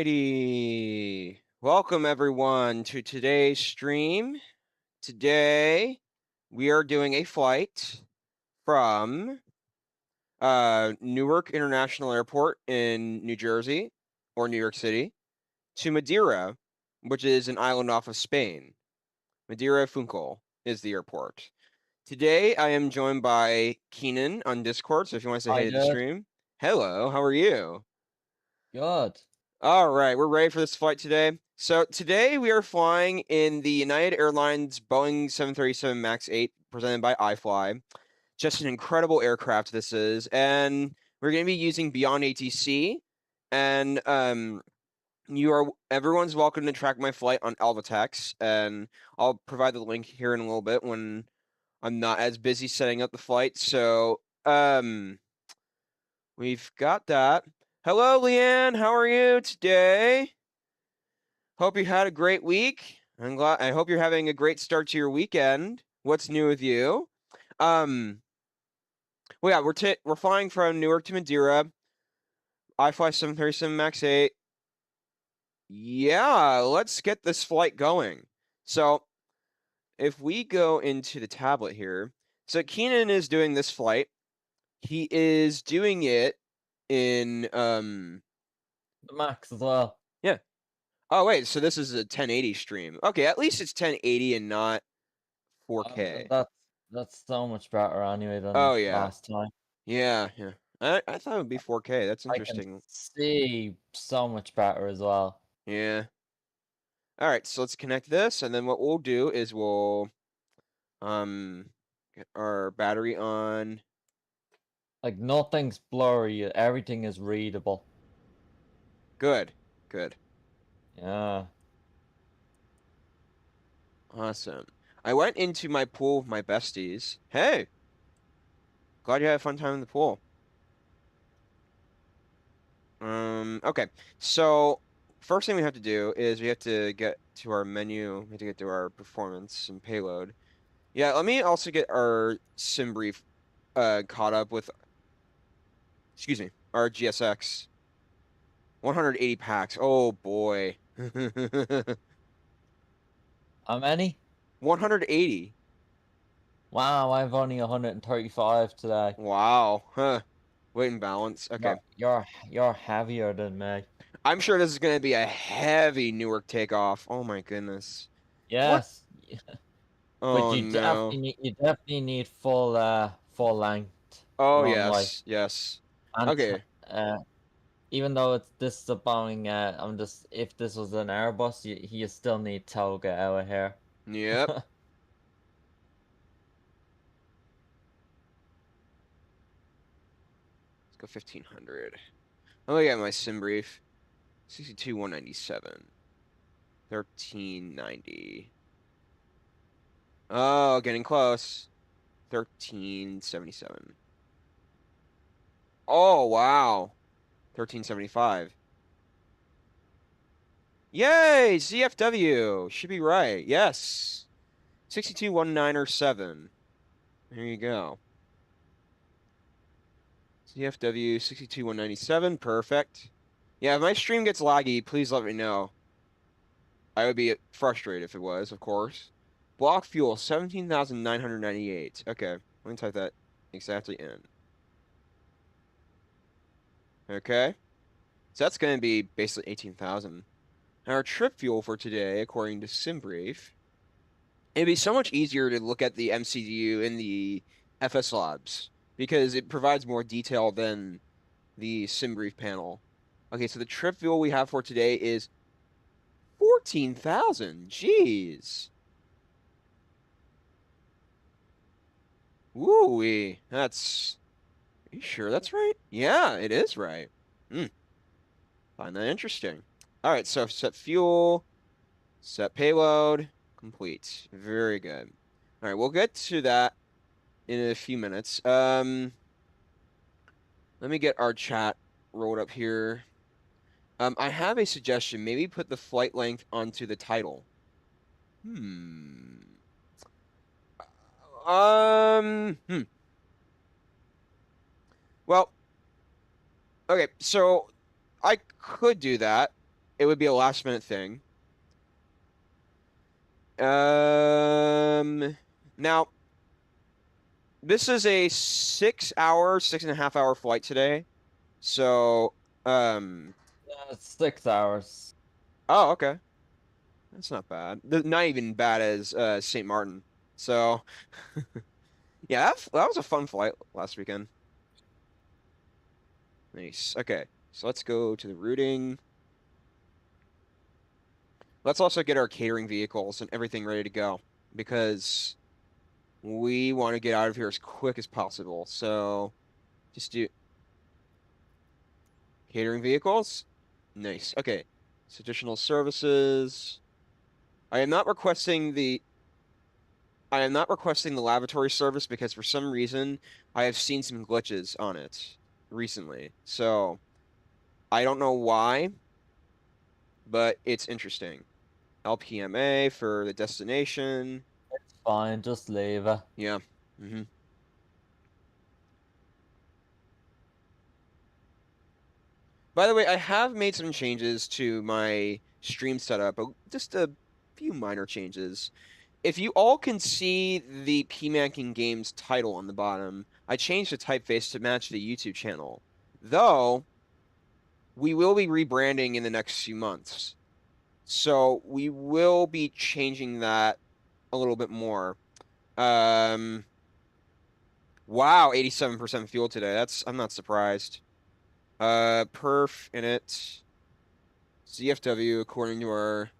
Alrighty. Welcome everyone to today's stream. Today we are doing a flight from Newark International Airport in New Jersey or New York City to Madeira, which is an island off of Spain. Maderia Funchal is the airport. Today I am joined by Keenan on Discord, so if you want to say Hi, hey to the dude. stream. Hello, how are you? Good. All right, we're ready for this flight today. So today we are flying in the United Airlines Boeing 737 MAX 8 presented by iFLY. Just an incredible aircraft this is, and we're going to be using Beyond ATC. And everyone's welcome to track my flight on Alvatex, and I'll provide the link here in a little bit when I'm not as busy setting up the flight. So we've got that. Hello, Leanne. How are you today? Hope you had a great week. I hope you're having a great start to your weekend. What's new with you? Well, yeah, we're flying from Newark to Madeira. iFLY 737 MAX 8. Yeah, let's get this flight going. So, if we go into the tablet here, so Keenan is doing this flight. He is doing it in The Max as well. yeah. Oh wait, so this is a 1080 stream. Okay, at least it's 1080 and not 4K. That's so much better anyway than Oh yeah. last time. Yeah, yeah. I thought it would be 4K. That's I can interesting. see so much better as well. Yeah. All right, so let's connect this, and then what we'll do is we'll get our battery on. Like nothing's blurry, everything is readable. Good, good, Yeah. awesome. I went into my pool with my besties. Hey, glad you had a fun time in the pool. Okay. So first thing we have to do is we have to get to our menu. We have to get to our performance and payload. Yeah, let me also get our sim brief caught up with, excuse me, our GSX. 180 packs. Oh boy. How many? 180. Wow, I've only 135 today. Wow. Huh. Weight and balance. Okay. You're heavier than me. I'm sure this is going to be a heavy Newark takeoff. Oh my goodness. What? Yes. But Oh no. you definitely need full length Oh runway. yes. Yes. And Okay. even though this is a Boeing, if this was an Airbus, you still need toga out of here. Yep. Let's go 1500. Oh yeah, my sim brief. 62,197. 1390. Oh, getting close. 1377. Oh, wow. 1375. Yay! CFW! Should be right. Yes. 62,197. There you go. CFW 62,197. Perfect. Yeah, if my stream gets laggy, please let me know. I would be frustrated if it was, of course. Block fuel 17,998. Okay, let me type that exactly in. Okay. So that's going to be basically 18,000. Our trip fuel for today, according to SimBrief, it'd be so much easier to look at the MCU in the FS Labs because it provides more detail than the SimBrief panel. Okay, so the trip fuel we have for today is 14,000. Jeez. Woo-wee. That's... Are you sure that's right? Yeah, it is right. Hmm. Find that interesting. All right, so set fuel, set payload, complete. Very good. All right, we'll get to that in a few minutes. Let me get our chat rolled up here. I have a suggestion. Maybe put the flight length onto the title. Hmm. Well, okay, so I could do that. It would be a last minute thing. Now this is a 6 hour, 6.5 hour flight today. So, Yeah, it's 6 hours. oh, okay. That's not bad. Not even bad as St. Martin. So, yeah, that was a fun flight last weekend. Nice. Okay, so let's go to the routing. Let's also get our catering vehicles and everything ready to go because we want to get out of here as quick as possible. So, just do catering vehicles. Nice. Okay. So additional services. I am not requesting the I am not requesting the lavatory service because for some reason I have seen some glitches on it recently. So I don't know why, but it's interesting. LPMA for the destination. It's fine, just leave it. Yeah. hmm By the way, I have made some changes to my stream setup, but just a few minor changes. If you all can see the PManking Games title on the bottom, I changed the typeface to match the YouTube channel. Though we will be rebranding in the next few months. So we will be changing that a little bit more. Um, wow, 87% fuel today. I'm not surprised. Perf in it. ZFW according to our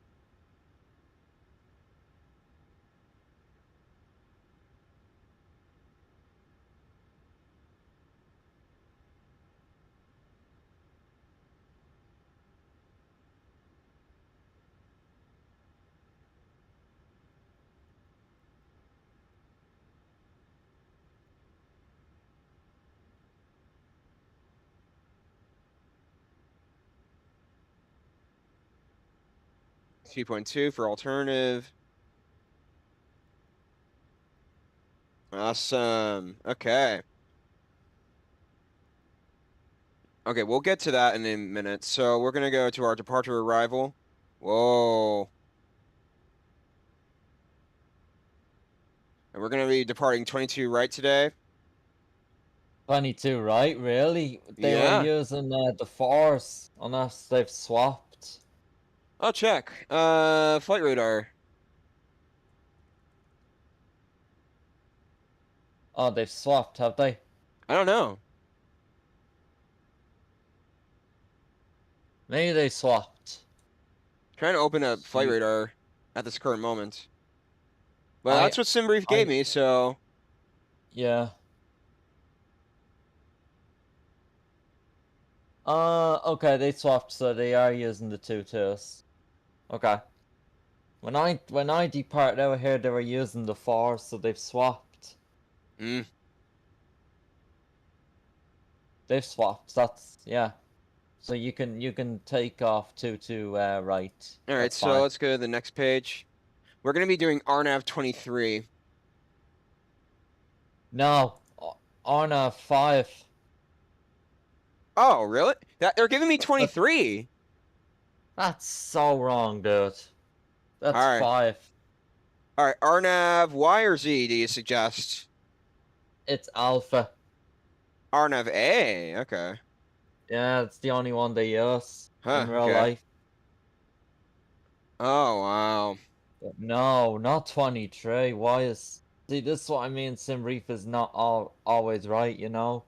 2.2 for alternative. Awesome. Okay. Okay, we'll get to that in a minute. So we're gonna go to our departure arrival. Whoa. And we're gonna be departing 22 right today. 22, right? Really? They were Yeah. using the Force, unless they've swapped. I'll check. Flight radar. Oh, they've swapped, have they? I don't know. Maybe they swapped. Trying to open up flight You, radar at this current moment. But I, that's what SimBrief gave I, me, so yeah. Okay, they swapped, so they are using the two twos. Okay. When I departed out here, they were using the Force, so they've swapped. mm. They've swapped. That's yeah. So you can take off to right. All right, That's so fine. let's go to the next page. We're gonna be doing rnav 23. No, on a 5. Oh, really? They're giving me That, 23. that's so wrong, dude. All That's right. 5. All right, rnav Y or Z do you suggest? It's Alpha. rnav A. Okay. Yeah, it's the only one they use in Huh, real okay. life. Oh, wow. But no, not 23. Why is... See, this is what I mean. Sim Reef is not always right, you know?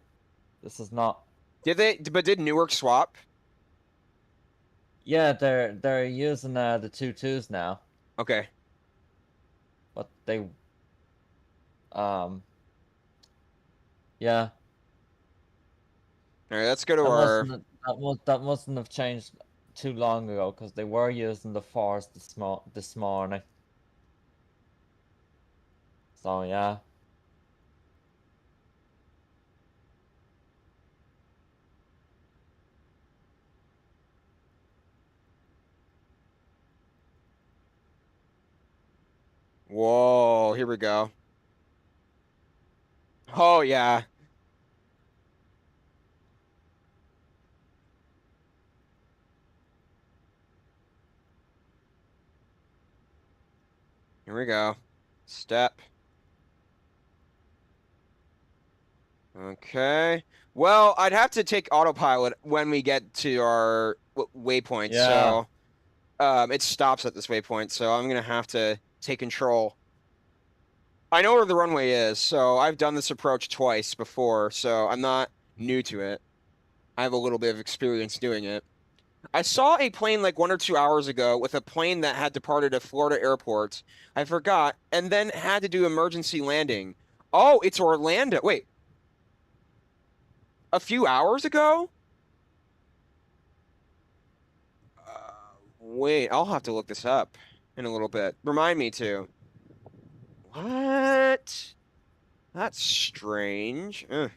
This is not... Did Newark swap? Yeah, they're using the two twos now. Okay. But they... Um... Yeah. All right, let's go to That our. mustn't have changed too long ago, because they were using the Force this morning. So, yeah. Whoa, here we go. Oh, yeah. Here we go. Step. Okay. Well, I'd have to take autopilot when we get to our waypoint, Yeah. so it stops at this waypoint, so I'm gonna have to take control. I know where the runway is, so I've done this approach twice before, so I'm not new to it. I have a little bit of experience doing it. I saw a plane like 1 or 2 hours ago with a plane that had departed a Florida airport. I forgot, and then had to do emergency landing. Oh, it's Orlando. Wait, a few hours ago? Wait, I'll have to look this up in a little bit. Remind me to. What? That's strange. Ugh.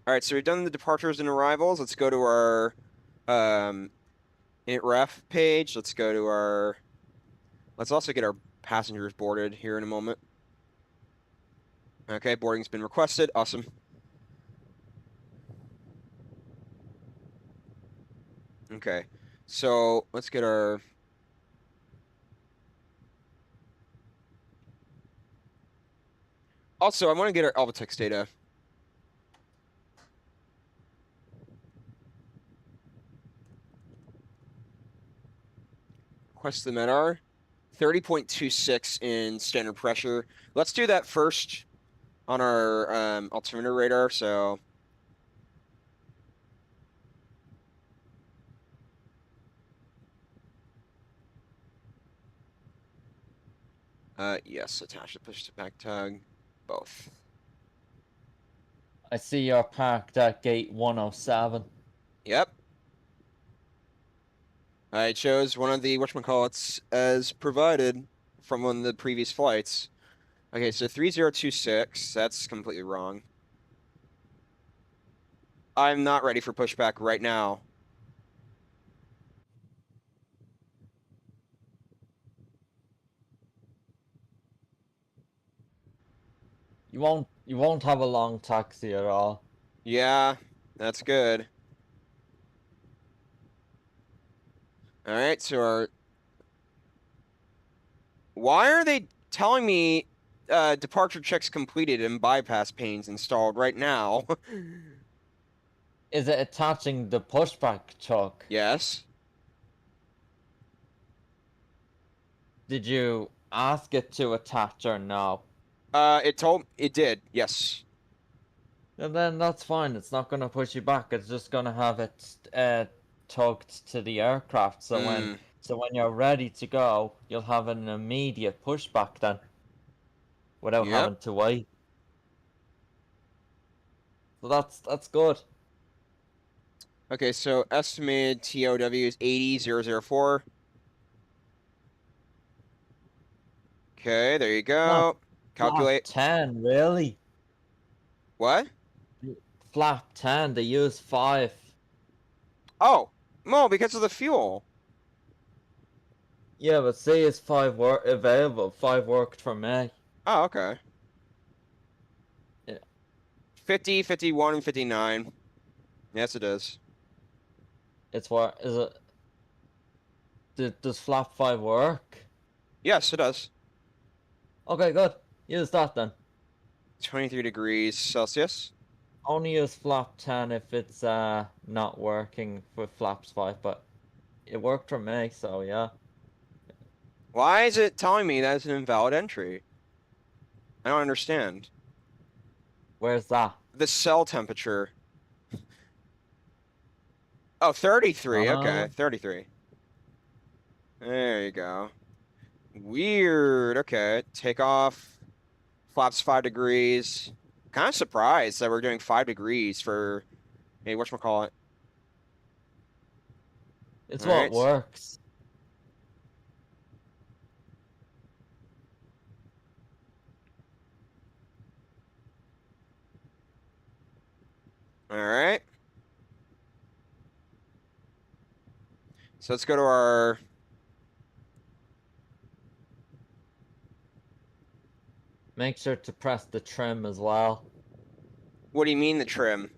All right, so we've done the departures and arrivals. Let's go to our um, init ref page. Let's go to our. Let's also get our passengers boarded here in a moment. Okay, boarding's been requested. Awesome. Okay, so let's get our. Also, I want to get our Alvatex data. Request the MEDAR. 30.26 in standard pressure. Let's do that first on our altimeter radar. So yes, attach the push to back tug. Both. I see you're parked at gate 107. Yep. I chose one of the whatchamacallits as provided from one of the previous flights. Okay, so 3026, that's completely wrong. I'm not ready for pushback right now. You won't have a long taxi at all. Yeah, that's good. All right, so our... Why are they telling me departure checks completed and bypass panes installed right now? Is it attaching the pushback truck? Yes. Did you ask it to attach or no? It did. Yes. And then that's fine. It's not gonna push you back. It's just gonna have it tugged to the aircraft. Mm, So when you're ready to go, you'll have an immediate pushback then, without yep. having to wait. So that's good. Okay, so estimated TOW is 80004. Okay, there you Flap, go. flap Calculate. 10, really? What? Flap 10. They use 5. Oh, no, because of the fuel. Yeah, but say it's 5 available. 5 worked for me. Oh, okay. Yeah. 50, 51, and 59. Yes, it is. It's what is it? Does flap 5 work? Yes, it does. Okay, good. Use that then. 23 degrees Celsius. Only use flap 10 if it's not working with flaps 5, but it worked for me, so yeah. Why is it telling me that's an invalid entry? I don't understand. Where's that? The cell temperature. Oh, 33. Uh, Okay, 33. There you go. Weird. Okay, take off. Flaps 5 degrees. Kind of surprised that we're doing 5 degrees for, hey, whatchamacallit. it's All what right. works. All right. So let's go to our... Make sure to press the trim as well. What do you mean the trim?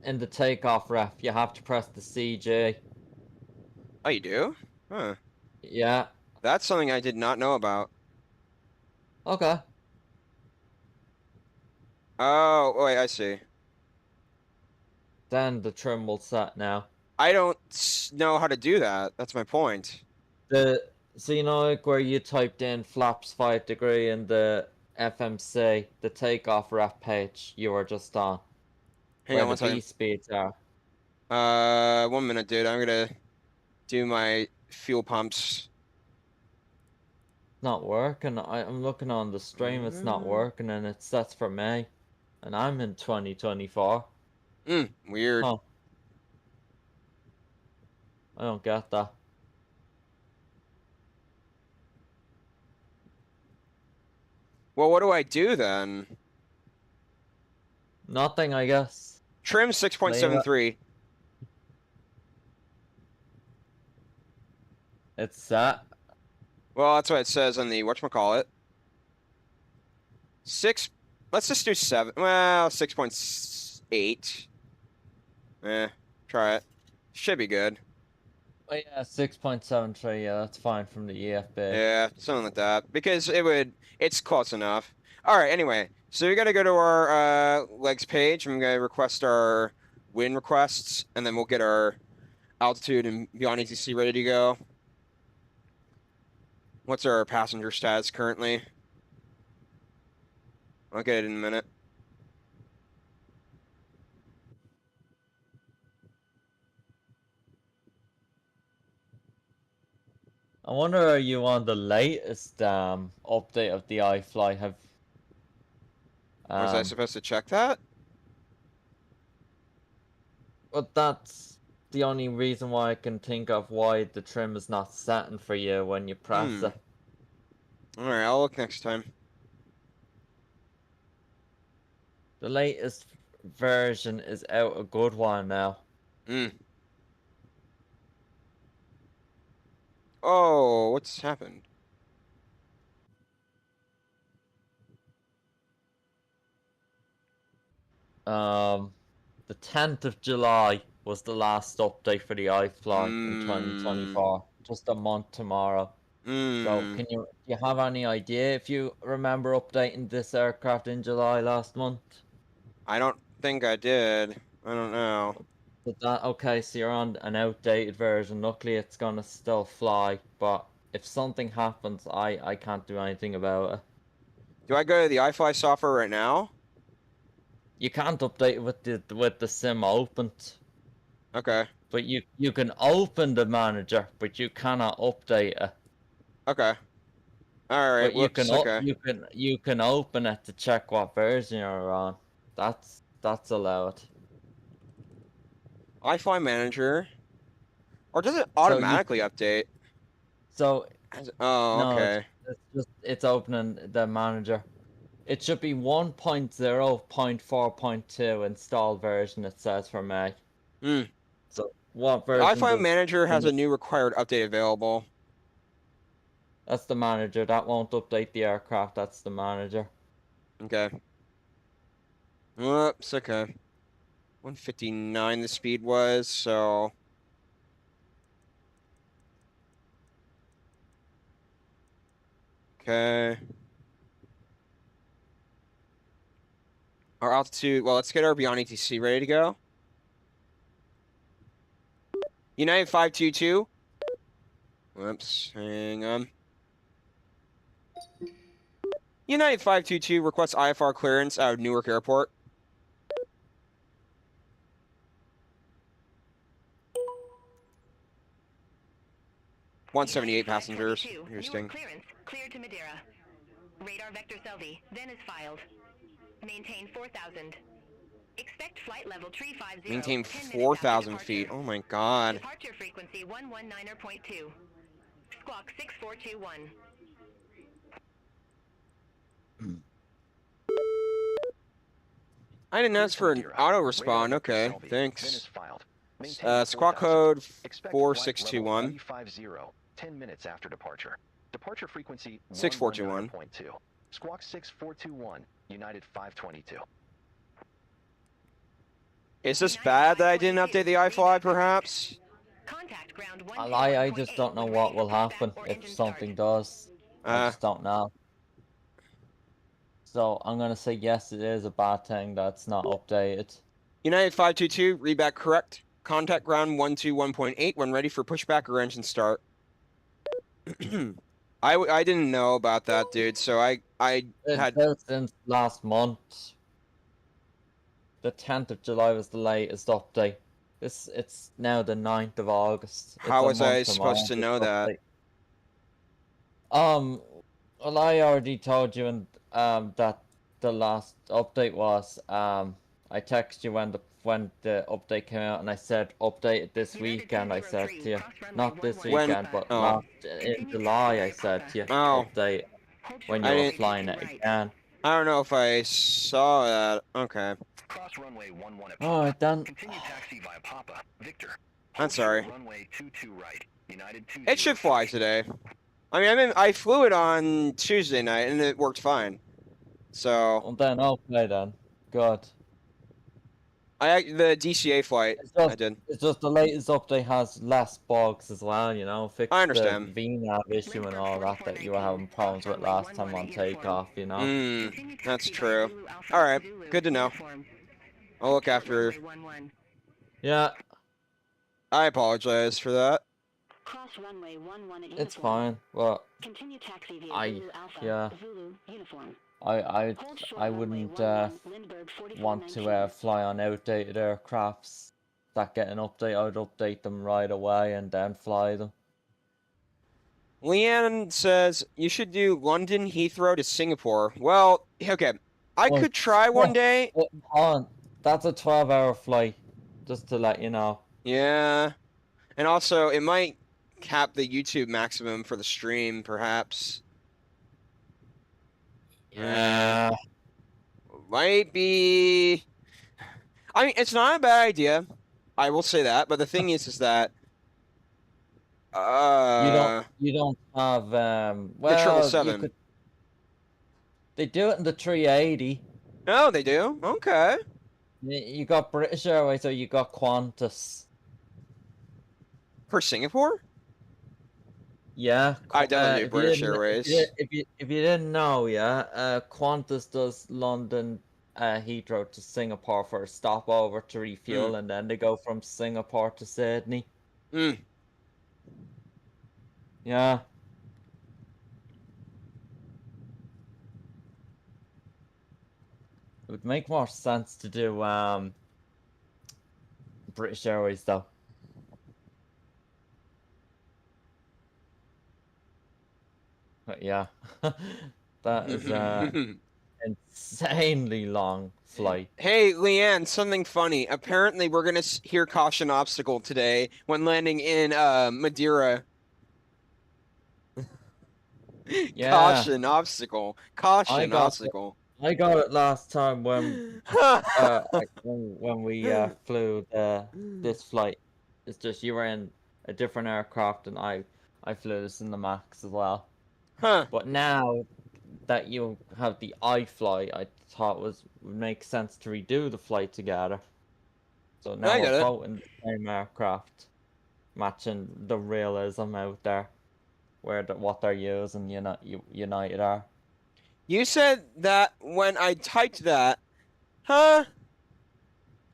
In the takeoff ref, you have to press the CG. Oh, you do? Huh. Yeah. That's something I did not know about. Okay. Oh, wait, I see. Then the trim will set now. I don't know how to do that. That's my point. So you know like where you typed in flaps 5 degree in the FMC, the takeoff rep page you were just on, Hang where on the one B second. speeds are. 1 minute, dude. I'm gonna do my fuel pumps. Not working. I'm looking on the stream, it's not working, and it sets for May. And I'm in 2024. Weird. Huh. I don't get that. Well, what do I do then? Nothing, I guess. Trim Leave it. 6.73. It's set. Well, that's what it says on the whatchamacallit. 6. Let's just do 7. Well, 6.8. Try it. Should be good. Oh yeah, 6.73. Yeah, that's fine from the EFB. Yeah, something like that. Because it's close enough. All right, anyway. So we got to go to our legs page. I'm going to request our wind requests, and then we'll get our altitude and beyond ATC ready to go. What's our passenger status currently? I'll get it in a minute. I wonder, are you on the latest update of the iFLY? Was I Um, supposed to check that? but that's the only reason why I can think of why the trim is not setting for you when you press it. All right, I'll look next time. The latest version is out a good while now. Oh, what's happened? The 10th of July was the last update for the iFLY in Hmm. 2024. Just a month tomorrow. So, Hmm. do you have any idea if you remember updating this aircraft in July last month? I don't think I did. I don't know. Okay, so you're on an outdated version. Luckily, it's gonna still fly, but if something happens, I can't do anything about it. Do I go to the iFly software right now? You can't update it with the sim opened, Okay. but you can open the manager, but you cannot update it. Okay. All right. But Whoops. Okay. you can open it to check what version you're on. That's allowed. iFly Manager. Or does it So you automatically update? so Oh, no, okay. it's opening the manager. It should be 1.0.4.2 installed version, it says for May. Hmm. So what The version iFly does Manager has a this? new required update available. That's the manager. That won't update the aircraft. That's the manager. Okay. Whoops. Okay. 159 the speed was, so. Okay. Our altitude. Well, let's get our beyond ATC ready to go. United 522. Whoops. Hang on. United 522 requests IFR clearance out of Newark Airport. United 178 passengers. 522, Newark Interesting. clearance, cleared to Madeira. Radar vector Selvi, then is filed. Maintain 4,000. Expect flight level 350, Maintain 10 minutes after 4,000 feet. departure. Oh my god. Departure frequency 119.2. Squawk 6421. I didn't ask for an auto respawn. Okay, thanks. Squawk code 4621. 10 minutes after departure. Departure frequency 6421. 119.2. Squawk 6421, United 522. Is this bad that I didn't update the iFly, perhaps? Contact ground I just 121.8 don't know when what ready will for pushback happen or if engine something start. does. I Uh, just don't know. So I'm gonna say yes, it is a bad thing that's not updated. United 522, read back correct. Contact ground 121.8 when ready for pushback or engine start. I didn't know about that, dude. So I It's had. been since last month. The 10th of July was the latest update. It's now the 9th of August. It's How a was I month supposed tomorrow. to This know that? update. Well, I already told you that the last update was I texted you when the update came out and I said update it this United weekend. I said 203, to you, cross runway not this 11 When? weekend, Alpha. but Oh, last in Continue July. taxi I via said Alpha. to you, oh, update Hold when short you I were didn't. runway flying 22 it right. again. I don't know if I saw that. Okay, Cross runway 11 at All Papa. right then. Continue taxi via Papa. Victor. I'm Hold short sorry. runway 22 right. United It should fly 203. today. I mean, I flew it on Tuesday night and it worked fine. So Well then, okay then. Good. the DCA flight I did. It's just the latest update has less bugs as well, you know, I fix the understand. VNAV issue and Lindbergh all that that you were 4419, having cross problems with runway last time 11 on at uniform. takeoff, you know. Continue That's taxi via true. Zulu Alpha. All right, Zulu, good to know. uniform. I'll Hold look short after. runway 11. Yeah, I apologize for that. Cross runway 11 at it's uniform. fine, but Continue taxi via I, Zulu Alpha. yeah, Zulu, uniform. I Hold short I runway wouldn't 11, Lindbergh want to 4419. fly on outdated aircrafts that get an update. I'd update them right away and then fly them. Leanne says you should do London Heathrow to Singapore. Well, okay, I Well, could try one day. hold on, that's a 12-hour flight, just to let you know. Yeah, and also it might cap the YouTube maximum for the stream, perhaps. Yeah. Might be. I mean, it's not a bad idea. I will say that, but the thing is that You don't have the well, you 777. could they do it in the 380. Oh, they do. Okay. You got British Airways or you got Qantas. For Singapore, Yeah, I definitely do if you British didn't Airways. if you didn't know, yeah, Qantas does London Heathrow to Singapore for a stopover to Mm. refuel, and then they go from Singapore to Sydney. Mm. Yeah. It would make more sense to do British Airways though. But yeah, that is insanely long flight. Hey, Leanne, something funny. Apparently, we're gonna hear caution obstacle today when landing in Madeira. Yeah, Caution obstacle. I Caution got obstacle. I got it last time when we flew this flight. It's just you were in a different aircraft and I flew this in the Max as well. Huh. But now that you have the iFLY, I thought would make sense to redo the flight together. So now I we're get it. both in the same aircraft, matching the realism out there, what they're using. United are. You said that when I typed that, huh?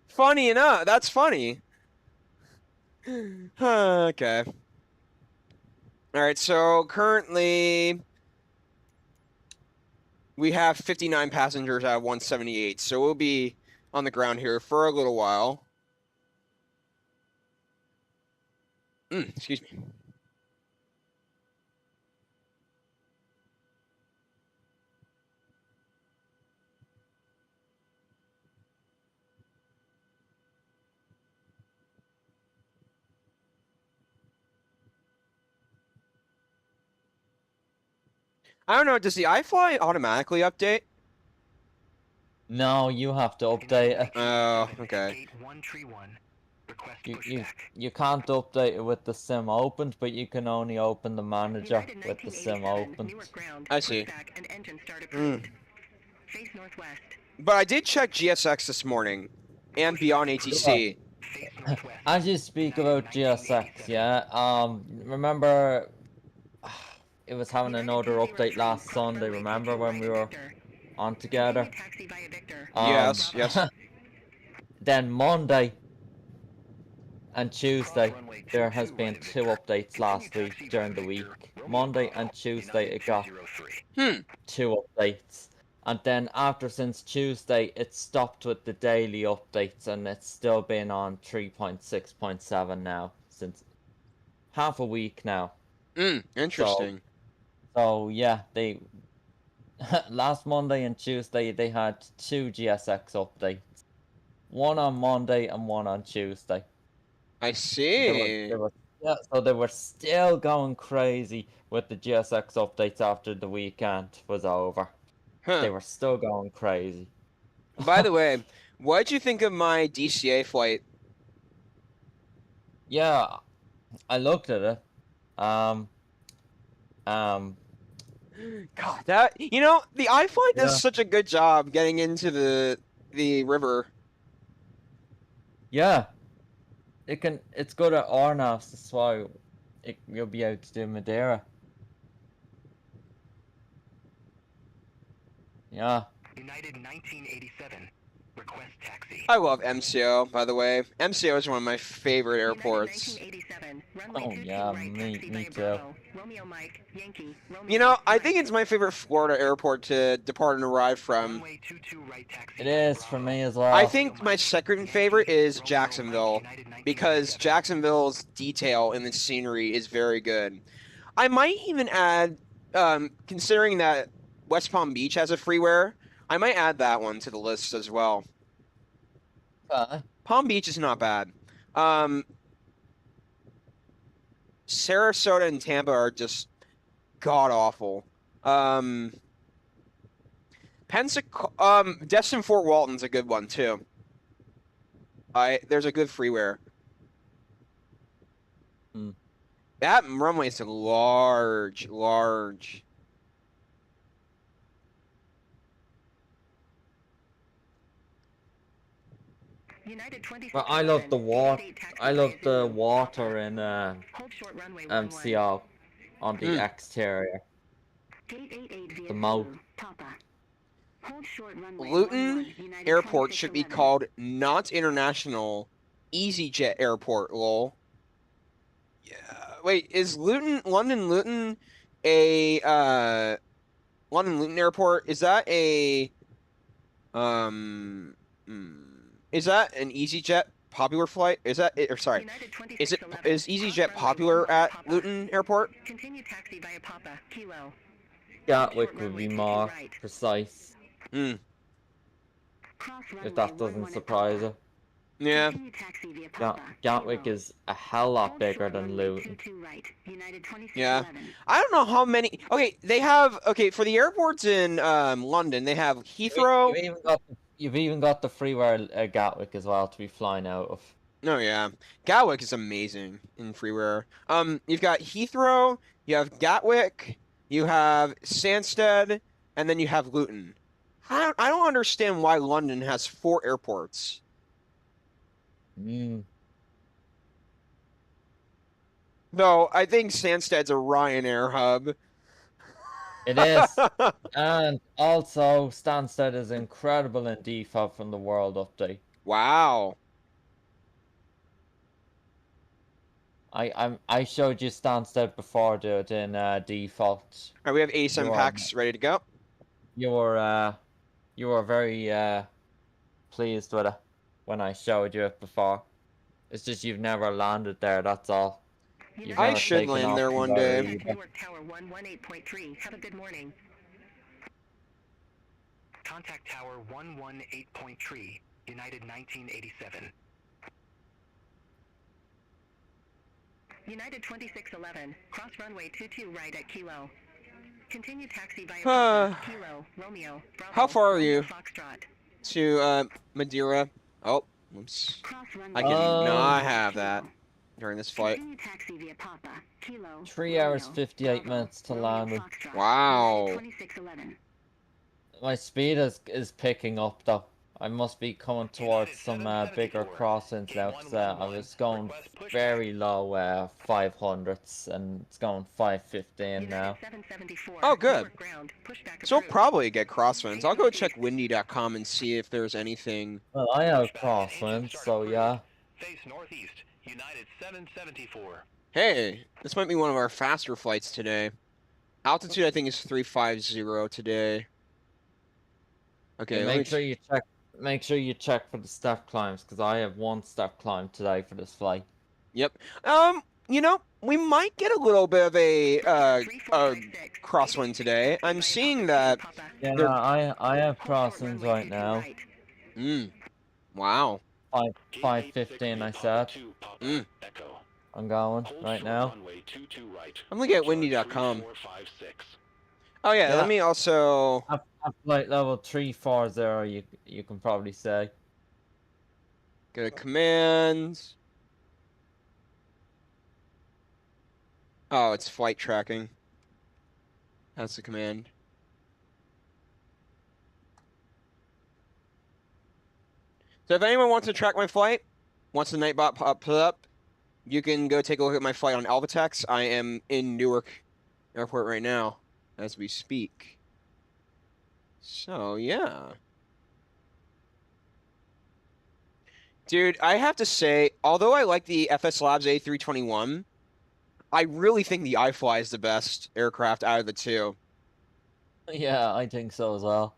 Funny enough, that's funny. Okay. All right, so currently we have 59 passengers out of 178, so we'll be on the ground here for a little while. Excuse me. I don't know, does the iFly automatically update? No, you have to update it. Oh, okay. You can't update it with the sim opened, but you can only open the manager United with the sim 1987, opened. Newark ground, I see. pushback and engine start approved. Face northwest. But I did check GSX this morning and beyond ATC. Face northwest. As you speak about GSX, yeah, remember it was having another update last Sunday, remember when we were on together? Yes, yes. Then Monday and Tuesday, there has been 2 updates last week during the week. Monday and Tuesday it got Hmm. 2 updates. And then since Tuesday, it stopped with the daily updates and it's still been on 3.6.7 now, since half a week now. Interesting. So yeah, they last Monday and Tuesday they had 2 GSX updates. One on Monday and one on Tuesday. I see. Yeah, so they were still going crazy with the GSX updates after the weekend was over. They Huh. were still going crazy. By the way, what'd you think of my DCA flight? Yeah, I looked at it. Um, God, that the iFLY Yeah. does such a good job getting into the river. yeah, it's good at rnavs, that's why you'll be able to do Madeira. Yeah. United 1987. Request taxi. I love MCO, by the way. MCO is one of my favorite airports. Oh yeah, me too. You know, I think it's my favorite Florida airport to depart and arrive from. Runway 22 right taxi. It is for me as well. I think my second favorite is Jacksonville, because Jacksonville's detail in the scenery is very good. I might even add, considering that West Palm Beach has a freeware, I might add that one to the list as well. Palm Beach is not bad. Sarasota and Tampa are just god awful. Destin Fort Walton's a good one too. There's a good freeware. That runway is large. But I love the water. I love the water in MCO on the exterior. The moat. Luton Airport should be called not International EasyJet Airport, lol. Yeah. Wait, is London Luton a London Luton Airport? Is that a is that an EasyJet popular flight? Is that it? Or sorry, is EasyJet popular at Luton Airport? Continue taxi via Papa, Kilo. Gatwick would be more precise. If that doesn't surprise you. Yeah. Gatwick is a hell lot bigger than Luton. Yeah. I don't know how many. Okay, they have. Okay, for the airports in London, they have Heathrow. You've even got the freeware Gatwick as well to be flying out of. Oh yeah, Gatwick is amazing in freeware. You've got Heathrow, you have Gatwick, you have Stansted, and then you have Luton. I don't understand why London has 4 airports. Though I think Stansted's a Ryanair hub. It is. And also, Stansted is incredible in default from the World Update. Wow. I showed you Stansted before, dude, in default. Alright, we have 87 packs ready to go. You were very pleased with it when I showed you it before. It's just you've never landed there, that's all. I should land there one day. Newark Tower 118.3. Have a good morning. Contact Tower 118.3. United 1987. United 2611. Cross runway 22 right at Kilo. Continue taxi via Kilo, Romeo, Bravo, How far are you Foxtrot. to Madeira? Oh, oops. I cannot have that during this flight. 3 hours 58 minutes to land. Wow. My speed is picking up though. I must be coming towards some bigger crosswinds now, because I was going very low 500s, and it's going 515 now. Oh, good. So we'll probably get crosswinds. I'll go check windy.com and see if there's anything. Well, I have crosswinds, so yeah. Face northeast, United 774. Hey, this might be one of our faster flights today. Altitude, I think, is 350 today. Okay, Yeah, make sure you check for the step climbs, because I have 1 step climb today for this flight. Yep. You know, we might get a little bit of a crosswind today. I'm seeing that. Yeah, I have crosswinds right now. Wow. 515, I said. I'm going right now. I'm looking at windy.com. Oh yeah, let me also. At flight level 340, you can probably say. Go to commands. Oh, it's flight tracking. That's the command. So if anyone wants to track my flight, once the Nightbot pops up, you can go take a look at my flight on Alvatex. I am in Newark Airport right now as we speak. So, yeah. Dude, I have to say, although I like the FS Labs A321, I really think the iFLY is the best aircraft out of the two. Yeah, I think so as well.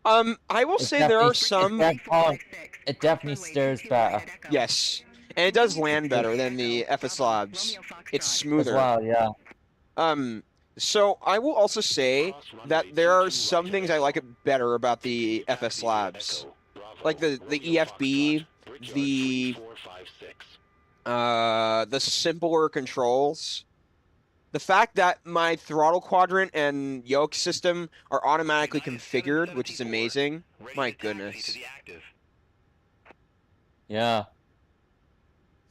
I will say there are some. It definitely steers better. Yes, and it does land better than the FS Labs. It's smoother. As well, yeah. So I will also say that there are some things I like it better about the FS Labs, like the EFB, the simpler controls. The fact that my throttle quadrant and yoke system are automatically configured, which is amazing. My goodness. Yeah.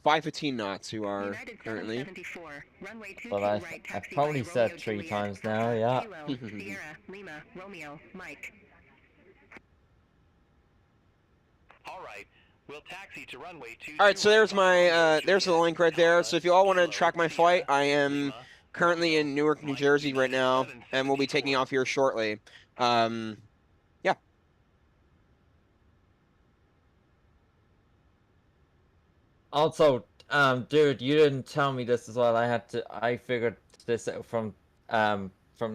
515 knots you are currently. But I've probably said 3 times now, yeah. Alright, so there's my, there's the link right there. So if you all want to track my flight, I am currently in Newark, New Jersey right now, and we'll be taking off here shortly. Yeah. Also, dude, you didn't tell me this as well. I figured this out from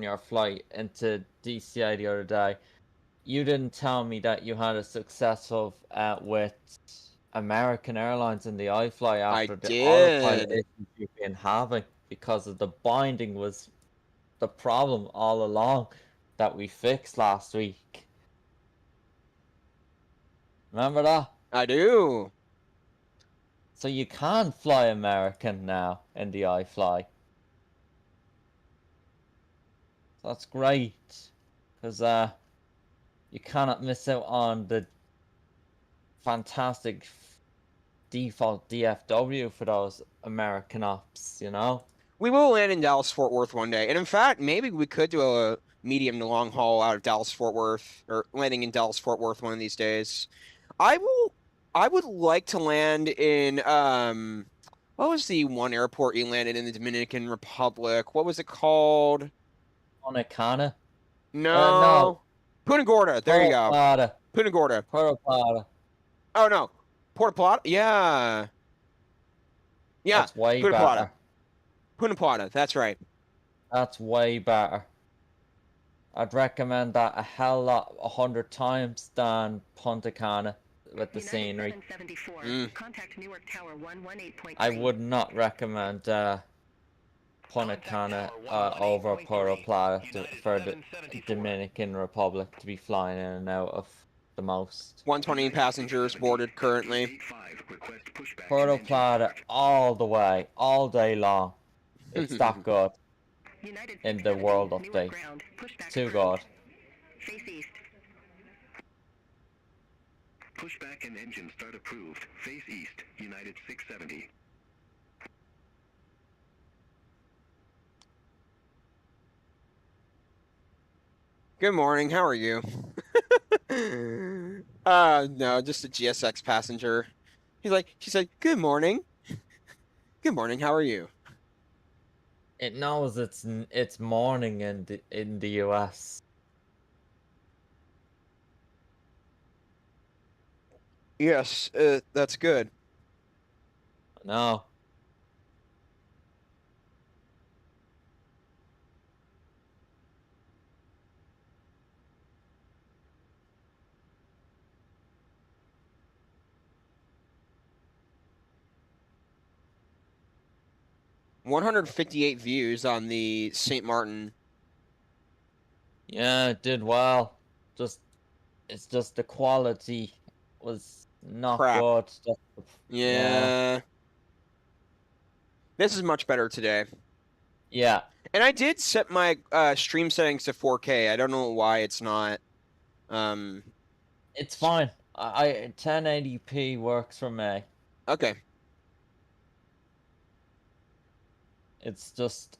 your flight into DCI the other day. You didn't tell me that you had a successful with American Airlines in the iFLY after the autopilot issues you've been having, because of the binding was the problem all along that we fixed last week. Remember that? I do. So you can fly American now in the iFLY. So that's great, because you cannot miss out on the fantastic default DFW for those American ops, you know? We will land in Dallas-Fort Worth one day. And in fact, maybe we could do a medium to long haul out of Dallas-Fort Worth, or landing in Dallas-Fort Worth one of these days. I would like to land in, what was the one airport you landed in the Dominican Republic? What was it called? Punta Cana? No. Punta Gorda. There you go. Punta Gorda. Puerto Plata. Oh, no. Puerto Plata? Yeah. Yeah. That's way Punta better. Plata. Punta Plata. That's right. That's way better. I'd recommend that a hell lot, 100 times than Punta Cana with the scenery. I would not recommend Punta Cana over Puerto Plata for the Dominican Republic to be flying in and out of the most. 120 passengers boarded currently. Puerto Plata all the way, all day long. It's that good in the world update. Too good. Pushback and engine start approved. Face east, United 670. Good morning. How are you? No, just a GSX passenger. She said, "Good morning. Good morning. How are you?" It knows it's morning in the US. Yes, that's good. No. $158 views on the St. Martin. Yeah, it did well. It's just the quality was not Crap. good. Yeah. Yeah. This is much better today. Yeah. And I did set my stream settings to 4K. I don't know why it's not. It's fine. I 1080p works for me. Okay. It's just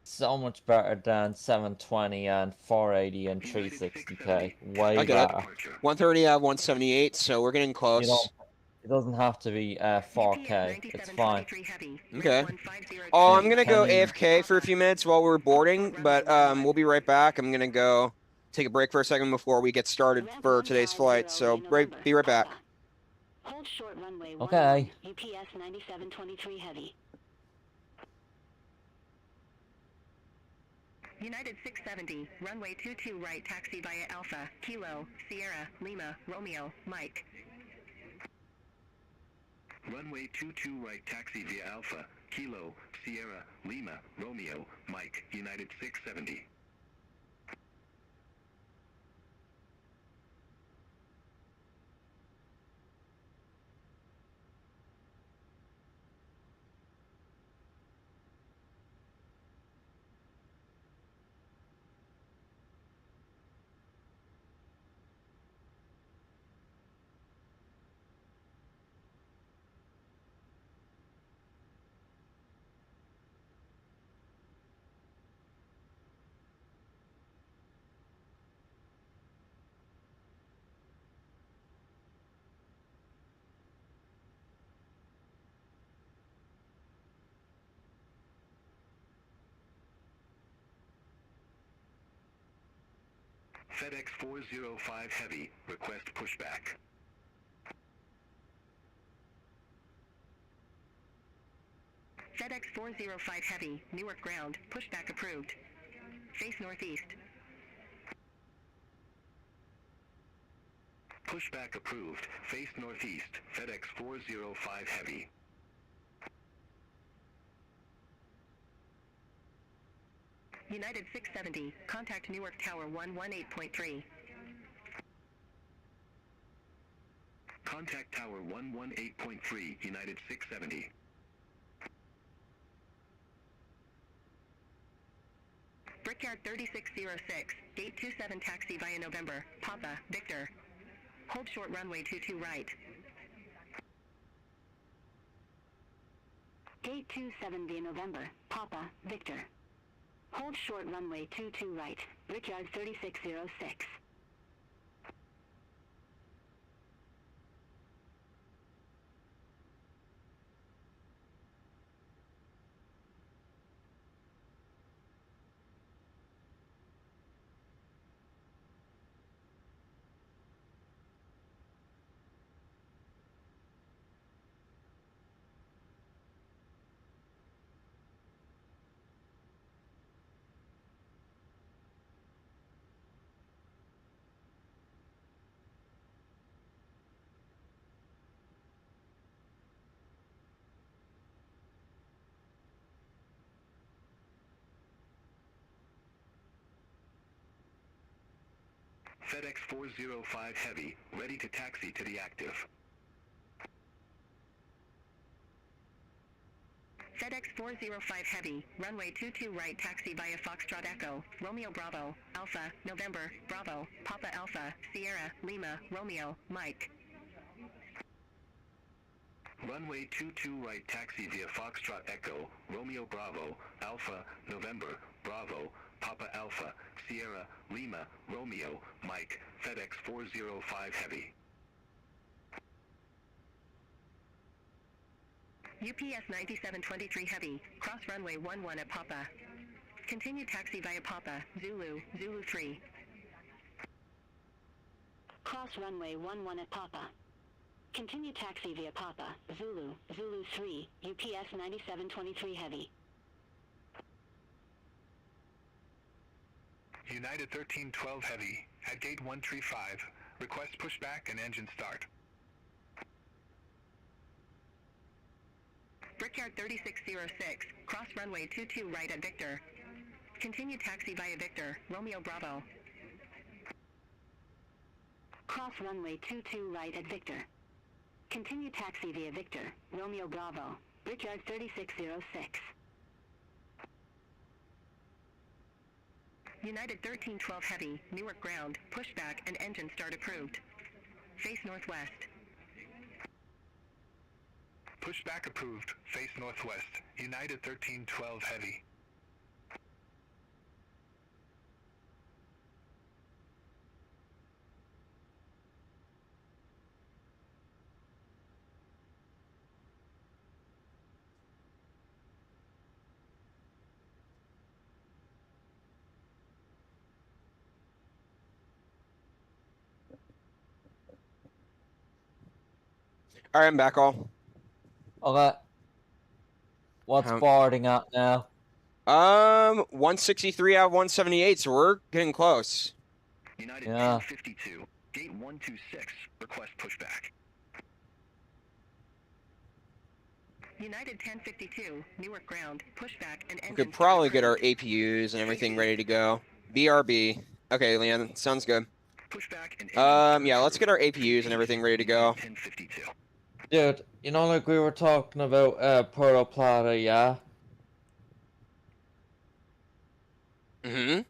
so much better than 720 and 480 and 360p. Way I get it. better. 130 out of 178, so we're getting close. It doesn't have to be 4K. It's fine. Okay. Oh, I'm gonna go Can you- AFK for a few minutes while we're boarding, but we'll be right back. I'm gonna go take a break for a second before we get started for today's flight. So be right back. Hold short runway Okay. 11, UPS 9723 heavy. United 670, runway 22 right, taxi via Alpha, Kilo, Sierra, Lima, Romeo, Mike. Runway 22 right, taxi via Alpha, Kilo, Sierra, Lima, Romeo, Mike, United 670. FedEx 405 Heavy, request pushback. FedEx 405 Heavy, Newark ground, pushback approved. Face northeast. Pushback approved, face northeast, FedEx 405 Heavy. United 670, contact Newark Tower 118.3. Contact Tower 118.3, United 670. Brickyard 3606, gate 27 taxi via November, Papa, Victor. Hold short runway 22 right. Gate 27 via November, Papa, Victor. Hold short runway 22 right, Brickyard 3606. FedEx 405 Heavy, ready to taxi to the active. FedEx 405 Heavy, runway 22 right, taxi via Foxtrot Echo, Romeo Bravo, Alpha, November, Bravo, Papa Alpha, Sierra, Lima, Romeo, Mike. Runway 22 right, taxi via Foxtrot Echo, Romeo Bravo, Alpha, November, Bravo, Papa Alpha, Sierra, Lima, Romeo, Mike, FedEx 405 Heavy. UPS 9723 Heavy, cross runway 11 at Papa. Continue taxi via Papa, Zulu, Zulu 3. Cross runway 11 at Papa. Continue taxi via Papa, Zulu, Zulu 3, UPS 9723 Heavy. United 1312 Heavy, at gate 135. Request pushback and engine start. Brickyard 3606, cross runway 22 right at Victor. Continue taxi via Victor, Romeo Bravo. Cross runway 22 right at Victor. Continue taxi via Victor, Romeo Bravo, Brickyard 3606. United 1312 Heavy, Newark ground, pushback and engine start approved. Face northwest. Pushback approved. Face northwest. United 1312 Heavy. All right, I'm back all. Okay. What's boarding at now? 163 out of 178, so we're getting close. United Yeah. 1052, gate 126, request pushback. United 1052, Newark ground, pushback and engine We could start probably get our approved. APUs and everything ready to go. BRB. Okay, Leanne, sounds good. Pushback and Yeah, let's get our APUs and everything ready to go. 1052. Dude, you know, like we were talking about Puerto Plata, yeah? Mm-hmm.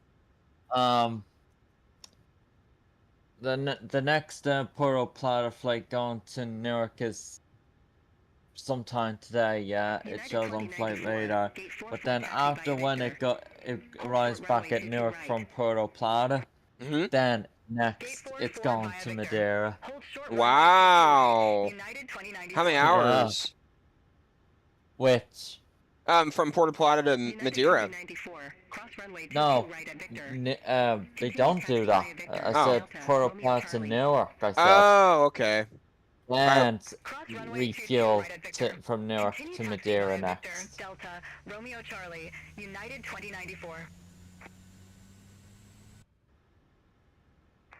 The next Puerto Plata flight going to Newark is sometime today, yeah? It United shows on flight 2094, radar. gate 44 But then taxi after via when Victor. it Hold arrives short back runway at 22 Newark right. from Puerto Plata, Mm-hmm. then Gate next 44 it's going via to Victor. Madeira. Hold short runway 22 Wow. right. United 2094. How many Yeah. hours? Which From Puerto Plata to United Madeira. 2094, cross runway 22 no, right at Victor. they don't do that. I Oh. said Delta, Puerto Romeo Plata to Charlie. Newark. I said Oh, okay. and Cross runway 22 refuel right at Victor. from Newark Continue to taxi Madeira via Victor, next. Delta, Romeo Charlie, United 2094.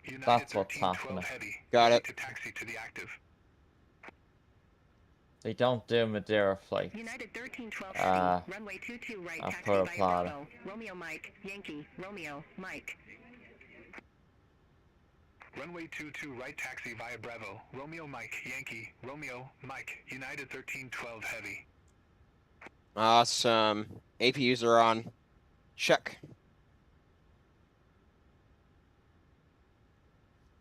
United That's what's 1312 happening. Heavy. Got ready it. to taxi to the active. They don't do Madeira flights. United 1312 Heavy, runway 22 right, taxi Puerto via Plata. Bravo, Romeo Mike, Yankee, Romeo, Mike. Runway 22 right taxi via Bravo, Romeo Mike, Yankee, Romeo, Mike, United 1312 Heavy. Awesome. APUs are on. Check.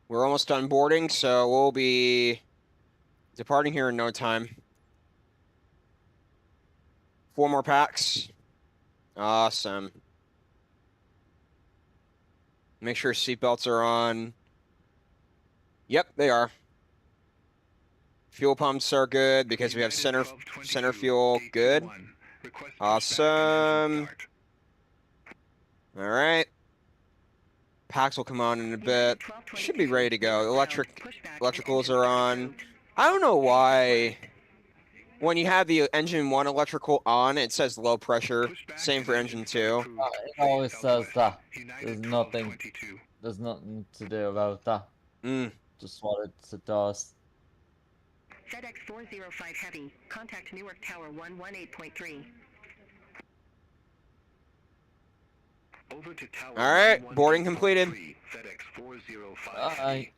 We're almost done boarding, so we'll be departing here in no time. 4 more packs. Awesome. Make sure seatbelts are on. Yep, they are. Fuel pumps are good because we have United center 1222, fuel gate good. 21. Request pushback and Awesome. engine start. All right. Packs will come on in a bit. Should be ready to go. Electricals are on. I don't know why when you have the engine 1 electrical on, it says low pressure. Pushback Same and for engine engine start 2. approved. It always Face says that. United There's nothing. 1222. There's nothing to do about that. Mm. Just what it does. FedEx 405 Heavy, contact Newark Tower 118.3. Over to Tower All right, 118.3, boarding completed. FedEx 405 Alright. Heavy.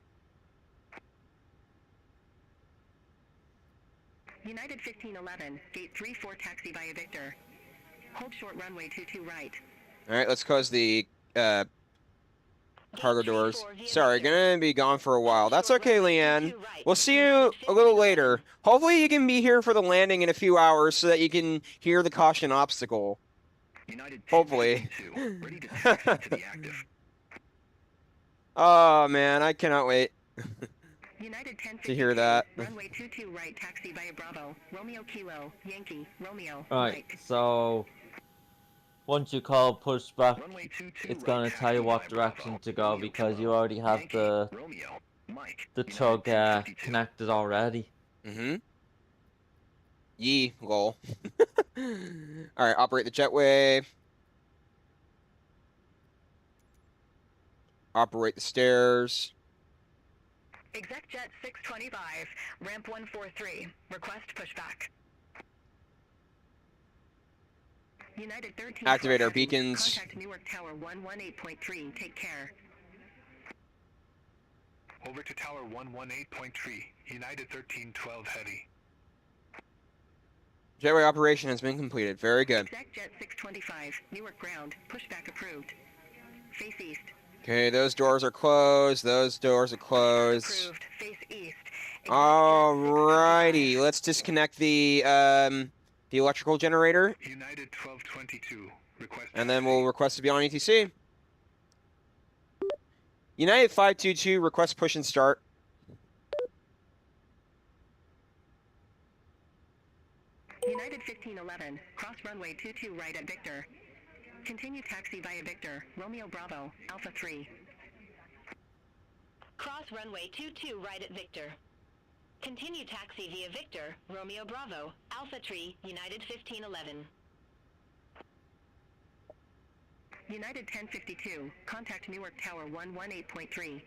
United 1511, gate 34 taxi via Victor. Hold short runway 22 right. All right, let's close the cargo doors. Sorry, gonna be gone for a while. That's okay, Leanne. We'll see you a little later. Hopefully you can be here for the landing in a few hours so that you can hear the caution obstacle. United Hopefully. 1052, ready to taxi to the active. Oh man, I cannot wait United to hear 1052, that. runway 22 right, taxi via Bravo, Romeo Kilo, Yankee, Romeo, Right, Mike. so once you call pushback, Runway 22 it's right, gonna tell you taxi what via direction Bravo, to go Romeo because you Kilo, already have Yankee, Romeo, Mike, the United tug 1052. connected already. Mm-hmm. Yee, lol. All right, operate the jetway. Operate the stairs. Exec Jet 625, ramp 143, request pushback. United 13 Activate our heavy, beacons. contact Newark Tower 118.3, take care. Over to Tower 118.3, United 1312 Heavy. Jetway operation has been completed. Very good. Exec Jet 625, Newark ground, pushback approved. Face east. Okay, those doors are closed. Those doors are closed. Approved, face east. Exec Jet Alrighty, 625. let's disconnect the electrical generator, United 1222, request and then taxi. we'll request to be on ATC. United 522, request push and start. United 1511, cross runway 22 right at Victor. Continue taxi via Victor, Romeo Bravo, Alpha 3. Cross runway 22 right at Victor. Continue taxi via Victor, Romeo Bravo, Alpha Tree, United 1511. United 1052, contact Newark Tower 118.3.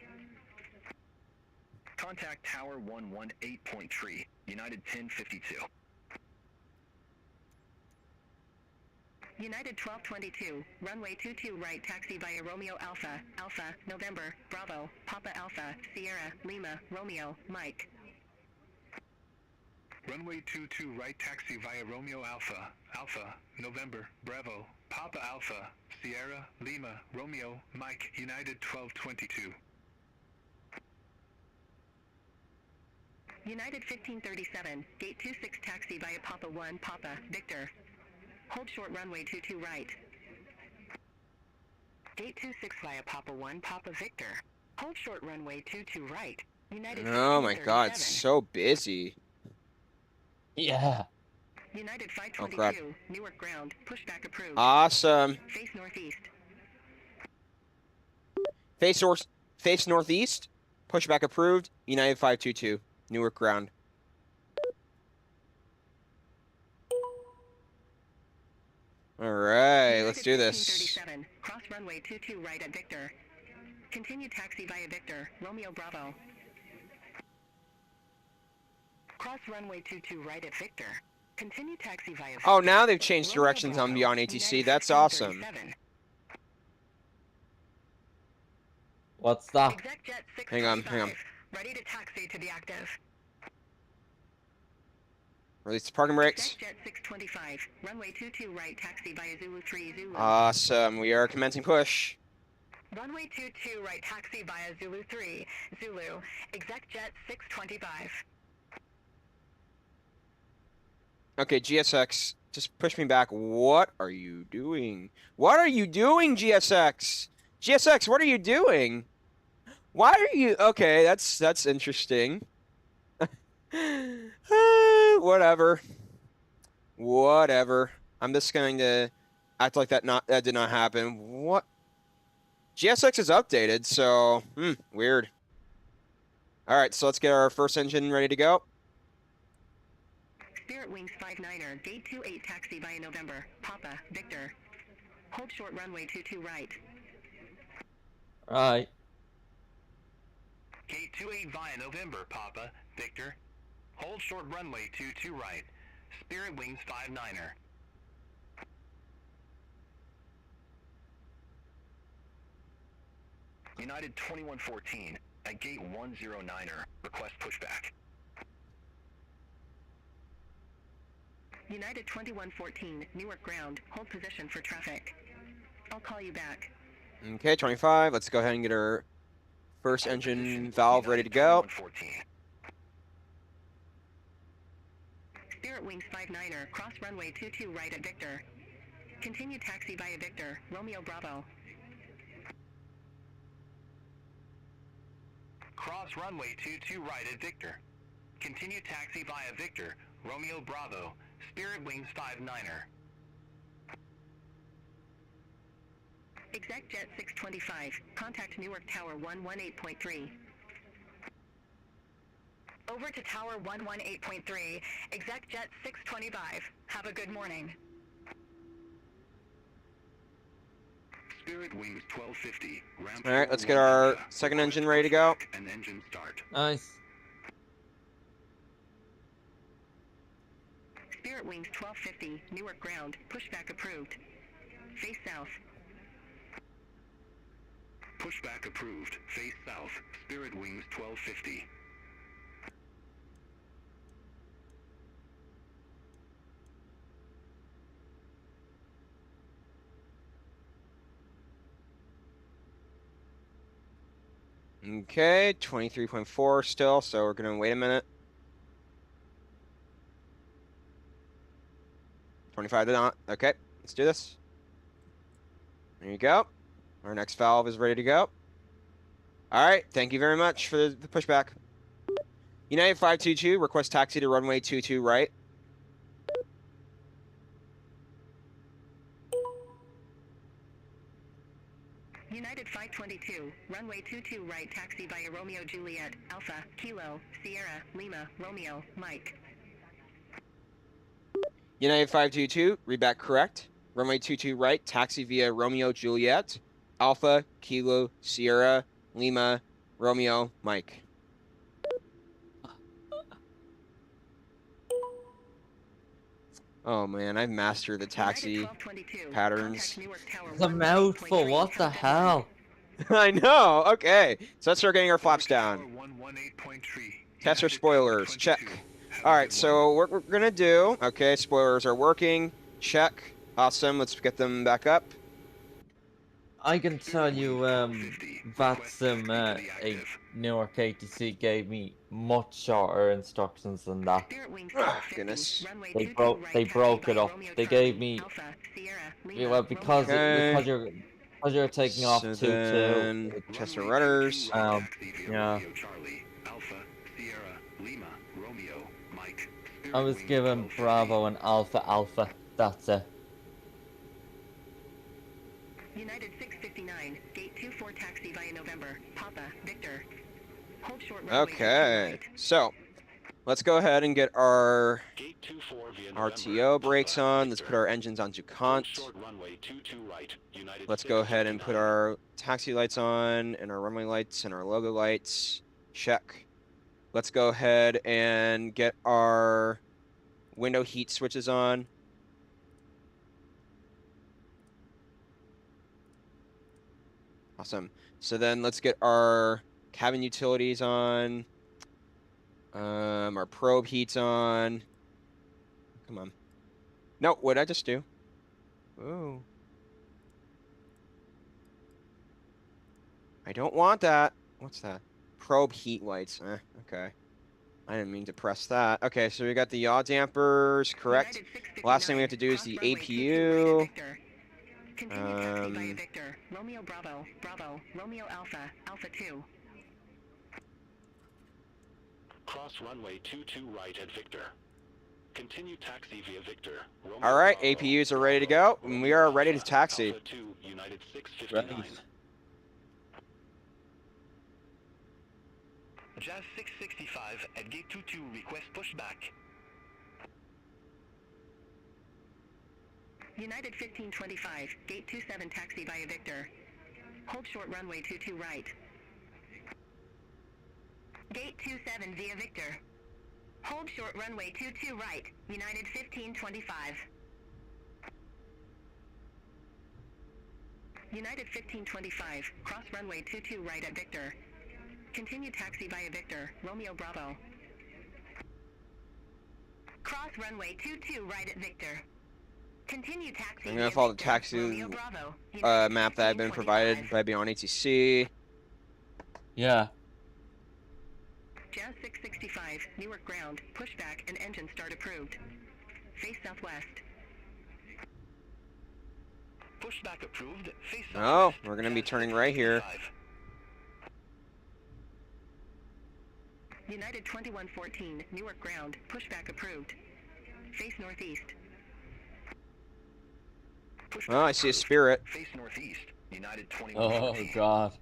Contact Tower 118.3, United 1052. United 1222, runway 22 right, taxi via Romeo Alpha, Alpha, November, Bravo, Papa Alpha, Sierra, Lima, Romeo, Mike. Runway 22 right, taxi via Romeo Alpha, Alpha, November, Bravo, Papa Alpha, Sierra, Lima, Romeo, Mike, United 1222. United 1537, gate 26 taxi via Papa 1, Papa, Victor. Hold short runway 22 right. Gate 26 via Papa 1, Papa Victor. Hold short runway 22 right. United Oh my god, it's 1537. so busy. Yeah. United Oh crap. 522, Newark ground, pushback approved. Awesome. Face northeast. Face northeast. Pushback approved. United 522. Newark ground. Alright, let's do this. 1537, cross runway 22 right at Victor. Continue taxi via Victor, Romeo Bravo. Cross runway 22 right at Victor. Continue taxi via Victor. Oh, now they've changed Romeo directions on Bravo, Beyond ATC. United That's awesome. 1537. What's that? Exec Jet Hang on, 625, ready to taxi to the active. Release the parking brakes. Exec Jet 625, runway 22 right, taxi via Zulu 3 Zulu. Awesome. We are commencing push. Runway 22 right, taxi via Zulu 3 Zulu. Exec Jet 625. Okay, GSX, just push me back. What are you doing? What are you doing, GSX? GSX, what are you doing? Why are you... Okay, that's interesting. Whatever. Whatever. I'm just going to act like that did not happen. What? GSX is updated, so... weird. Alright, so let's get our first engine ready to go. Spirit Wings 59er, gate 28 taxi via November, Papa, Victor. Hold short runway 22 right. Right. Gate 28 via November, Papa, Victor. Hold short runway 22 right. Spirit Wings 59er. United 2114, at gate 109er, request pushback. United 2114, Newark ground, hold position for traffic. I'll call you back. Okay, 25. Let's go ahead and get our first Hold engine position, valve ready to go. 2114. Spirit Wings 59er, cross runway 22 right at Victor. Continue taxi via Victor, Romeo Bravo. Cross runway 22 right at Victor. Continue taxi via Victor, Romeo Bravo, Spirit Wings 59er. Exec Jet 625, contact Newark Tower 118.3. Over to Tower 118.3, Exec Jet 625. Have a good morning. Spirit Wings 1250. Ramp All right, let's get 41 our Alpha. second Request engine ready to go. pushback and engine start. Nice. Spirit Wings 1250, Newark ground, pushback approved. Face south. Pushback approved. Face south. Spirit Wings 1250. Okay, 23.4 still, so we're gonna wait a minute. 25 to not. Okay, let's do this. There you go. Our next valve is ready to go. All right, thank you very much for the pushback. United 522, request taxi to runway 22 right. United 522, runway 22 right, taxi via Romeo Juliet, Alpha, Kilo, Sierra, Lima, Romeo, Mike. United 522, read back correct. Runway 22 right, taxi via Romeo Juliet, Alpha, Kilo, Sierra, Lima, Romeo, Mike. Oh man, I've mastered the taxi patterns. It's a mouthful, what the hell? I know, okay. So let's start getting our flaps down. Tower 118.3. Test our United spoilers, 22. check. Have a All right, good so what we're gonna do, okay, spoilers are working, check. Awesome, let's get them back up. I can tell you, VATSIM, a Newark ATC gave me much shorter instructions than that. Goodness. They broke it up. They gave me, well, because Okay. you're taking off So 2-2. then, test our rudders. Yeah. Charlie, Alpha, Sierra, Lima, Romeo, Mike. I was given Bravo and Alpha. That's it. United 659, gate 24 taxi via November, Papa, Victor. Hold short runway Okay, 22 right. so let's go ahead and get our Gate 24 via RTO brakes on. Let's put our engines onto Kant. Short runway 22 right. United Let's go ahead and put our taxi lights on and our runway lights and our logo lights. Check. Let's go ahead and get our window heat switches on. Awesome. So then let's get our cabin utilities on. Our probe heat's on. Come on. No, what'd I just do? Ooh. I don't want that. What's that? Probe heat lights. Okay. I didn't mean to press that. Okay, so we got the yaw dampers, correct? Last thing we have to do is the APU. Continue taxi via Victor, Romeo Bravo, Bravo, Romeo Alpha, Alpha 2. Cross runway 22 right at Victor. Continue taxi via Victor. Romeo All right, Bravo, APUs are ready to go, and we are ready to Alpha, taxi. Alpha 2, United 659. Right. Jazz 665 at gate 22, request pushback. United 1525, gate 27 taxi via Victor. Hold short runway 22 right. Gate 27 via Victor. Hold short runway 22 right, United 1525. United 1525, cross runway 22 right at Victor. Continue taxi via Victor, Romeo Bravo. Cross runway 22 right at Victor. Continue taxi I'm via gonna follow the Victor, taxi Romeo Bravo, map that had been provided by Beyond ATC. Yeah. Jazz 665, Newark ground, pushback and engine start approved. Face southwest. Pushback approved. Face Oh, southwest. we're gonna be Jazz turning right here. 665. United 2114, Newark ground, pushback approved. Face northeast. Oh, I see a Spirit. Face northeast. United Oh 2114. god.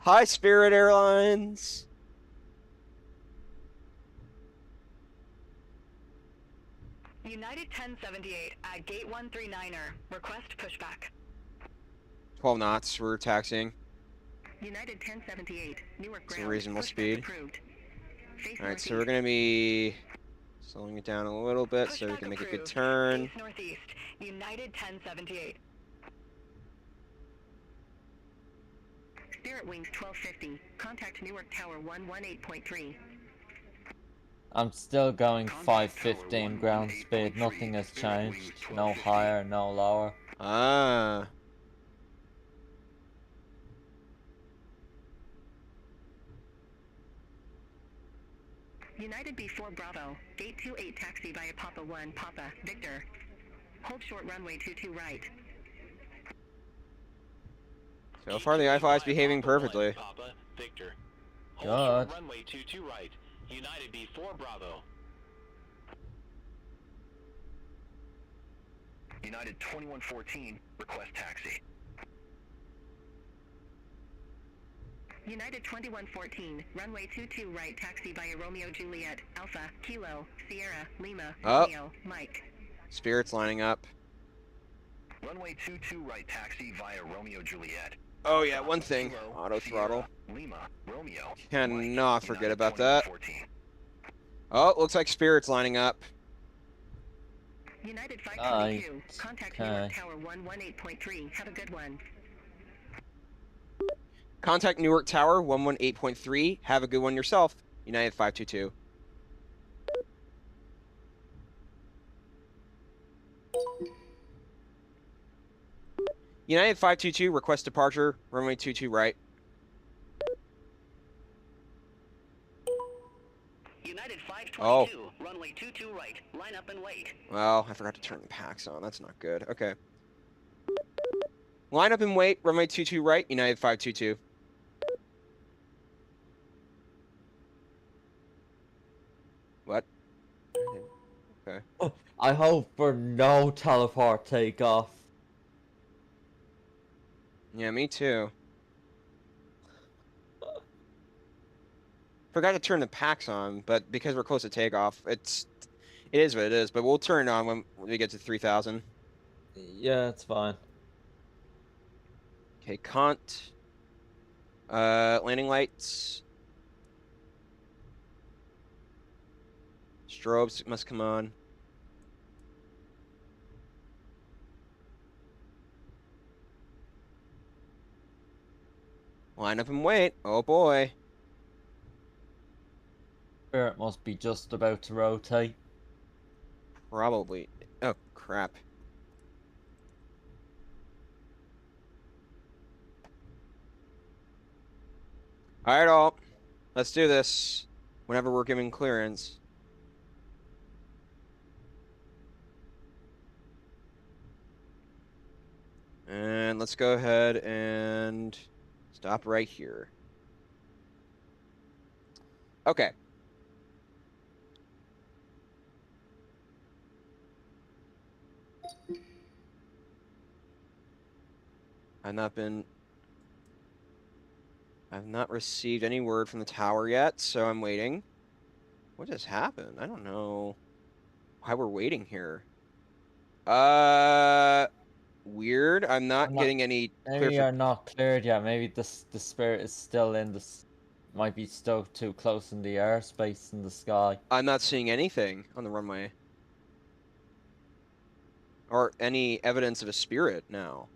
Hi, Spirit Airlines. United 1078 at gate 139er. Request pushback. 12 knots. We're taxiing. United 1078, Newark It's a ground, reasonable pushback speed. approved. Face All right, so northeast. we're gonna be slowing it down a little bit so we Pushback can make a good approved. turn. Face northeast. United 1078. Spirit Wings 1250. Contact Newark Tower 118.3. I'm still going Contact 515 tower ground 118.3, speed. Nothing has Spirit Wings changed. No 1250. higher, no lower. Ah. United B4 Bravo. Gate 28 taxi via Papa 1 Papa Victor. Hold short runway 22 right. So far, the iFLY is behaving perfectly. Papa, Victor. Good. Hold short runway 22 right. United B4 Bravo. United 2114. Request taxi. United 2114, runway 22 right taxi via Romeo Juliet, Alpha, Kilo, Sierra, Lima, Oh. Romeo, Mike. Spirit's lining up. Runway 22 right taxi via Romeo Juliet. Oh yeah, one thing. Kilo, Auto Sierra, throttle. Lima, Romeo. Cannot Mike, forget United about that. 2114. Oh, looks like Spirit's lining up. United 522, Nice. contact Okay. Newark Tower 118.3, have a good one. Contact Newark Tower 118.3. Have a good one yourself. United 522. United 522, request departure, runway 22 right. United Oh. 522, runway 22 right. Line up and wait. Well, I forgot to turn the packs on. That's not good. Okay. Line up and wait, runway 22 right, United 522. What? Okay. I hope for no teleport takeoff. Yeah, me too. Forgot to turn the packs on, but because we're close to takeoff, it is what it is. But we'll turn it on when we get to 3,000. Yeah, it's fine. Okay, Kant. Landing lights. Strobes must come on. Line up and wait. Oh boy. Spirit must be just about to rotate. Probably. Oh, crap. Alright, all. Let's do this. Whenever we're giving clearance. And let's go ahead and stop right here. Okay. I've not received any word from the tower yet, so I'm waiting. What just happened? I don't know why we're waiting here. Weird. I'm not getting any Maybe clear. you're not cleared yet. Maybe the spirit is still in this. Might be still too close in the airspace in the sky. I'm not seeing anything on the runway. Or any evidence of a spirit now.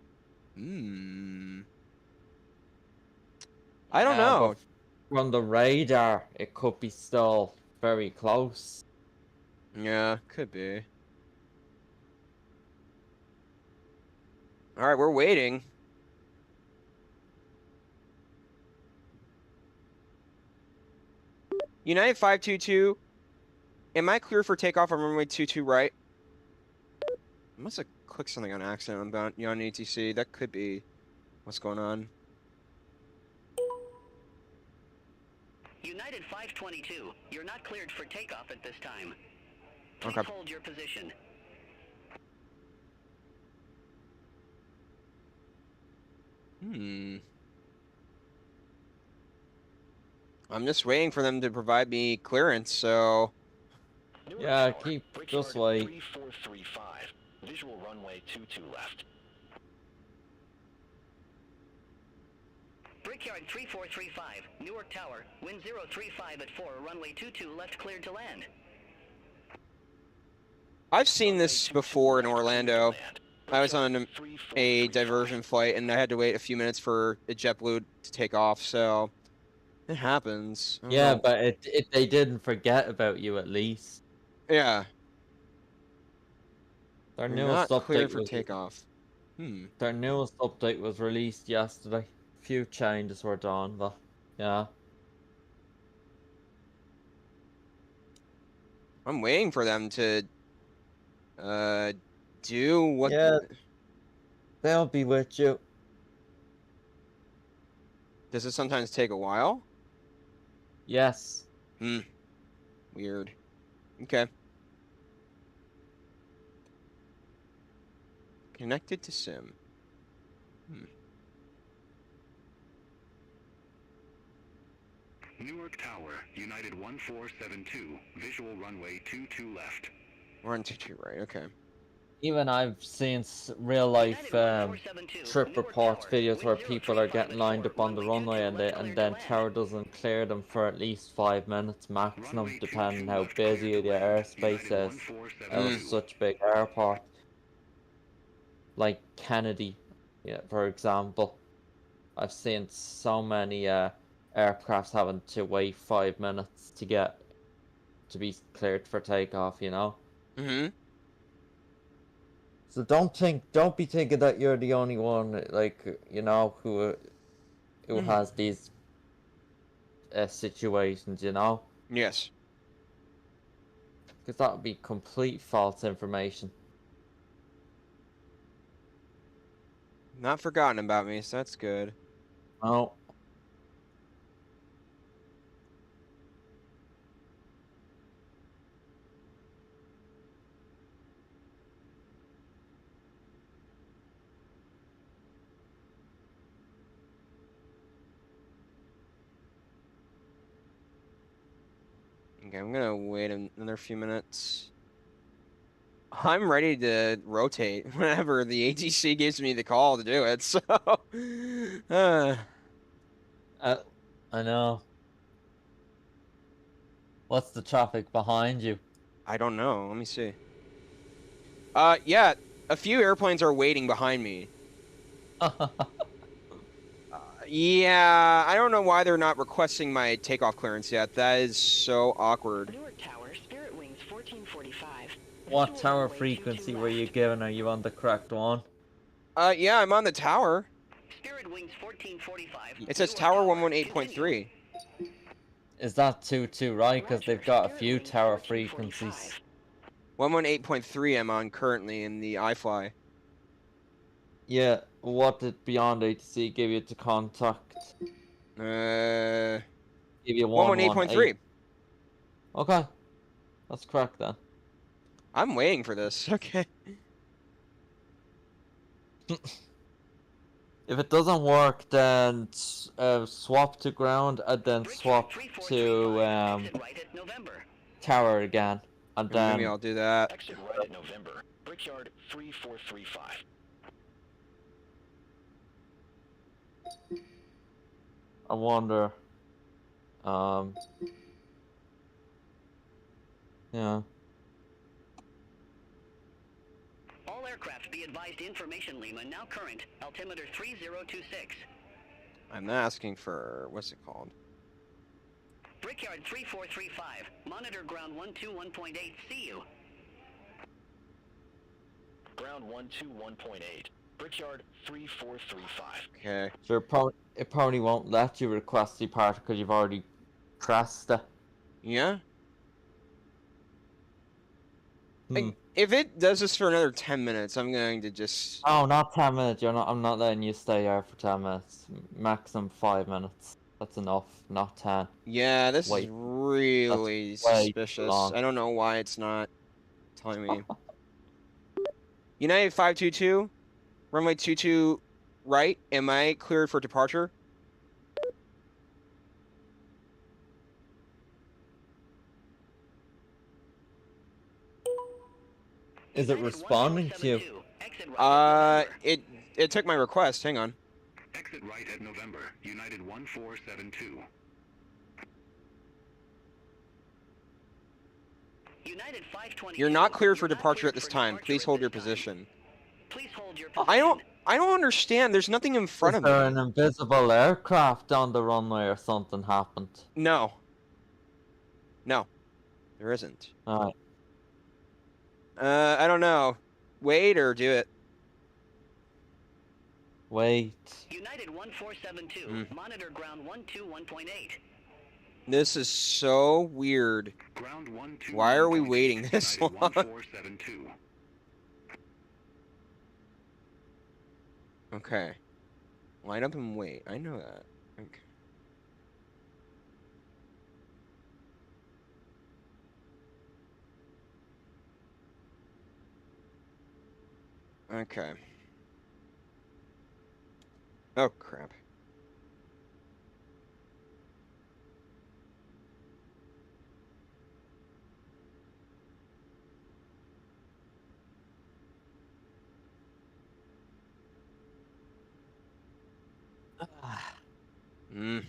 I don't Yeah, know. but from the radar, it could be still very close. Yeah, could be. Alright, we're waiting. United 522. Am I clear for takeoff on runway 22 right? I must have clicked something on accident on ATC. That could be what's going on. United 522, you're not cleared for takeoff at this time. Please Okay. hold your position. I'm just waiting for them to provide me clearance, so... Newark Yeah, Tower, keep Brickyard this way. 3435. Visual runway 22 left. Brickyard 3435, Newark Tower, wind 035 at 4, runway 22 left cleared to land. I've seen this before in Orlando. I was on a diversion flight, and I had to wait a few minutes for a JetBlue to take off, so... It happens. I don't Yeah, know. but they didn't forget about you at least. Yeah. Their You're newest not cleared update for was takeoff. their newest update was released yesterday. A few changes were done, but yeah. I'm waiting for them to do what... Yeah. They'll be with you. Does it sometimes take a while? Yes. Weird. Okay. Connected to sim. Newark Tower, United 1472, visual runway 22 left. We're on 22 right, okay. Even I've seen real life United 1472, trip Newark reports Tower, videos wind where people are 035 getting at lined 4, up on the runway runway 22 and left cleared then to tower land. doesn't clear them for at least 5 minutes maximum, Runway depending 22 how left clear busy to the land. airspace United is. At 1472. such a big airport. Like Kennedy, yeah, for example. I've seen so many aircrafts having to wait 5 minutes to be cleared for takeoff, you know? So don't be thinking that you're the only one, like, you know, who has these situations, you know? Yes. Because that would be complete false information. Not forgotten about me, so that's good. Oh. Okay, I'm gonna wait another few minutes. I'm ready to rotate whenever the ATC gives me the call to do it, so... I know. What's the traffic behind you? I don't know. Let me see. Yeah, a few airplanes are waiting behind me. Yeah, I don't know why they're not requesting my takeoff clearance yet. That is so awkward. Newark Tower, Spirit Wings 1445. What Visual tower runway 22 frequency were you left. given? Are you on the correct one? Yeah, I'm on the tower. Spirit Wings 1445. It says Newark tower continue. 118.3. Is that 22 right? Because Roger, they've got a Spirit few Wings tower 1445. frequencies. 118.3 I'm on currently in the iFLY. Yeah, what did Beyond ATC give you to contact? Uh, Give you 118.3. Okay, that's correct then. I'm waiting for this. Okay. If it doesn't work, then swap to ground and then swap Brickyard to 3435, exit right at November. tower again, and then Maybe I'll do that. Exit right at November. Brickyard 3435. I wonder. Yeah. All aircraft be advised information Lima now current, altimeter 3026. I'm asking for, what's it called? Brickyard 3435, monitor ground 121.8, see you. Ground 121.8. Brickyard 3435. Okay. So it probably won't let you request departure because you've already pressed it. Yeah? Hmm. If it does this for another 10 minutes, I'm going to just... Oh, not 10 minutes. I'm not letting you stay here for 10 minutes. Maximum 5 minutes. That's enough. Not 10. Yeah, this is Wait. really That's way too suspicious. long. I don't know why it's not telling me. United 522, runway 22 right. Am I cleared for departure? Is it responding to you? It took my request. Hang on. Exit right at November, United 1472. United 522. You're not cleared for You're not departure cleared at this for time. departure Please at hold this your time. position. Please hold your position. I don't understand. There's nothing in front Is of there me. an invisible aircraft on the runway or something happened? No. No. There isn't. Alright. I don't know. Wait or do it. Wait. United 1472. Monitor ground 121.8. This is so weird. Ground 121.8. Why are we waiting this United long? 1472. Okay. Line up and wait. I know that. Okay. Okay. Oh, crap. Hmm.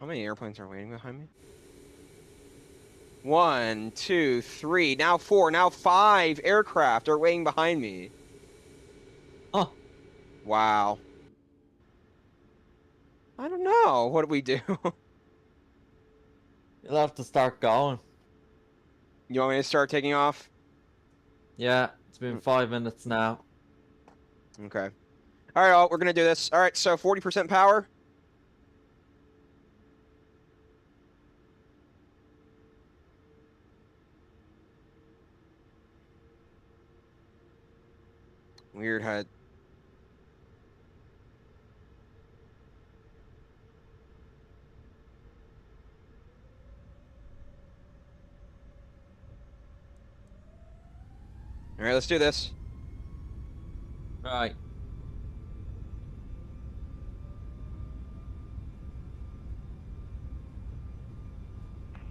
How many airplanes are waiting behind me? 1, 2, 3, now 4, now 5 aircraft are waiting behind me. Huh. Wow. I don't know. What do we do? You'll have to start going. You want me to start taking off? Yeah, it's been 5 minutes now. Okay. All right, we're gonna do this. All right, so 40% power. Weird how. All right, let's do this. Right.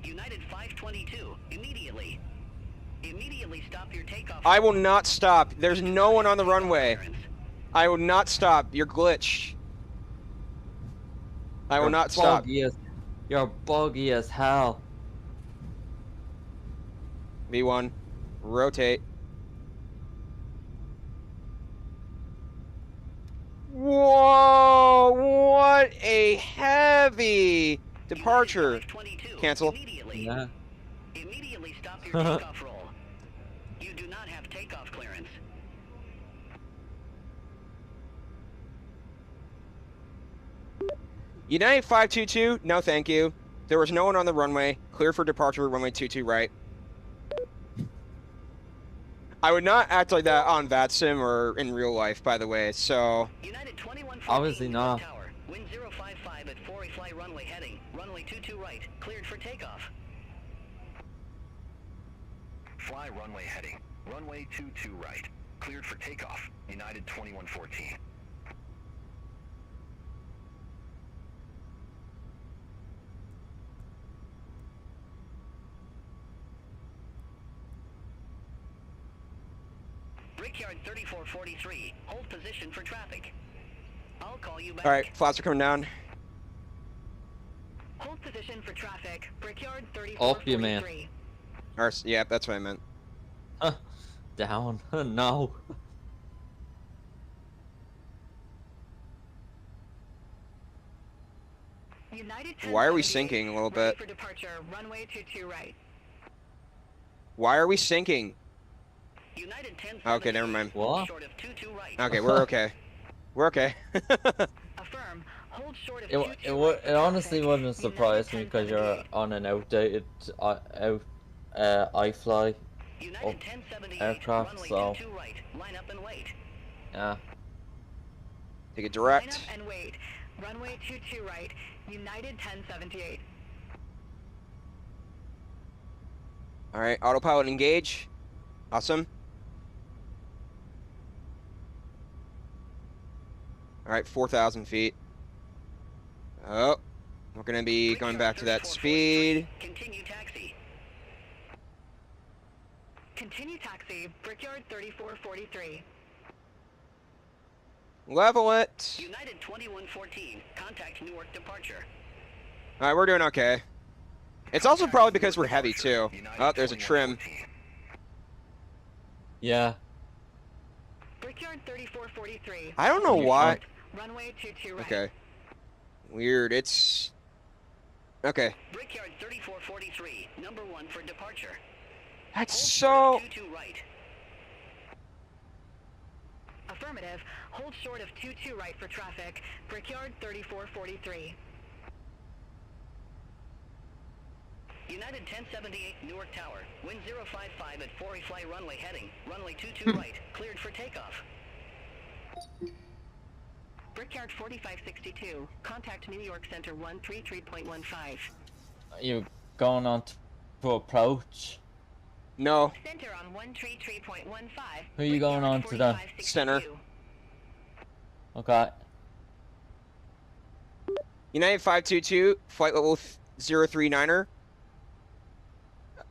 United 522. Immediately. Immediately stop your takeoff. I will not stop. There's no one on the runway. I will not stop. You're glitched. I will not stop. You're buggy as hell. V1. Rotate. Whoa! What a heavy departure. Cancel. Immediately. Yeah. Immediately stop your takeoff roll. You do not have takeoff clearance. United 522, no thank you. There was no one on the runway. Clear for departure, runway 22 right. I would not act like that on VATSIM or in real life, by the way, so... United 2114, obviously not. Tower. Wind 055 at 4 fly runway heading. Runway 22 right. Cleared for takeoff. Fly runway heading. Runway 22 right. Cleared for takeoff. United 2114. Brickyard 3443. Hold position for traffic. I'll call you back. Alright, flaps are coming down. Hold position for traffic. Brickyard Up you, man. 3443. Or, yeah, that's what I meant. Down. No. United Why are we 1078, sinking a little ready bit? for departure. Runway 22 right. Why are we sinking? United 10. Okay, never mind. What? Short of 22 right. Okay, we're okay. We're okay. Affirm. Hold short of It, 22 it, right for it honestly traffic. wouldn't surprise me because you're 1078. on an outdated iFLY United 1078. aircraft, Runway so 22 right. Line up and wait. yeah. Take it Line up direct. and wait. Runway 22 right. United 1078. All right, autopilot engage. Awesome. All right, 4,000 feet. Oh, we're gonna be going back to that speed. Continue taxi. Continue taxi. Brickyard 3443. Level it. United 2114. Contact Newark departure. All right, we're doing okay. It's also probably because we're heavy too. Oh, there's a trim. Yeah. Brickyard 3443. I don't know why. Runway 22 right. Okay. Weird. It's okay. Brickyard 3443. Number 1 for departure. That's Hold so. short of 22 right. Affirmative. Hold short of 22 right for traffic. Brickyard 3443. United 1078 Newark Tower. Wind 055 at 4 fly runway heading. Runway 22 right. Cleared for takeoff. Brickyard 4562. Contact New York Center 133.15. You going on to approach? No. Center on 133.15. Who are you going on to then? Center. Okay. United 522, flight level 039er.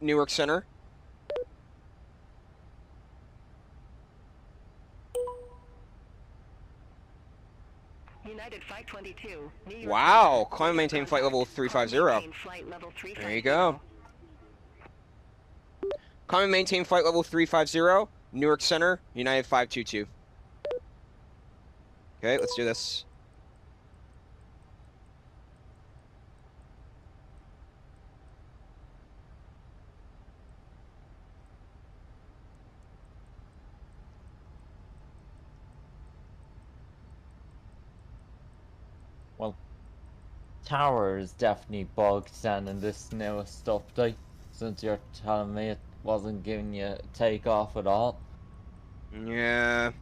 Newark Center. United 522. New York Wow, Center. climb and maintain flight level 350. Maintain flight level 350. There you go. Climb and maintain flight level 350, Newark Center, United 522. Okay, let's do this. Well, tower is definitely bogged down in this newest update, since you're telling me it wasn't giving you takeoff at all. Yeah.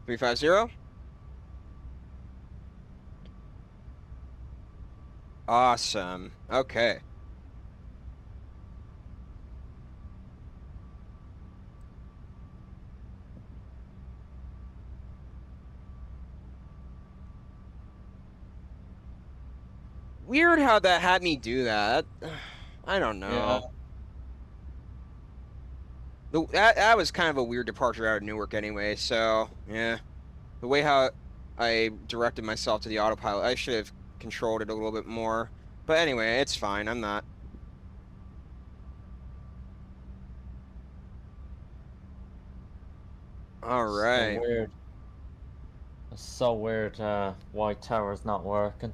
Three five zero. Awesome. Okay. Weird how that had me do that. I don't know. Yeah. That was kind of a weird departure out of Newark anyway, so yeah. The way how I directed myself to the autopilot, I should have controlled it a little bit more. But anyway, it's fine. I'm not. All right. So weird. It's so weird. Why tower's not working.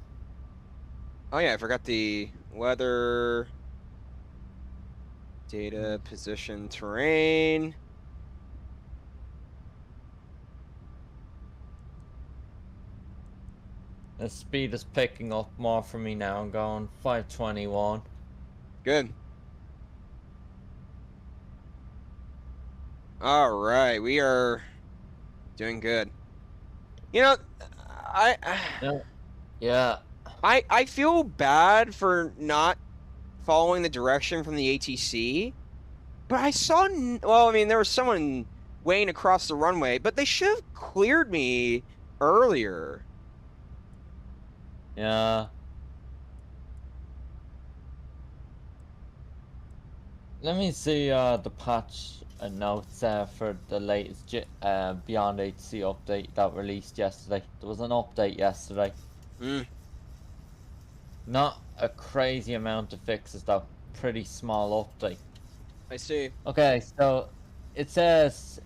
Oh yeah, I forgot the weather, data, position, terrain. The speed is picking up more for me now. I'm going 521. Good. All right, we are doing good. You know, Yeah. I feel bad for not following the direction from the ATC, but I saw, well, I mean, there was someone weighing across the runway, but they should have cleared me earlier. Yeah. Let me see the patch notes for the latest Beyond ATC update that released yesterday. There was an update yesterday. Not a crazy amount of fixes though. Pretty small update. I see. Okay, so it says,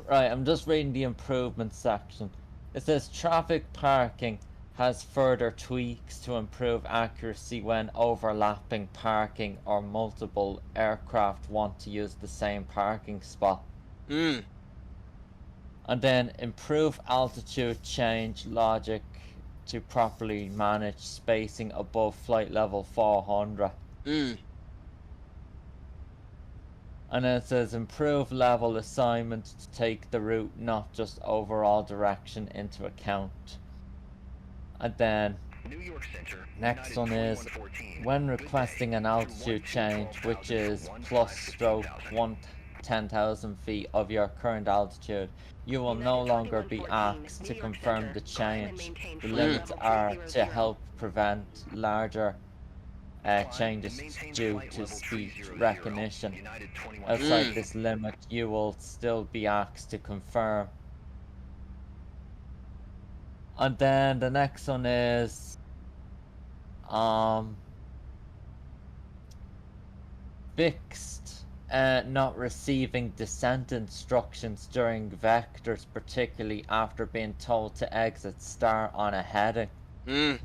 right, I'm just reading the improvement section. It says traffic parking has further tweaks to improve accuracy when overlapping parking or multiple aircraft want to use the same parking spot. Mm. And then improve altitude change logic to properly manage spacing above flight level 400. Mm. And then it says improve level assignment to take the route, not just overall direction, into account. And then New York Center, next United one is 2114. when Good requesting day. an altitude change, which is plus stroke 10,000 feet of your current altitude, you will no longer be asked to confirm the change. The limits are to help prevent larger changes due to speech recognition. United Outside 2114. this limit, you will still be asked to confirm. And then the next one is fixed not receiving descent instructions during vectors, particularly after being told to exit star on a heading. Mm.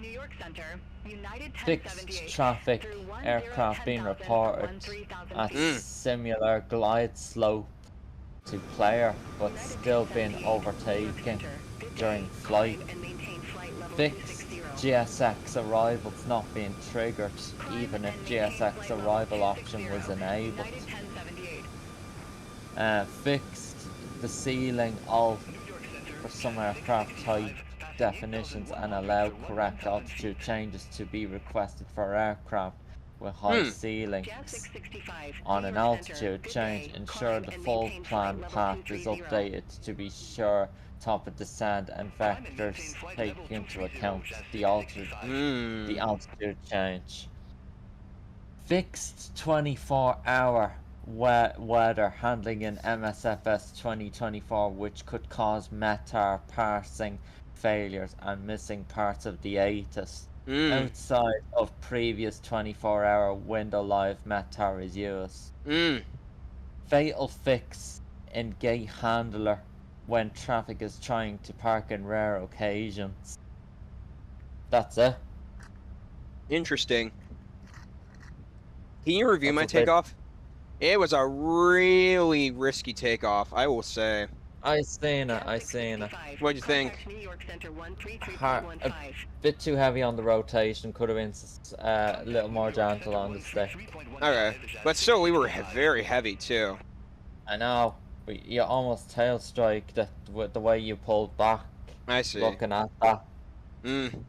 New York Center, United 1078 Fixed traffic through 10 aircraft being 10,000 reported on 3000 at feet. similar glide slope to player, but United still being 1078, New York overtaken Center. Good during day. flight. Climb and maintain flight level Fixed 260. GSX arrivals not being triggered, Climb even if and maintain GSX flight level arrival 260. option was enabled. United 1078. Fixed the ceiling alt for some aircraft type definitions and allow correct altitude changes to be requested for aircraft with high ceilings. Jet 665, On New an York Center. altitude Good change, day. ensure Climb the and full maintain plan flight level path is 230. updated to be sure top of descent and vectors take into account the altitude change. Fixed 24-hour weather handling in MSFS 2024, which could cause METAR parsing failures and missing parts of the ATIS. Outside of previous 24-hour window live METAR is used. Fatal fix in gate handler when traffic is trying to park in rare occasions. That's it. Interesting. Can you review That's my what they- takeoff? It was a really risky takeoff, I will say. I seen it. What'd you think? New York Center A bit too heavy on the rotation. Could have been a little more gentle on the stick. Okay, but still, we were very heavy too. I know, but you almost tail strike that with the way you pulled back. I see. Looking at that, Mm.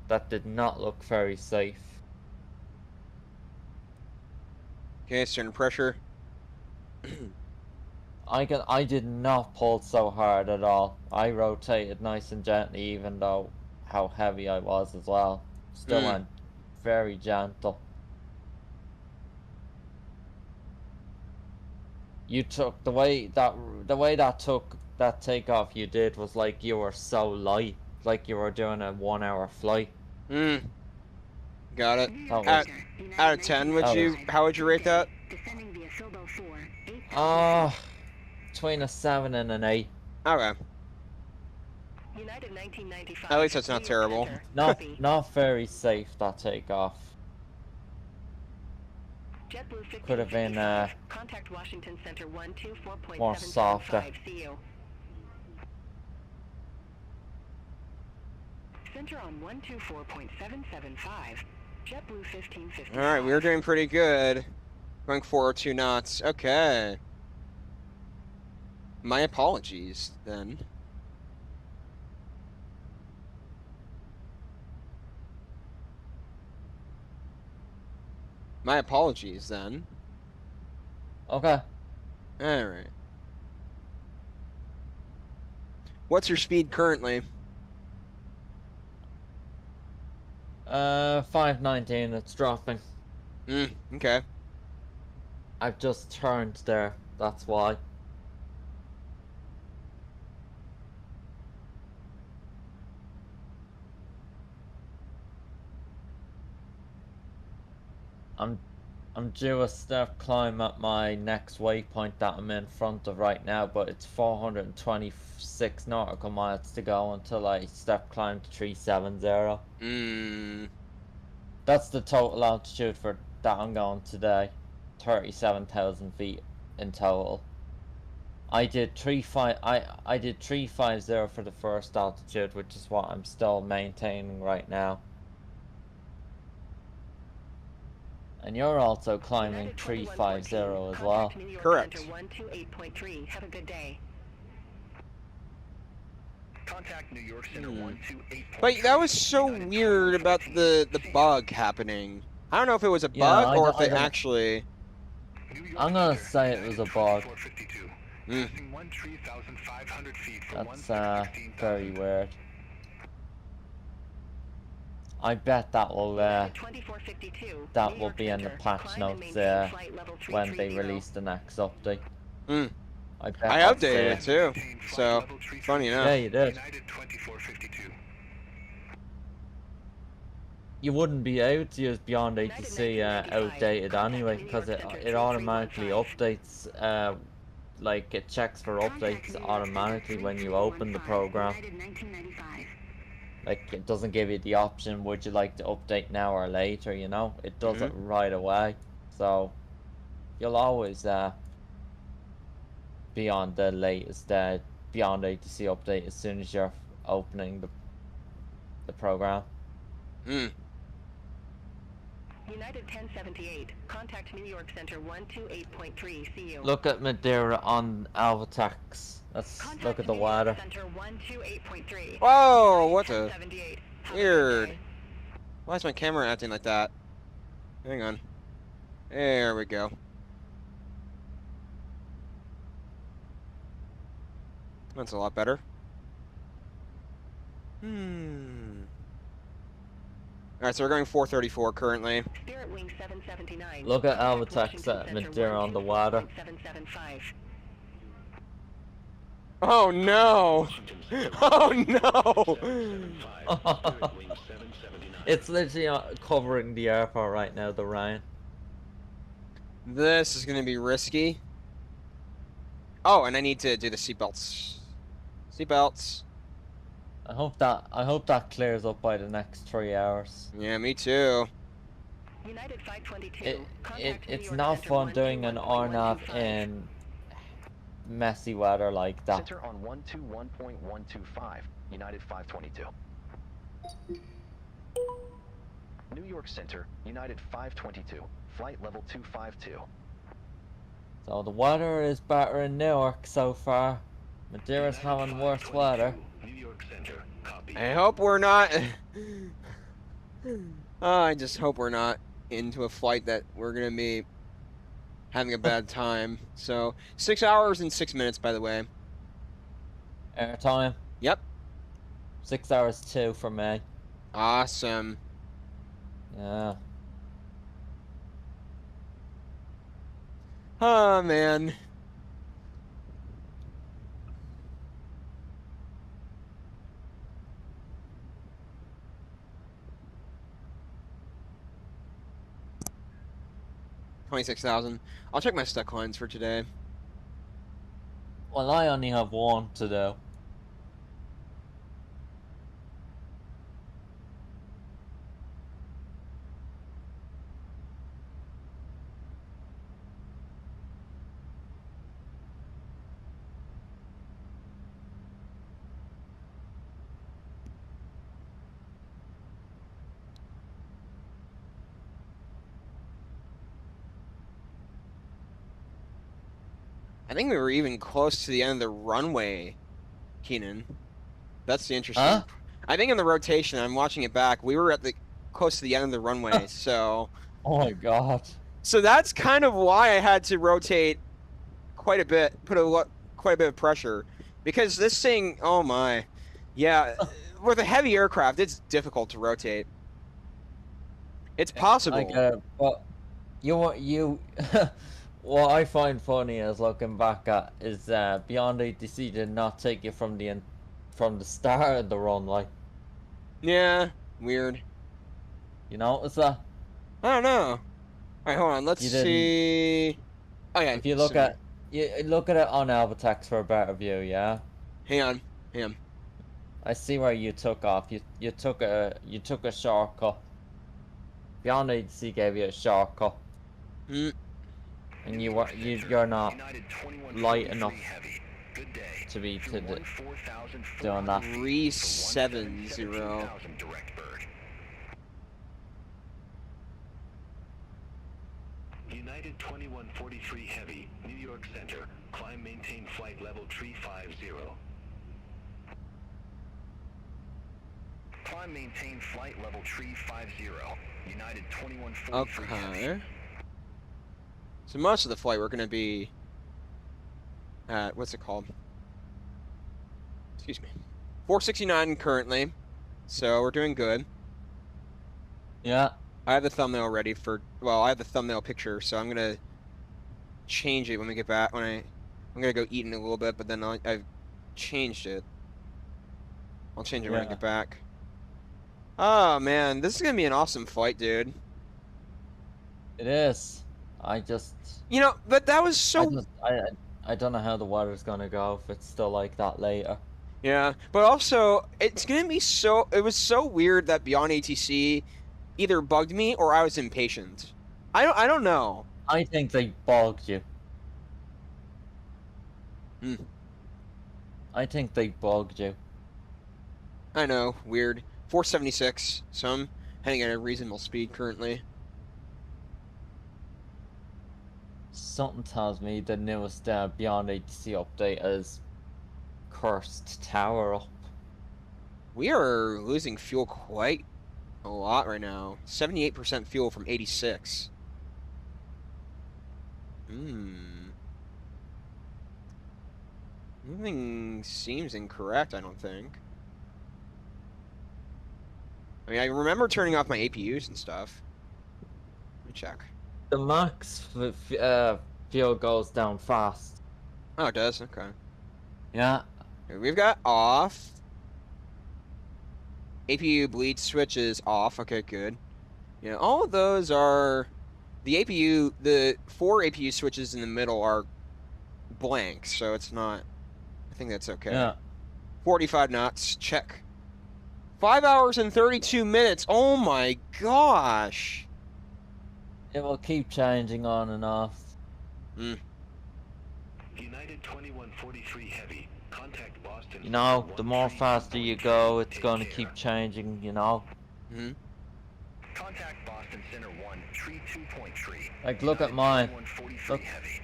that did not look very safe. Okay, certain pressure. I did not pull so hard at all. I rotated nice and gently, even though how heavy I was as well. Still went very gentle. You took the way that took that takeoff you did was like you were so light, like you were doing a 1-hour flight. Got it. That was, Out of 10, how would you rate that? Descending via Filbo 4, 8,000 between a 7 and an 8. Okay. United 1995. At least that's not New York terrible. Center. Not very safe, that takeoff. JetBlue Could have been 1555. Contact Washington Center 124.775. more softer. See you. Center on 124.775. JetBlue 1555. Alright, we were doing pretty good. Going 402 knots. Okay. My apologies, then. My apologies, then. Okay. Alright. What's your speed currently? 519, it's dropping. Okay. I've just turned there, that's why. I'm due a step climb at my next waypoint that I'm in front of right now, but it's 426 nautical miles to go until I step climb to 370. That's the total altitude for that I'm going today. 37,000 feet in total. I did 350 for the first altitude, which is what I'm still maintaining right now. And you're also climbing 350 as well. Correct. 128.3. Have a good day. Contact New York Center 128. But that was so weird about the bug happening. I don't know if it was a bug or if they actually... I'm gonna say it was a bug. That's very weird. I bet that will be in the patch notes when they release the next update. I updated it too, so funny enough. Yeah, you did. You wouldn't be able to use Beyond ATC outdated anyway, because it automatically updates, like it checks for updates automatically when you open the program. Like, it doesn't give you the option, would you like to update now or later, you know? It does it right away. So, you'll always be on the latest Beyond ATC update as soon as you're opening the program. United 1078. Contact New York Center 128.3. See you. Look at Madeira on Alvatax. Let's look at the water. Whoa, what the? Weird. Why is my camera acting like that? Hang on. There we go. That's a lot better. Alright, so we're going 434 currently. Spirit Wing 779. Look at Alvatax at Madeira on the water. Oh no! Oh no! It's literally covering the airport right now, the rain. This is gonna be risky. Oh, and I need to do the seatbelts. Seatbelts. I hope that clears up by the next 3 hours. Yeah, me too. United 522. It's not fun doing an rnav in messy weather like that. Center on 121.125, United 522. New York Center, United 522, flight level 252. So the weather is better in Newark so far. Madeira's having worse weather. New York Center, copy. I hope we're not... I just hope we're not into a flight that we're gonna be having a bad time. So, 6 hours and 6 minutes, by the way. Air time? Yep. 6 hours 2 for me. Awesome. Yeah. Oh, man. $26,000. I'll check my stuck lines for today. Well, I only have one to do. I think we were even close to the end of the runway, Keenan. That's the interesting. Huh? I think in the rotation, I'm watching it back, we were at the close to the end of the runway, so... Oh my god. So that's kind of why I had to rotate quite a bit, quite a bit of pressure. Because this thing, oh my. Yeah, with a heavy aircraft, it's difficult to rotate. It's possible. But you what I find funny is looking back at is Beyond ATC did not take you from the start of the runway. Yeah, weird. You notice that? I don't know. All right, hold on. Let's You didn't. see. Oh yeah. If you look at it on Albatex for a better view, yeah. Hang on. Hang on. I see where you took off. You took a shortcut. Beyond ATC gave you a shortcut, Hmm. and you're not United light 2143 enough Heavy. Good day. to be Through doing 14,400 that. feet for 370. 172,000 direct bird. United 2143 Heavy, New York Center. Climb maintain flight level 350. Climb maintain flight level 350. United 2143 Heavy. Okay. So most of the flight we're gonna be at what's it called? Excuse me. 469 currently. So we're doing good. Yeah. I have the thumbnail ready for, well, I have the thumbnail picture, so I'm gonna change it when we get back. I'm gonna go eat in a little bit, but then I've changed it. I'll change it when I get back. Oh man, this is gonna be an awesome flight, dude. It is. I just. You know, but that was so. I don't know how the weather's gonna go if it's still like that later. Yeah, but also it's gonna be so. It was so weird that Beyond ATC either bugged me or I was impatient. I don't know. I think they bugged you. Hmm. I think they bugged you. I know, weird. 476, so I'm heading at a reasonable speed currently. Something tells me the newest Beyond ATC update is cursed tower up. We are losing fuel quite a lot right now. 78% fuel from 86. Nothing seems incorrect, I don't think. I mean, I remember turning off my APUs and stuff. Let me check. The max fuel goes down fast. Oh, it does? Okay. Yeah. We've got off. APU bleed switch is off. Okay, good. Yeah, all of those are... the 4 APU switches in the middle are blank, so it's not... I think that's okay. Yeah. 45 knots, check. 5 hours and 32 minutes. Oh my gosh. It will keep changing on and off. United 2143 Heavy. Contact Boston. You know, the more faster you go, it's going to keep changing, you know. Contact Boston Center 132.3. Like, look at mine. Look,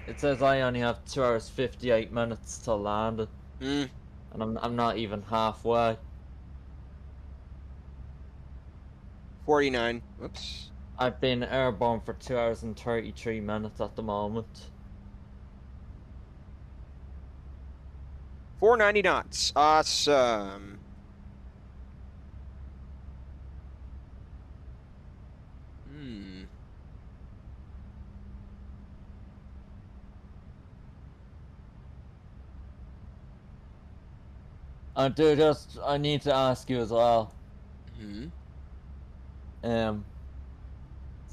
it says I only have 2 hours 58 minutes till landing. And I'm not even halfway. 49. Whoops. I've been airborne for 2 hours and 33 minutes at the moment. 490 knots. Awesome. I need to ask you as well. So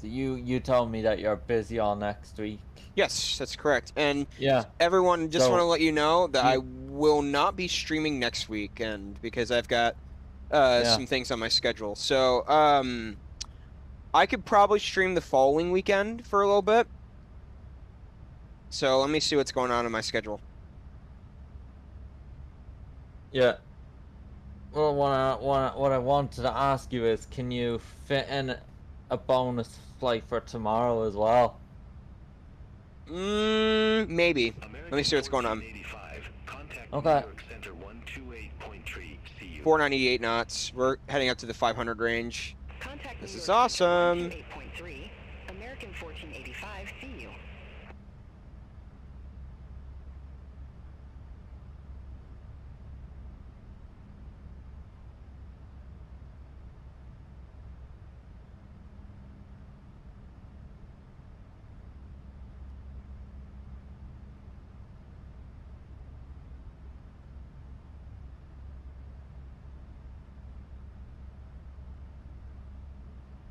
you told me that you're busy all next week. Yes, that's correct. And yeah, everyone, just want to let you know that I will not be streaming next weekend because I've got some things on my schedule. So I could probably stream the following weekend for a little bit. So let me see what's going on in my schedule. Yeah. Well, what I wanted to ask you is, can you fit in a bonus flight for tomorrow as well? Maybe. Let me see what's going on. Okay. 498 knots. We're heading up to the 500 range. This is awesome. American 1485, see you.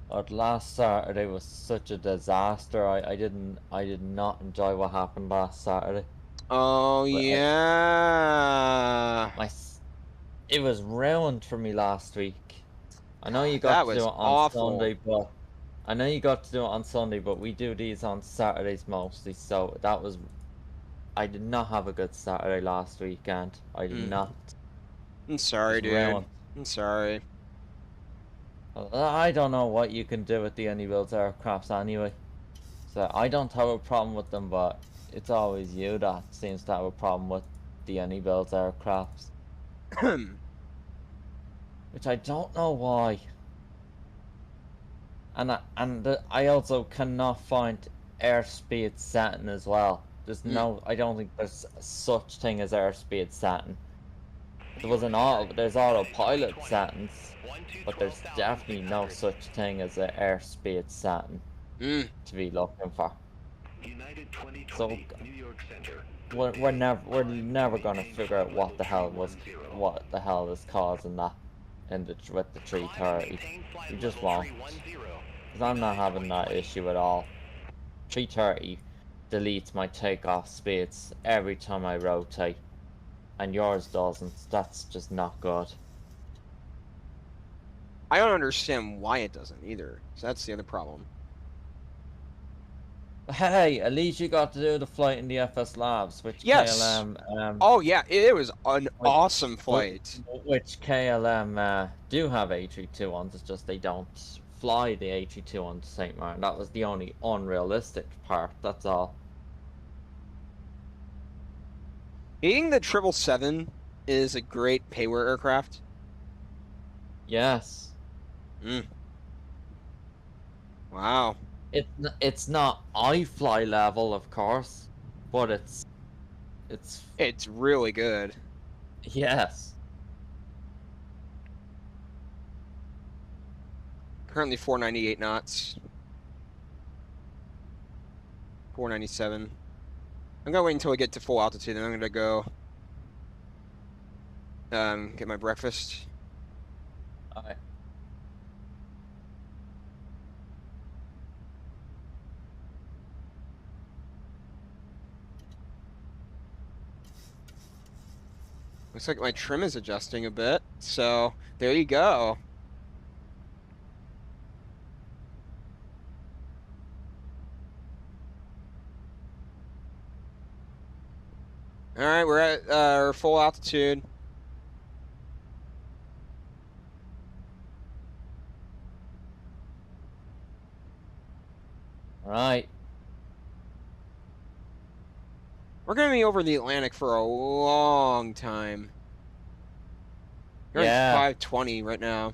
But last Saturday was such a disaster. I did not enjoy what happened last Saturday. Oh But yeah. it was ruined for me last week. I know you got That to do was it on awful. Sunday, but I know you got to do it on Sunday, but we do these on Saturdays mostly. So that was, I did not have a good Saturday last weekend. I did not. I'm sorry, Just dude. ruined. I'm sorry. I don't know what you can do with the any-built aircrafts anyway. So I don't have a problem with them, but it's always you that seems to have a problem with the any-built aircrafts. Which I don't know why. And I also cannot find airspeed setting as well. There's no, I don't think there's such thing as airspeed setting. There's autopilot settings, but there's definitely no such thing as an airspeed setting to be looking for. United 2020, So New York Center. we're never gonna figure out what the hell is causing that with the 330. We just won't. Because I'm not having that issue at all. 330 deletes my takeoff speeds every time I rotate, and yours doesn't. That's just not good. I don't understand why it doesn't either. So that's the other problem. Hey, at least you got to do the flight in the FS Labs, which Yes. KLM Oh yeah, it was an awesome flight. which KLM do have A321s. It's just they don't fly the A321 to St. Martin. That was the only unrealistic part. That's all. Being the 777 is a great paywear aircraft. Yes. Wow. It's not iFLY level, of course, but it's really good. yes. Currently 498 knots. 497. I'm gonna wait until we get to full altitude, and I'm gonna go get my breakfast. Alright. Looks like my trim is adjusting a bit, so there you go. All right, we're at our full altitude. All right. We're gonna be over the Atlantic for a long time. We're at 520 right now.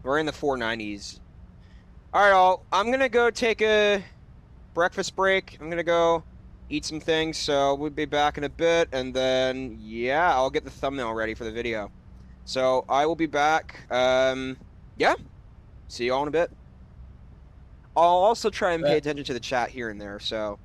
We're in the 490s. All right, I'm gonna go take a breakfast break. I'm gonna go eat some things, so we'll be back in a bit, and then yeah, I'll get the thumbnail ready for the video. So I will be back. Yeah, see you all in a bit. I'll also try and pay attention to the chat here and there, so.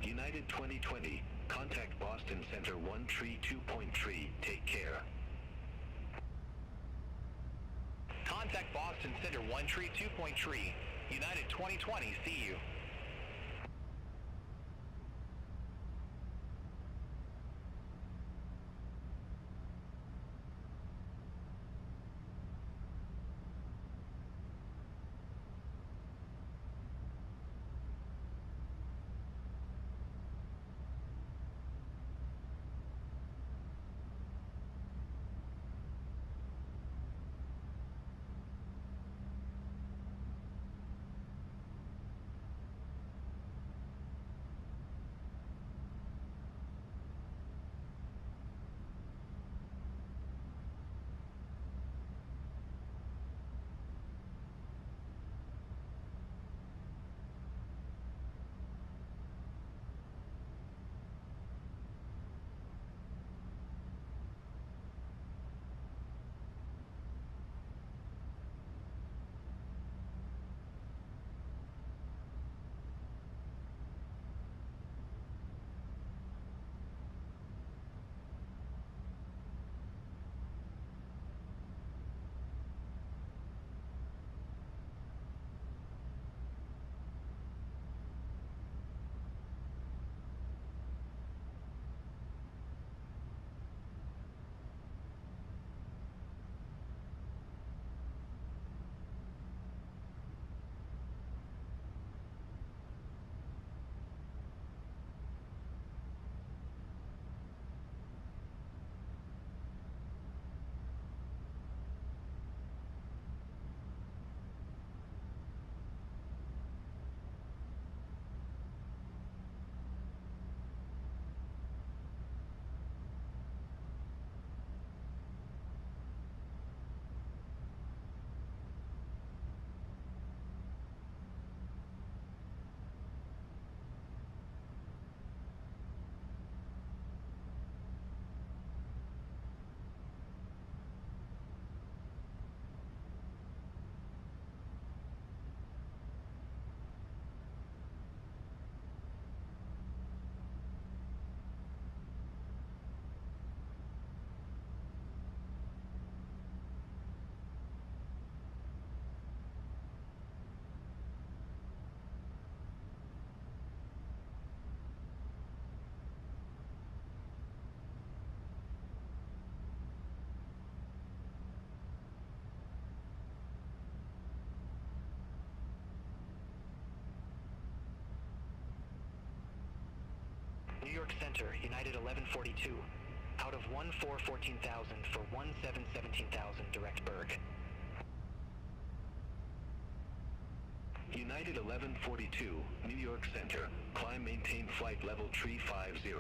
United 2020, contact Boston Center 132.3, take care. Contact Boston Center 132.3. United 2020, see you. York Center, United 1142. Out of 1414,000 for 1717,000 direct Berg. United 1142, New York Center. Climb maintain flight level 350.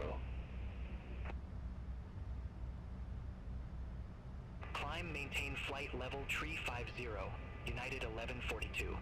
Climb maintain flight level 350, United 1142.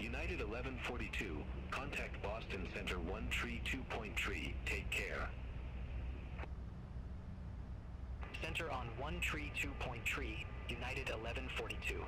United 1142, contact Boston Center 132.3, take care. Center on 132.3, United 1142.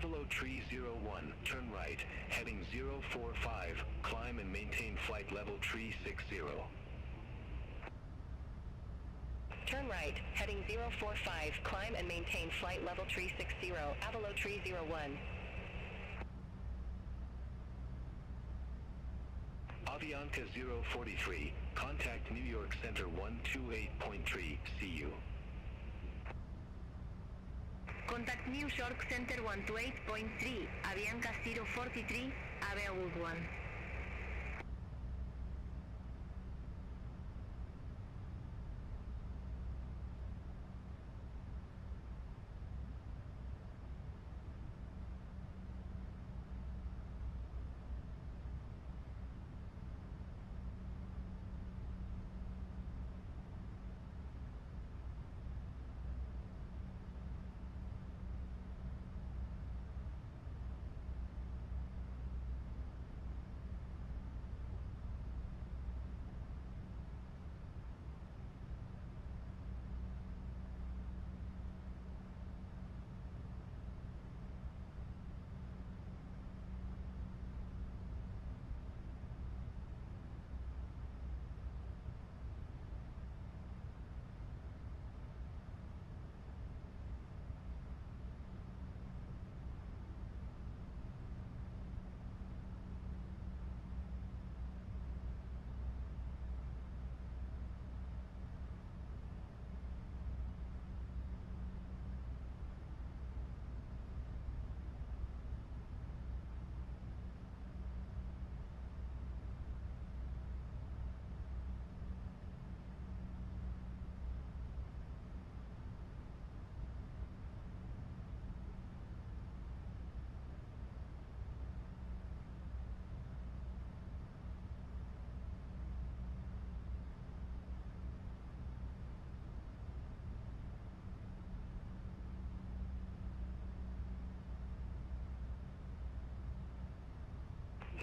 Avalo Tree 01, turn right, heading 045, climb and maintain flight level Tree 60. Turn right, heading 045, climb and maintain flight level tree 60, Avalo Tree 01. Avianca 043, contact New York Center 128.3, see you. Contact New York Center 128.3, Avianca 043, have a good one.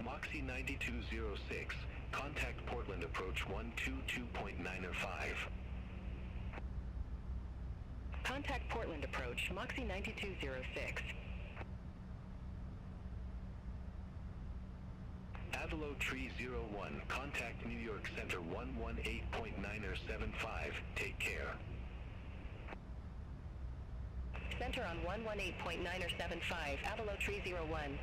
Moxie 9206, contact Portland approach 122.905. Contact Portland approach, Moxie 9206. Avalo Tree 01, contact New York Center 118.975, take care. Center on 118.975, Avalo Tree 01.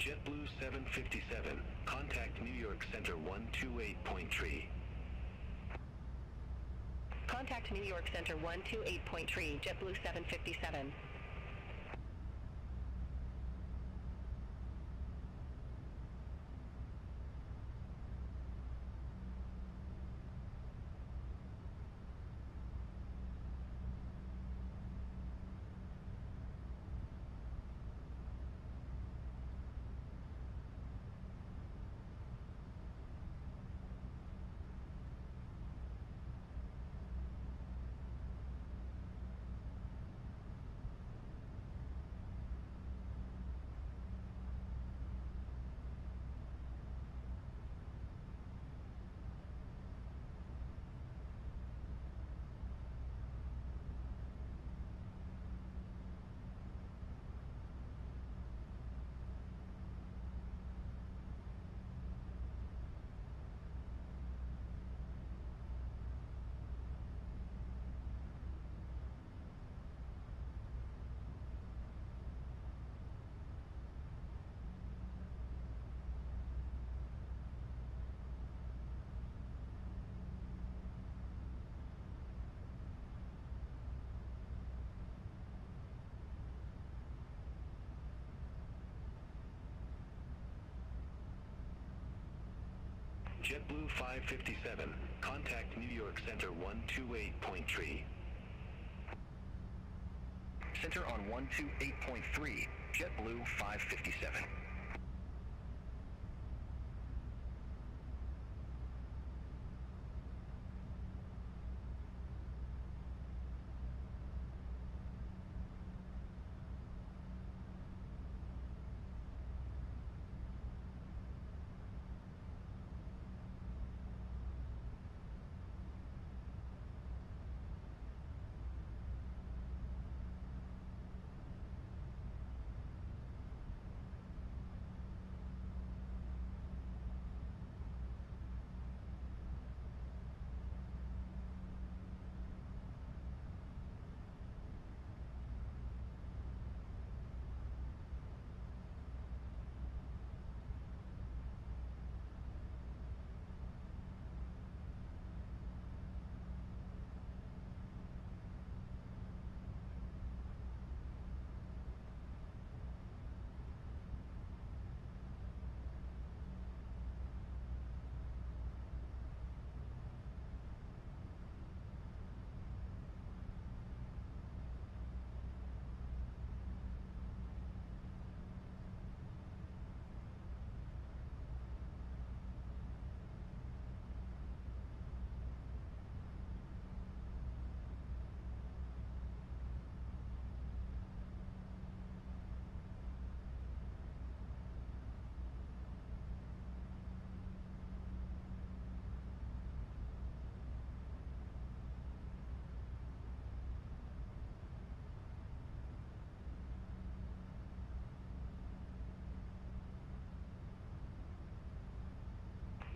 JetBlue 757, contact New York Center 128.3. Contact New York Center 128.3, JetBlue 757. JetBlue 557. Contact New York Center 128.3. Center on 128.3. JetBlue 557.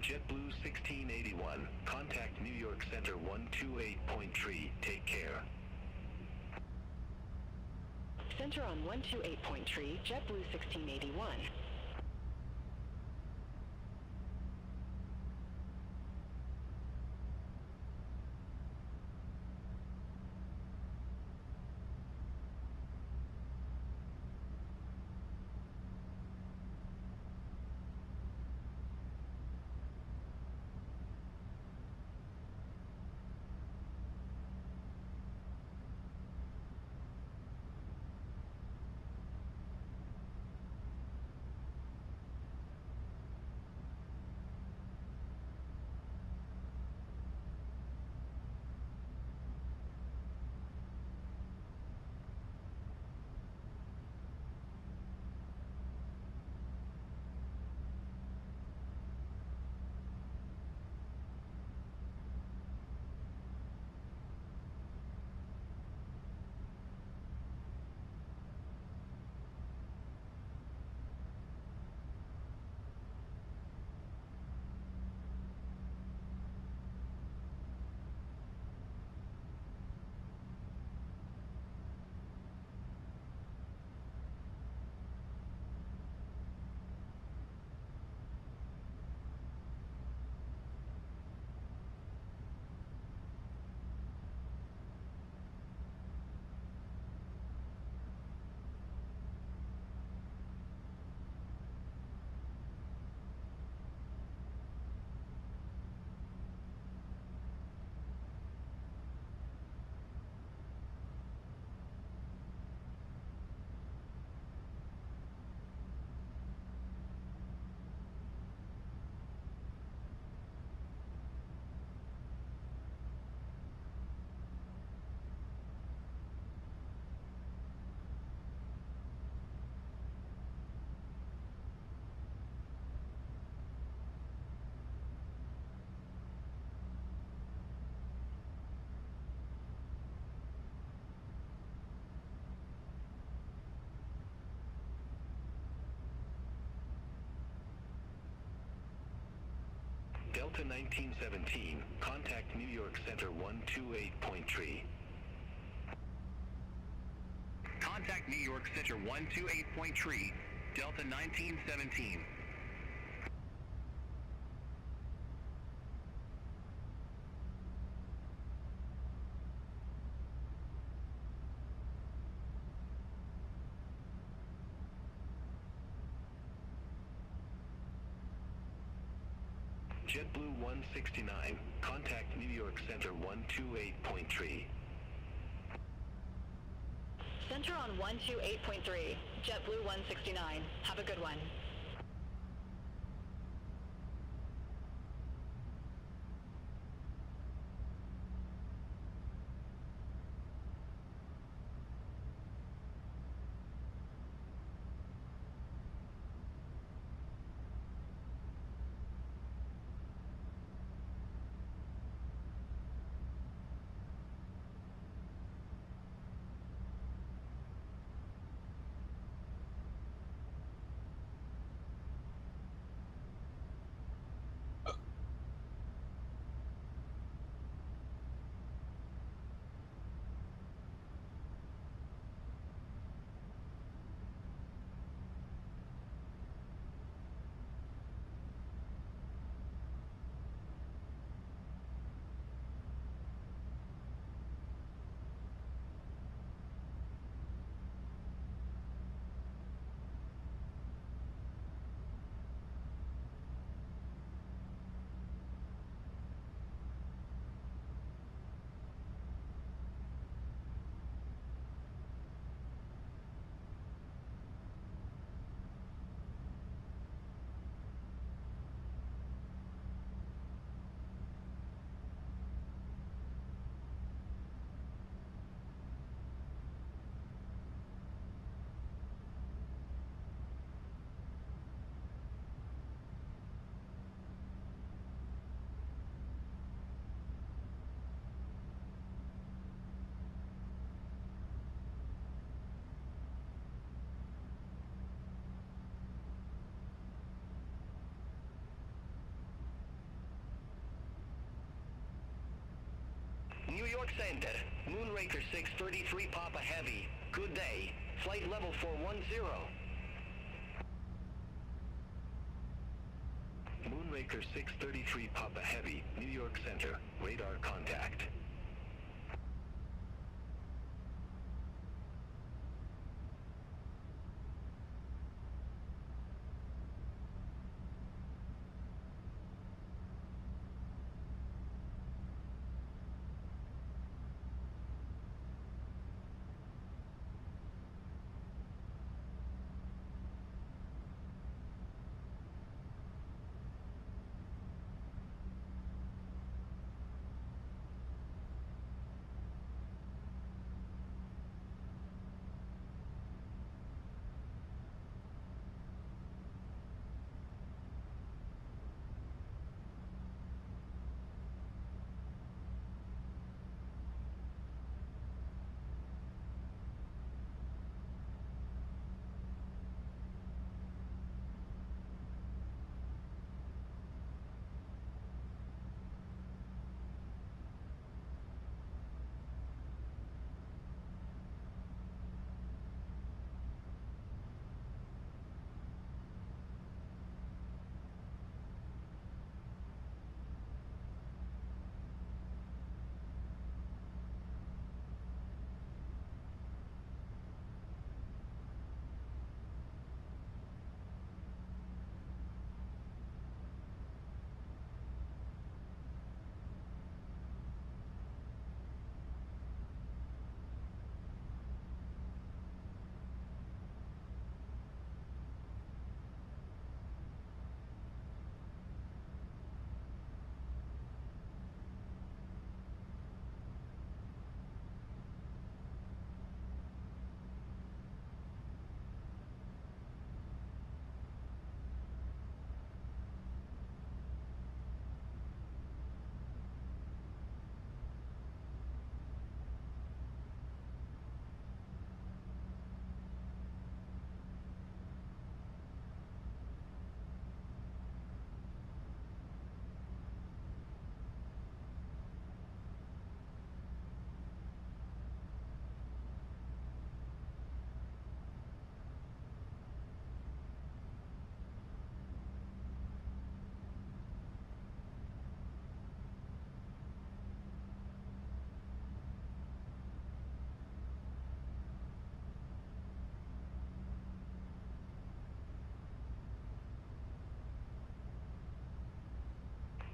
JetBlue 1681. Contact New York Center 128.3. Take care. Center on 128.3, JetBlue 1681. Delta 1917, contact New York Center 128.3. Contact New York Center 128.3, Delta 1917. JetBlue 169, contact New York Center 128.3. Center on 128.3, JetBlue 169. Have a good one. New York Center, Moonraker 633 Papa Heavy. Good day. Flight level 410. Moonraker 633 Papa Heavy, New York Center, radar contact.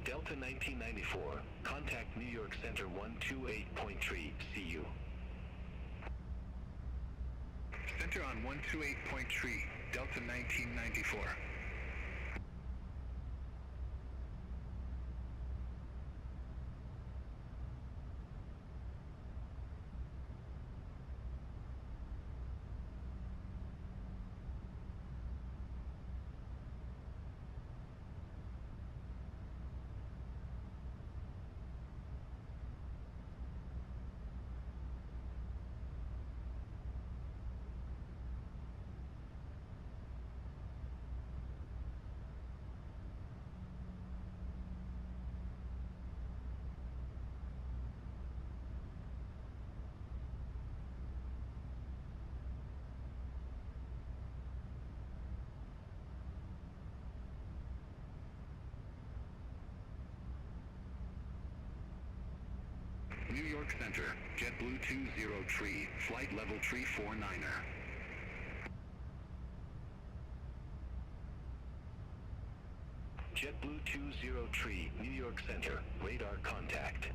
Delta 1994, contact New York Center 128.3, see you. Center on 128.3, Delta 1994. New York Center, JetBlue 203, flight level 349er. JetBlue 203, New York Center, radar contact.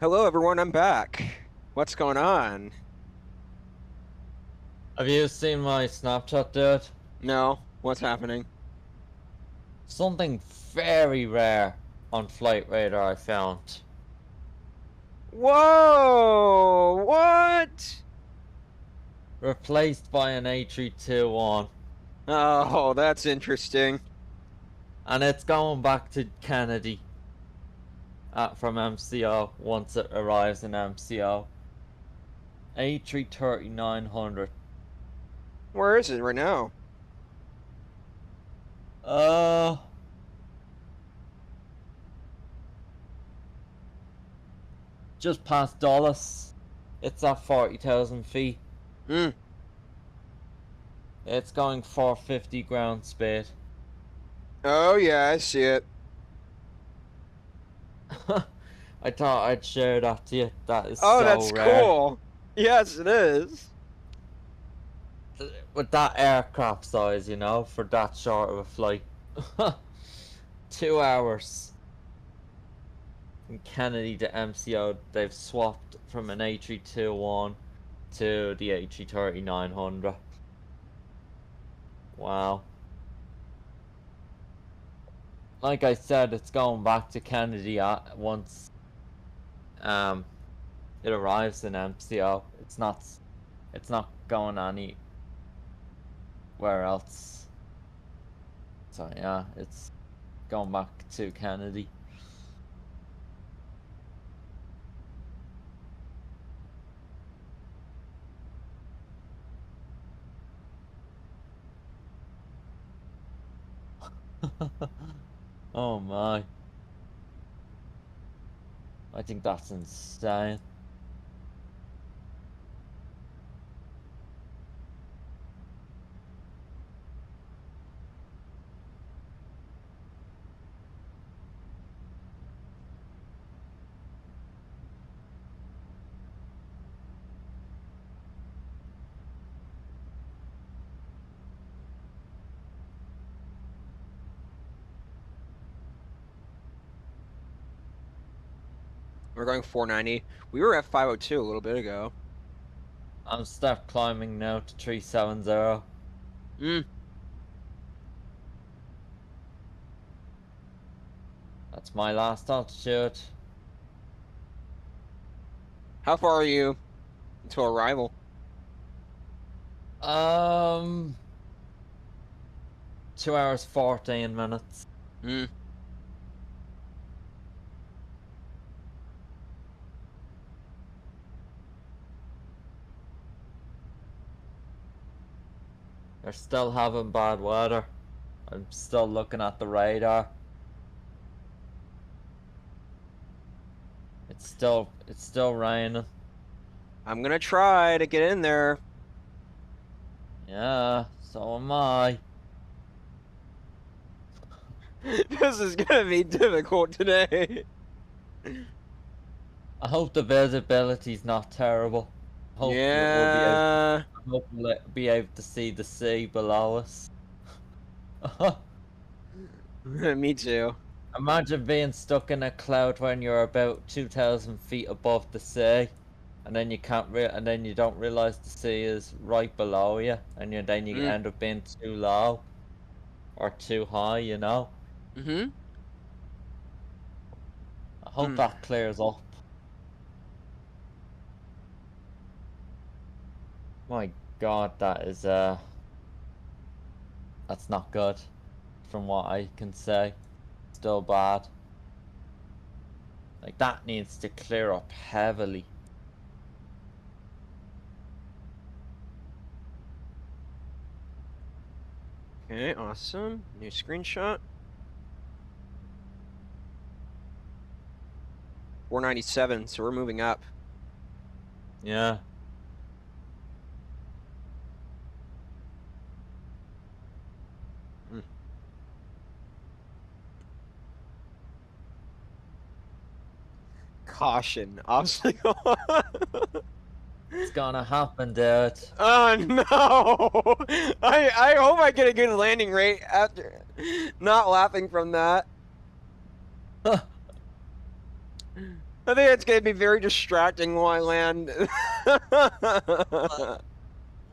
Hello, everyone. I'm back. What's going on? Have you seen my Snapchat, dude? No. What's happening? Something very rare on Flight Radar I found. Whoa! What? Replaced by an A321. Oh, that's interesting. And it's going back to Kennedy from MCO once it arrives in MCO. A330-900. Where is it right now? Just past Dulles. It's at 40,000 feet. Hmm. It's going 450 ground speed. Oh, yeah, I see it. I thought I'd share that to you. That is Oh, so that's rare. cool. Yes, it is. With that aircraft size, you know, for that short of a flight. 2 hours. From Kennedy to MCO, they've swapped from an A321 to the A330-900. Wow. Like I said, it's going back to Kennedy once it arrives in MCO. It's not going anywhere else. So yeah, it's going back to Kennedy. Oh my. I think that's insane. We're going 490. We were at 502 a little bit ago. I'm start climbing now to 370. Hmm. That's my last altitude. How far are you until arrival? 2 hours 14 minutes. Hmm. They're still having bad weather. I'm still looking at the radar. It's still raining. I'm gonna try to get in there. Yeah, so am I. This is gonna be difficult today. I hope the visibility's not terrible. Yeah. I hope we'll be able to see the sea below us. Me too. Imagine being stuck in a cloud when you're about 2,000 feet above the sea, and then you and then you don't realize the sea is right below you, and then you end up being too low or too high, you know. Mm-hmm. I hope that clears up. My God, that's not good, from what I can say. Still bad. Like, that needs to clear up heavily. Okay, awesome. New screenshot. 497, so we're moving up. Yeah. Caution, obstacle. It's gonna happen, dude. Oh no! I hope I get a good landing rate after not laughing from that. I think it's gonna be very distracting while I land.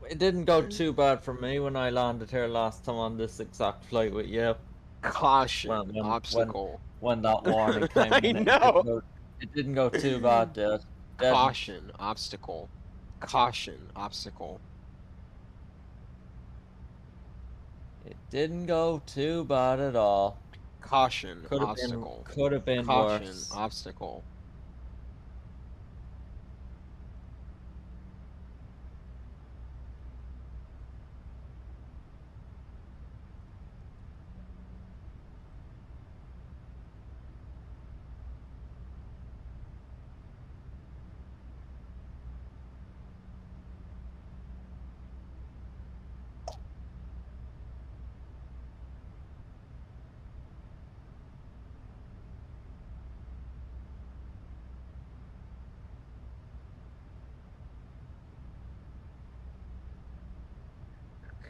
It didn't go too bad for me when I landed here last time on this exact flight with you. Caution, When obstacle. when that warning came I in, know. it didn't go too bad, dude. Didn't. Caution, obstacle. Caution, obstacle. It didn't go too bad at all. Caution, obstacle. Could have been Caution, worse. obstacle.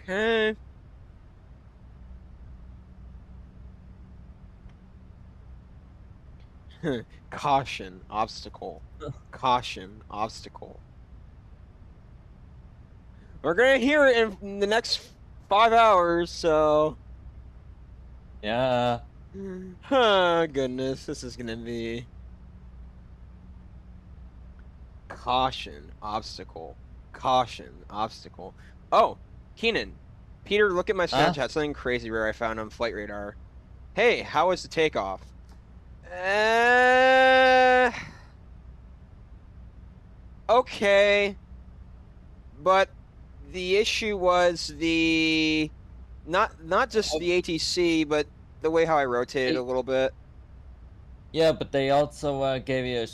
Okay. Caution, obstacle. Caution, obstacle. We're gonna hear it in the next 5 hours, so. Yeah. Oh, goodness, this is gonna be. Caution, obstacle. Caution, obstacle. Oh, Keenan. Peter, look at my Snapchat. Something crazy rare I found on Flight Radar. Hey, how was the takeoff? Okay. But the issue was the not just the ATC, but the way how I rotated a little bit. Yeah, but they also gave you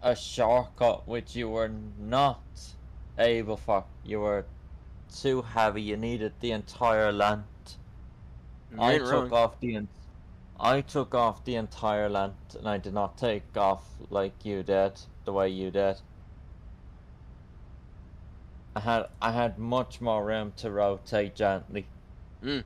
a shortcut which you were not able for. You were too heavy. You needed the entire length. You I ain't took wrong. off I took off the entire length, and I did not take off like you did, the way you did. I had much more room to rotate gently. Mm.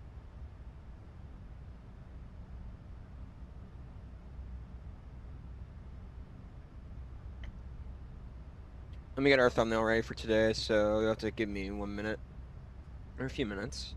Let me get our thumbnail ready for today, so you'll have to give me 1 minute or a few minutes.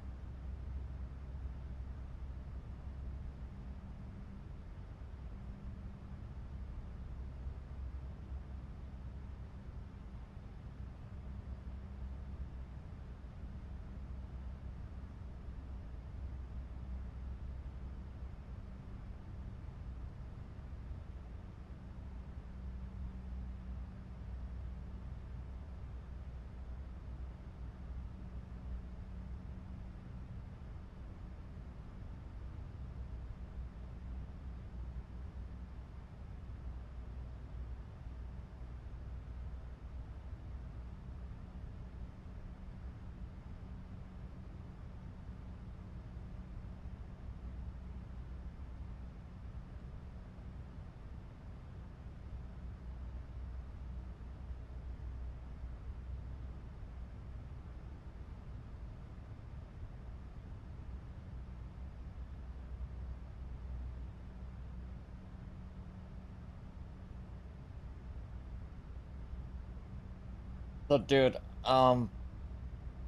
So, dude,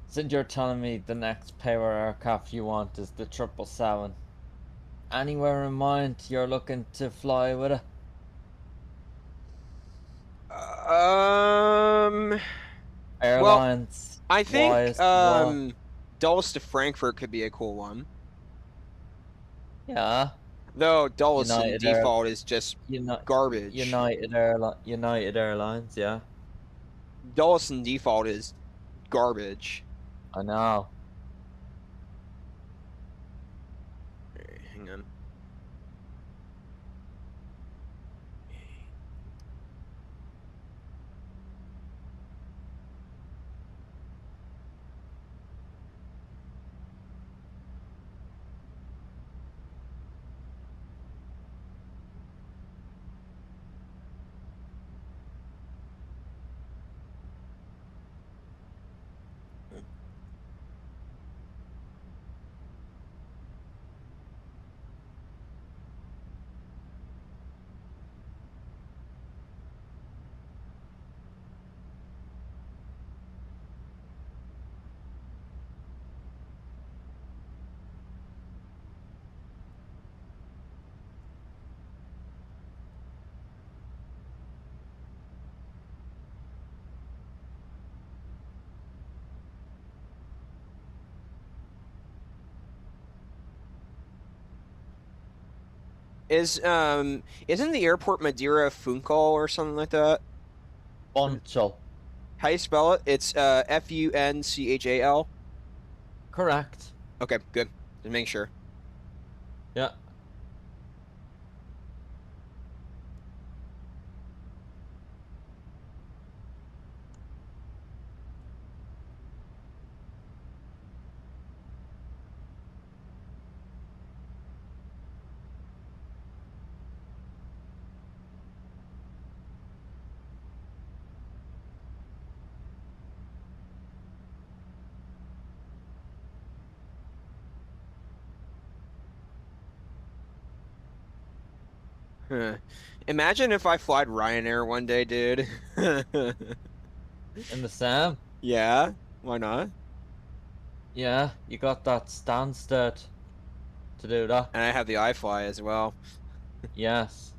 since you're telling me the next power aircraft you want is the 777, anywhere in mind you're looking to fly with it? Well, Airlines I think wise, well, Dulles to Frankfurt could be a cool one. yeah. Though Dulles in United Air, default is just garbage. United Airlines, yeah. Dulles in default is garbage. I know. Hang on. Isn't the airport Maderia Funchal or something like that? Funchal. How do you spell it? It's Funchal. Correct. Okay, good. Just make sure. Yeah. Huh. Imagine if I flied Ryanair one day, dude. In the Sam. Yeah, why not? Yeah, you got that Stansted to do that. And I have the iFLY as well. Yes.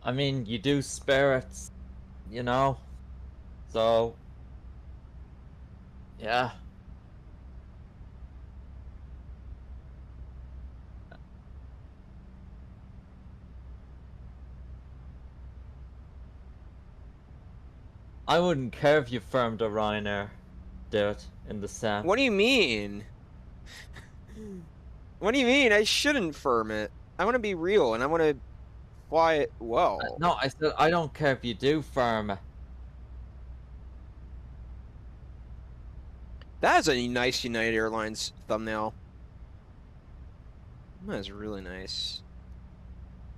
I mean, you do spirits, you know? So, yeah. I wouldn't care if you firmed a Ryanair. Do it in the Sam. What do you mean? What do you mean? I shouldn't firm it. I want to be real and I want to fly it well. No, I said I don't care if you do firm it. That is a nice United Airlines thumbnail. That is really nice.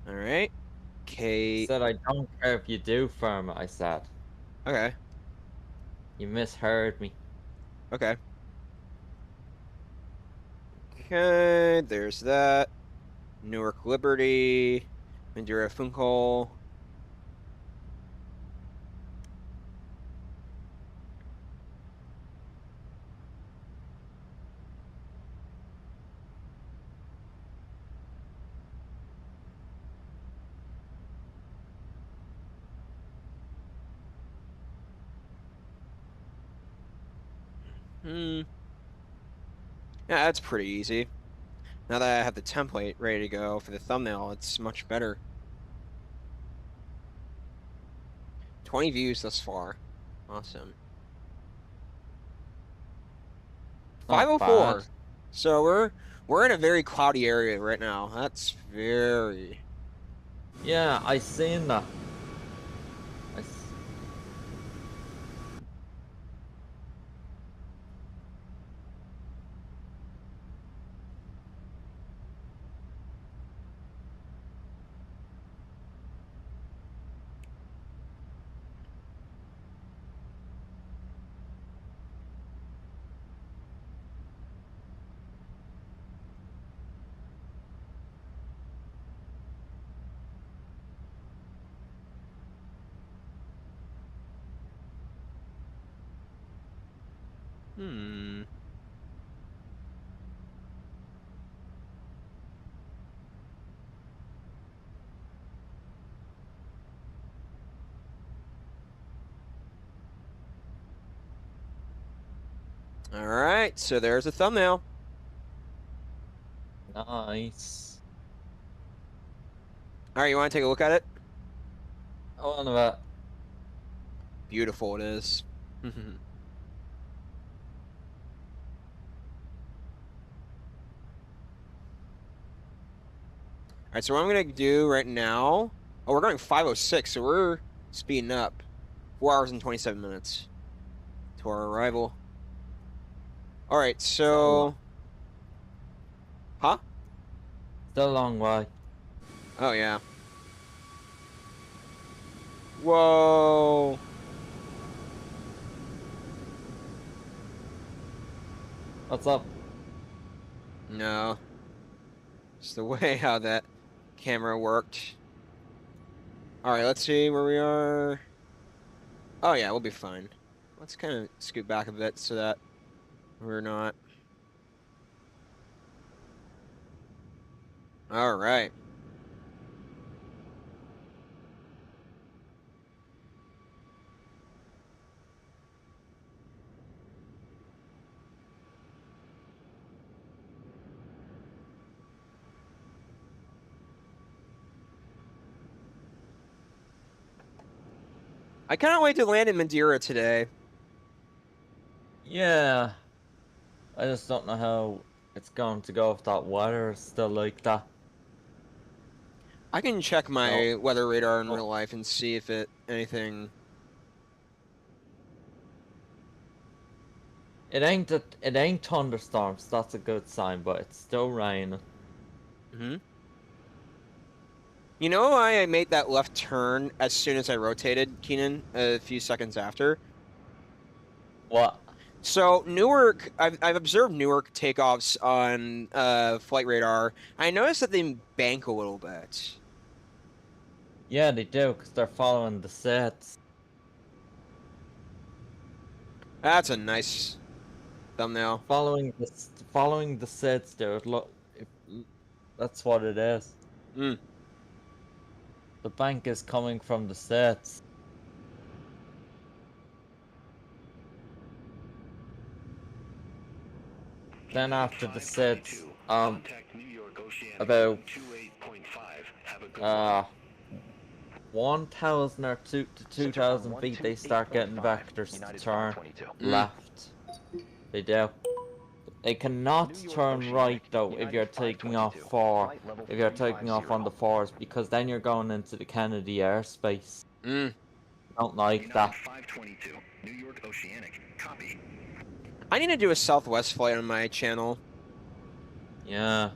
All right. I Okay. said I don't care if you do firm it, I said. Okay. You misheard me. Okay. Okay, there's that. Newark Liberty. Madeira Funchal. Hmm. Yeah, that's pretty easy. Now that I have the template ready to go for the thumbnail, it's much better. 20 views thus far. Awesome. Not 504. bad. So we're in a very cloudy area right now. That's very Yeah, I seen that. hmm. All right, so there's a thumbnail. Nice. All right, you want to take a look at it? I wonder that. Beautiful it is. All right, so what I'm gonna do right now. Oh, we're going 506, so we're speeding up. 4 hours and 27 minutes to our arrival. All right, so, huh? Still a long way. Oh yeah. Whoa. What's up? No. Just the way how that camera worked. All right, let's see where we are. Oh yeah, we'll be fine. Let's kind of scoot back a bit so that we're not. All right. I cannot wait to land in Madeira today. Yeah. I just don't know how it's going to go if that weather is still like that. I can check my No. weather radar in Oh. real life and see if anything. It ain't thunderstorms, that's a good sign, but it's still raining. Hmm. You know why I made that left turn as soon as I rotated, Keenan, a few seconds after? What? So Newark, I've observed Newark takeoffs on flight radar. I noticed that they bank a little bit. Yeah, they do, because they're following the sets. That's a nice thumbnail. Following the sets, dude. Look, that's what it is. Mm. The bank is coming from the sets. Then after the sets, Contact New York Oceanic about 128.5. Have a good one. 1,000 or 2,000 feet, they start getting vectors to turn left. They do. They cannot turn right though if you're taking off on the fours, because then you're going into the Kennedy airspace. Mm. Don't like that. 522. New York Oceanic. Copy. I need to do a Southwest flight on my channel. Yeah.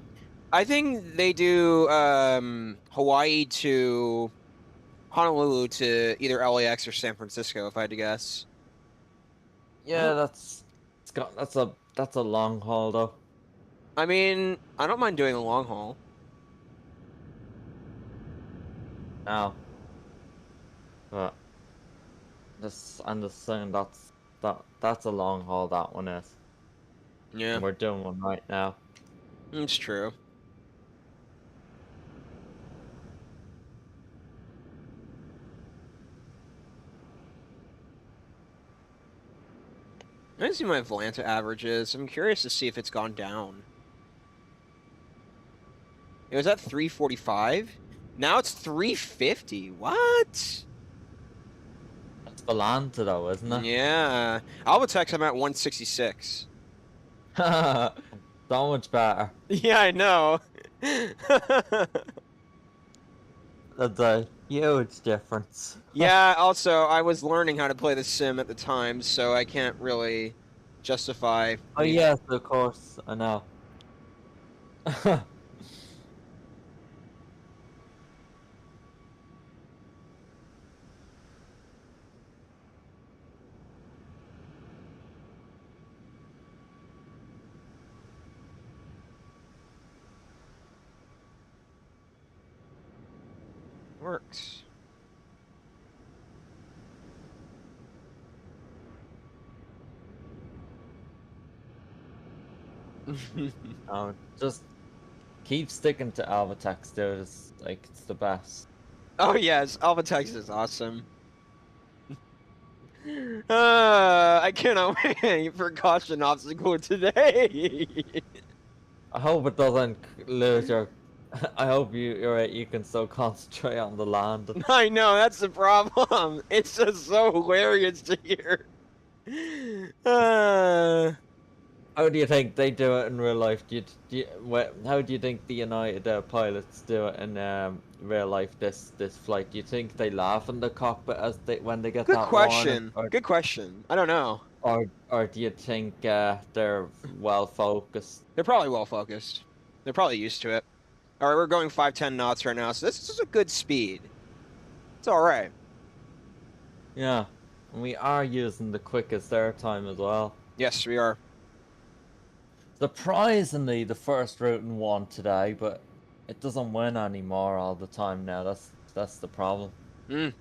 I think they do Hawaii to Honolulu to either LAX or San Francisco, if I had to guess. Yeah, that's a long haul though. I mean, I don't mind doing a long haul. Now. But I'm just saying that's a long haul, that one is. Yeah, And we're doing one right now. it's true. I didn't see my Volanta averages. I'm curious to see if it's gone down. It was at 345. Now it's 350. What? That's Volanta though, isn't it? Yeah. Albatex, I'm at 166. So much better. Yeah, I know. That's a huge difference. Yeah, also, I was learning how to play the sim at the time, so I can't really justify. Oh yes, of course, I know. Works. Just keep sticking to Alvatex, dude. It's the best. Oh yes, Albatex is awesome. I cannot wait for caution obstacle today. I hope it doesn't lose your. I hope you can still concentrate on the landing. I know, that's the problem. It's just so hilarious to hear. How do you think they do it in real life? How do you think the United pilots do it in real life? This flight. Do you think they laugh in the cockpit when they get Good that question. warning? Good question. I don't know. Or do you think they're well focused? They're probably well focused. They're probably used to it. All right, we're going 510 knots right now, so this is a good speed. It's all right. Yeah, and we are using the quickest airtime as well. Yes, we are. Surprisingly, the first route in one today, but it doesn't win anymore all the time now. That's the problem. Mm.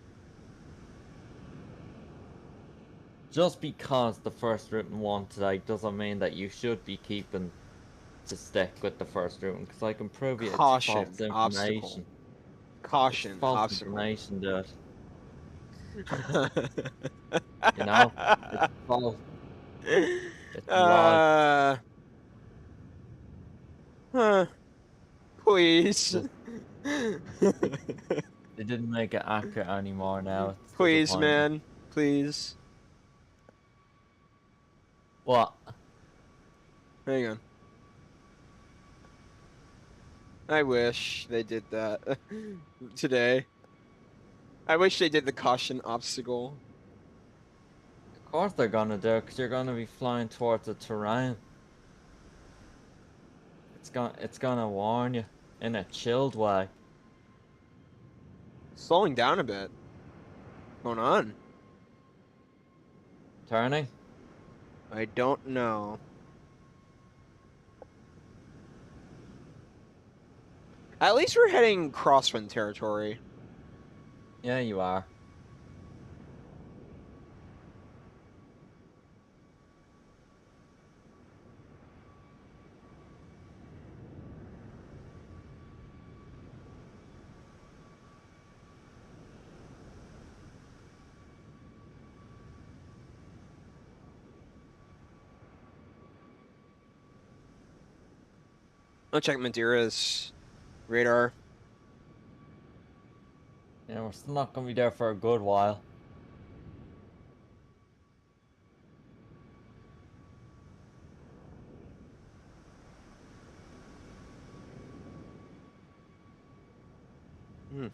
Just because the first route in one today doesn't mean that you should be keeping to stick with the first route, because I can prove you it's Caution, false information. obstacle. Caution, It's false obstacle. information, dude. You know, it's false. It's lies. Please. They didn't make it accurate anymore now. It's Please, disappointing. man. Please. What? Hang on. I wish they did that today. I wish they did the caution obstacle. Of course they're gonna do it, because you're gonna be flying towards the terrain. It's gonna warn you in a chilled way. Slowing down a bit. What's going on? Turning? I don't know. At least we're heading crosswind territory. Yeah, you are. I'll check Madeira's radar. Yeah, we're still not gonna be there for a good while. Hmm.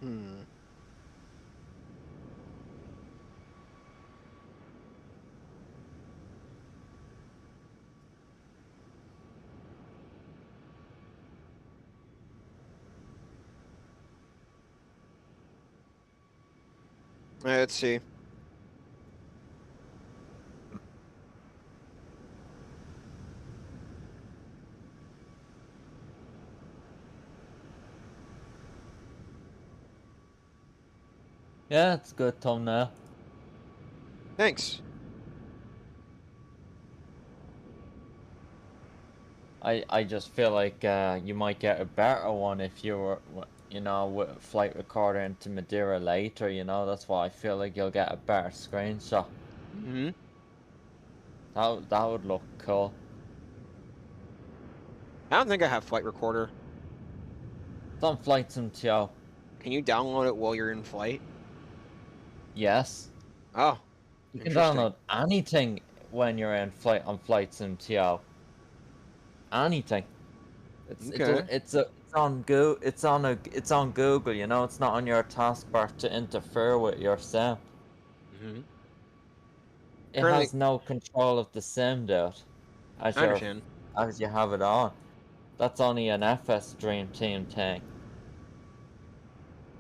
Hmm. Let's see. Yeah, it's a good thumbnail. Thanks. I just feel like you might get a better one if you were, you know, with a flight recorder into Madeira later, you know, that's why I feel like you'll get a better screenshot. Hmm. That would look cool. I don't think I have flight recorder. It's on Flight Sim Can you download it while you're in flight? Yes. Oh, You can interesting. download anything when you're in flight on Flight Sim Anything. Okay. It's on Google, you know, it's not on your taskbar to interfere with your sim. Hmm. It Currently, has no control of the sim, dude. I understand. As you have it on. That's only an FS Dream Team thing.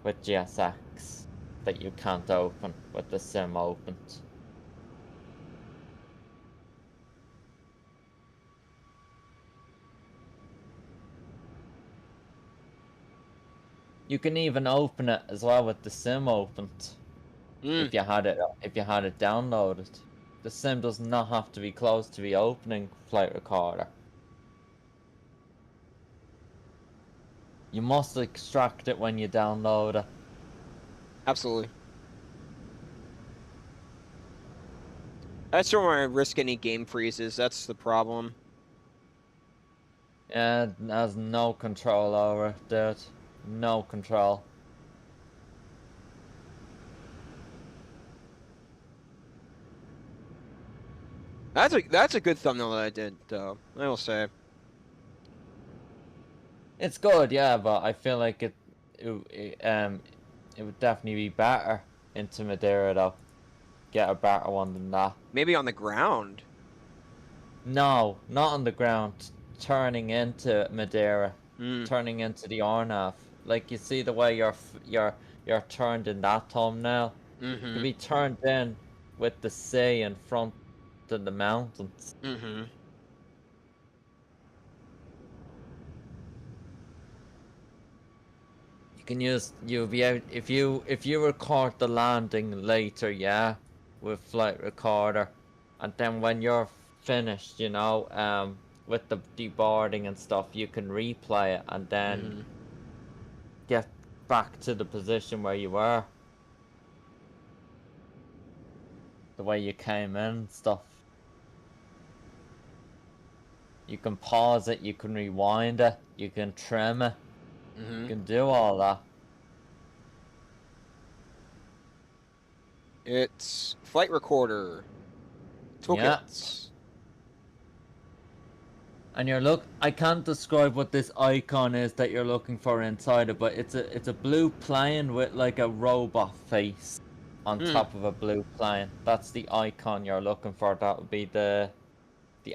With GSX that you can't open with the sim opened. You can even open it as well with the sim opened. Mm. If you had it downloaded. The sim does not have to be closed to be opening Flight Recorder. You must extract it when you download it. Absolutely. I just don't want to risk any game freezes. That's the problem. Yeah, has no control over it, dude. No control. That's a good thumbnail that I did, though. I will say. It's good, yeah, but I feel like it would definitely be better into Madeira though. Get a better one than that. Maybe on the ground. No, not on the ground. Turning into Madeira, Hmm. turning into the rnav. Like you see the way you're turned in that thumbnail. Mm-hmm. Could be turned in with the sea in front of the mountains. Mm-hmm. You can use you'll be out if you record the landing later, yeah, with flight recorder, and then when you're finished, you know, with the deboarding and stuff, you can replay it and then Mm-hmm. get back to the position where you were, the way you came in and stuff. You can pause it, you can rewind it, you can trim it, Mm-hmm. you can do all that. It's flight recorder. Toolkits. And I can't describe what this icon is that you're looking for inside it, but it's a blue plane with like a robot face on top of a blue plane. That's the icon you're looking for. That would be the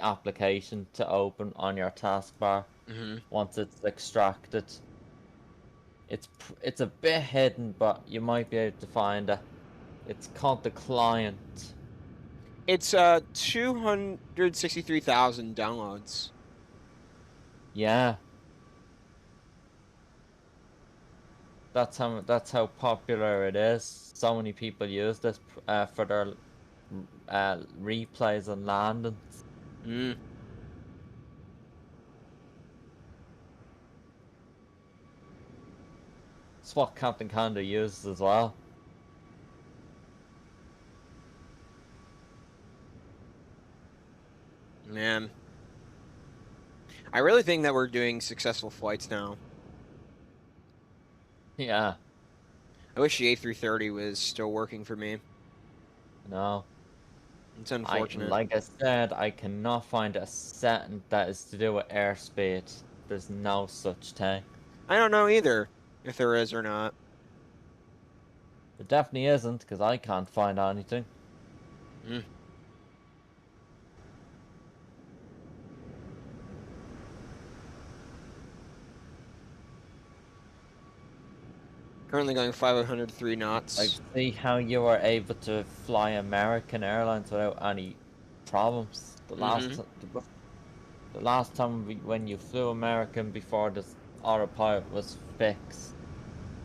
application to open on your taskbar Mm-hmm. once it's extracted. It's a bit hidden, but you might be able to find it. It's called the client. It's 263,000 downloads. Yeah. That's how popular it is. So many people use this for their replays and landings. Mm. It's what Captain Canada uses as well. Man. I really think that we're doing successful flights now. Yeah. I wish the A330 was still working for me. No. It's unfortunate. Like I said, I cannot find a setting that is to do with airspeed. There's no such thing. I don't know either, if there is or not. There definitely isn't, because I can't find anything. Mm. Currently going 503 knots. I see how you were able to fly American Airlines without any problems. The last time when you flew American before this autopilot was fixed,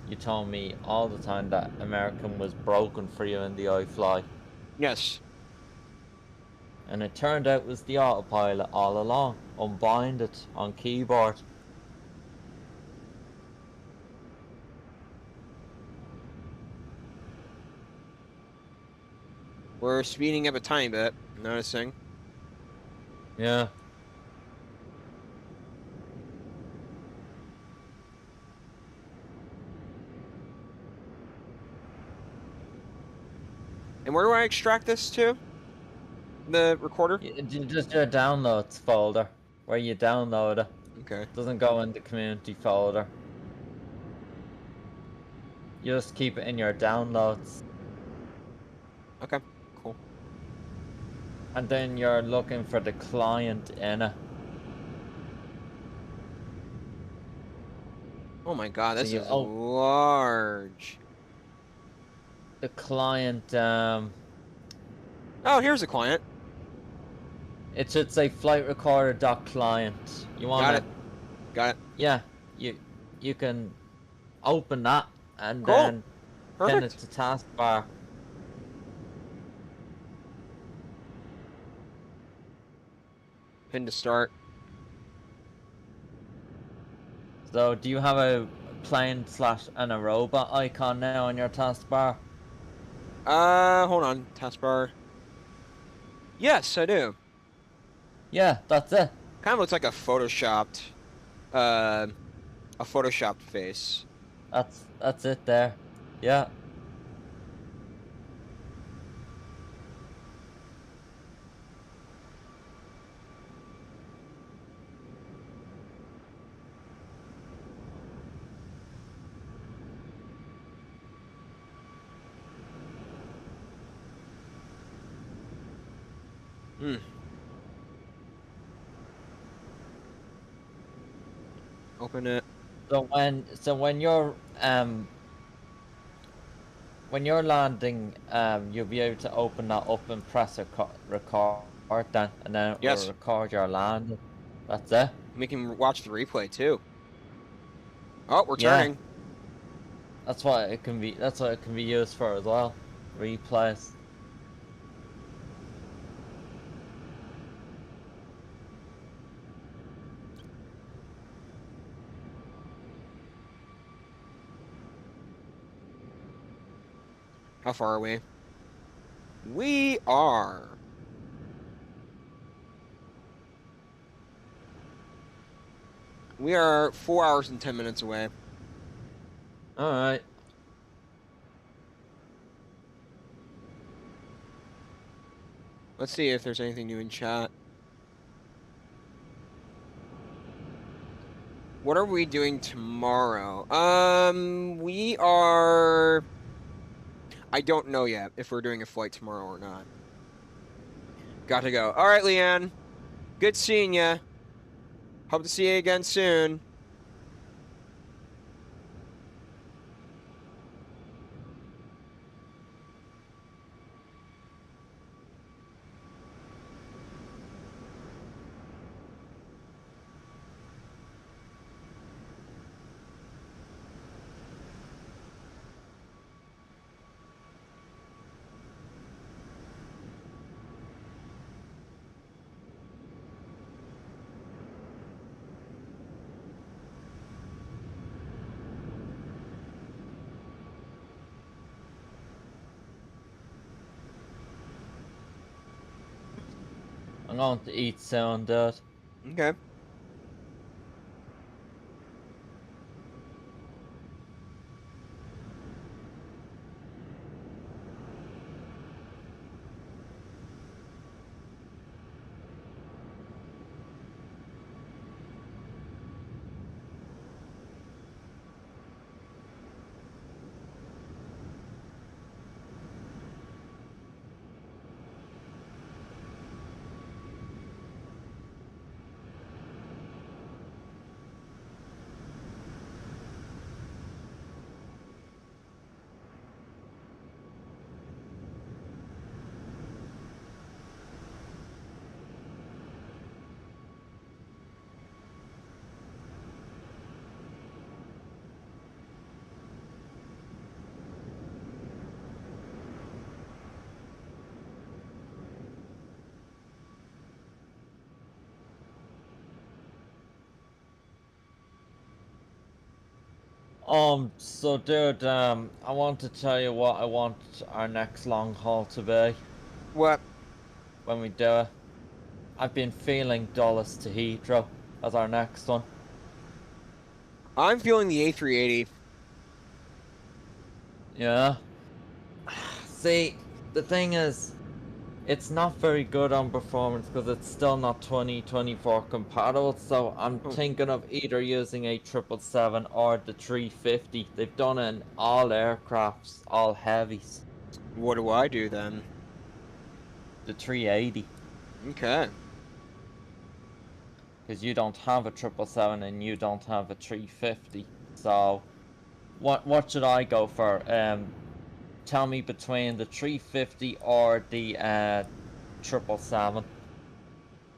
you told me all the time that American was broken for you in the iFLY. Yes. And it turned out it was the autopilot all along, unbinded on keyboard. We're speeding up a tiny bit, I'm noticing. Yeah. And where do I extract this to? The recorder? Just your downloads folder, where you download it. Okay. It doesn't go in the community folder. You just keep it in your downloads. Okay, cool. And then you're looking for the client in it. Oh my god, this So is large. The client, Oh, here's a client. it should say flight recorder dot client. You want Got it. Got it. Yeah, you can open that and Cool. then pin it Perfect. to taskbar. Pin to start. So do you have a plane / and a robot icon now on your taskbar? Hold on. Taskbar. Yes, I do. Yeah, that's it. Kind of looks like a photoshopped a photoshopped face. That's it there. Yeah. Hmm. Open it. So when you're landing, you'll be able to open that up and press record then, and then it will Yes. record your landing. That's it. We can watch the replay too. Oh, we're Yeah. turning. That's what it can be. That's what it can be used for as well. Replays. How far are we? We are. We are 4 hours and 10 minutes away. All right. Let's see if there's anything new in chat. What are we doing tomorrow? We are... I don't know yet if we're doing a flight tomorrow or not. Got to go. All right, Leanne. Good seeing you. Hope to see you again soon. I'm going to eat soon, dude. Okay. So dude, I want to tell you what I want our next long haul to be What? when we do it. I've been feeling Dulles to Heathrow as our next one. I'm feeling the A380. Yeah. See, the thing is, it's not very good on performance because it's still not 2024 compatible, so I'm thinking of either using a 777 or the 350. They've done it in all aircrafts, all heavies. What do I do then? The 380. Okay. Because you don't have a 777 and you don't have a 350. So, what should I go for? Tell me between the 350 or the 777.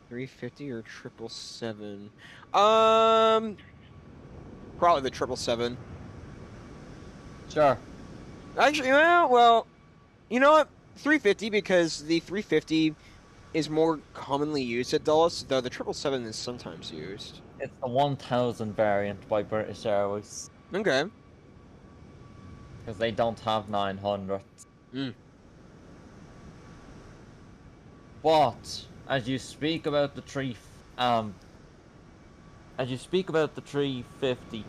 350 or 777? Probably the 777. Sure. Actually, well, you know what? 350 because the 350 is more commonly used at Dulles, though the 777 is sometimes used. It's the 1000 variant by British Airways. Okay. Because they don't have 900. Mm. But, as you speak about the as you speak about the 350,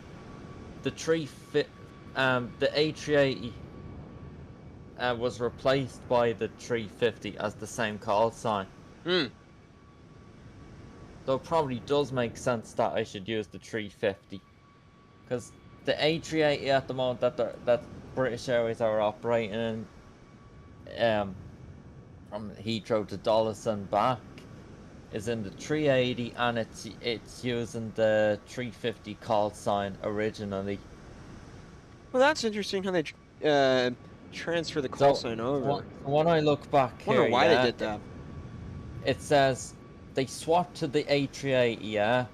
the A380 was replaced by the 350 as the same call sign. Hmm. So it probably does make sense that I should use the 350, because the A380 at the moment that British Airways are operating in, from Heathrow to Dulles and back, is in the 380, and it's using the 350 call sign originally. Well, that's interesting how they transfer the call sign over. When I look back Wonder here, why yeah, they did that. it says they swapped to the A380, yeah,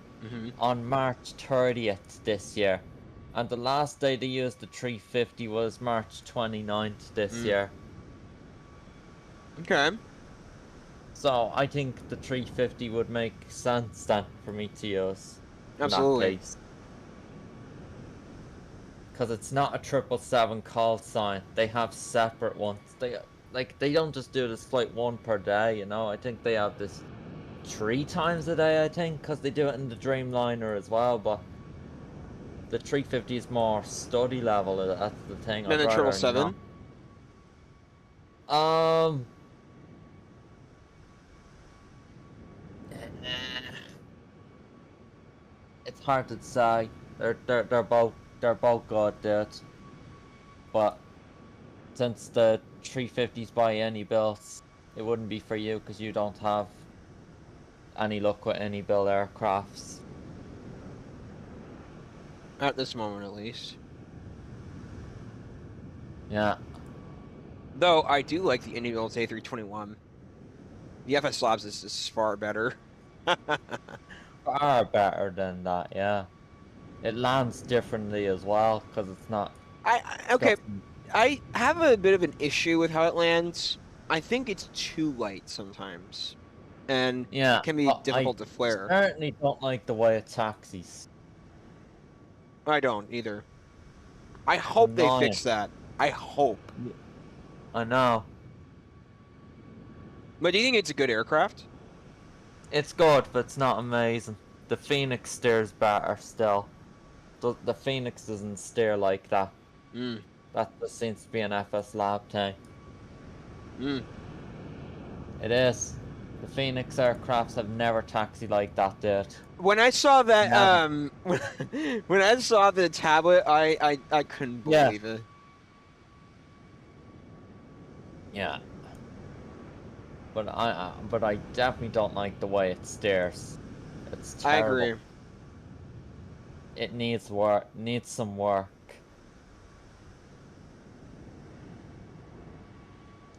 on March 30th this year. And the last day they used the 350 was March 29th this year. Okay. So I think the 350 would make sense then for me to use. Absolutely. In that case. Because it's not a 777 call sign. They have separate ones. They don't just do this flight one per day, you know. I think they have this 3 times a day, I think, because they do it in the Dreamliner as well, but the 350 is more study level, that's the thing. Then the 777? It's hard to say. They're both good, dude. But since the 350's by any builds, it wouldn't be for you because you don't have any luck with any build aircrafts. At this moment, at least. Yeah. Though, I do like the Indian-built A321. The FS Labs is far better. Far better than that, yeah. It lands differently as well, because it's not... Okay, I have a bit of an issue with how it lands. I think it's too light sometimes. And yeah, it can be difficult to flare. I certainly don't like the way it taxis. I don't, either. I hope they fix that. I hope. I know. But do you think it's a good aircraft? It's good, but it's not amazing. The Phoenix steers better still. The Phoenix doesn't steer like that. That just seems to be an FS Lab thing. It is. The Phoenix aircrafts have never taxied like that, dude. When I saw that, when I saw the tablet, I couldn't believe it. Yeah. But I definitely don't like the way it steers. It's terrible. I agree. It needs work. Needs some work.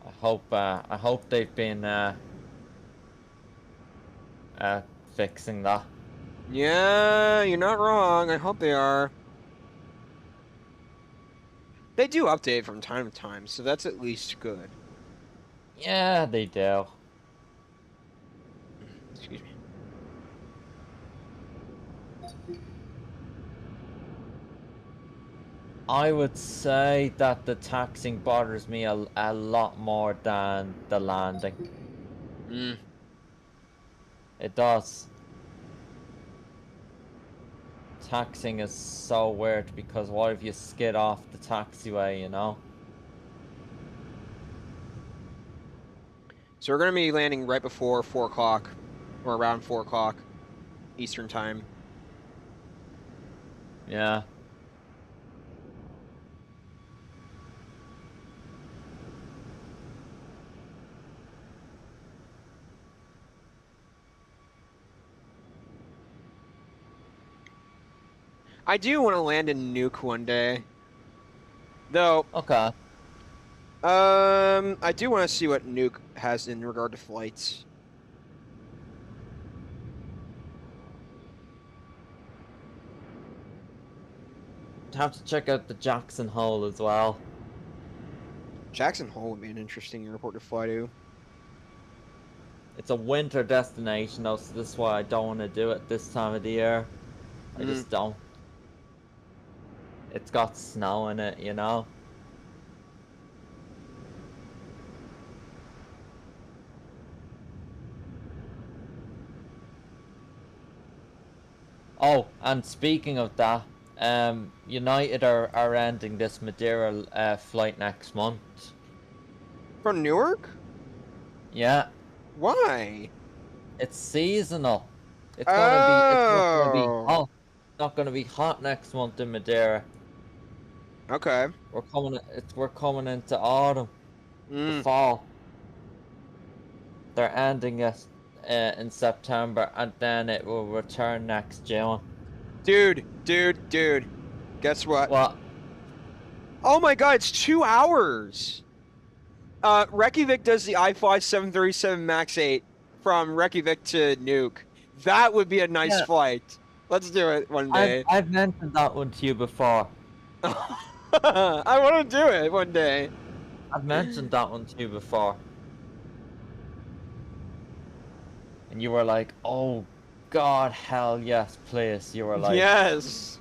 I hope they've been fixing that. Yeah, you're not wrong. I hope they are. They do update from time to time, so that's at least good. Yeah, they do. Excuse me. I would say that the taxiing bothers me a lot more than the landing. It does. Taxiing is so weird because what if you skid off the taxiway, you know? So we're going to be landing right before 4 o'clock, or around 4 o'clock Eastern time. Yeah. I do want to land in Nuke one day. Though. Okay. I do want to see what Nuke has in regard to flights. Have to check out the Jackson Hole as well. Jackson Hole would be an interesting airport to fly to. It's a winter destination though, so this is why I don't want to do it this time of the year. I just don't. It's got snow in it, you know? Oh, and speaking of that, United are ending this Madeira flight next month. From Newark? Yeah, Why? it's seasonal. It's not gonna be Oh. hot. It's not gonna be hot next month in Madeira. Okay. We're coming into autumn, the Mm. fall. They're ending it in September, and then it will return next June. Dude. Guess what? What? Oh my god, it's 2 hours. Reykjavik does the iFLY 737 MAX 8 from Reykjavik to Nuke. That would be a nice Yeah. flight. Let's do it one day. I've mentioned that one to you before. I want to do it one day. I've mentioned that one to you before. And you were like, oh god, hell yes, please. You were like, Yes.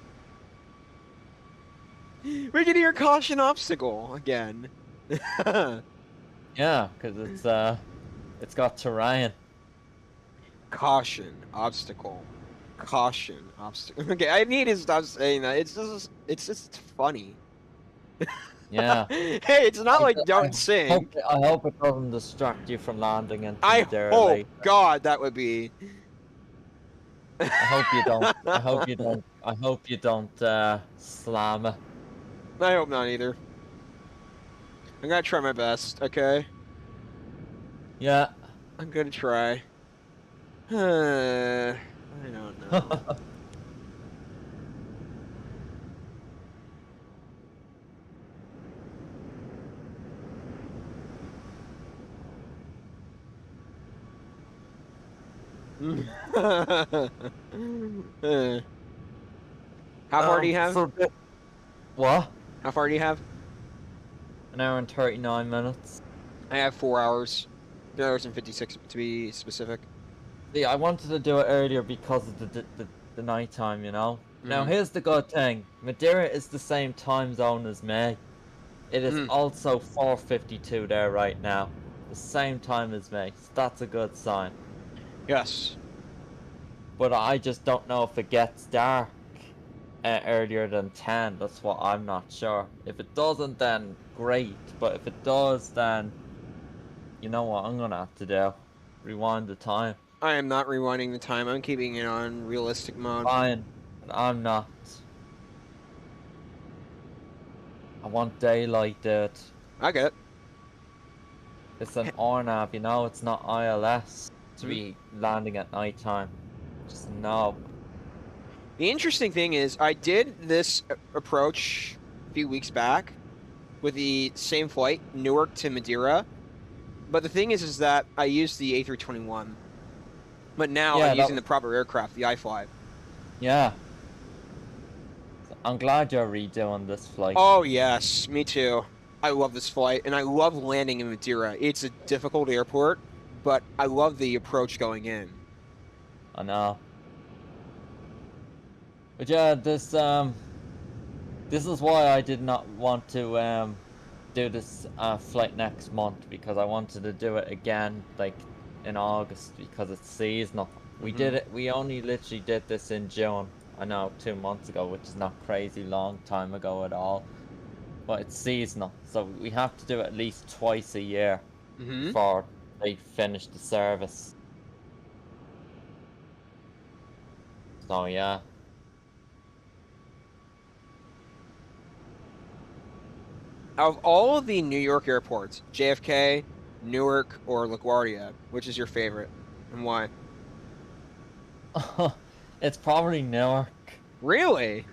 We can hear caution obstacle again. yeah, because it's got terrain. Caution obstacle. Caution obstacle. Okay, I need to stop saying that. It's just funny. Yeah. Hey, it's not like don't sing. I hope it doesn't distract you from landing into I Madeira hope, later. God, that would be. I hope you don't. I hope you don't. I hope you don't slam it. I hope not either. I'm gonna try my best, okay? Yeah. I'm gonna try. I don't know. How far do you have? What? How far do you have? An hour and 39 minutes. I have 4 hours. 3 hours and 56 to be specific. See, I wanted to do it earlier because of the night time, you know? Now, here's the good thing. Madeira is the same time zone as me. It is also 4:52 there right now. The same time as me. So that's a good sign. Yes. But I just don't know if it gets dark earlier than 10. That's what I'm not sure. If it doesn't, then great. But if it does, then you know what I'm gonna have to do? Rewind the time. I am not rewinding the time. I'm keeping it on realistic mode. Fine. But I'm not. I want daylight, dude. I get it. It's an rnav, you know? It's not ILS to be landing at night time. Just no. The interesting thing is, I did this approach a few weeks back with the same flight, Newark to Madeira. But the thing is that I used the A321. But now I'm using the proper aircraft, the iFLY. Yeah. I'm glad you're redoing this flight. Oh, yes. Me too. I love this flight, and I love landing in Madeira. It's a difficult airport, but I love the approach going in. I know. But yeah, this is why I did not want to do this flight next month, because I wanted to do it again like in August because it's seasonal. We did it. We only literally did this in June. I know, 2 months ago, which is not crazy long time ago at all. But it's seasonal, so we have to do it at least twice a year before they finish the service. So yeah. Out of all of the New York airports, JFK, Newark, or LaGuardia, which is your favorite, and why? It's probably Newark. Really?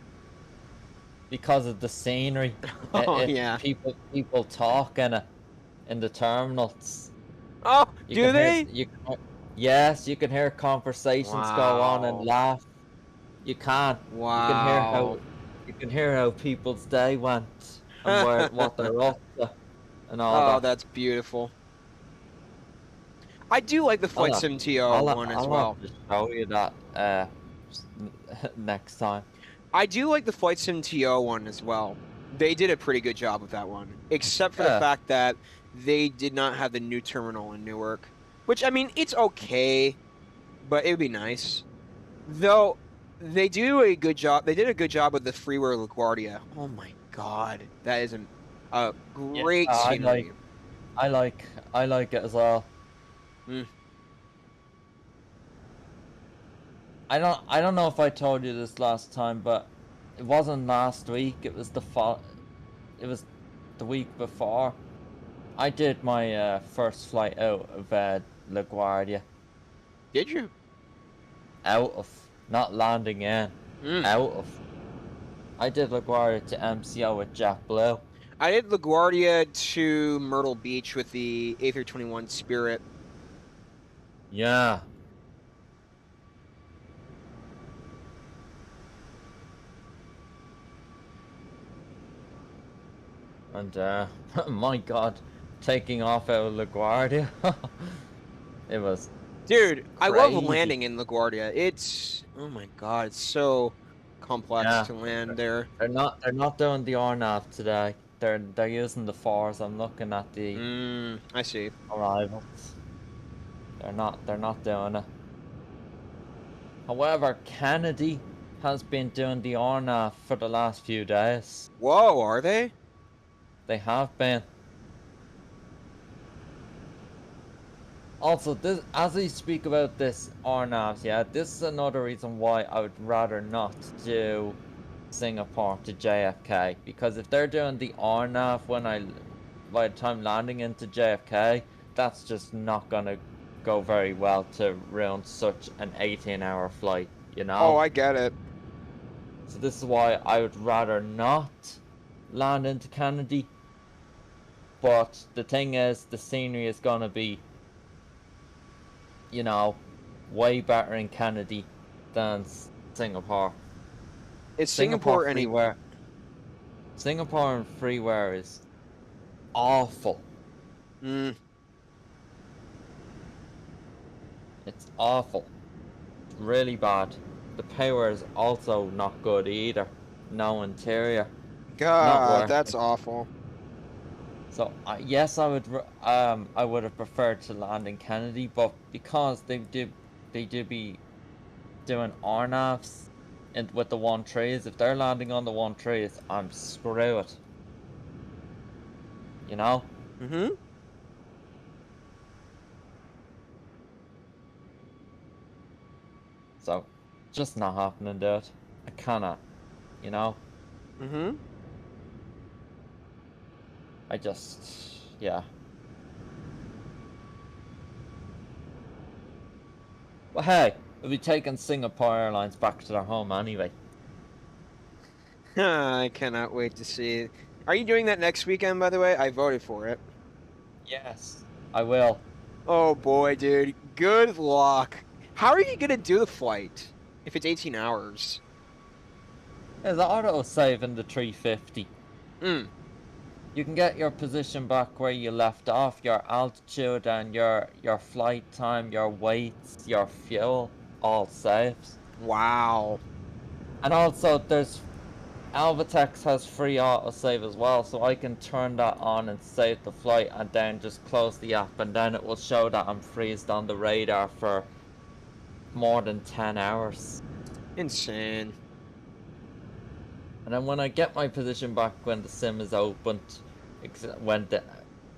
Because of the scenery. Yeah. People talk in the terminals. Oh, do they? Yes, you can hear conversations go on and laugh. You can. Wow. You can hear how people's day went and what they're up to and all that. Oh, that's beautiful. I do like the Flight Sim TO one as well. I'll have to show you that next time. I do like the Flight Sim TO one as well. They did a pretty good job with that one, except for the fact that they did not have the new terminal in Newark. Which, I mean, it's okay, but it would be nice. Though, They do a good job. They did a good job with the freeware LaGuardia. Oh my God, that is a Yeah, great I scenery. like it as well. Mm. I don't know if I told you this last time, but it wasn't last week. It was it was the week before. I did my first flight out of LaGuardia. Did you? Out of, not landing in. Mm. Out of. I did LaGuardia to MCO with JetBlue. I did LaGuardia to Myrtle Beach with the A321 Spirit. Yeah. And my God, taking off out of LaGuardia, it was Dude, I love crazy. landing in LaGuardia. It's, oh my God, it's so complex Yeah. to land there. They're not doing the rnav today. They're using the fours. I'm looking at the I see. arrivals. They're not doing it. However, Kennedy has been doing the rnav for the last few days. Whoa, are they? They have been. Also, this, as we speak about this rnavs, yeah, this is another reason why I would rather not do Singapore to JFK, because if they're doing the rnav by the time landing into JFK, that's just not gonna go very well to ruin such an 18-hour flight, you know? Oh, I get it. So this is why I would rather not land into Kennedy. But the thing is, the scenery is gonna be, you know, way better in Kennedy than Singapore. It's Singapore anyway. freeware. Singapore and freeware is awful. Mm. It's awful. It's really bad. The power is also not good either. No interior. God, that's awful. So yes, I would have preferred to land in Kennedy, but because they do be doing rnavs and with the 1-3s, if they're landing on the 1-3s, I'm screwed. You know? Mm-hmm. So, just not happening, dude. I cannot, you know? Mm-hmm. I just, yeah. Well, hey, we'll be taking Singapore Airlines back to their home anyway. I cannot wait to see. Are you doing that next weekend, by the way? I voted for it. Yes, I will. Oh boy, dude. Good luck. How are you gonna do the flight if it's 18 hours? There's auto save in the 350. Mm. You can get your position back where you left off, your altitude and your flight time, your weights, your fuel, all saves. Wow. And also there's Alvatex has free autosave as well, so I can turn that on and save the flight and then just close the app, and then it will show that I'm freezed on the radar for more than 10 hours. Insane. And then when I get my position back when the sim is opened, when the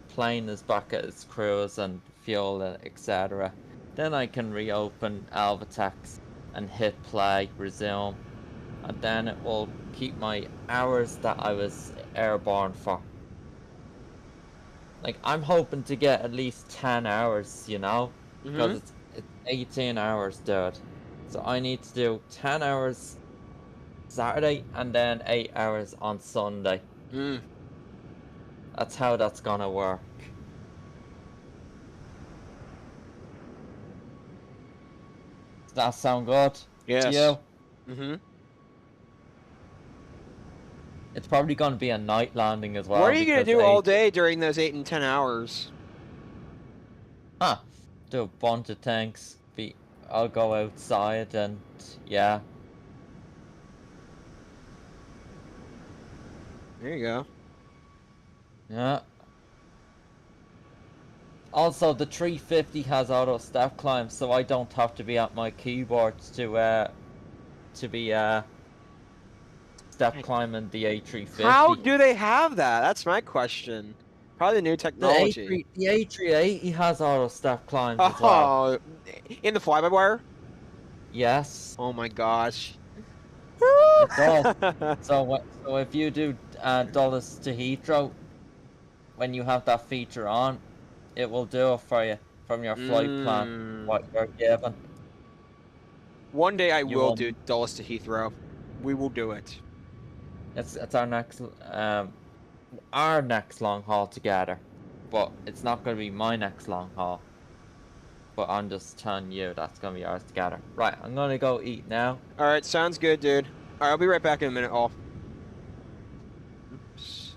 plane is back at its cruise and fuel, etc., then I can reopen Alvatex and hit play, resume, and then it will keep my hours that I was airborne for. Like, I'm hoping to get at least 10 hours, you know? Because it's 18 hours, dude. So I need to do 10 hours Saturday and then 8 hours on Sunday. Mm. That's how that's gonna work. Does that sound good? Yes. To you? Mm-hmm. It's probably gonna be a night landing as well. What are you gonna do all day during those 8 and 10 hours? Do a bunch of things. I'll go outside and yeah. There you go. Yeah. Also, the 350 has auto step climb, so I don't have to be at my keyboard to to be step climbing the A350. How do they have that? That's my question. Probably the new technology. The A380 has auto step climbs as well. Oh, in the fly-by-wire? Yes, Oh my gosh. it does. So if you do Dulles to Heathrow, when you have that feature on, it will do it for you from your flight plan, what you're given. One day I You will won't. do Dulles to Heathrow. We will do it. It's our next long haul together, but it's not going to be my next long haul. But I'm just telling you that's going to be ours together. Right, I'm going to go eat now. All right, sounds good, dude. All right, I'll be right back in a minute, all. Oops.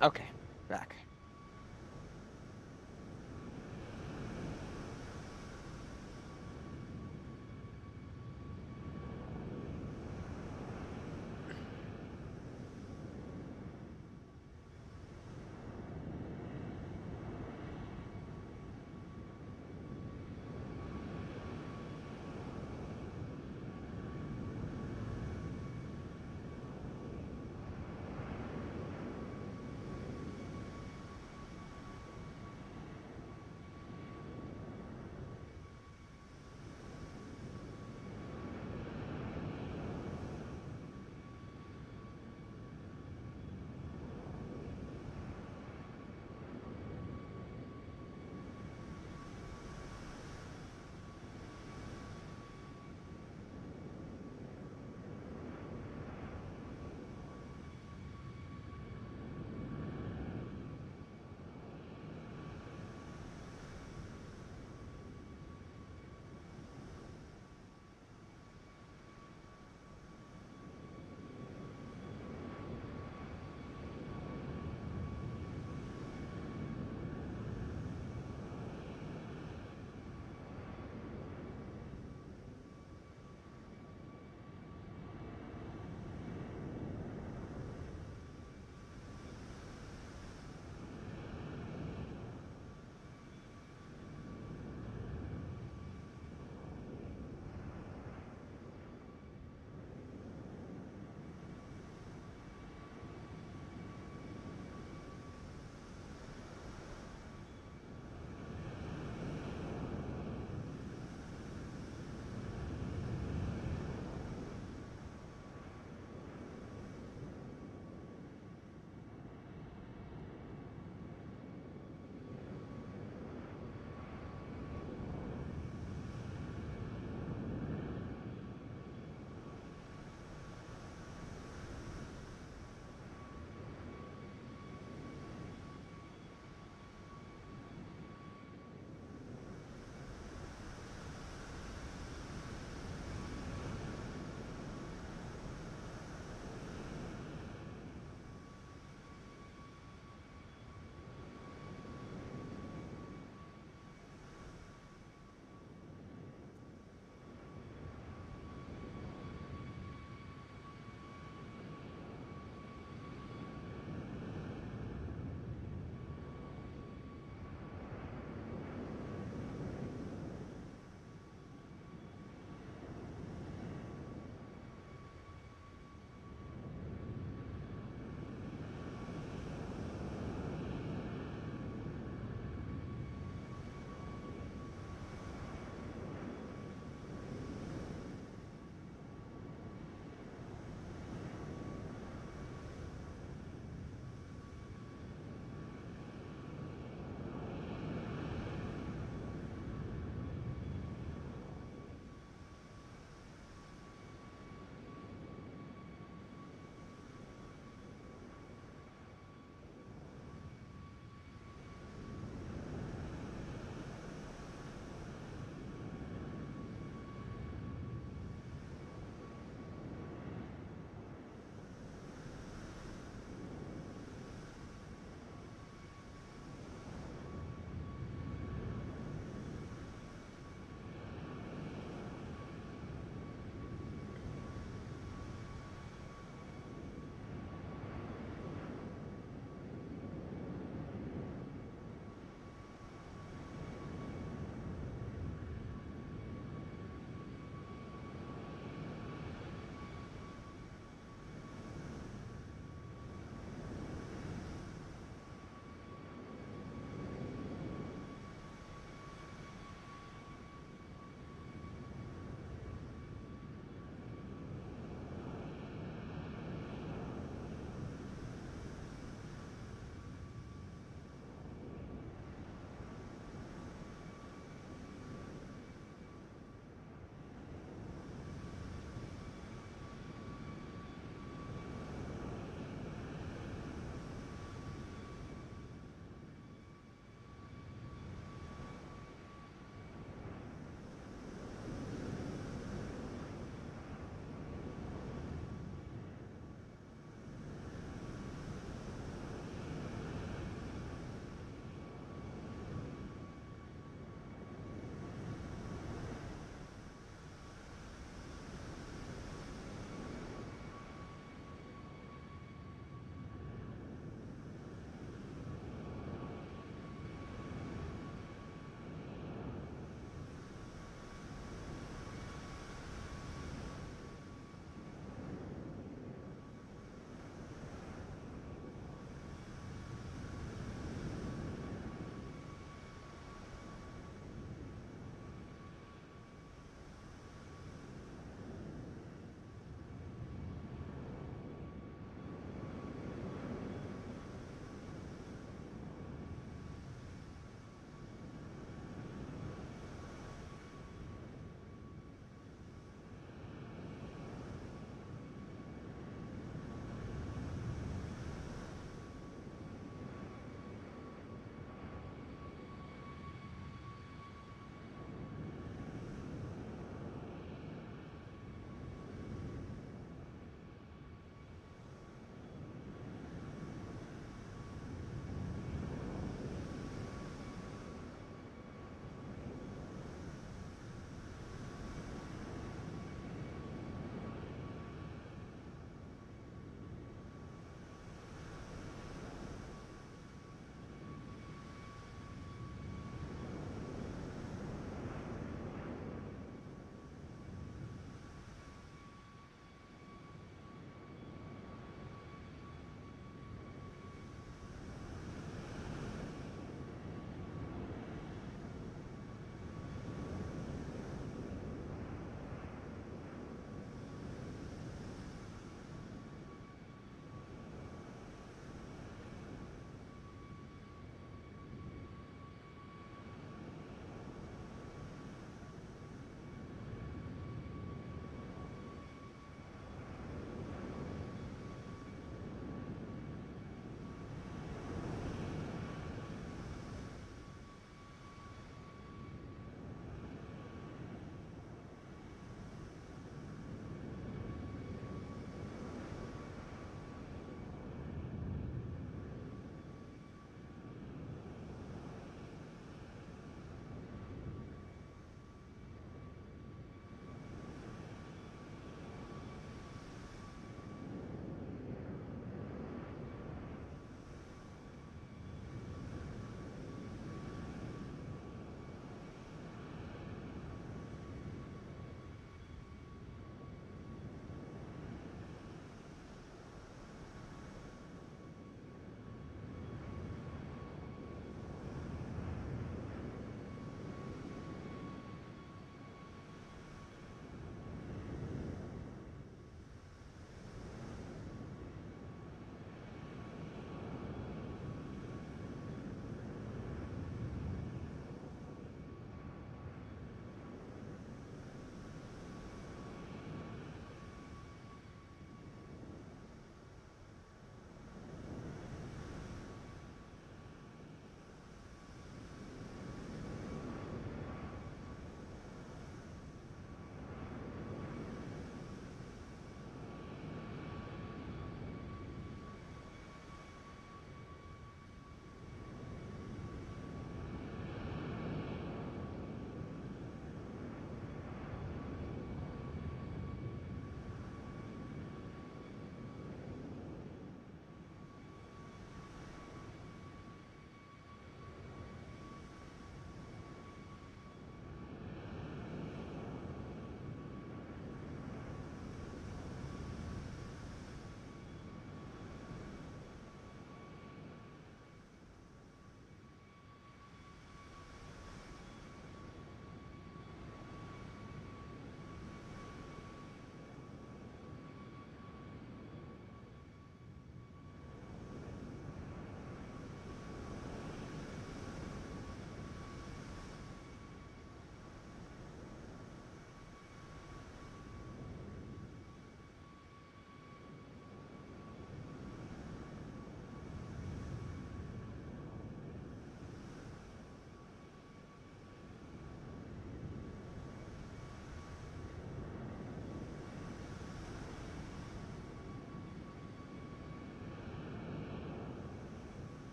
Okay, back.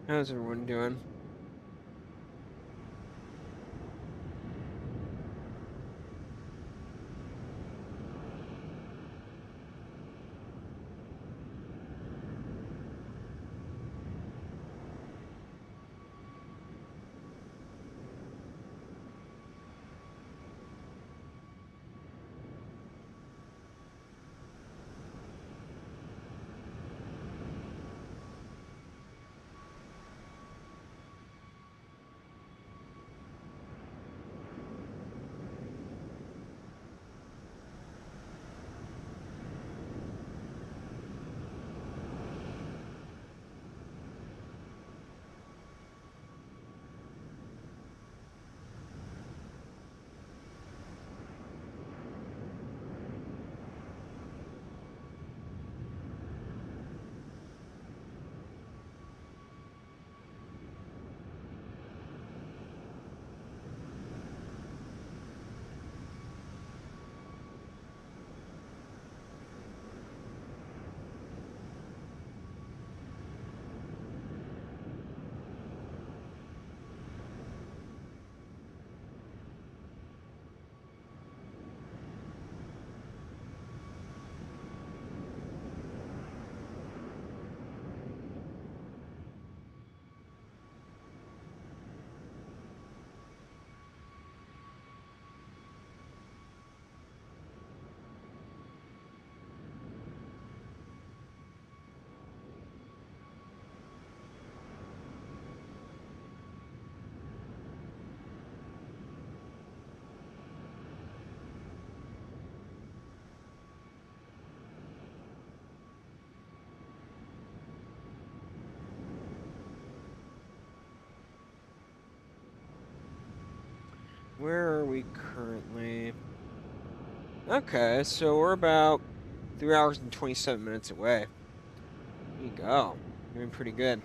How's everyone doing? Where are we currently? Okay, so we're about 3 hours and 27 minutes away. There you go. Doing pretty good.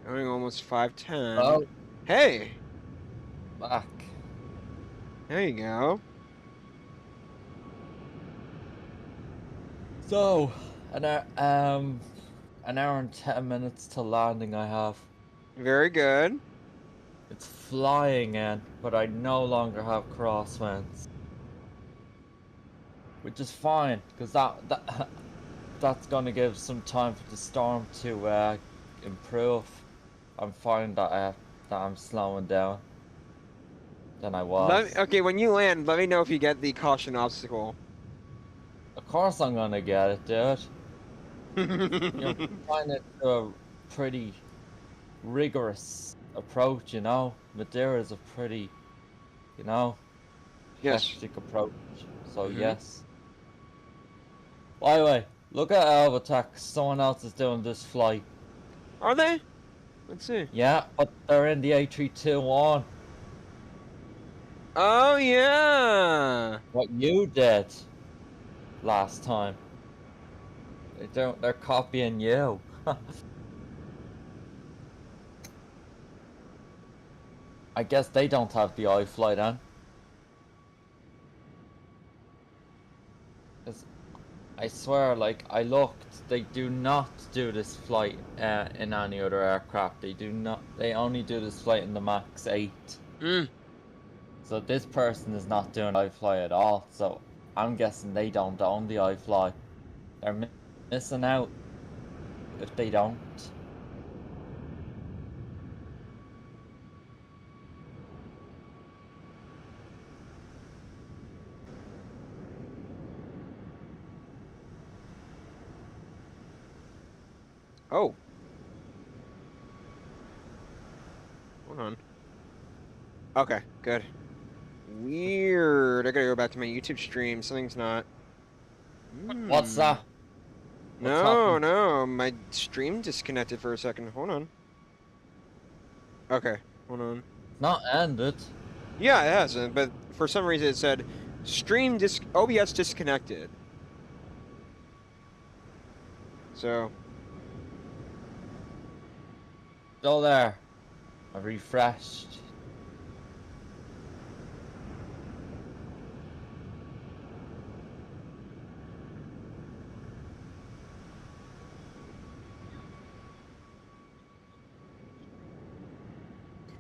Going almost 5:10. Oh, Hey, back. there you go. So, an hour and 10 minutes to landing I have. Very good. It's flying in, but I no longer have crosswinds. Which is fine, because that's gonna give some time for the storm to improve. I'm finding that I'm slowing down than I was. Okay, when you land, let me know if you get the caution obstacle. Of course I'm gonna get it, dude. You're flying into a pretty rigorous approach, you know. Madeira is a pretty, you know, Yes. hectic approach. So Mhm. yes. By the way, look at Alvatax. Someone else is doing this flight. Are they? Let's see. Yeah, but they're in the A321. Oh yeah. What you did last time. They're copying you. I guess they don't have the iFLY then. I swear, like, I looked, they do not do this flight in any other aircraft. They do not, they only do this flight in the MAX 8. Mm. So this person is not doing iFLY at all. So I'm guessing they don't own the iFLY. They're missing out if they don't. Oh. Hold on. Okay, good. Weird. I gotta go back to my YouTube stream. Something's not. What's that? What's No, happened? no. My stream disconnected for a second. Hold on. Okay, hold on. Not ended. Yeah, it hasn't, but for some reason it said stream OBS disconnected. So, Still there. I refreshed.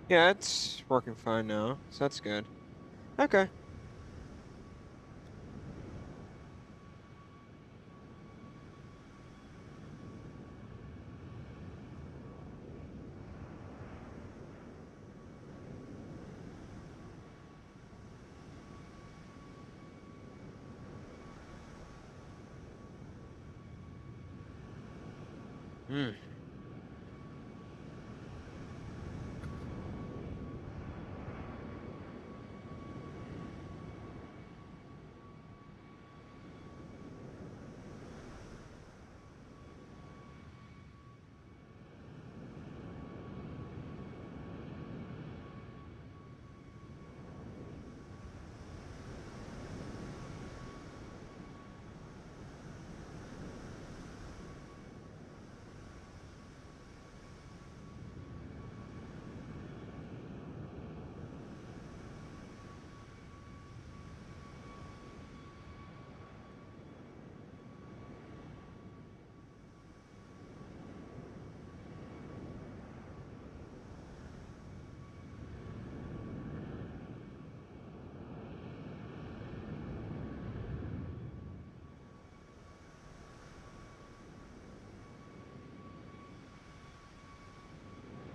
yeah, it's working fine now. So that's good. Okay. Hmm.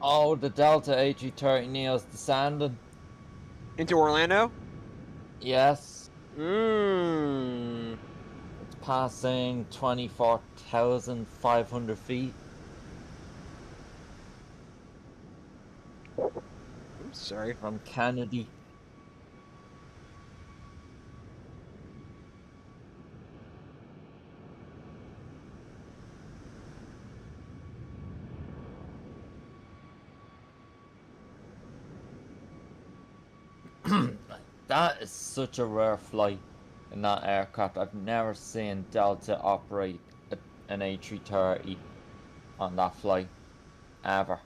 Oh, the Delta A330 Neo's descending. Into Orlando? Yes. Mmm. It's passing 24,500 feet. I'm sorry. From Kennedy. That is such a rare flight in that aircraft. I've never seen Delta operate an A330 on that flight. Ever.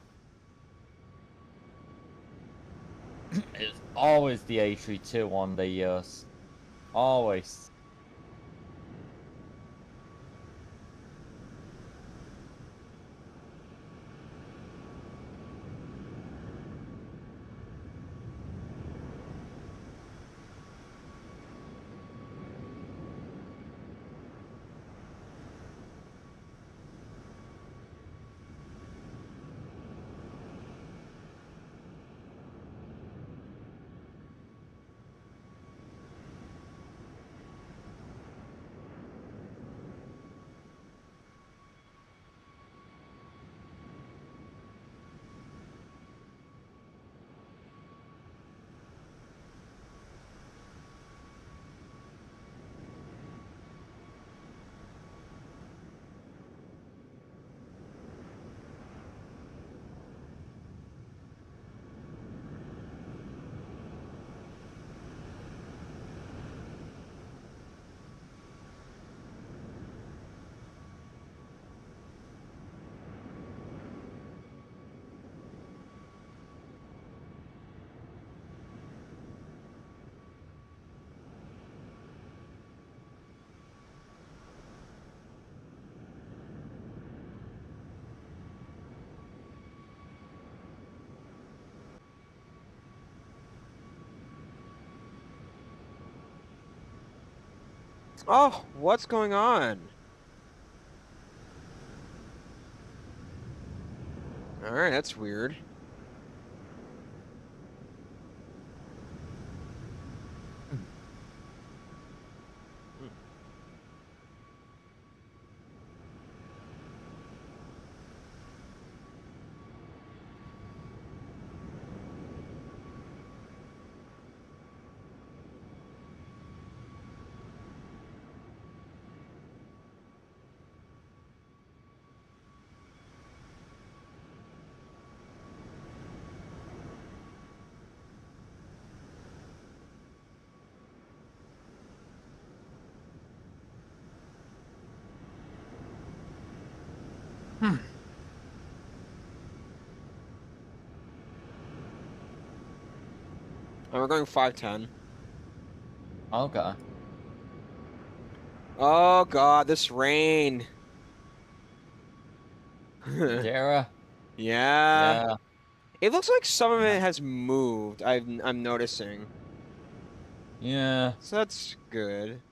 It's always the A321 they use. Always. Oh, what's going on? All right, that's weird. Hmm. Oh, we're going 510. Okay. Oh God, this rain. Madeira. Yeah. Yeah. It looks like some of Yeah. it has moved. I'm noticing. Yeah. So that's good.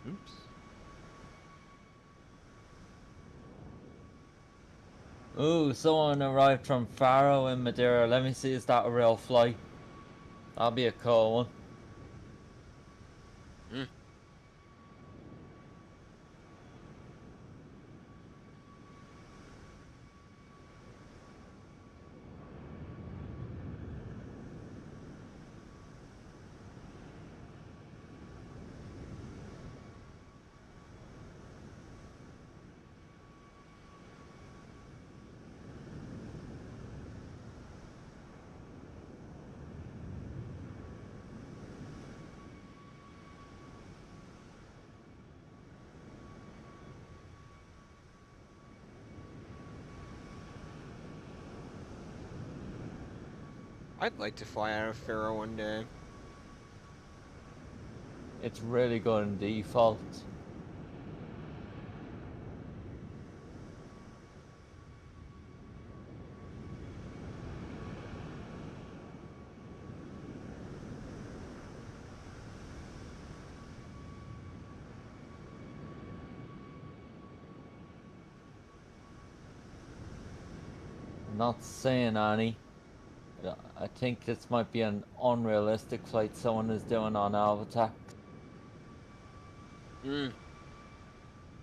Oops. Ooh, someone arrived from Faro in Madeira. Let me see, is that a real flight? That'll be a cool one. Mm. I'd like to fly out of Faro one day. It's really good in default. I'm not saying any. I think this might be an unrealistic flight someone is doing on Alvatac. Mm.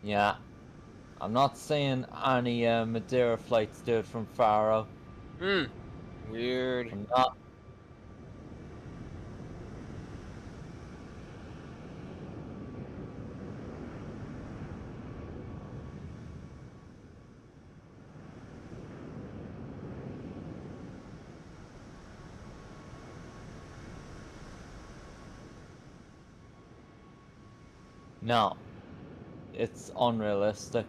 Yeah. I'm not saying any Madeira flights do it from Faro. Mm. Weird. I'm not. No. It's unrealistic.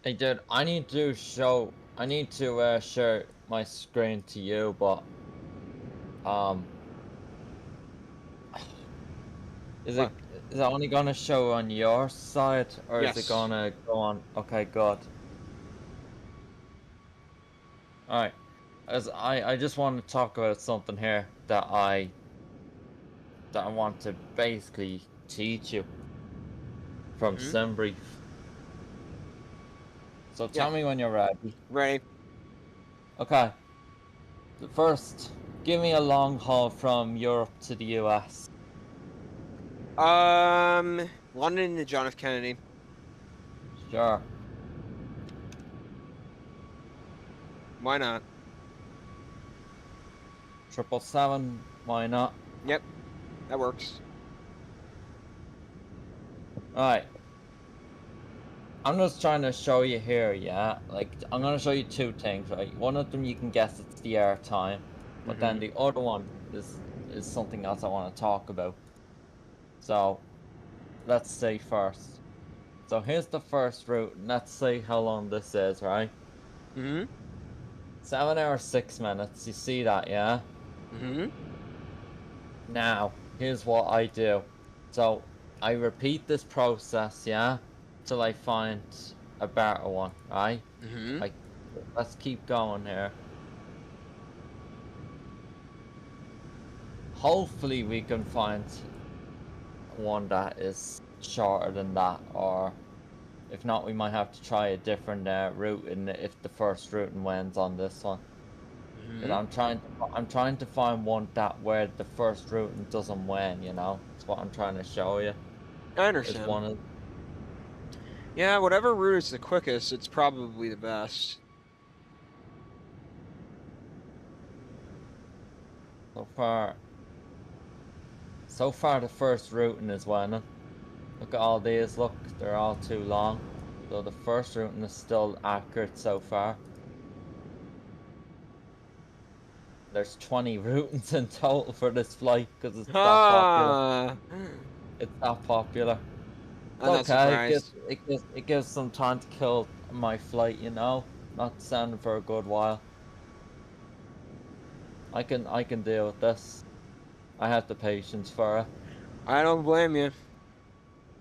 Hey dude, I need to share my screen to you, but is it What? is it only gonna show on your side or is it Yes. gonna go on? Okay, good. Alright. As I just want to talk about something here that I want to basically teach you from Mm-hmm. SimBrief. So Yeah. tell me when you're ready. Ready. Okay. First, give me a long haul from Europe to the US. London to John F. Kennedy. Sure. Why not? 777, why not? Yep, that works. Alright. I'm just trying to show you here, yeah? Like, I'm gonna show you two things, right? One of them you can guess it's the air time, but then the other one is something else I want to talk about. So, let's see first. So here's the first route, and let's see how long this is, right? 7 hours 6 minutes. You see that, yeah? Now, here's what I do. So, I repeat this process, yeah? Till I find a better one, right? Like, let's keep going here. Hopefully we can find one that is shorter than that, or if not, we might have to try a different route if the first routing wins on this one. Because I'm trying to find one that where the first routing doesn't win, you know? That's what I'm trying to show you. I Is understand. one of Yeah, whatever route is the quickest, it's probably the best. So far the first routing is winning. Look at all these, look, they're all too long. So the first routing is still accurate so far. There's 20 routings in total for this flight because it's that popular. It's that popular. It's I'm not okay, surprised. it gives some time to kill my flight, you know? Not standing for a good while. I can deal with this. I have the patience for it. I don't blame you.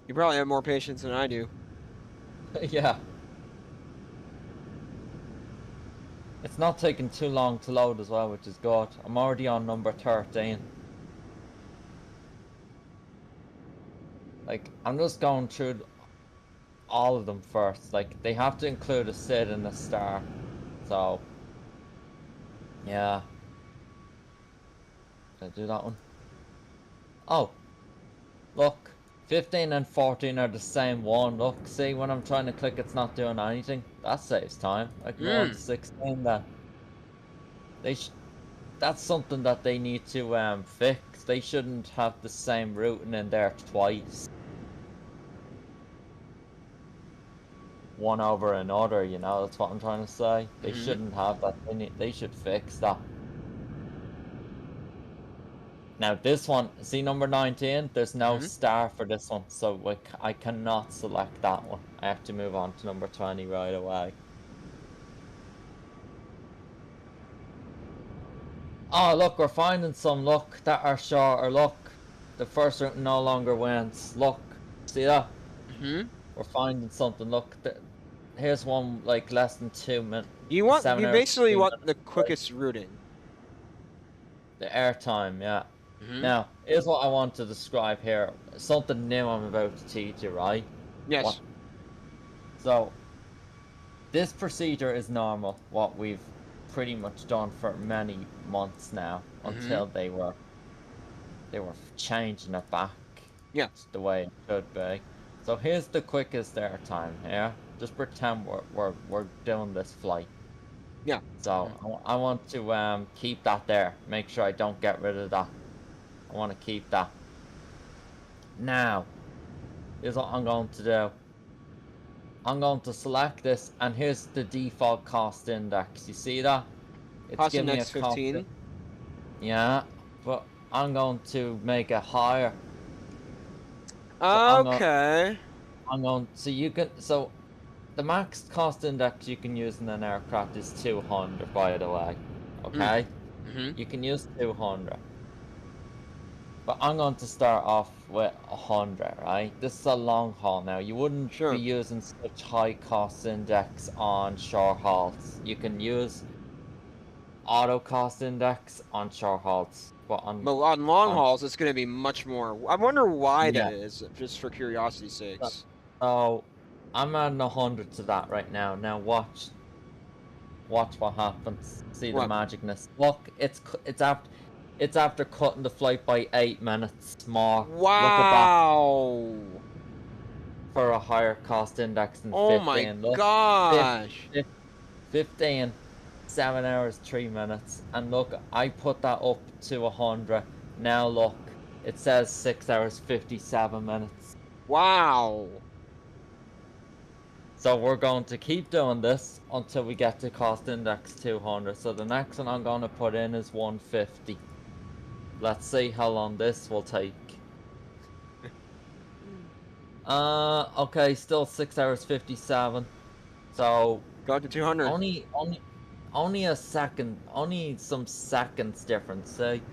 You probably have more patience than I do. Yeah. It's not taking too long to load as well, which is good. I'm already on number 13. Like, I'm just going through all of them first. Like, they have to include a SID and a star. So, yeah. Did I do that one? Oh, look. 15 and 14 are the same one. Look, see, when I'm trying to click, it's not doing anything. That saves time. I can go on to 16 then. That's something that they need to fix. They shouldn't have the same routing in there twice. One over another, you know, that's what I'm trying to say. They shouldn't have that. They should fix that. Now this one, see number 19? There's no star for this one, so I cannot select that one. I have to move on to number 20 right away. Oh, look, we're finding some, look, that are shorter, look. The first route no longer wins, look. See that? We're finding something, look. Here's one, like, less than 2 minutes. You basically want the quickest routing. The airtime, yeah. Now, here's what I want to describe here. Something new I'm about to teach you, right? Yes. So, this procedure is normal, what we've pretty much done for many months now, until they were changing it back. Yeah. The way it should be. So here's the quickest airtime here. Just pretend we're doing this flight. Yeah. So I want to keep that there. Make sure I don't get rid of that. I want to keep that. Now, here's what I'm going to do. I'm going to select this, and here's the default cost index. You see that? It's cost giving index me a 15. Yeah, but I'm going to make it higher. Okay. So the max cost index you can use in an aircraft is 200, by the way. Okay? You can use 200. But I'm going to start off with 100, right? This is a long haul now. You wouldn't be using such high cost index on short hauls. You can use auto cost index on short hauls. But on long hauls, it's going to be much more. I wonder why that is, just for curiosity's sakes. So, I'm adding 100 to that right now. Now watch what happens. See the magicness. Look, it's after cutting the flight by 8 minutes more. Wow. Look at that. For a higher cost index than 15. Oh my gosh. 15. 7 hours 3 minutes, and look, I put that up to 100. Now look, it says 6 hours 57 minutes. Wow. So we're going to keep doing this until we get to cost index 200. So the next one I'm going to put in is 150. Let's see how long this will take. Okay, still 6 hours 57. So Go to 200. only a second, only some seconds difference. See,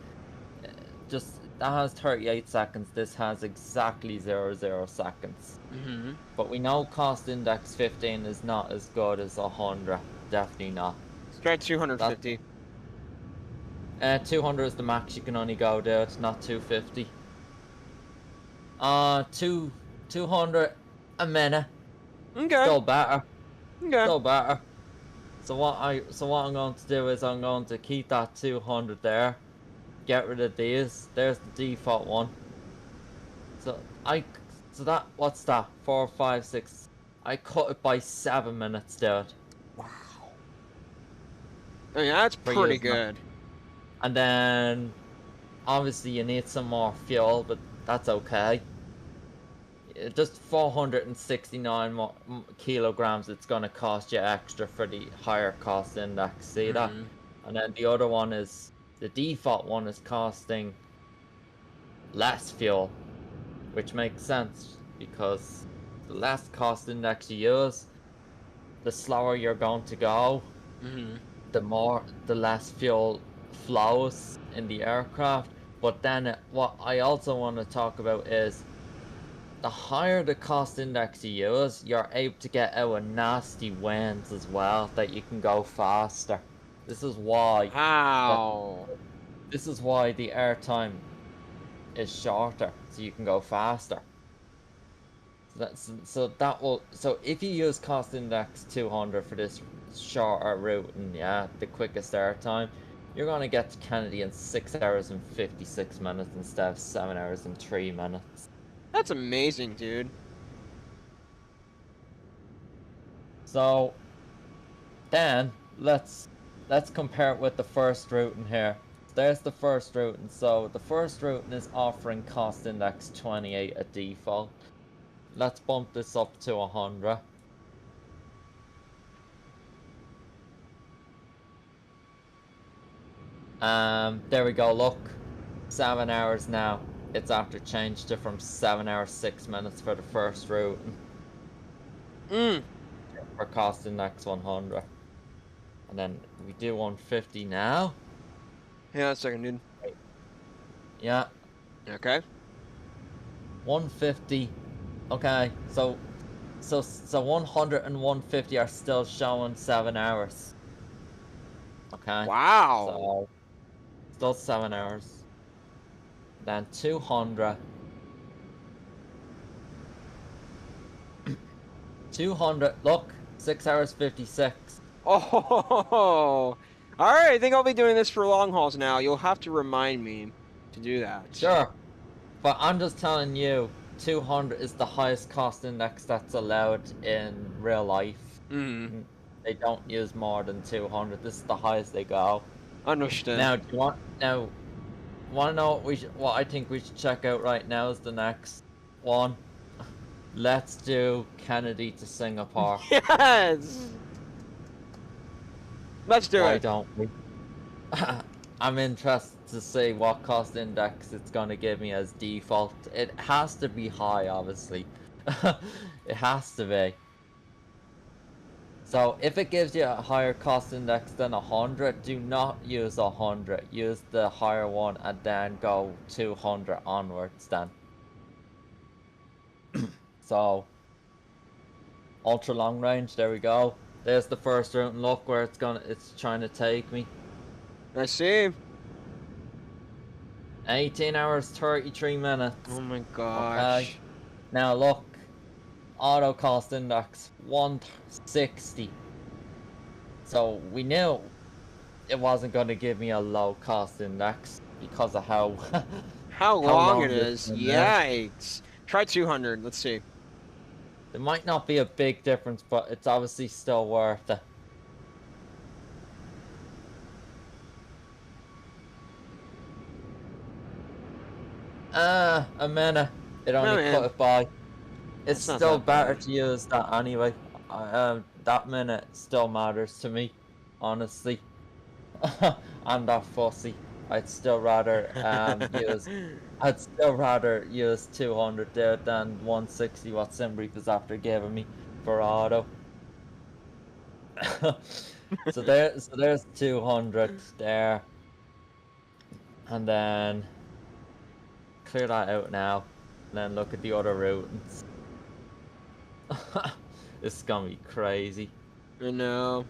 just that has 38 seconds. This has exactly 00 seconds. Mm-hmm. But we know cost index 15 is not as good as 100. Definitely not. Let's try 250. 200 is the max you can only go there. It's not 250. 200 a minute. Okay. Still better. Okay. Still better. So what I'm going to do is I'm going to keep that 200 there. Get rid of these. There's the default one. So that, what's that? 4, 5, 6. I cut it by 7 minutes, dude. Wow. I mean, that's pretty good. And then, obviously you need some more fuel, but that's okay. Just 469 more kilograms it's gonna cost you extra for the higher cost index. See that? And then the other one is, the default one is costing less fuel, which makes sense because the less cost index you use, the slower you're going to go, the less fuel flows in the aircraft. But then what I also want to talk about is the higher the cost index you use, you're able to get out of nasty winds as well, that you can go faster. This is why this is why the airtime is shorter, so you can go faster. So if you use cost index 200 for this shorter route and the quickest airtime, you're gonna get to Kennedy in 6 hours and 56 minutes instead of 7 hours and 3 minutes. That's amazing, dude. So then let's compare it with the first route in here. There's the first route, and so the first route is offering cost index 28 at default. Let's bump this up to 100. There we go, look. 7 hours now. It's after changed to from 7 hours 6 minutes for the first route. For cost index 100. And then we do 150 now. Yeah, a second, dude. Yeah. Okay. 150. Okay, so 100 and 150 are still showing 7 hours. Okay. Wow. So still 7 hours. Then 200. 200. Look, 6 hours 56. Oh. All right. I think I'll be doing this for long hauls now. You'll have to remind me to do that. Sure. But I'm just telling you, 200 is the highest cost index that's allowed in real life. They don't use more than 200. This is the highest they go. Understood. Now, do you want to know what I think we should check out right now is the next one. Let's do Kennedy to Singapore. Yes. Let's do it. Why don't we? I'm interested to see what cost index it's gonna give me as default. It has to be high, obviously. It has to be. So if it gives you a higher cost index than 100, do not use 100. Use the higher one and then go 200 onwards then. So ultra long range, there we go. There's the first route, and look where it's trying to take me. I see. 18 hours 33 minutes. Oh my gosh. Okay. Now look, auto cost index 160. So we knew it wasn't going to give me a low cost index because of how how long it this is. Yikes. Try 200. Let's see. There might not be a big difference, but it's obviously still worth it. A minute. It only cut it by. It's still better to use that anyway. that minute still matters to me, honestly. I'm that fussy. I'd still rather use 200 there than 160 what Simbrief is after giving me for auto. So there's 200 there. And then clear that out now. And then look at the other routings. This is gonna be crazy. I know.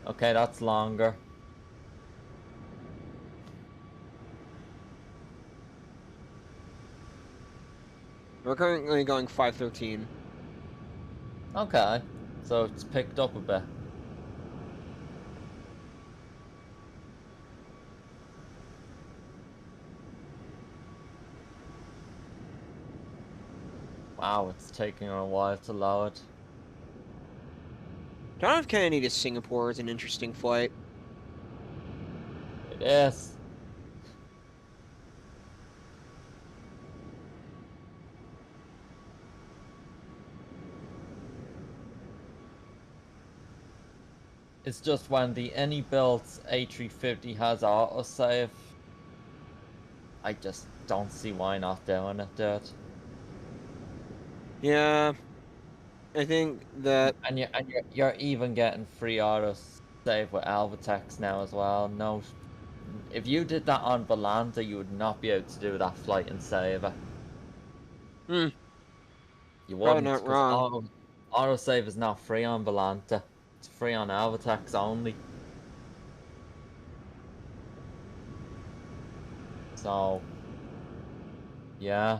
Okay, that's longer. We're currently going 513. Okay, so it's picked up a bit. Wow, it's taking a while to load. John F. Kennedy to Singapore is an interesting flight. It is. It's just when the any builds A350 has autosave, I just don't see why not doing it, dude. Yeah, I think that. And you're even getting free autosave with Alvatex now as well. No, if you did that on Volanta, you would not be able to do that flight and save it. Hmm. You Probably wouldn't, not because wrong. autosave is not free on Volanta. It's free on Alvatex only. So, yeah.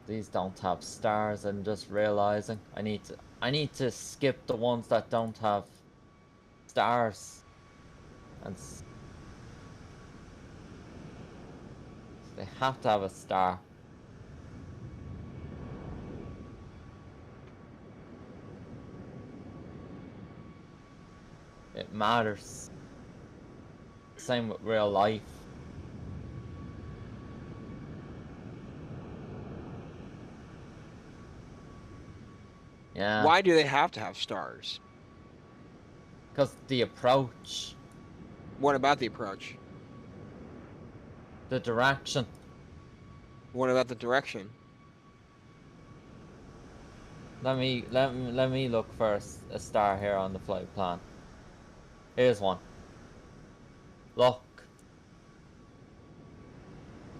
These don't have stars. I'm just realizing I need to skip the ones that don't have stars, and they have to have a star. It matters. Same with real life. Yeah. Why do they have to have stars? Because the approach, What about the approach? the direction. What about the direction? Let me look for a star here on the flight plan. Here's one. Look.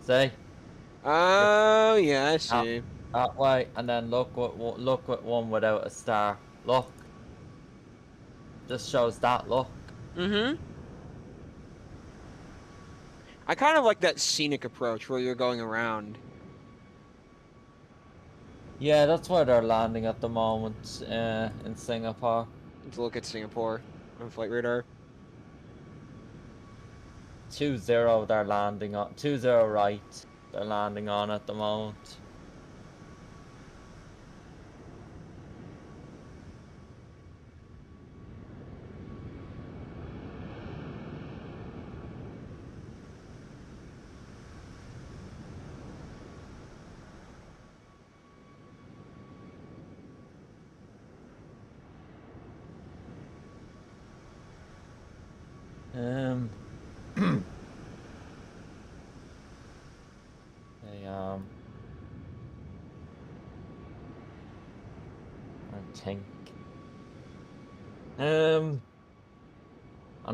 See? Oh, yeah, I see. That way, and then look at one without a star. Look. Just shows that look. Mm-hmm. I kind of like that scenic approach where you're going around. Yeah, that's where they're landing at the moment, in Singapore. Let's look at Singapore on flight radar. 20 they're landing on 20 right. They're landing on at the moment. They, I think. I'm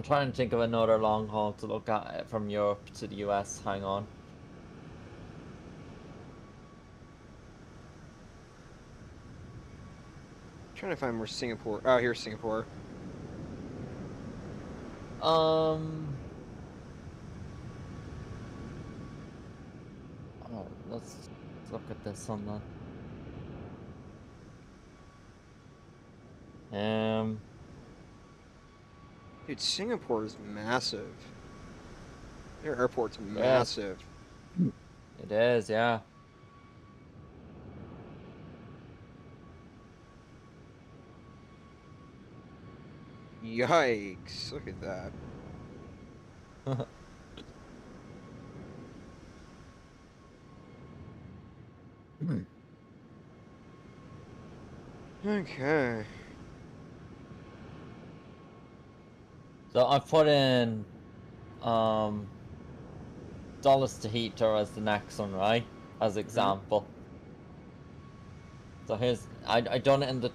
trying to think of another long haul to look at from Europe to the US. Hang on. Trying to find where Singapore. Oh, here's Singapore. Oh, let's look at this one then. Dude, Singapore is massive. Their airport's massive. It is, yeah. Yikes! Look at that. Okay. So I put in Dulles to Heathrow as the next one, right? As example. So here's I done it in the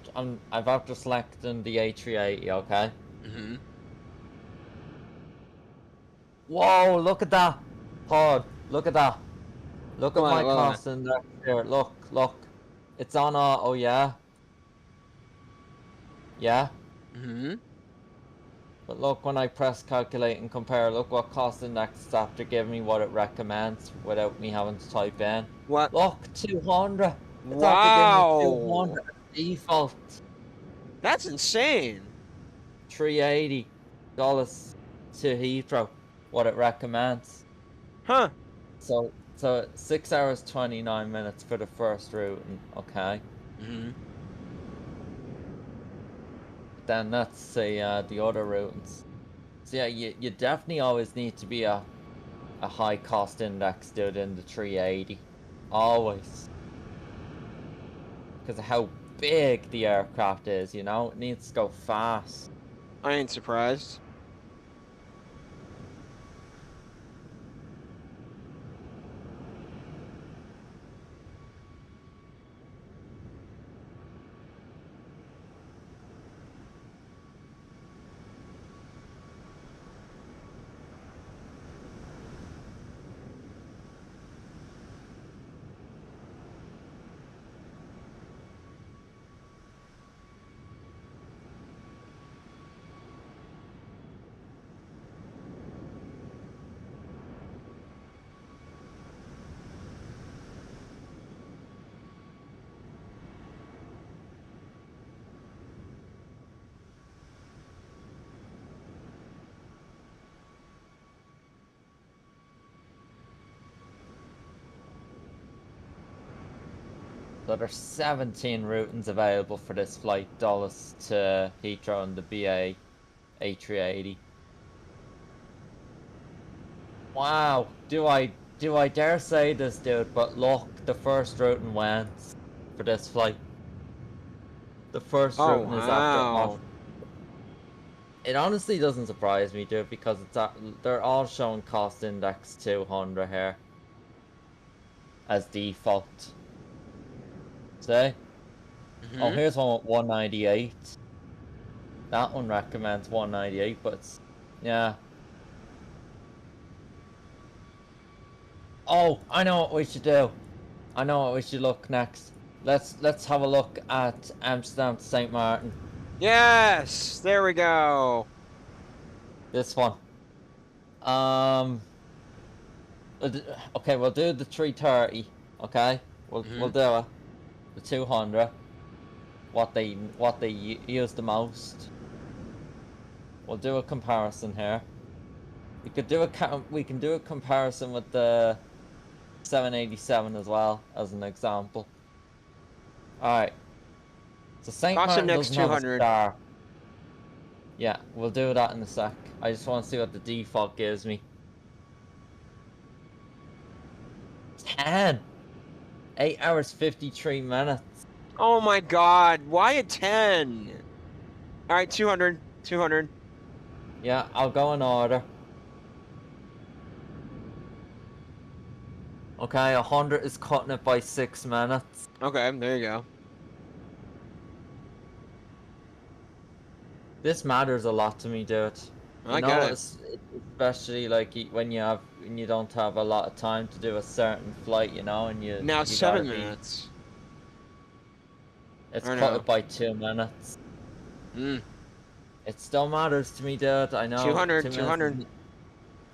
I've after selecting the A380, okay? Mm-hmm. Whoa, look at that! Pod, look at that. Look at my What? cost index here. Look. It's on oh yeah. Yeah. Mm-hmm. But look, when I press calculate and compare, look what cost index it's after giving me what it recommends without me having to type in. What? Look, 200. It's after giving me Wow. 200 default. That's insane. $380 to Heathrow, what it recommends. Huh. So 6 hours 29 minutes for the first route, okay. Mm-hmm. Then that's the other routes. So yeah, you definitely always need to be a high cost index dude in the 380, always, because of how big the aircraft is. You know, it needs to go fast. I ain't surprised. So there's 17 routings available for this flight, Dulles to Heathrow and the BA A380. Wow, do I dare say this, dude? But look, the first routing went for this flight. The first Oh, routing is after off. wow. It honestly doesn't surprise me, dude, because they're all showing cost index 200 here as default. See? Mm-hmm. Oh, here's one with 198. That one recommends 198, but it's, yeah. Oh, I know what we should do. I know what we should look next. Let's have a look at Amsterdam to St. Martin. Yes, there we go. This one. Okay, we'll do the 330. Okay, we'll do it. The 200. What they use the most. We'll do a comparison here. We can do a comparison with the 787 as well as an example. All right. So St. Cost Martin index doesn't have a 200. star. Yeah, we'll do that in a sec. I just want to see what the default gives me. 10. 8 hours 53 minutes. Oh my god, why a 10? All right, 200. Yeah, I'll go in order. Okay, 100 is cutting it by 6 minutes. Okay, there you go. This matters a lot to me, dude. I get it. Especially like when you don't have a lot of time to do a certain flight, you know, and you Now you 7 gotta be- minutes. It's Or cut no. it by 2 minutes. Mm. It still matters to me, dude. I know. 200, 2 minutes 200. isn't-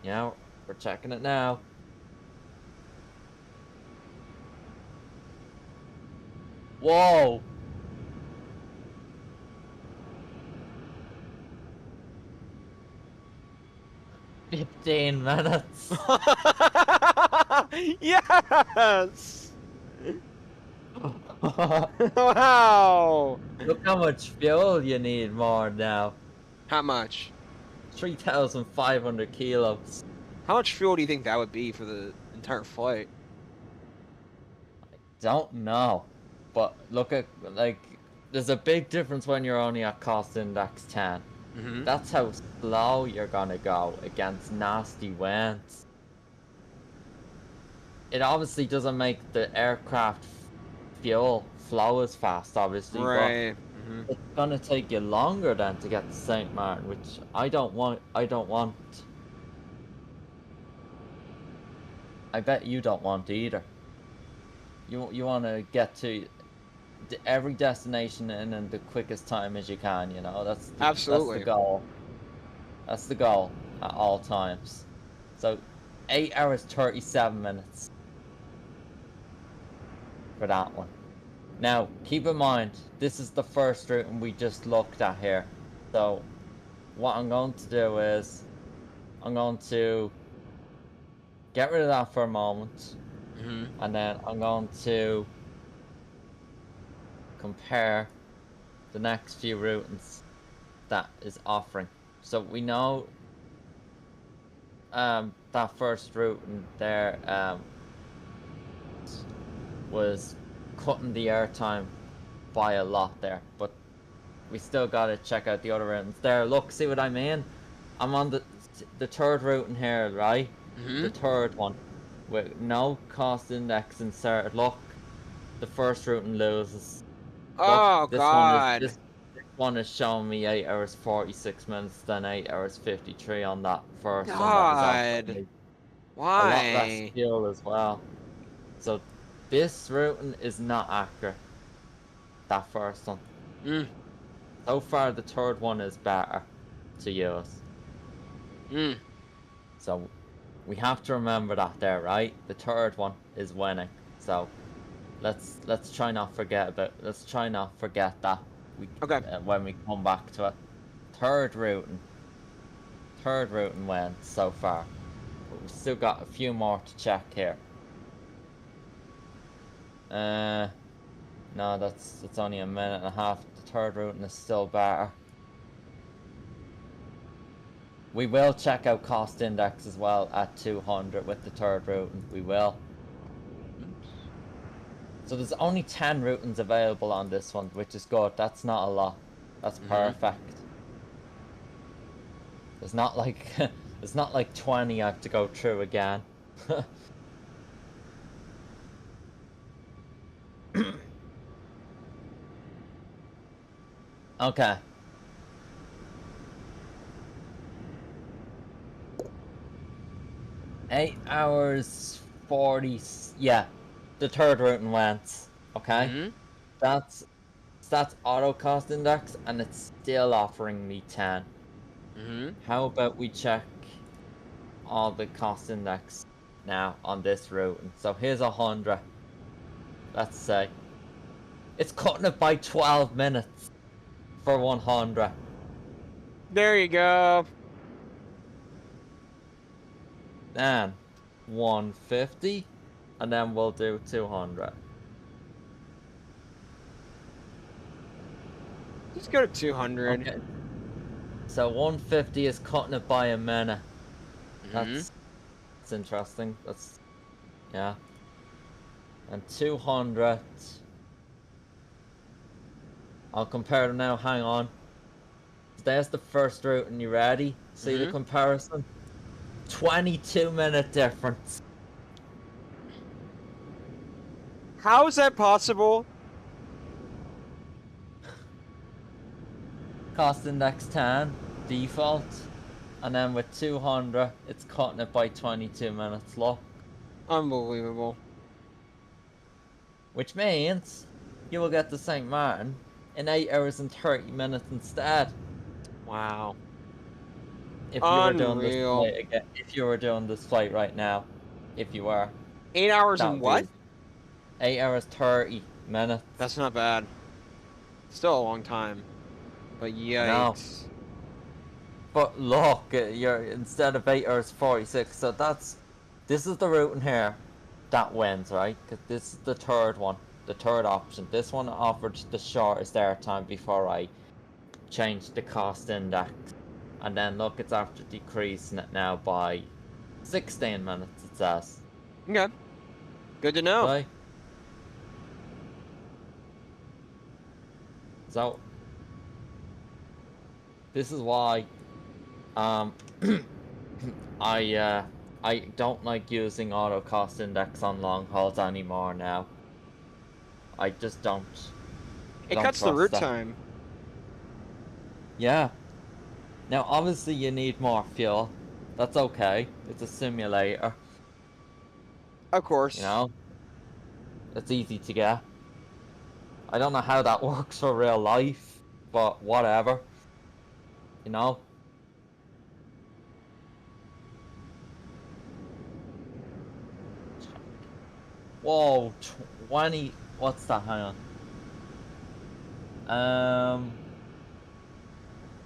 Yeah, we're checking it now. Whoa! "15 minutes." Yes! Wow! Look how much fuel you need more now. How much? 3,500 kilos. How much fuel do you think that would be for the entire flight? don't know. But look at, like, there's a big difference when you're only at cost index 10. Mm-hmm. That's how slow you're gonna go against nasty winds. It obviously doesn't make the aircraft fuel flow as fast, obviously, Right. but Mm-hmm. it's gonna take you longer than to get to St. Martin, which I don't want. I bet you don't want either. You want to get to every destination in the quickest time as you can. You know, that's the Absolutely. goal. That's the goal at all times. So, 8 hours 37 minutes for that one. Now, keep in mind, this is the first route we just looked at here. So, what I'm going to do is, I'm going to get rid of that for a moment, Mm-hmm. and then I'm going to compare the next few routes that is offering. So we know that first route in there was cutting the airtime by a lot there, but we still gotta check out the other routes there. Look, see what I mean? I'm on the third route in here, right? Mm-hmm. The third one with no cost index inserted. Look, the first route loses. Oh Look, God. this one is showing me 8 hours 46 minutes, then 8 hours 53 on that first one. That was God. offering a lot less Why? fuel as well. So this routing is not accurate. That first one. Mm. So far, the third one is better to use. Mm. So we have to remember that there, right? The third one is winning. So let's try not forget that. Let's try not forget that Okay. when we come back to it. Third routing wins so far. But we've still got a few more to check here. No, that's only a minute and a half. The third routing is still better. We will check out cost index as well at 200 with the third routing. We will. So there's only 10 routings available on this one, which is good. That's not a lot. That's perfect. It's not like it's not like 20 I have to go through again. Okay. Eight hours 40. Yeah, the third routing went. Okay, Mm-hmm. that's auto cost index, and it's still offering me 10. Mm-hmm. How about we check all the cost index now on this route? And so here's 100. Let's say it's cutting it by 12 minutes for 100. There you go. Then 150, and then we'll do 200. Let's go to 200. Okay. So 150 is cutting it by a minute. That's interesting. That's, yeah. And 200. I'll compare them now. Hang on. There's the first route, and you ready? See the comparison? 22-minute difference. How is that possible? Cost index 10 default, and then with 200 it's cutting it by 22 minutes. Look, Unbelievable. which means you will get to St. Martin in 8 hours and 30 minutes instead. Wow. If you were doing this Unreal. flight again, if you were doing this flight right now, if you were, 8 hours that and would what? be 8 hours 30 minutes. That's not bad. Still a long time. But yikes. But look, you're instead of 8 hours 46. So this is the route in here that wins, right? Because this is the third one, the third option. This one offered the shortest airtime before I changed the cost index. And then look, it's after decreasing it now by 16 minutes, it says. Okay. Good to know. Right? So this is why I don't like using auto cost index on long hauls anymore now. I just don't. It Don't cuts the trust route that. time. Yeah. Now obviously you need more fuel. That's okay. It's a simulator, Of course. you know? It's easy to get. I don't know how that works for real life, but whatever. You know? Whoa, 20. What's that? Hang on.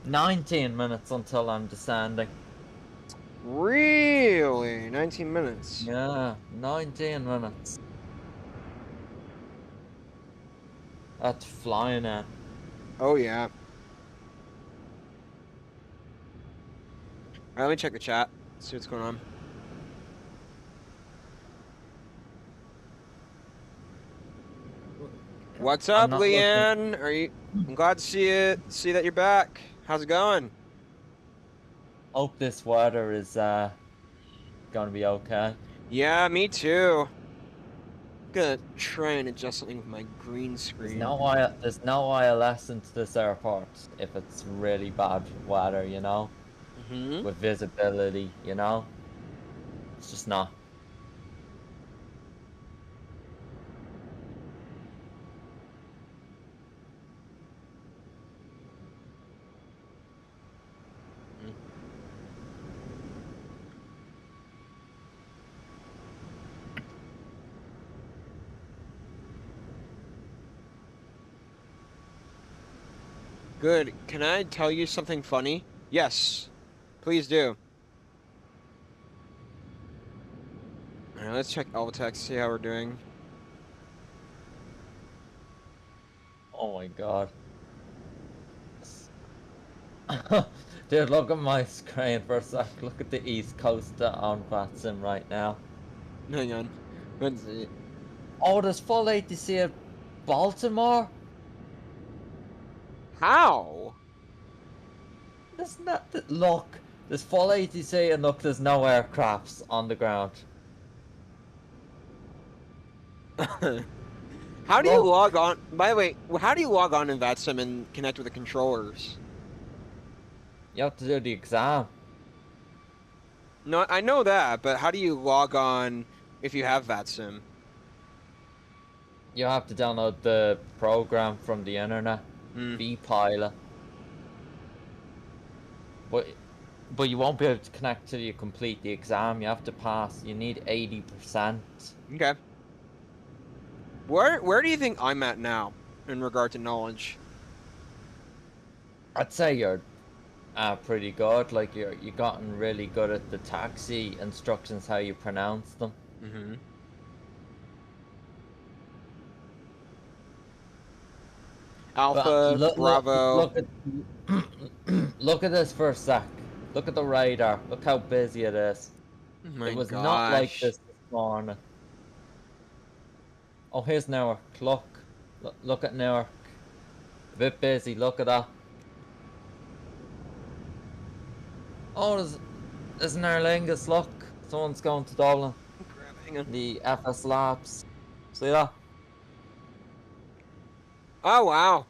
19 minutes until I'm descending. Really? 19 minutes. Yeah, 19 minutes. That's flying in. Oh, yeah. Alright, let me check the chat. See what's going on. What's I'm up, not looking- Leanne? Are you? I'm glad to see that you're back. How's it going? Hope this weather is gonna be okay. Yeah, me too. Gonna try and adjust something with my green screen. There's no ILS into this airport if it's really bad weather, you know? Mm-hmm. With visibility, you know? It's just not. Good. Can I tell you something funny? Yes. Please do. Alright, let's check Alvatex, see how we're doing. Oh my god. Dude, look at my screen for a sec. Look at the East Coast on VATSIM right now. Hang on. Let's see. Oh, there's full ATC at Baltimore? How? There's not. Look, there's full ATC and look, there's no aircrafts on the ground. How do you Look. log on? By the way, how do you log on in VATSIM and connect with the controllers? You have to do the exam. No, I know that, but how do you log on if you have VATSIM? You have to download the program from the internet. vPilot. But you won't be able to connect till you complete the exam. You have to pass. You need 80%. Okay. Where do you think I'm at now in regard to knowledge? I'd say you're pretty good. Like you gotten really good at the taxi instructions, how you pronounce them. Mm-hmm. Alpha, Bravo. Look at this for a sec. Look at the radar. Look how busy it is. Oh my It was gosh. not like this morning. Oh, here's Newark. Look at Newark. A bit busy. Look at that. Oh, there's an Aer Lingus. Look, someone's going to Dublin. Hang on. The FS Labs. See that? Oh wow.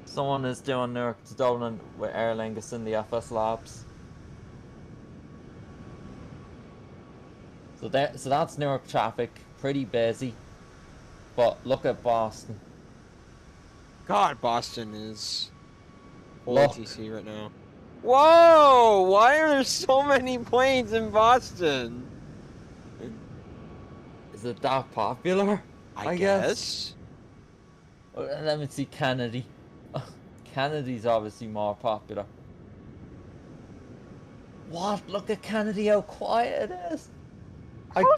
Someone is doing Newark to Dublin with Aer Lingus in the FS Labs. So that's Newark traffic, pretty busy. But look at Boston. God, Boston is full Look. ATC right now. Whoa! Why are there so many planes in Boston? Is it that popular? I guess. Let me see Kennedy. Kennedy's obviously more popular. What? Look at Kennedy, how quiet it is. How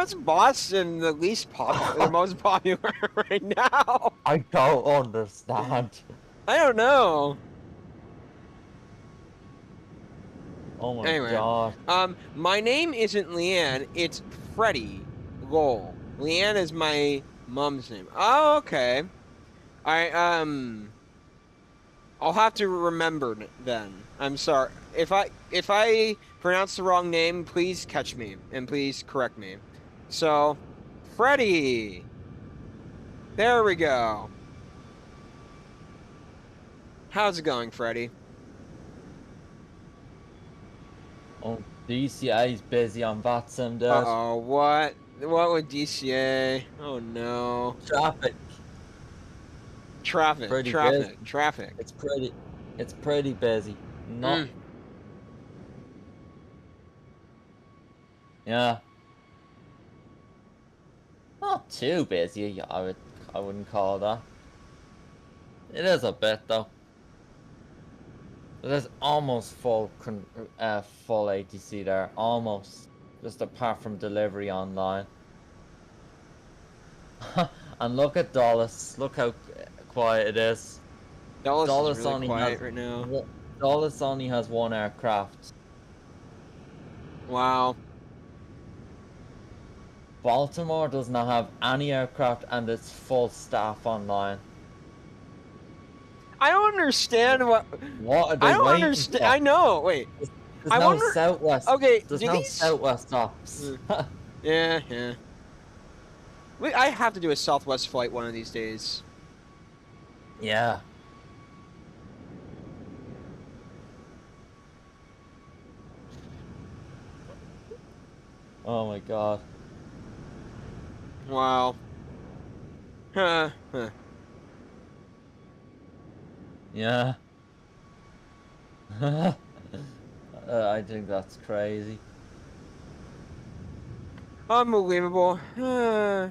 is Boston the least popular, the most popular right now? I don't understand. I don't know. Oh my Anyway, god. my name isn't Leanne, it's Freddie Lowell. Leanne is my Mom's name. Oh, okay. I'll have to remember then. I'm sorry. If I pronounce the wrong name, please catch me and please correct me. So, Freddy. There we go. How's it going, Freddy? Oh, DCA's busy on that sim, dude. Uh-oh, what? What with DCA? Oh no. Traffic. Traffic, Pretty traffic, busy. traffic. It's pretty busy. Not. Yeah. Not too busy, I wouldn't call that. It is a bit though. There's almost full ATC there, almost. Just apart from delivery online. And look at Dulles. Look how quiet it is. Dulles is really quiet right now. Dulles only has one aircraft. Wow. Baltimore does not have any aircraft and it's full staff online. I don't understand what What are they I don't waiting understand. for? I know. Wait. There's I no wonder. Southwest. Okay. There's do no these? Southwest stops. Yeah, yeah. I have to do a Southwest flight one of these days. Yeah. Oh my god. Wow. Huh. Huh. Yeah. I think that's crazy. Unbelievable. I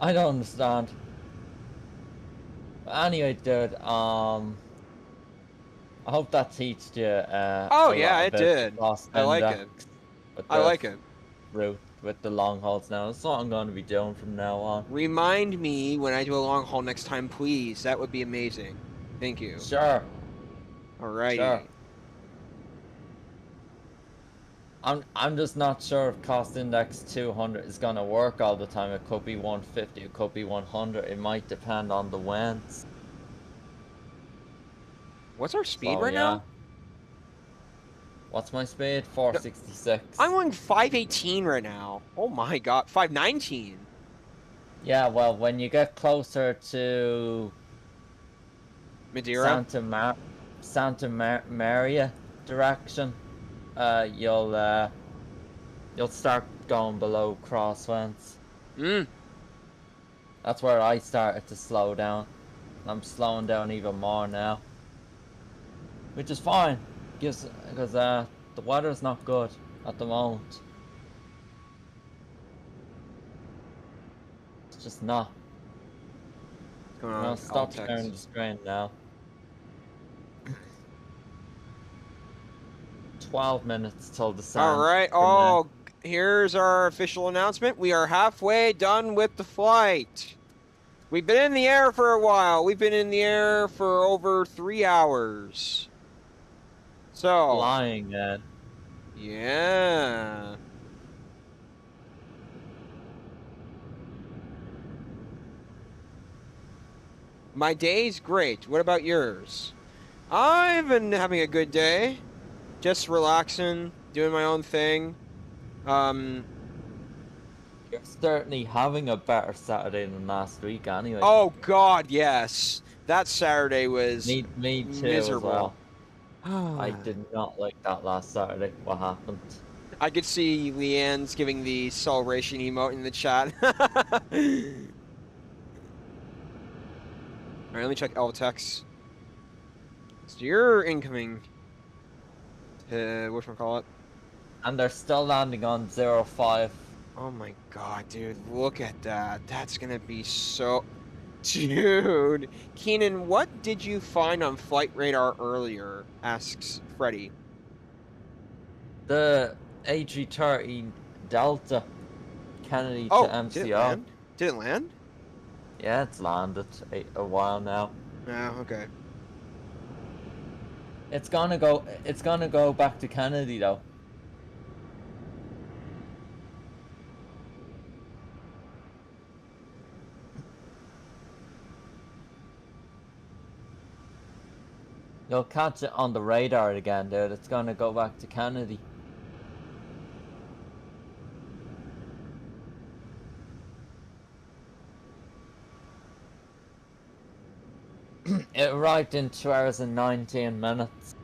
don't understand. But anyway, dude, I hope that teached you Oh a yeah, lot it about did. lost I like it. index with I the like it. route with the long hauls now. That's what I'm going to be doing from now on. Remind me when I do a long haul next time, please. That would be amazing. Thank you. Sure. Alrighty. Sure. I'm just not sure if cost index 200 is gonna work all the time. It could be 150, it could be 100. It might depend on the winds. What's our speed So, right yeah. now? What's my speed? 466. I'm going 518 right now. Oh my god, 519. Yeah, well, when you get closer to Madeira. Santa Maria direction, you'll start going below crosswinds. That's where I started to slow down. I'm slowing down even more now, which is fine, because the weather's not good at the moment. It's just not. What's going on? No, with stop Altex? sharing the screen now. 12 minutes till the sun. All right. Oh, here's our official announcement. We are halfway done with the flight. We've been in the air for a while. We've been in the air for over 3 hours. So. Flying, man. Yeah. My day's great. What about yours? I've been having a good day. Just relaxing, doing my own thing. You're certainly having a better Saturday than last week, anyway. Oh God, yes. That Saturday was me too miserable. as well. I did not like that last Saturday. What happened? I could see Leanne's giving the celebration emote in the chat. Alright, let me check L-Tex. So you're incoming. Whatchamacallit? And they're still landing on 05. Oh my god, dude, look at that. That's gonna be so... Dude! Keenan, what did you find on Flight Radar earlier? Asks Freddy. The A330 Delta Kennedy to MCO. Did it land? Did it land? Yeah, it's landed a while now. Oh, okay. It's gonna go back to Kennedy though. You'll catch it on the radar again, dude. It's gonna go back to Kennedy. It arrived in 2 hours and 19 minutes.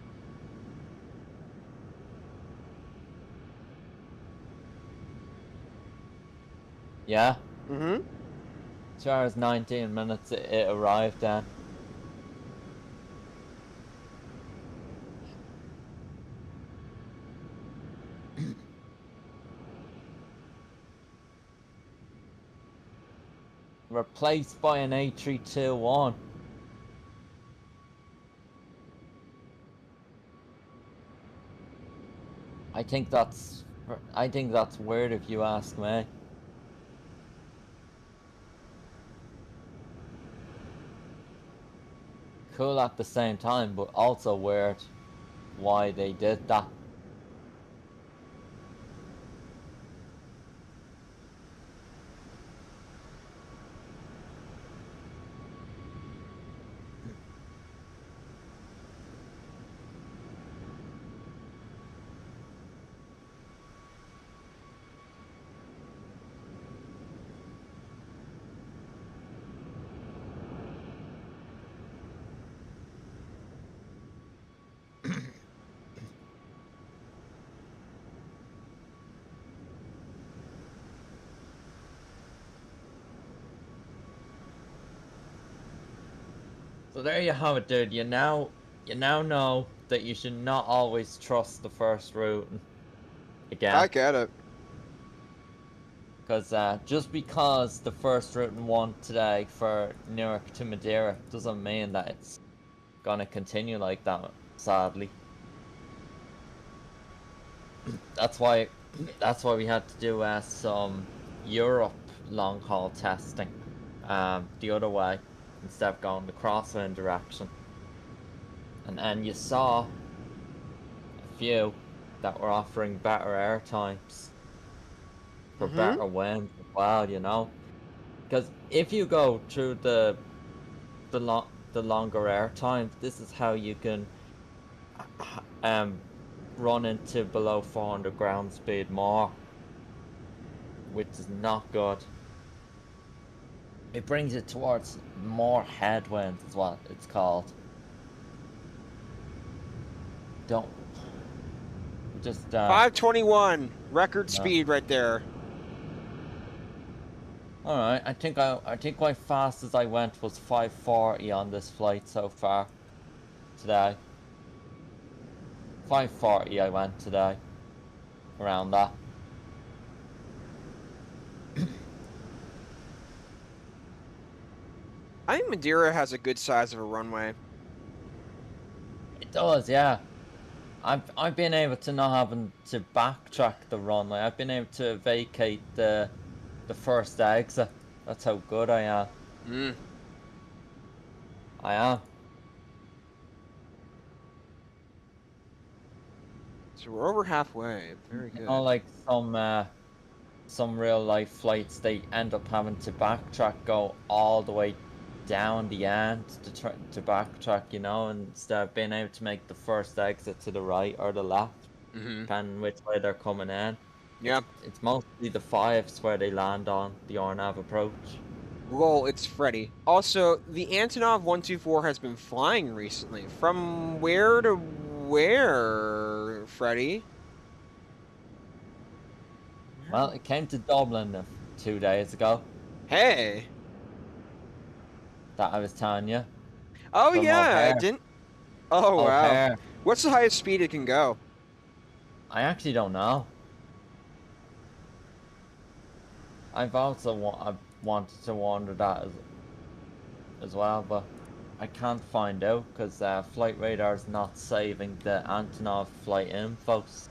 Yeah? Mm-hmm. 2 hours 19 minutes it arrived at. Replaced by an A321. I think that's weird if you ask me. Cool at the same time, but also weird why they did that. So there you have it, dude. You now know that you should not always trust the first route again. I get it. Because just because the first route won today for Newark to Madeira doesn't mean that it's gonna continue like that, sadly. That's why we had to do some Europe long haul testing the other way instead of going the crosswind direction. And then you saw a few that were offering better air times for better wind as well, you know. Because if you go through the longer air times, this is how you can run into below 400 ground speed more, which is not good. It brings it towards more headwinds, is what it's called. Don't just 521 record speed right there. All right, I think my fastest I went was 540 on this flight so far today. 540 I went today, around that. I think Madeira has a good size of a runway. It does, yeah. I've been able to not having to backtrack the runway. I've been able to vacate the first exit. That's how good I am. I am. So we're over halfway. Very good. You know, like some real life flights, they end up having to backtrack, go all the way down the end to try to backtrack, you know, instead of being able to make the first exit to the right or the left, depending which way they're coming in. Yeah. It's mostly the fives where they land on the rnav approach. Lol, it's Freddy. Also, the Antonov 124 has been flying recently. From where to where, Freddy? Well, it came to Dublin 2 days ago. Hey. That I was telling you. Oh From yeah, I O'Hare. didn't. Oh wow. O'Hare. What's the highest speed it can go? I actually don't know. I've also wanted to wonder that as well, but I can't find out because Flight Radar's not saving the Antonov flight infos.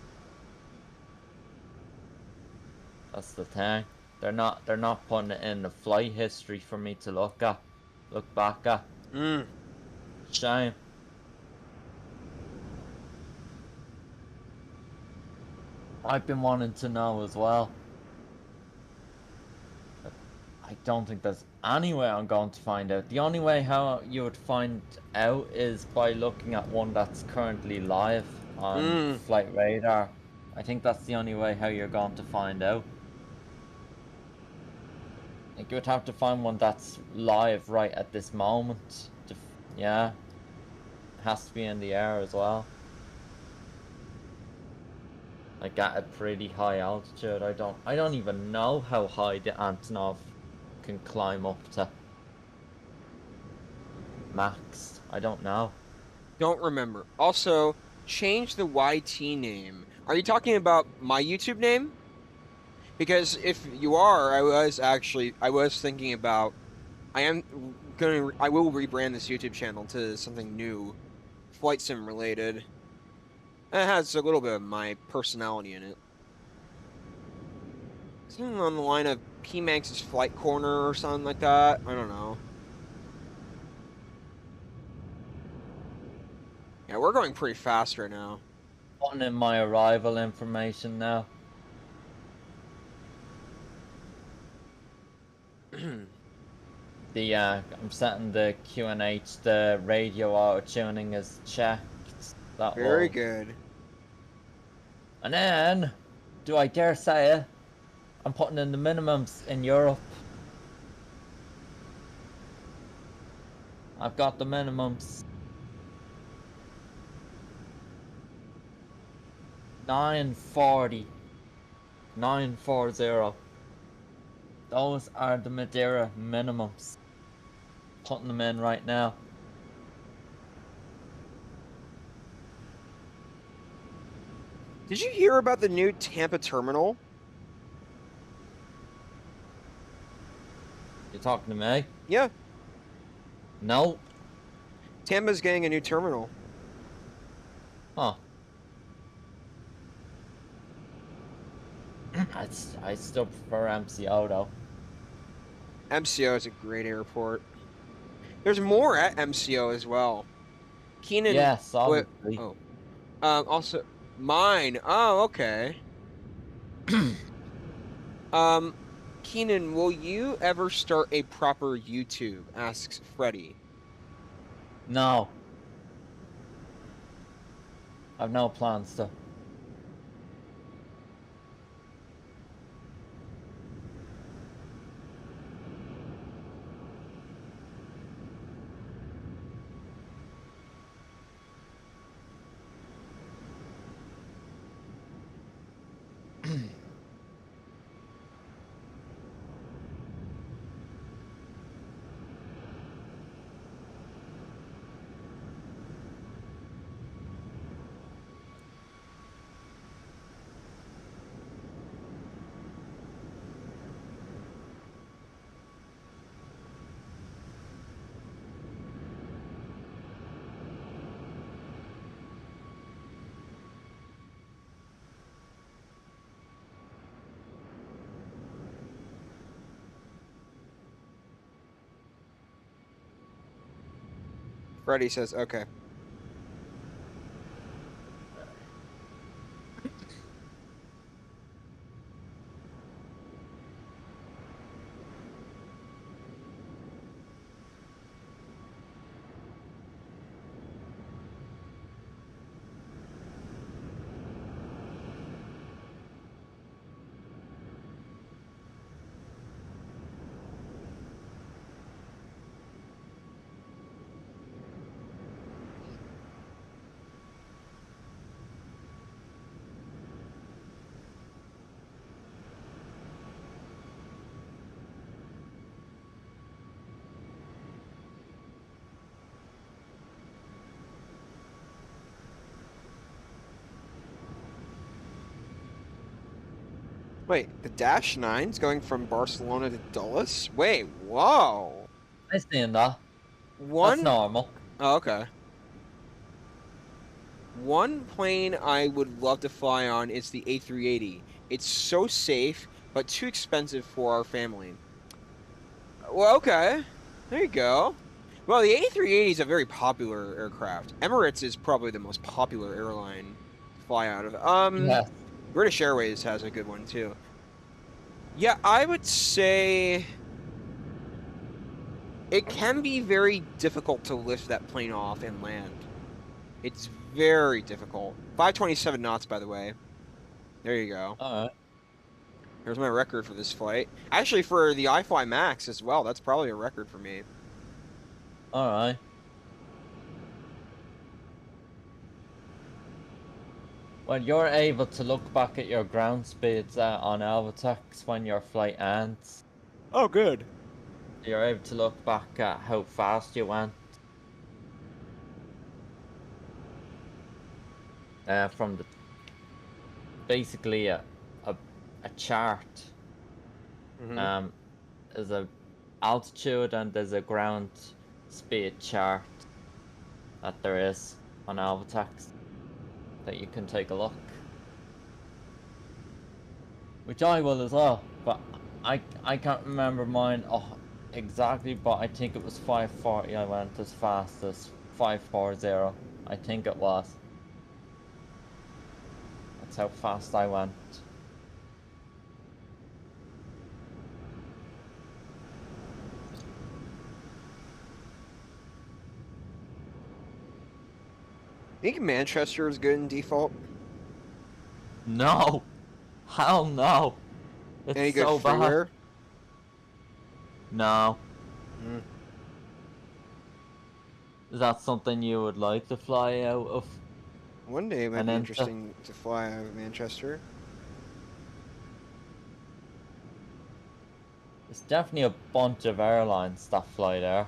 That's the thing. They're not putting it in the flight history for me to look back at. Shame. I've been wanting to know as well. I don't think there's Anyway, I'm going to find out. The only way how you would find out is by looking at one that's currently live on Flight Radar. I think that's the only way how you're going to find out. Like, you would have to find one that's live right at this moment. Yeah. It has to be in the air as well. Like at a pretty high altitude. I don't even know how high the Antonov can climb up to. Max. I don't know. Don't remember. Also, change the YT name. Are you talking about my YouTube name? Because if you are, I was thinking about, I will rebrand this YouTube channel to something new, flight sim related. It has a little bit of my personality in it. Something on the line of P-Max's Flight Corner or something like that. I don't know. Yeah, we're going pretty fast right now. Putting in my arrival information now. I'm setting the QNH, the radio auto tuning is checked. Very good. And then, do I dare say it? I'm putting in the minimums in Europe. I've got the minimums. 940. 940. Those are the Madeira minimums. Putting them in right now. Did you hear about the new Tampa terminal? You talking to me? Yeah. No. Tampa's getting a new terminal. Huh. I still prefer MCO though. MCO is a great airport. There's more at MCO as well. Keenan. Yes, obviously. Also, mine. Oh, okay. Keenan, will you ever start a proper YouTube? Asks Freddy. No. I've no plans to. Freddy says, okay. Wait, the Dash 9's going from Barcelona to Dulles? Wait, whoa. I seen that. One? That's normal. Oh, okay. One plane I would love to fly on is the A380. It's so safe, but too expensive for our family. Well, okay. There you go. Well, the A380 is a very popular aircraft. Emirates is probably the most popular airline to fly out of. Yeah. British Airways has a good one, too. Yeah, I would say... It can be very difficult to lift that plane off and land. It's very difficult. 527 knots, by the way. There you go. Alright. Here's my record for this flight. Actually, for the iFLY Max as well. That's probably a record for me. Alright. Well, you're able to look back at your ground speeds on Alvitex when your flight ends. Oh, good. You're able to look back at how fast you went. From the basically a chart. There's a altitude and there's a ground speed chart that there is on Alvitex that you can take a look. Which I will as well, but I can't remember mine exactly, but I think it was 540 I went as fast as 540. I think it was. That's how fast I went. Think Manchester is good in default? No! Hell no! It's Any good so bad. freeware? No. Mm. Is that something you would like to fly out of? One day it might And be then interesting to fly out of Manchester. There's definitely a bunch of airlines that fly there.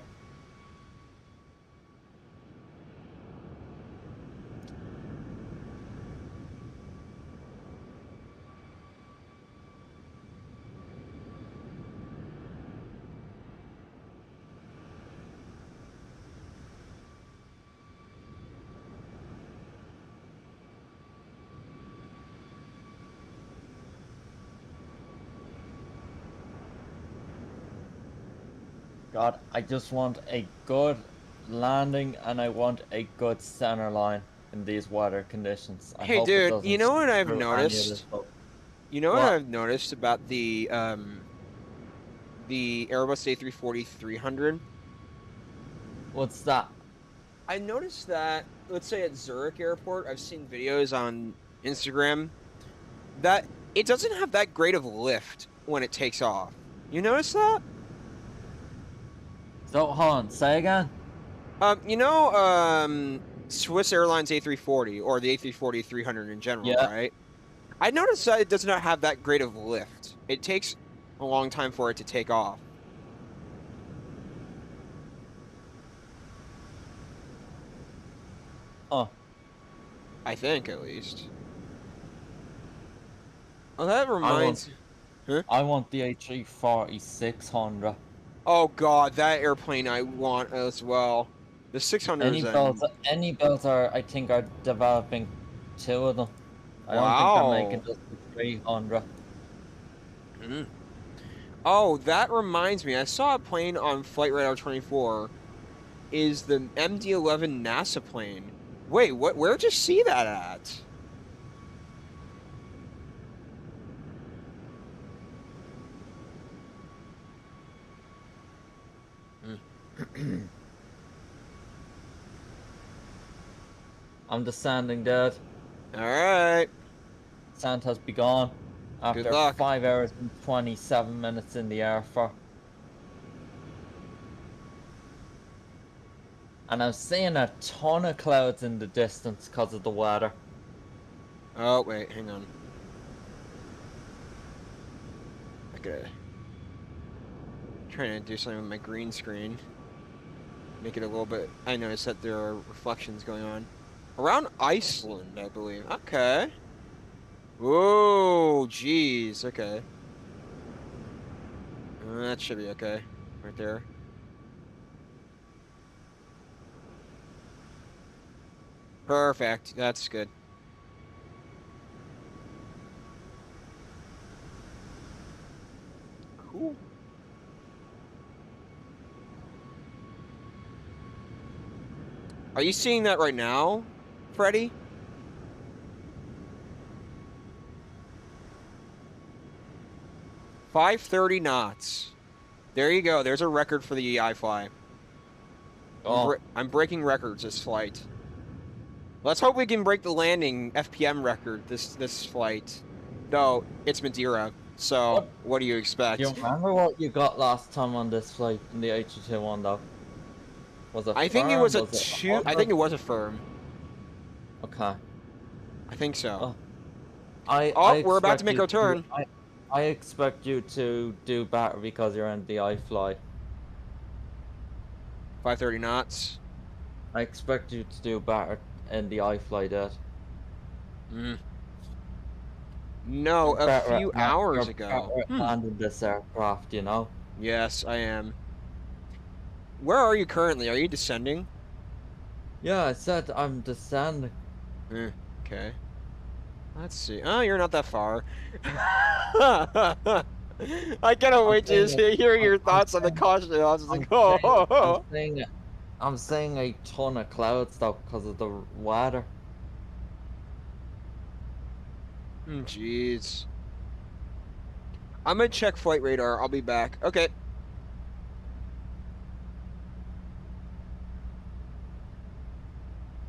God, I just want a good landing and I want a good center line in these weather conditions. I Hey, hope it dude, doesn't you know what I've screw any of noticed? this up. You know what What? I've noticed about the Airbus A340-300? What's that? I noticed that, let's say at Zurich Airport, I've seen videos on Instagram that it doesn't have that great of lift when it takes off. You notice that? So, hold on, say again? Swiss Airlines A340 or the A340-300 in general, Yeah. right? I noticed that it does not have that great of lift. It takes a long time for it to take off. Oh, I think, at least. Oh, that reminds... I want the A340-600. Oh god, that airplane I want as well. The 600 Any is builds I think are developing two of them. I don't think they're making just the 300. Mm. Oh, that reminds me. I saw a plane on Flight Radar 24. Is the MD-11 NASA plane. Wait, what? Where'd you see that at? I'm descending, dude. Alright. Descent has begun Good after luck. 5 hours and 27 minutes in the air for. And I'm seeing a ton of clouds in the distance because of the weather. Oh, wait, hang on. I gotta... trying to do something with my green screen. Make it a little bit... I noticed that there are reflections going on. Around Iceland, I believe. Okay. Whoa, jeez, okay. That should be okay. Right there. Perfect. That's good. Cool. Are you seeing that right now, Freddy? $530 knots. There you go. There's a record for the iFLY. Oh, I'm breaking records this flight. Let's hope we can break the landing FPM record this flight. No, it's Madeira. So, what do you do you expect? remember what you got last time on this flight in the HU21 though? Was it I think it firm? was a Was it 2. I 100? think it was a firm. Okay. I think so. Oh, I We're about to expect make you our turn. I expect you to do better because you're in the iFLY. 530 knots. I expect you to do better in the iFLY, Dad. Mm. No, a few hours ago. You're better at landing this aircraft, you know? Yes, I am. Where are you currently? Are you descending? Yeah, I said I'm descending. Okay. Let's see. Oh, you're not that far. I cannot wait to hear your thoughts on the caution. I was just like, oh. I'm seeing a ton of clouds though because of the weather. Jeez. I'm gonna check flight radar. I'll be back. Okay.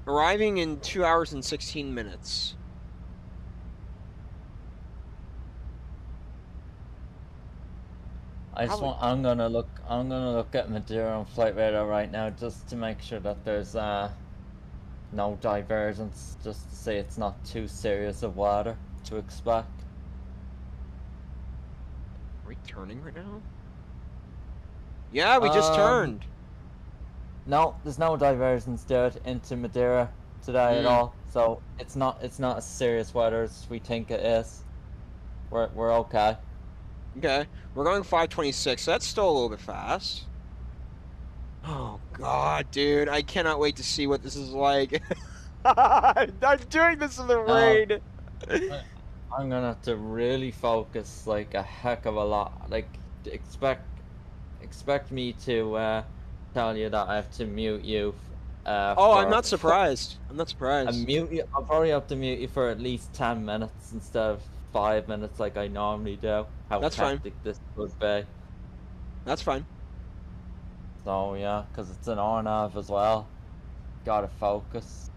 Arriving in 2 hours and 16 minutes. I'm gonna look at Madeira on flight radar right now just to make sure that there's no divergence, just to say it's not too serious of water to expect. Are we turning right now? Yeah, we just turned. No, there's no divergence there into Madeira today at all. So it's not as serious weather as we think it is. We're okay. Okay, we're going 526. That's still a little bit fast. Oh God, dude, I cannot wait to see what this is like. I'm doing this in the rain. I'm gonna have to really focus like a heck of a lot. Like expect me to tell you that I have to mute you. Oh, I'm not surprised. I'm not surprised. I'll probably have to mute you for at least 10 minutes instead of 5 minutes like I normally do. That's fine. This would be. That's fine. So yeah, because it's an rnav as well. Gotta focus.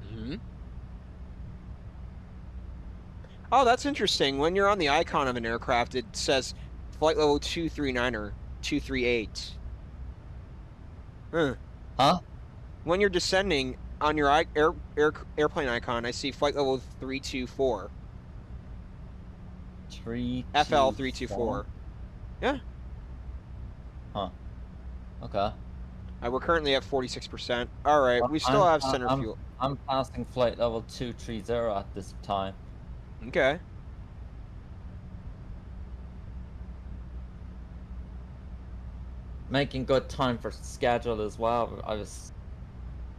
Oh, that's interesting. When you're on the icon of an aircraft, it says flight level 239 or 238. Huh? When you're descending on your airplane icon, I see flight level 324. 324. FL 324. Yeah. Huh. Okay. We're currently at 46%. All right, we still have center fuel. I'm passing flight level 230 at this time. Okay. Making good time for schedule as well. I was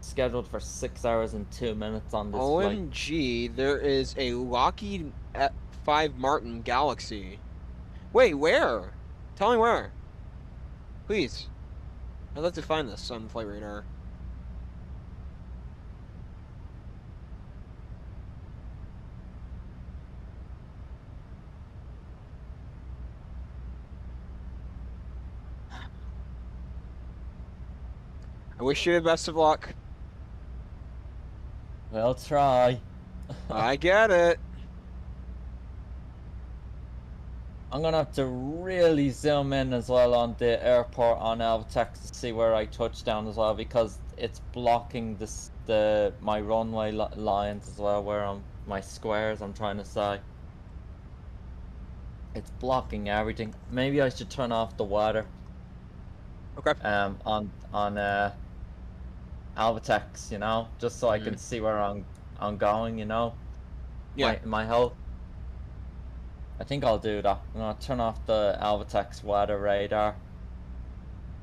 scheduled for 6 hours and 2 minutes on this flight. OMG, there is a Lockheed 5 Martin Galaxy. Wait, where? Tell me where. Please. I'd like to find this on flight radar. I wish you the best of luck. We'll try. I get it. I'm gonna have to really zoom in as well on the airport on Alvatex to see where I touch down as well, because it's blocking my runway lines as well, where my squares I'm trying to say. It's blocking everything. Maybe I should turn off the water. Okay. On Alvatex, you know, just so I can see where I'm going, you know. Yeah. My health. I think I'll do that. I'm gonna turn off the Alvatex weather radar.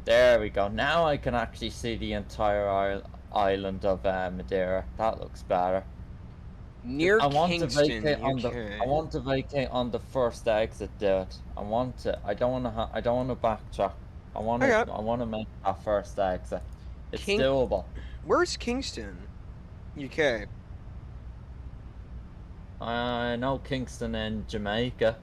There we go. Now I can actually see the entire island of Madeira. That looks better. Near Kingston, I want to vacate on the first exit, dude. I want to. I don't want to backtrack. I want to make that first exit. It's doable. Where's Kingston? UK. I know Kingston in Jamaica.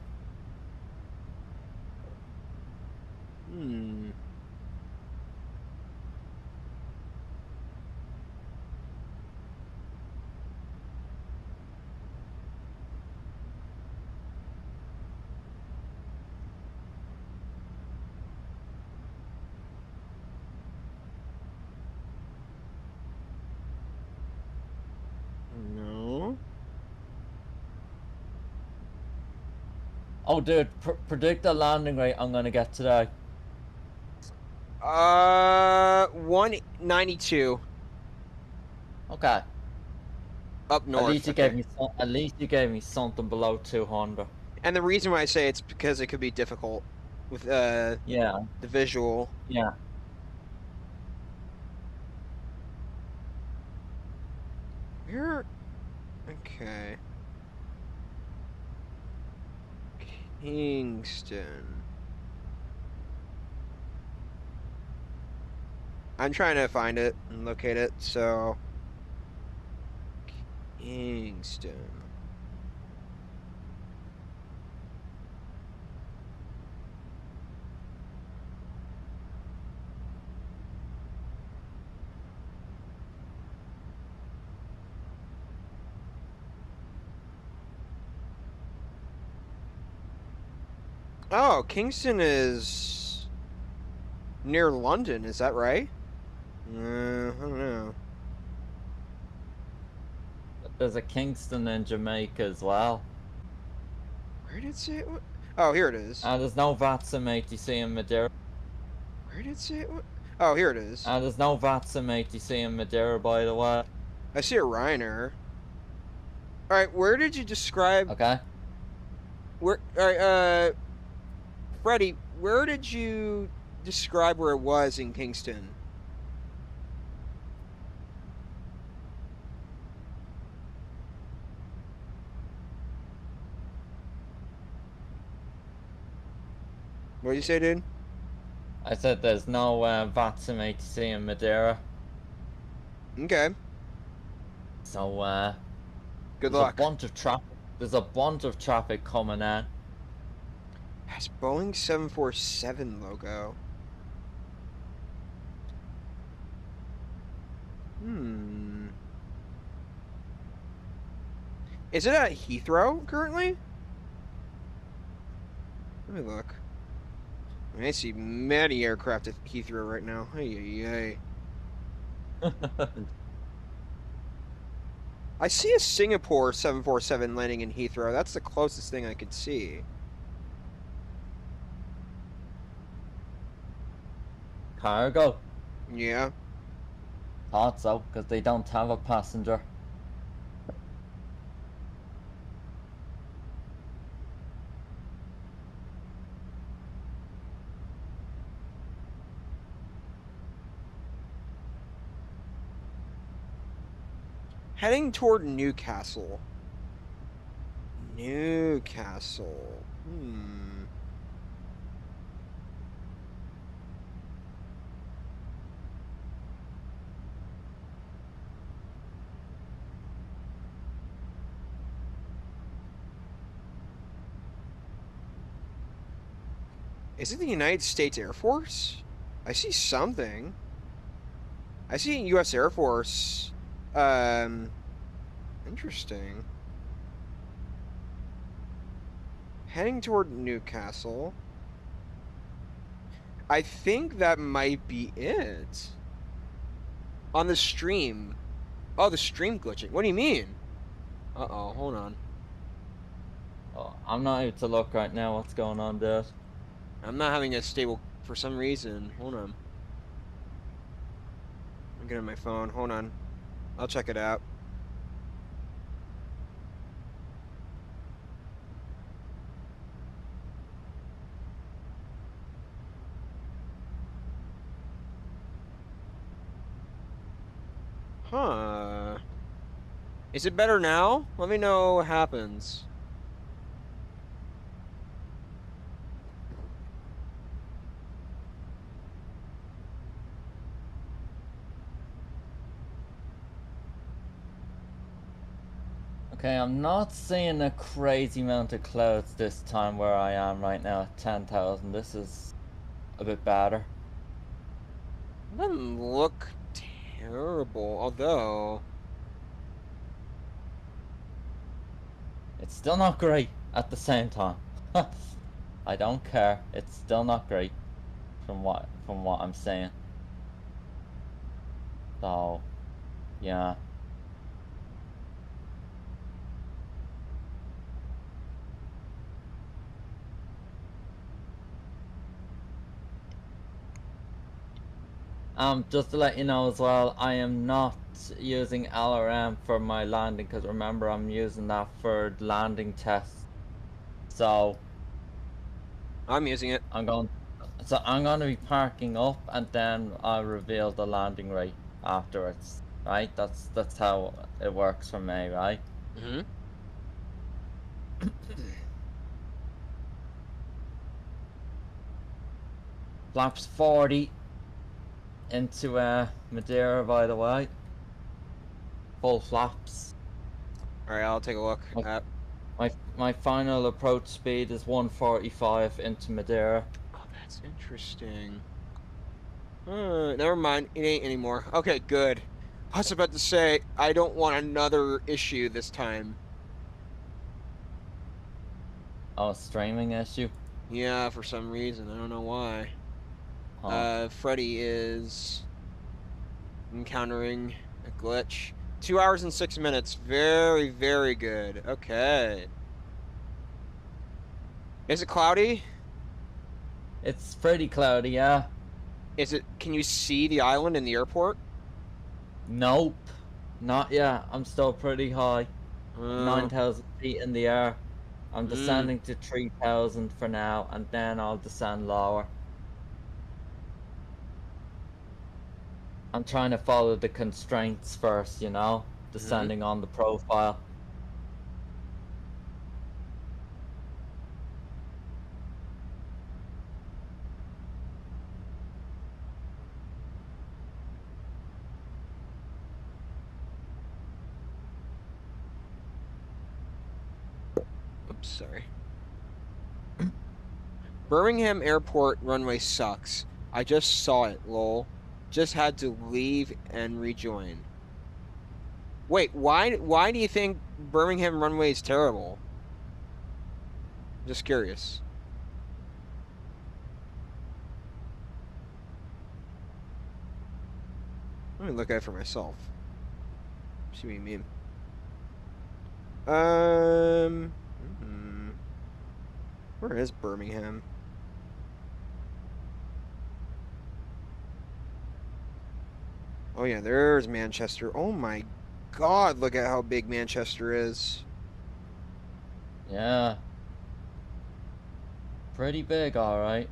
Oh, dude, predict the landing rate I'm gonna get today. 192 Okay. up north. At least you gave me something below 200. And the reason why I say it's because it could be difficult with Yeah. the visual. Yeah. Where? Okay. Kingston. I'm trying to find it and locate it, so Kingston. Oh, Kingston is near London, is that right? I don't know. There's a Kingston in Jamaica as well. Where did it say it? Oh, here it is. There's no VATSIM ATC in Madeira. Where did it say it? Oh, here it is. There's no VATSIM ATC in Madeira, by the way. I see a Ryanair. All right, where did you describe? Okay. Where? All right, Freddie, where did you describe where it was in Kingston? What did you say, dude? I said there's no VATSIM ATC in Madeira. Okay. So, Good there's luck. a bunch of traffic. There's a bunch of traffic coming in. Has Boeing 747 logo. Is it at Heathrow currently? Let me look. I see many aircraft at Heathrow right now. Hey. I see a Singapore 747 landing in Heathrow. That's the closest thing I could see. Cargo? Yeah. Thought so, because they don't have a passenger. Heading toward Newcastle. Newcastle. Is it the United States Air Force? I see something. I see U.S. Air Force. Interesting. Heading toward Newcastle. I think that might be it. On the stream. Oh, the stream glitching. What do you mean? Uh-oh, hold on. Oh, I'm not able to look right now. What's going on there? I'm not having a stable for some reason. Hold on. I'm getting my phone. Hold on. I'll check it out. Huh. Is it better now? Let me know what happens. Okay, I'm not seeing a crazy amount of clouds this time where I am right now at 10,000. This is a bit better. It doesn't look terrible, although... It's still not great at the same time. I don't care. It's still not great from what I'm saying. So, yeah. Just to let you know as well, I am not using LRM for my landing, because remember, I'm using that for landing tests. So I'm using it. I'm going to be parking up, and then I'll reveal the landing rate afterwards. Right? That's how it works for me, right? Mm-hmm. Flaps 40 into Madeira, by the way. Full flaps. All right, I'll take a look Okay. at. My final approach speed is 145 into Madeira. Oh, that's interesting. Never mind. It ain't anymore. Okay, good. I was about to say, I don't want another issue this time. Oh, streaming issue? Yeah, for some reason. I don't know why. Oh. Freddy is encountering a glitch. 2 hours and 6 minutes. Very, very good. Okay. Is it cloudy? It's pretty cloudy, yeah. Can you see the island in the airport? Nope. Not yet. I'm still pretty high. Oh. 9,000 feet in the air. I'm descending to 3,000 for now, and then I'll descend lower. I'm trying to follow the constraints first, you know? Descending on the profile. Oops, sorry. Birmingham Airport runway sucks. I just saw it, lol. Just had to leave and rejoin. Wait, why do you think Birmingham runway is terrible? Just curious. Let me look at it for myself. See what you mean. Where is Birmingham? Oh yeah, there's Manchester. Oh my God, look at how big Manchester is. Yeah. Pretty big, alright.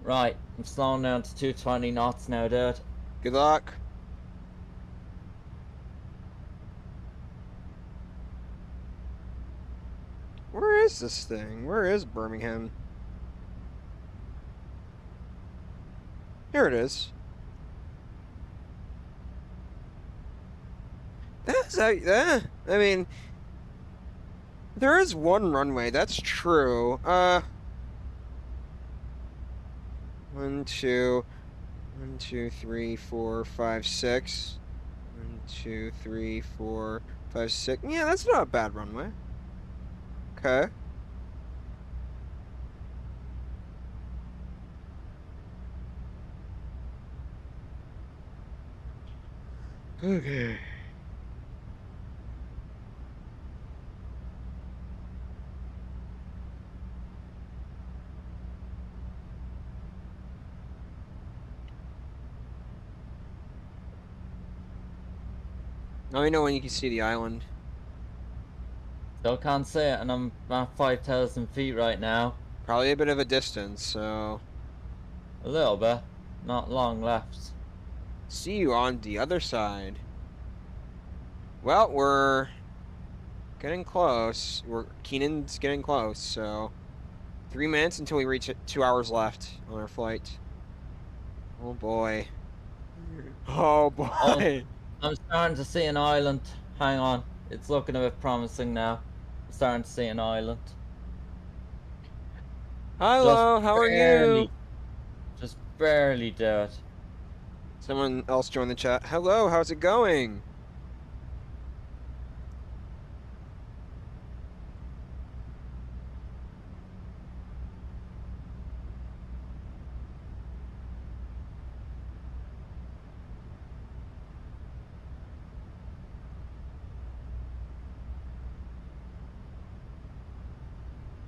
Right, I'm slowing down to 220 knots now, dude. Good luck. Where is this thing? Where is Birmingham? Here it is. That's I mean, there is one runway. That's true. 1, 2, 1, 2, 3, 4, 5, 6. 1, 2, 3, 4, 5, 6. Yeah, that's not a bad runway. Okay. Okay. Let me know when you can see the island. Still can't see it, and I'm at 5,000 feet right now. Probably a bit of a distance, so... A little bit. Not long left. See you on the other side. Well, we're getting close. Keenan's getting close, so 3 minutes until we reach it. 2 hours left on our flight. Oh boy. Oh boy. I'm starting to see an island. Hang on. It's looking a bit promising now. I'm starting to see an island. Hello, how are you? barely do it. Someone else joined the chat. Hello, how's it going?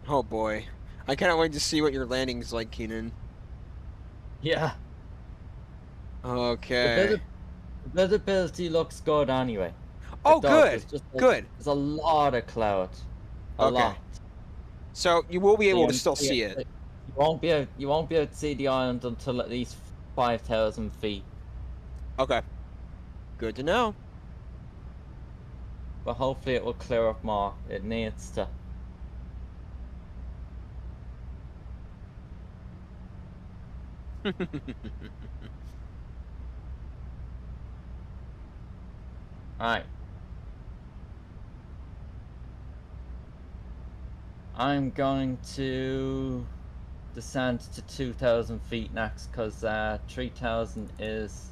Oh boy. I cannot wait to see what your landing's like, Keenan. Yeah. Okay. The visibility looks good anyway. Oh, It does. It's good. just Good. there's a lot of cloud. A Okay. lot. So you will be So able you to still see it. you won't be able to see the island until at least 5,000 feet. Okay. Good to know. But hopefully it will clear up more. It needs to. Alright. I'm going to descend to 2,000 feet next because 3,000 is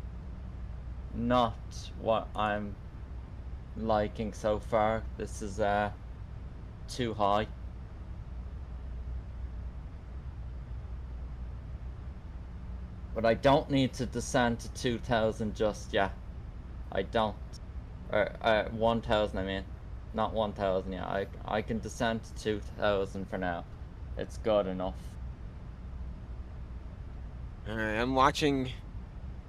not what I'm liking so far. This is too high. But I don't need to descend to 2,000 just yet. I don't. Or 1,000 I mean. Not 1,000 yet. I can descend to 2,000 for now. It's good enough. Alright, I'm watching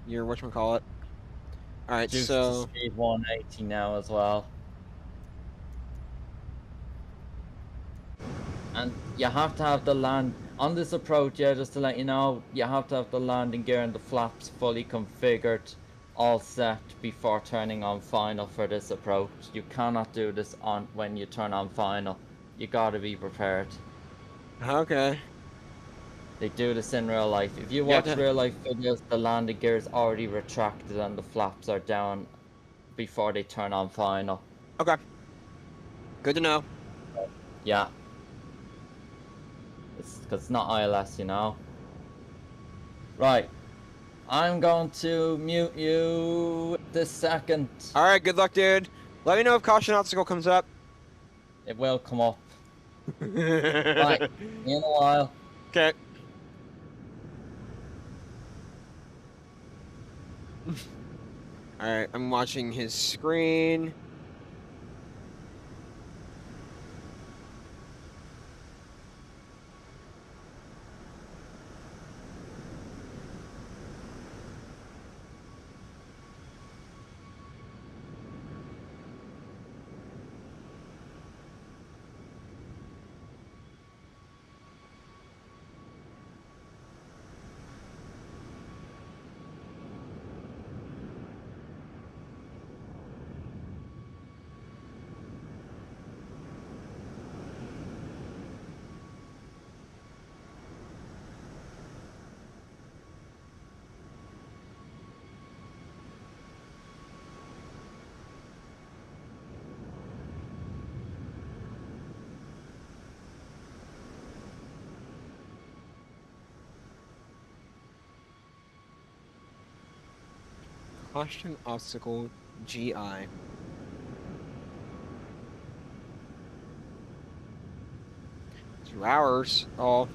your whatchamacallit. Alright, Juice to so speed 180 now as well. And you have to have the land on this approach, yeah, just to let you know, you have to have the landing gear and the flaps fully configured, all set before turning on final for this approach. You cannot do this on when you turn on final. You gotta be prepared. okay. They do this in real life. If you You have watch to real life videos, the landing gear is already retracted and the flaps are down before they turn on final. Okay. Good to know. Yeah. It's because it's not ILS, you know. Right. I'm going to mute you this second. Alright, good luck, dude. Let me know if caution obstacle comes up. It will come up. Right. Okay. In a while. Alright, I'm watching his screen. Caution obstacle GI. 2 hours. Oh.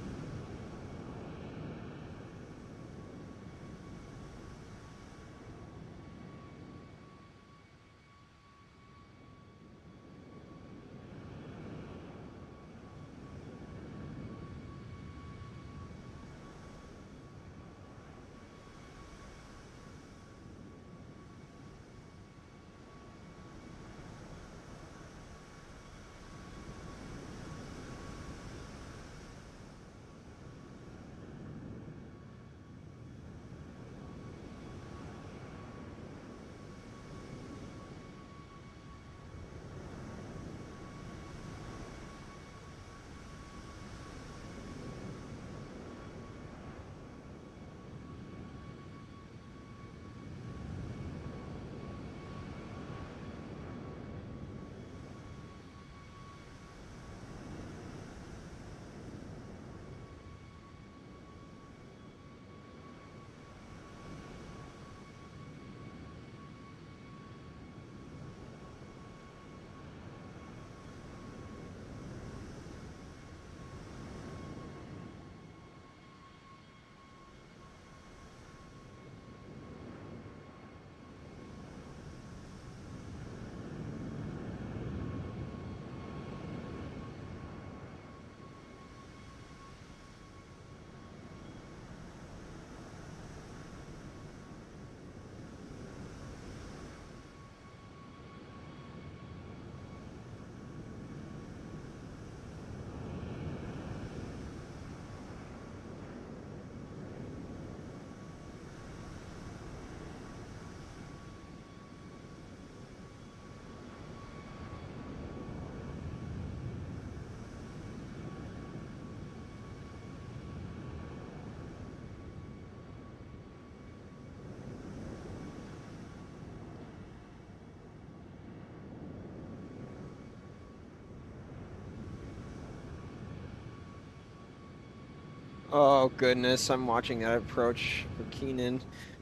Oh goodness, I'm watching that approach for Keenan.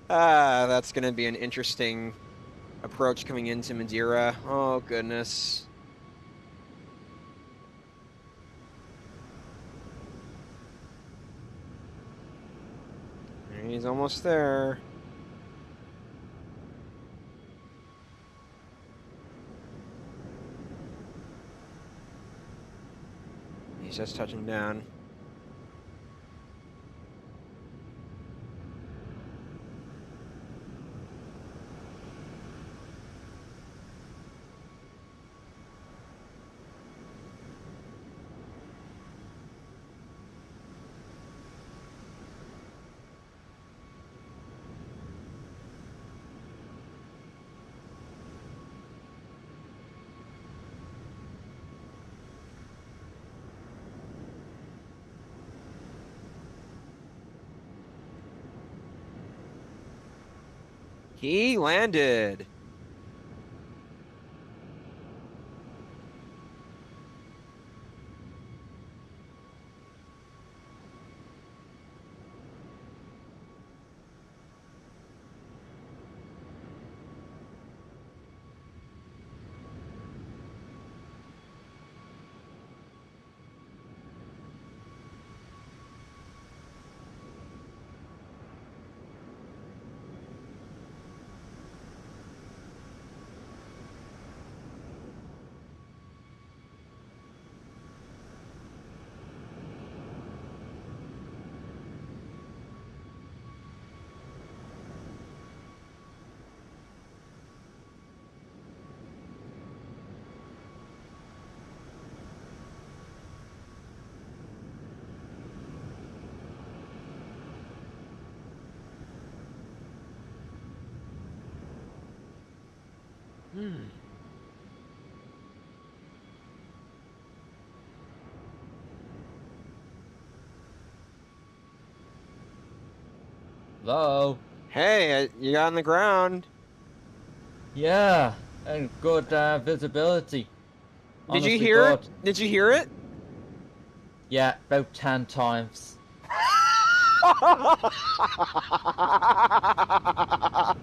Ah, that's gonna be an interesting approach coming into Madeira. Oh goodness. He's almost there. He's just touching down. He landed. Hello? Hey, you got on the ground. Yeah, and good visibility. Did you Honestly hear it? good. Did you hear it? Yeah, about 10 times. 10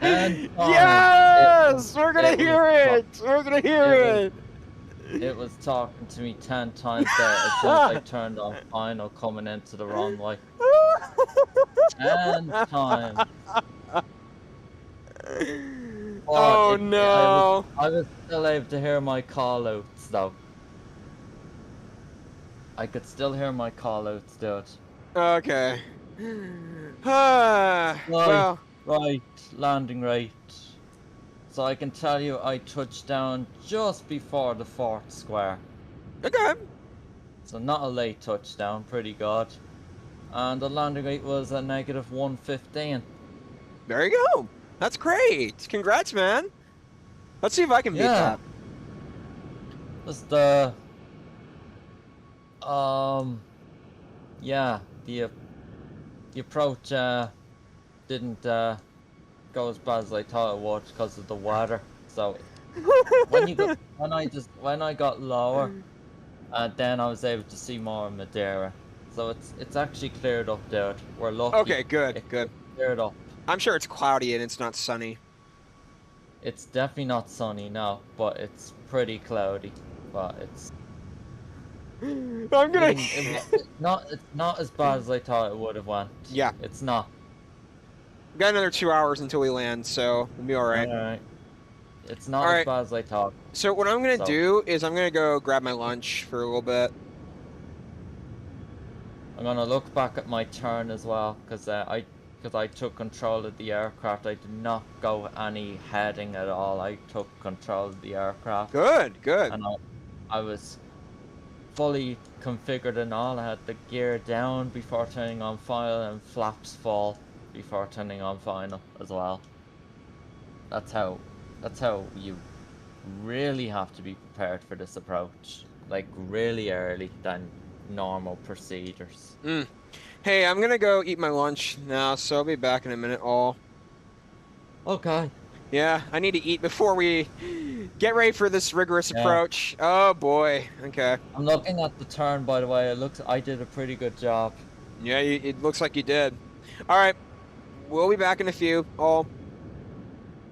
times. Yes! We're gonna it was hear ta- it! We're gonna hear it was it! it was talking to me 10 times there as soon as I turned on final coming into the runway. 10 times. But Oh no! I was still able to hear my call outs though. I could still hear my call outs, dude. Okay. Right, Well, right, landing rate. So I can tell you I touched down just before the 4th square. okay. So not a late touchdown, pretty good. And the landing rate was a negative 115. There you go. That's great. Congrats, man. Let's see if I can beat Yeah. that. Just yeah, the approach didn't go as bad as I thought it would because of the weather. So when I got lower, then I was able to see more of Madeira. So it's actually cleared up, dude. We're lucky. Okay, good, It good. cleared up. I'm sure it's cloudy and it's not sunny. It's definitely not sunny now, but it's pretty cloudy. But it's I'm gonna. it's not as bad as I thought it would have went. Yeah. It's not. We got another 2 hours until we land, so we'll be all right. Alright. It's not All as right. bad as I thought. So what I'm gonna So- do is I'm gonna go grab my lunch for a little bit. I'm gonna look back at my turn as well, because I took control of the aircraft. I did not go any heading at all. I took control of the aircraft. Good, good. And I was fully configured and all. I had the gear down before turning on final and flaps full before turning on final as well. That's how you really have to be prepared for this approach. Like really early than normal procedures. Hey, I'm gonna go eat my lunch now, so I'll be back in a minute. All. Okay. Yeah, I need to eat before we get ready for this rigorous approach. Oh boy. Okay. I'm looking at the turn, by the way. I did a pretty good job. Yeah, it looks like you did. All right. We'll be back in a few. All.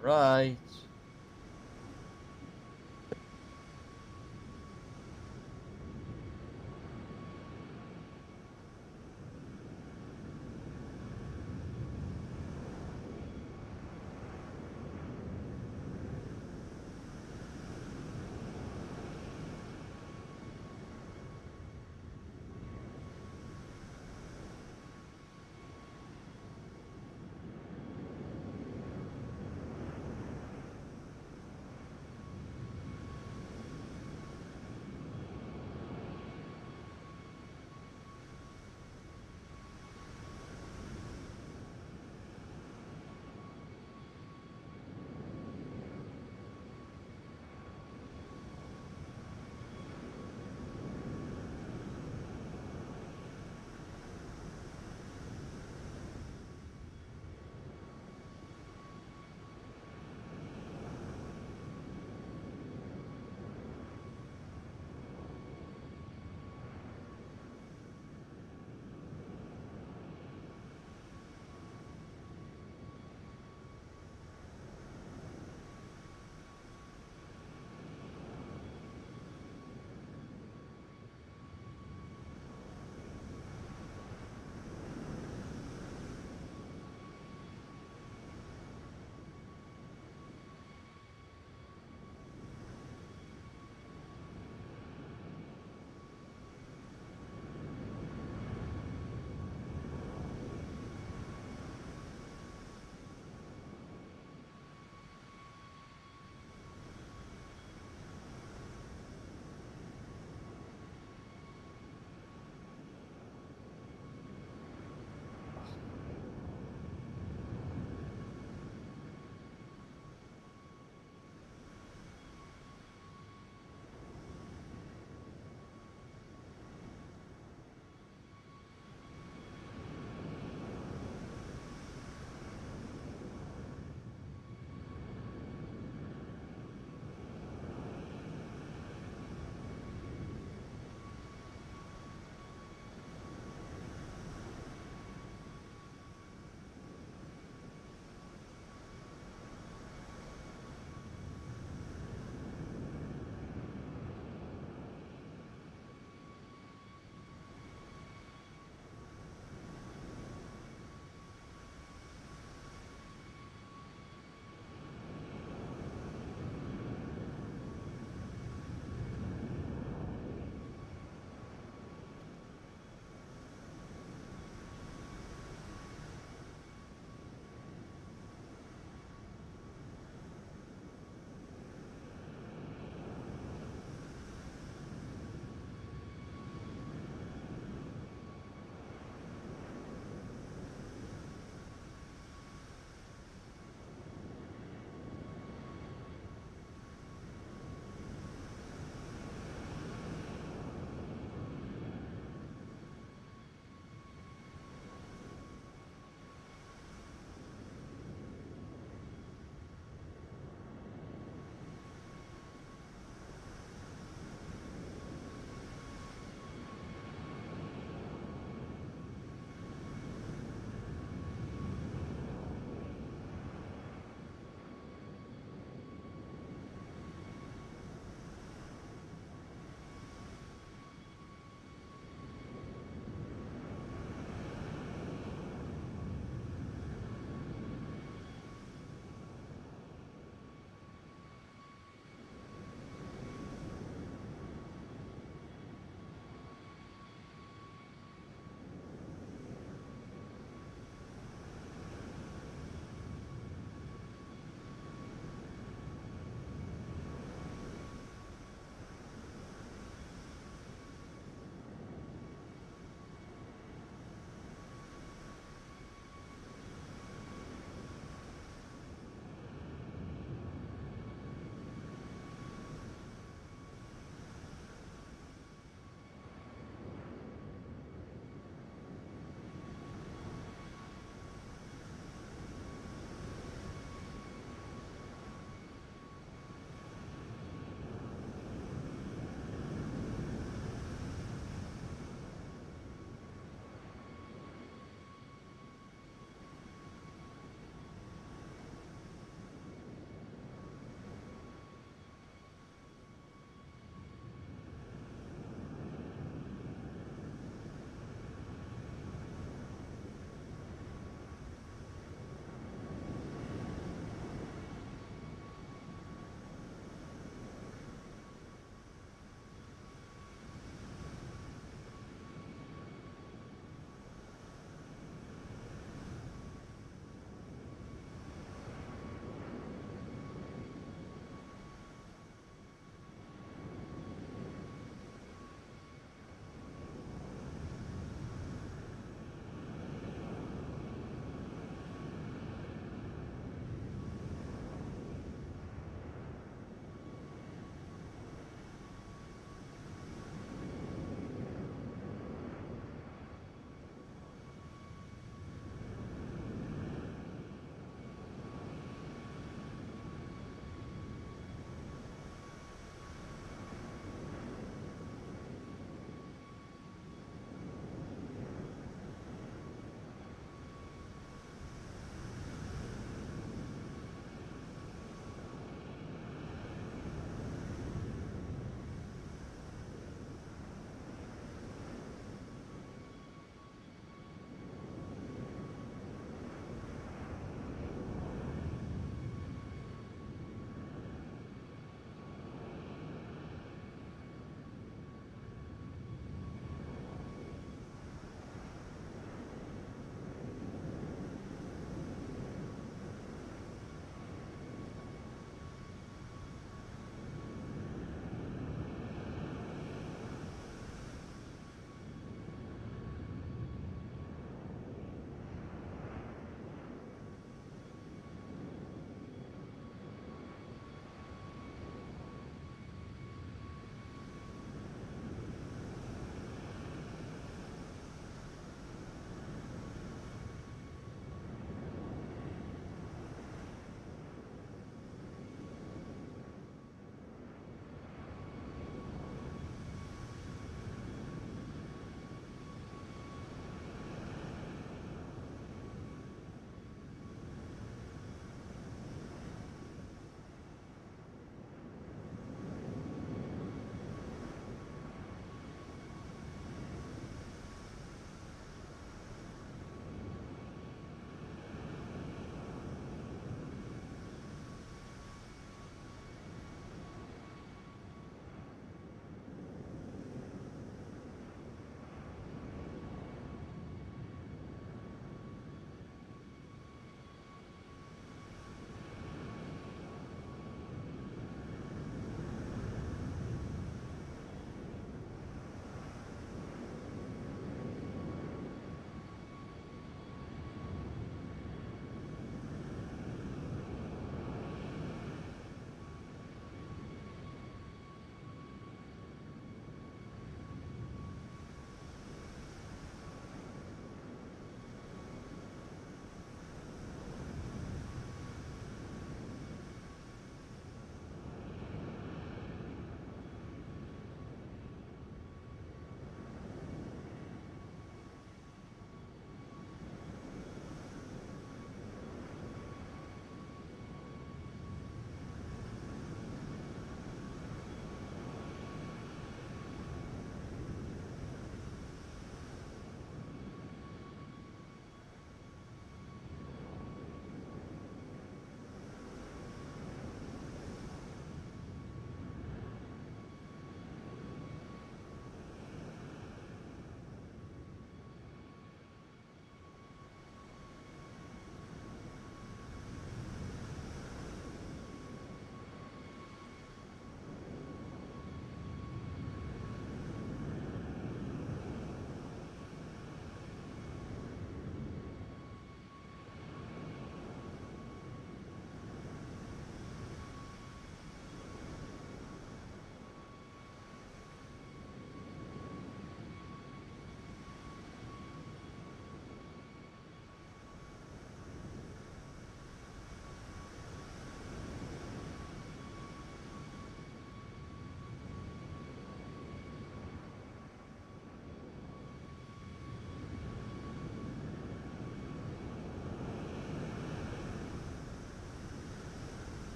Right.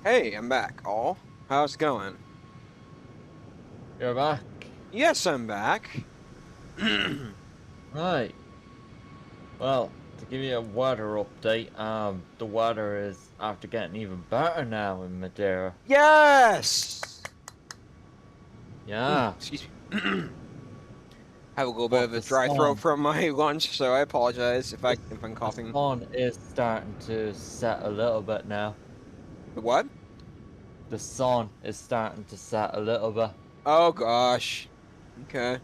Hey, I'm back. All. How's it going? You're back. Yes, I'm back. Right. Well, to give you a weather update, the weather is after getting even better now in Madeira. Yes! Yeah. Excuse me. Have a little bit But of a the dry throat sun, from my lunch, so I apologize if I'm the coughing. sun is starting to set a little bit now. The what? The sun is starting to set a little bit. Oh gosh. Okay.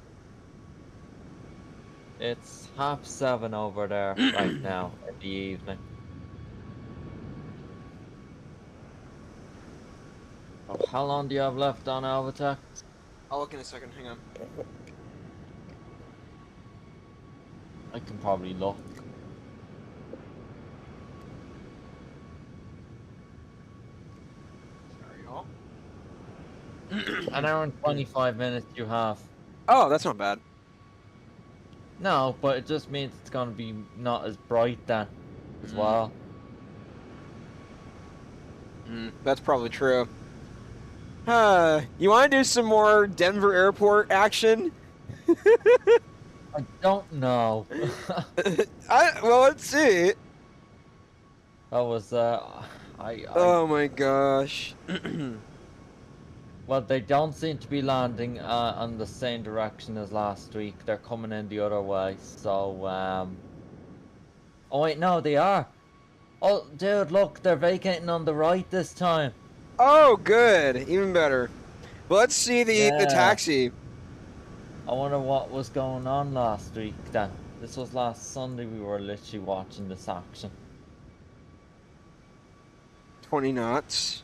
It's 7:30 over there right now in the evening. Oh, how long do you have left on Avatar? I'll look in a second. Hang on. I can probably look. Sorry, y'all. An hour and 25 minutes you have. Oh, that's not bad. No, but it just means it's gonna be not as bright then, as Mm. well. That's probably true. You want to do some more Denver Airport action? I don't know. Well, let's see. That was Oh my gosh. Well, they don't seem to be landing on the same direction as last week. They're coming in the other way. So oh wait, no, they are. Oh, dude, look, they're vacating on the right this time. Oh, good. Even better. Well, let's see the Yeah. taxi. I wonder what was going on last week then. This was last Sunday. We were literally watching this action. 20 knots.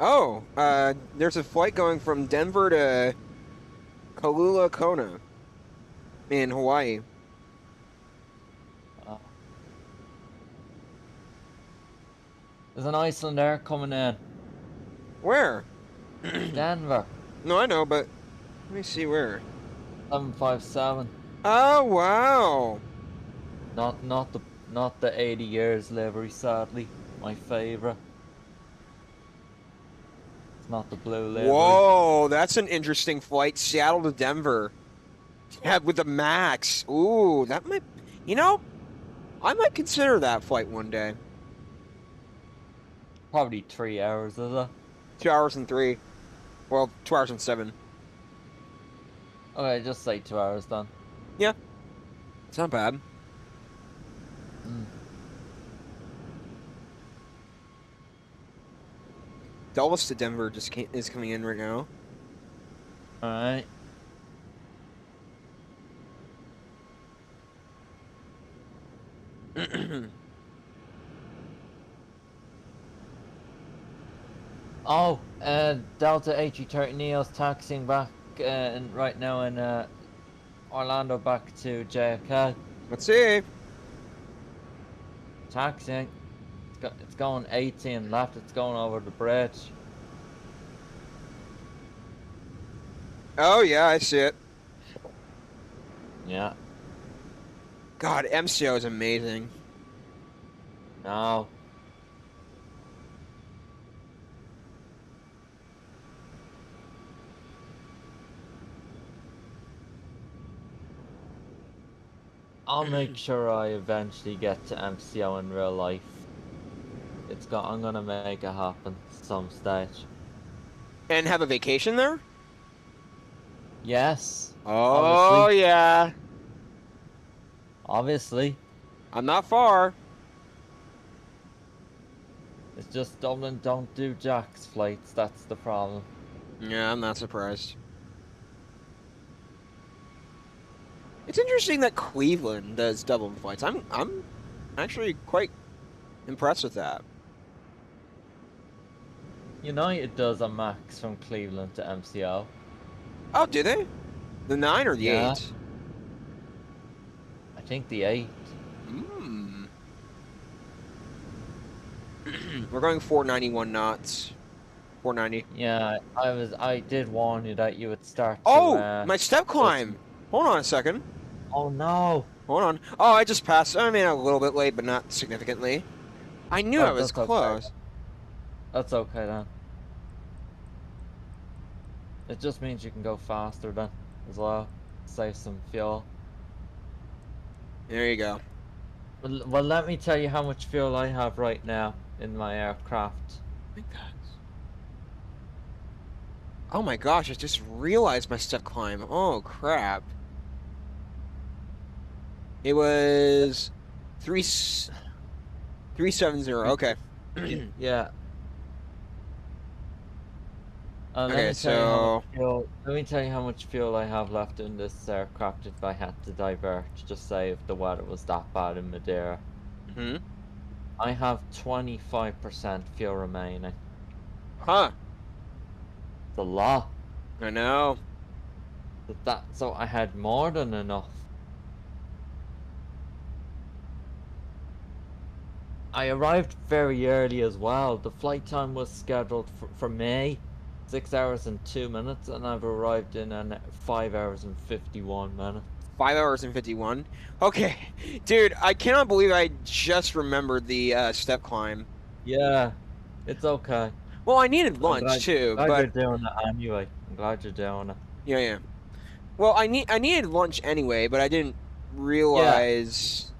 Oh, there's a flight going from Denver to Kalula Kona in Hawaii. There's an Iceland Air coming in. Where? Denver. No, I know, but let me see where. 757. Oh, wow. Not the 80 years livery, sadly. My favorite. It's not the blue livery. Whoa, that's an interesting flight. Seattle to Denver. Yeah, with the Max. Ooh, that might, I might consider that flight one day. Probably 3 hours, is it? 2 hours and 3. Well, 2 hours and 7. Okay, just say 2 hours then. Yeah. It's not bad. Dulles to Denver is coming in right now. Alright. Oh, Delta A330 Neo's taxiing back right now in Orlando back to JFK. Let's see. Taxiing. It's going 18 left. It's going over the bridge. Oh, yeah, I see it. Yeah. God, MCO is amazing. No. I'll make sure I eventually get to MCO in real life. I'm gonna make it happen some stage. And have a vacation there? Yes. Oh, obviously. yeah. Obviously. I'm not far. It's just Dublin don't do Jack's flights, that's the problem. Yeah, I'm not surprised. It's interesting that Cleveland does Dublin flights. I'm actually quite impressed with that. United does a max from Cleveland to MCO. Oh, do they? The 9 or the Yeah. 8? I think the 8. We're going 491 knots. 490. Yeah, I did warn you that you would start to, Oh, my step just- climb. Hold on a second. Oh no! Hold on. Oh, I just passed. I mean, a little bit late, but not significantly. I knew I was That's okay. close. That's okay then. It just means you can go faster then, as well. Save some fuel. There you go. Well, let me tell you how much fuel I have right now in my aircraft. Oh my gosh, I just realized my step climb. Oh crap. It was 370. Okay. Yeah. Okay, so let me tell you how much fuel I have left in this aircraft if I had to divert. Just say if the weather was that bad in Madeira. I have 25% fuel remaining. Huh. It's a lot. I know. So I had more than enough. I arrived very early as well. The flight time was scheduled for May, 6 hours and 2 minutes, and I've arrived in 5 hours and 51 minutes. 5 hours and 51. Okay, dude, I cannot believe I just remembered the step climb. Yeah, it's okay. Well, I needed lunch too, glad but you're doing it anyway. I'm glad you're doing it. yeah. Well, I needed lunch anyway, but I didn't realize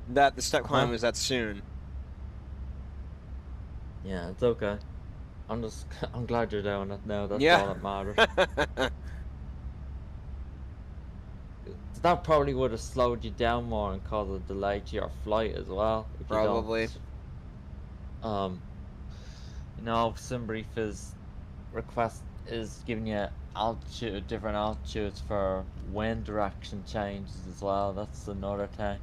that the step climb was that soon. Yeah, it's okay. I'm glad you're doing it now. That's all that matters. That probably would have slowed you down more and caused a delay to your flight as well. Probably. You know, Simbrief's request is giving you different altitudes for wind direction changes as well. That's another thing.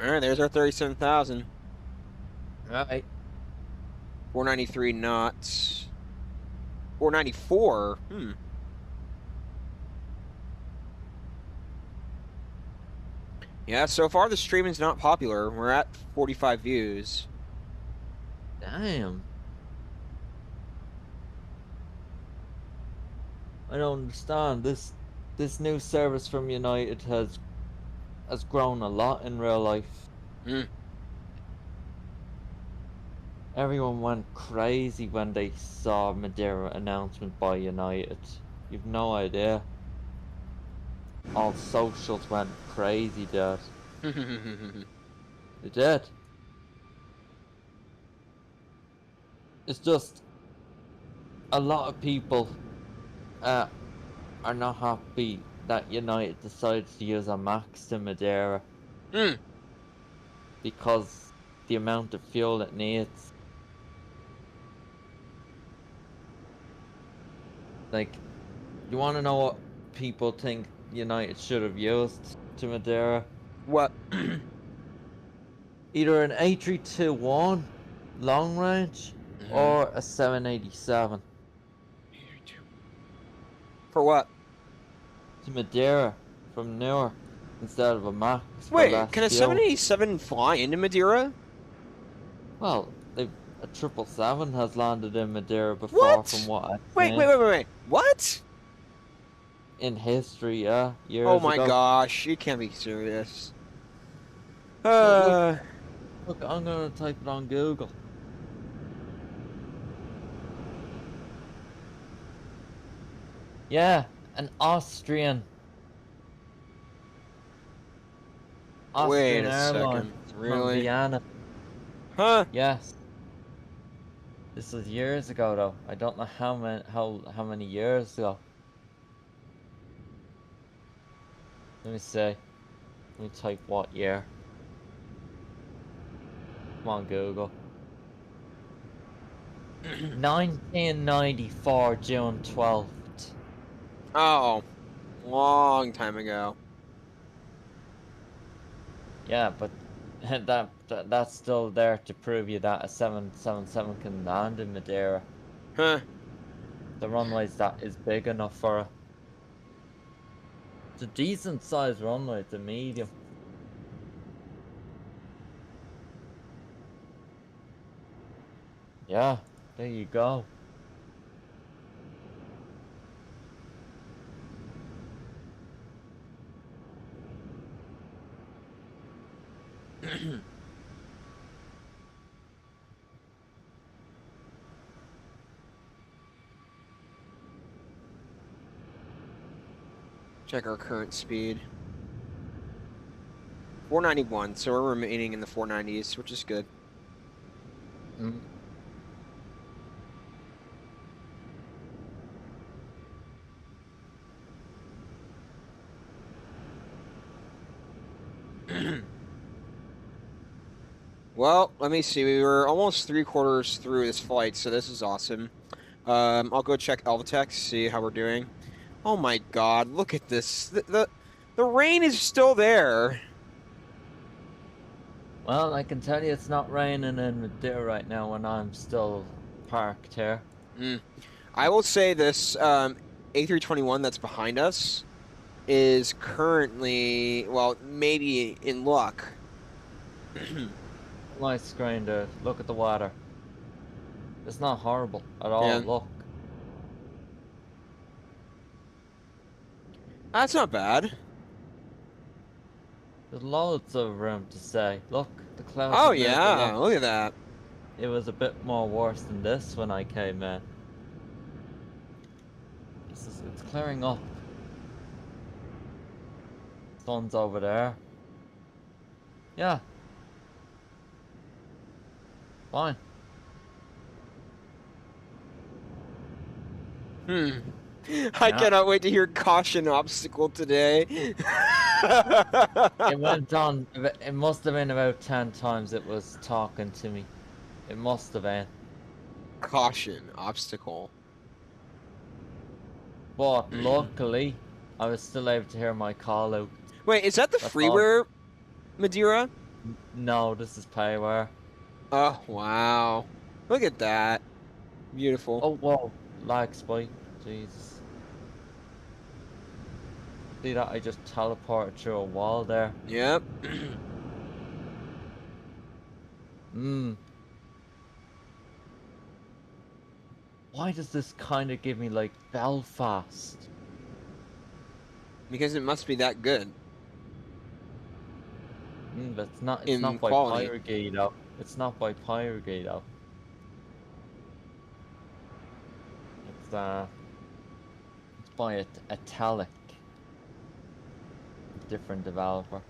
All right, there's our 37,000. Right. 493 knots. 494. Yeah, so far the streaming's not popular. We're at 45 views. Damn. I don't understand. This new service from United has grown a lot in real life. Everyone went crazy when they saw Madeira announcement by United. You've no idea. All socials went crazy, dude. They did. It's just a lot of people are not happy that United decided to use a max to Madeira because the amount of fuel it needs. Like, you want to know what people think United should have used to Madeira? What? Either an A321 long range or a 787. For what? To Madeira from Newark instead of a Max. Wait, can a 787 fly into Madeira? Well, a 777 has landed in Madeira before, from what I've seen. Wait. What? In history, yeah. Years Oh my ago. gosh, you can't be serious. Look, I'm gonna type it on Google. Yeah, an Austrian Wait Austrian a Airlines second. from Really? Vienna. Huh? Yes. This was years ago, though. I don't know how many years ago. Let me see. Let me type what year. Come on, Google. 1994, June 12th. Oh, long time ago. Yeah, but that's still there to prove you that a 777 can land in Madeira. Huh? The runway's that is big enough for it. It's a decent sized runway, it's a medium. Yeah, there you go. Check our current speed. 491, so we're remaining in the 490s, which is good. Mm. Well, let me see. We were almost 3/4 through this flight, so this is awesome. I'll go check Elvatex, see how we're doing. Oh my God, look at this. The rain is still there. Well, I can tell you it's not raining in Madeira right now when I'm still parked here. I will say this, A321 that's behind us is currently, well, maybe in luck. My screen, dude. Look at the water. It's not horrible at all. Yeah. Look. That's not bad. There's loads of room to stay. Look, the clouds Oh have moved a yeah, lot. look at that. It was a bit more worse than this when I came in. It's clearing up. Sun's over there. Yeah. Fine. I cannot wait to hear caution obstacle today. It went on. It must have been about 10 times it was talking to me. It must have been. Caution obstacle. But luckily, I was still able to hear my call out. Wait, is that the That's freeware Madeira? No, this is Payware. Oh, wow. Look at that. Beautiful. Oh, whoa. Lag spike. Jesus. See that? I just teleported through a wall there. Yep. Why does this kind of give me like Belfast? Because it must be that good. But it's not. It's In not by quality. Pyrogate though. It's not by Pyrogate though. It's by Italic. Different developer.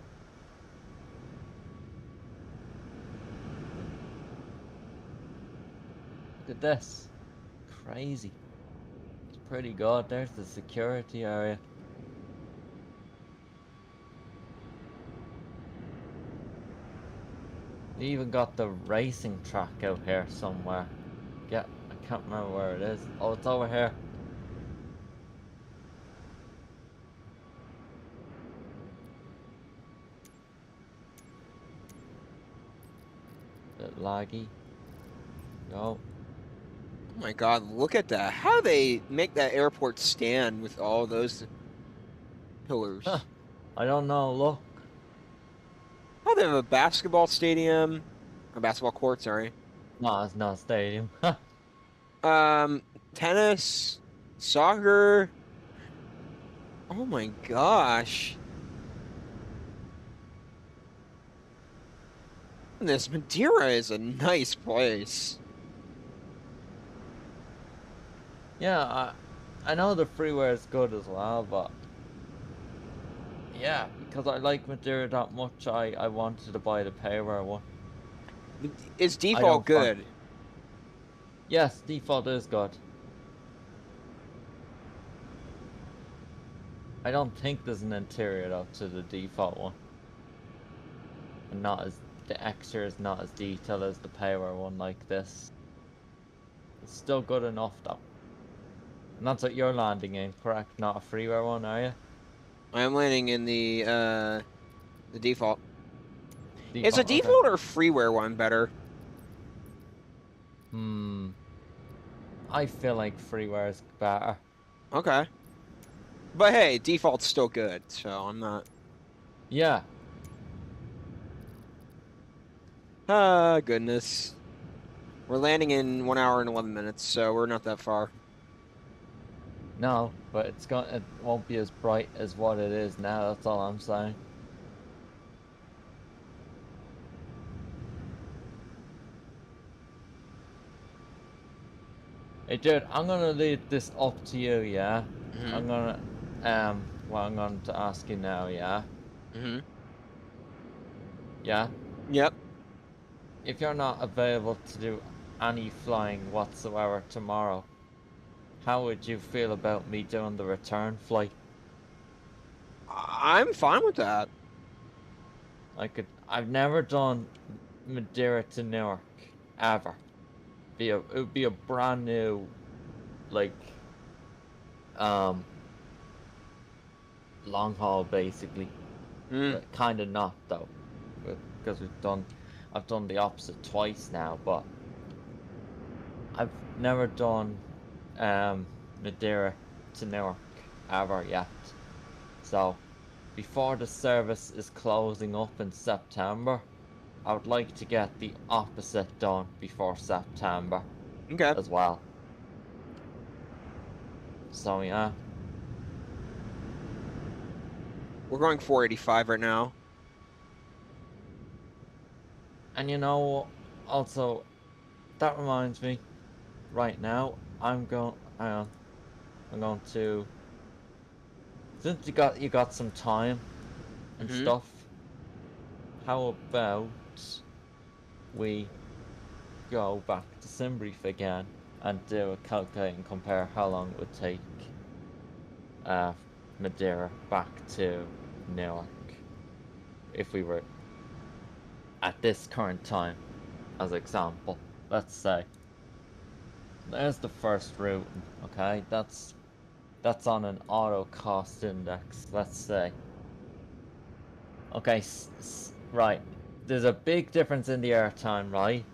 Look at this. Crazy. It's pretty good. There's the security area. They even got the racing track out here somewhere. Yeah, I can't remember where it is. Oh, it's over here. Bit laggy. Go. Oh my God, look at that. How they make that airport stand with all those pillars. Huh. I don't know, look. Oh, they have a basketball stadium. A basketball court, sorry. No, it's not a stadium. Tennis, soccer. Oh my gosh. This Madeira is a nice place. Yeah, I know the freeware is good as well, but Yeah, because I like Madeira that much, I wanted to buy the kewr one. Is I default don't find... good? Yes, default is good. I don't think there's an interior though to the default one. And not as... the extra is not as detailed as the kewr one like this. It's still good enough though. And that's what you're landing in, correct? Not a freeware one, are you? I am landing in the default. Is a Default, okay. default or freeware one better? I feel like freeware is better. Okay. But hey, default's still good, so I'm not... Yeah. Ah, goodness. We're landing in 1 hour and 11 minutes, so we're not that far. No, but it won't be as bright as what it is now, that's all I'm saying. Hey dude, I'm gonna leave this up to you, yeah? Mm-hmm. I'm gonna what I'm going to ask you now, yeah? Mm-hmm. Yeah? Yep. If you're not available to do any flying whatsoever tomorrow, how would you feel about me doing the return flight? I'm fine with that. I've never done Madeira to Newark, ever. It would be a brand new, like, long haul basically. Mm. But kind of not though, because I've done the opposite twice now, but I've never done Madeira to Newark ever yet. So before the service is closing up in September, I would like to get the opposite done before September Okay. as well. So yeah. We're going 485 right now. And you know, also, that reminds me, right now, I'm going to, since you got some time and Mm-hmm. stuff, how about we go back to Simbrief again and do a calculate and compare how long it would take Madeira back to Newark if we were at this current time, as example. Let's say there's the first route, okay? That's on an auto cost index, let's say. Okay, right. There's a big difference in the airtime, right?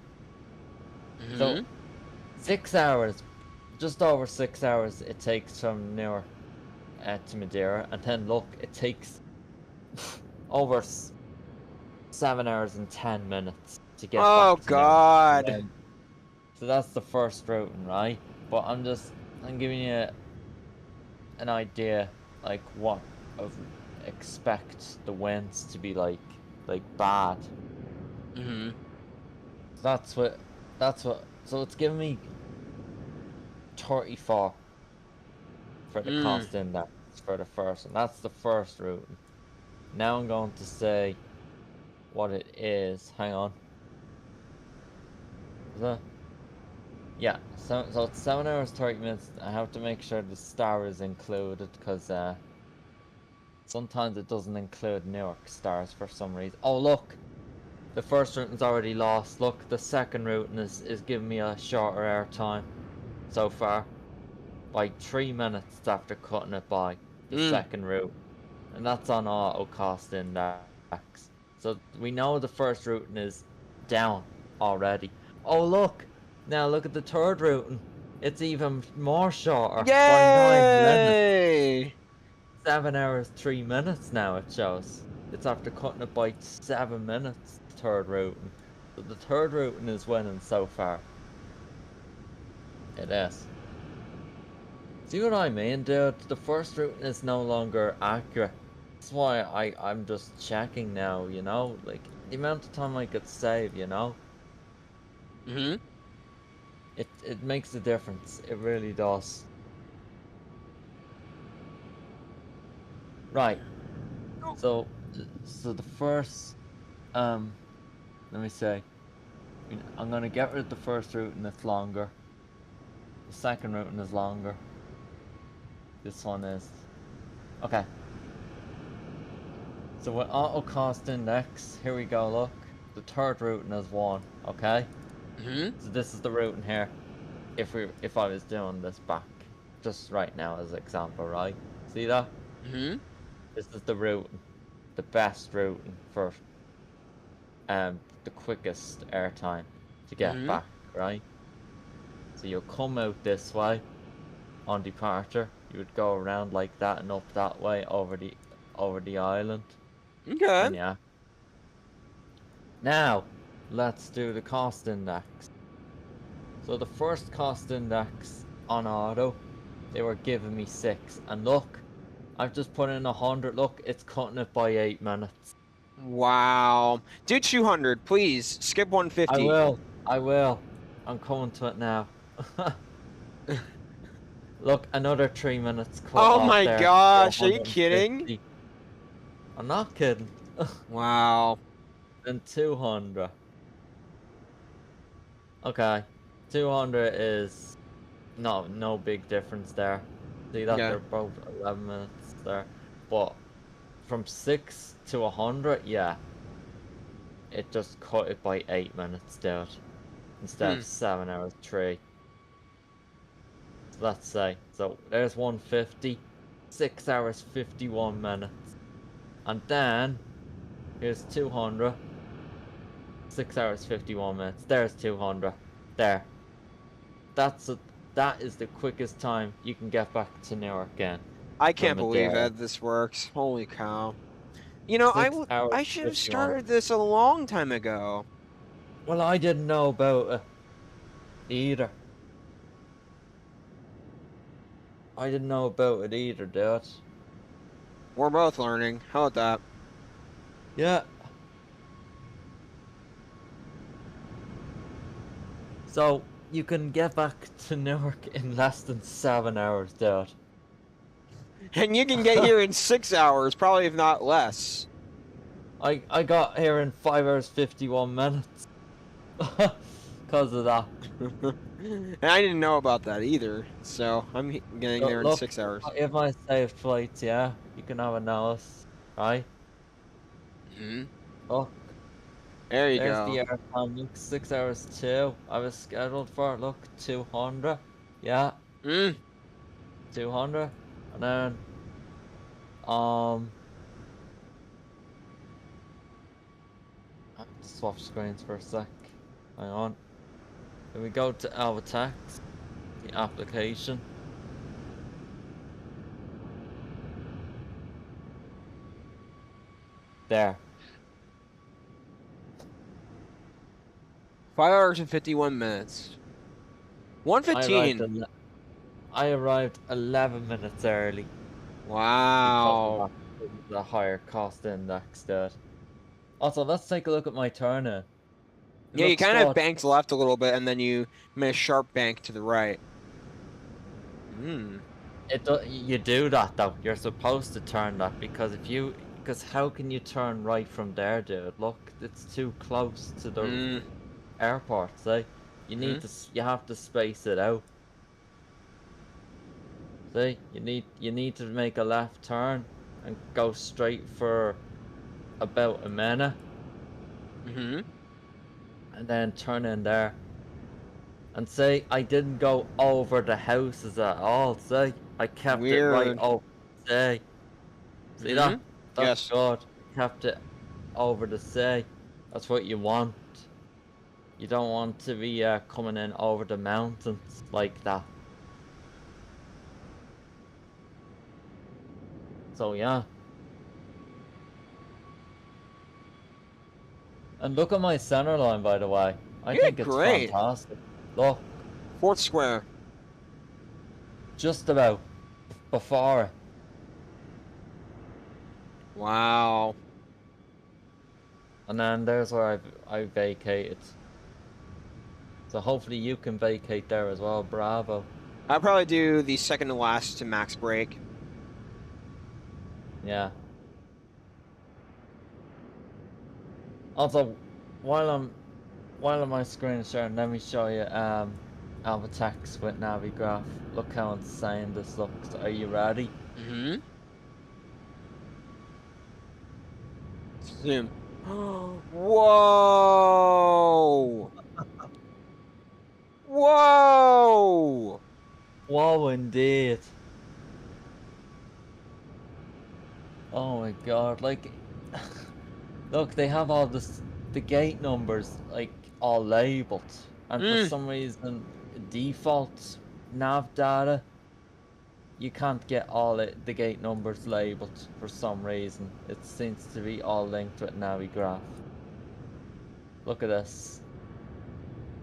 Mm-hmm. So 6 hours, just over 6 hours it takes from Newark to Madeira, and then look, it takes over 7 hours and 10 minutes to get Oh back to Newark. God. So that's the first routing, right? But I'm giving you an idea, like what of expect the winds to be like bad. Mm-hmm. That's what, so it's giving me 34 for the cost index for the first, and that's the first routing. Now I'm going to say what it is. Hang on. Yeah, so it's 7 hours 30 minutes. I have to make sure the star is included because sometimes it doesn't include Newark stars for some reason. Oh look, the first routing's already lost. Look, the second routing is giving me a shorter air time so far by 3 minutes after cutting it by the second route, and that's on auto cost index. So we know the first routing is down already. Oh look, now look at the third routing. It's even more shorter by 9 minutes. Yay! 7 hours 3 minutes now it shows. It's after cutting it by 7 minutes, the third routing. So the third routing is winning so far. It is. See what I mean, dude? The first routing is no longer accurate. That's why I'm just checking now, you know? Like, the amount of time I could save, you know? Mm-hmm. It makes a difference. It really does. Right. So the first, let me say, I'm gonna get rid of the first route and it's longer. The second routing is longer. This one is. Okay. So with auto cost index, here we go, look. The third routing is 1, okay? So this is the routing here. If I was doing this back just right now as example, right? See that? This is the routing. The best routing for the quickest airtime to get back, right? So you'll come out this way on departure. You would go around like that and up that way over the island. Okay. And yeah. Now, let's do the cost index. So the first cost index on auto, they were giving me 6. And look, I've just put in 100. Look, it's cutting it by 8 minutes. Wow. Do 200, please. Skip 150. I will. I'm coming to it now. Look, another 3 minutes cut Oh off my there. gosh, are you 150. kidding? I'm not kidding. Wow. And 200. Okay. 200 is no big difference there. See that Yeah. they're both 11 minutes there. But from 6 to 100, yeah. It just cut it by 8 minutes, dude. Instead of 7 hours 3. So let's say. So there's 150. 6 hours 51 minutes. And then here's 200. 6 hours 51 minutes. There's 200. There. That is the quickest time you can get back to Newark again. I can't believe Madeira. that this works. Holy cow. You know, 6 hours I should have 51. started this a long time ago. Well, I didn't know about it either. I didn't know about it either, dude. We're both learning. How about that? Yeah. So, you can get back to Newark in less than 7 hours, dude. And you can get here in 6 hours, probably if not less. I got here in 5 hours 51 minutes. Because of that. And I didn't know about that either, so I'm getting there in 6 hours. If I save flights, yeah, you can have a nose, right? Look, There you there's go. the airtime. Look, 6 hours 2. I was scheduled for, look, 200. Yeah. 200. And then, I have to swap screens for a sec. Hang on. Then we go to our tax, the application. There. 5 hours and 51 minutes. 1:15. I arrived 11 minutes early. Wow. Because of the higher cost index, dude. Also, let's take a look at my turn in. Yeah, you kind of banked left a little bit, and then you made a sharp bank to the right. You do that though. You're supposed to turn that because how can you turn right from there, dude? Look, it's too close to the airport. See, you have to space it out. See, you need to make a left turn and go straight for about a minute. And then turn in there. And say I didn't go over the houses at all. See, I kept it right over. See that? That's good. Kept it over the sea. That's what you want. You don't want to be coming in over the mountains like that. So yeah. And look at my center line, by the way. I think it's great. Fantastic. Look. 4th square. Just about before it. Wow. And then there's where I vacated. So hopefully you can vacate there as well. Bravo. I'll probably do the second to last to max break. Yeah. Also, while I'm on my screen sharing, let me show you Alpha text with Navigraph. Look how insane this looks. Are you ready? Mm-hmm. Zoom. Whoa! Whoa! Whoa, indeed. Oh my god, like, look, they have all the gate numbers, like, all labeled. And for Mm. some reason, default nav data, you can't get all the gate numbers labeled for some reason. It seems to be all linked with Navigraph. Look at this.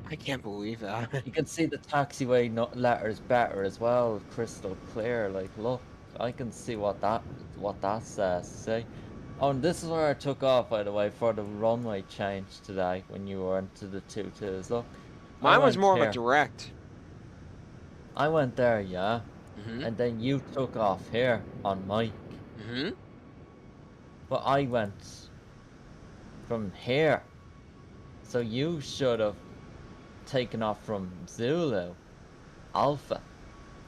I can't believe that. You can see the taxiway letters better as well, crystal clear. Like, look, I can see what that says. See? Oh, and this is where I took off, by the way, for the runway change today when you were into the 2-2s. Look, I Mine was went more of a here. direct. I went there, yeah, Mm-hmm. and then you took off here on Mike. Mm-hmm. But I went from here, so you should have taken off from Zulu Alpha.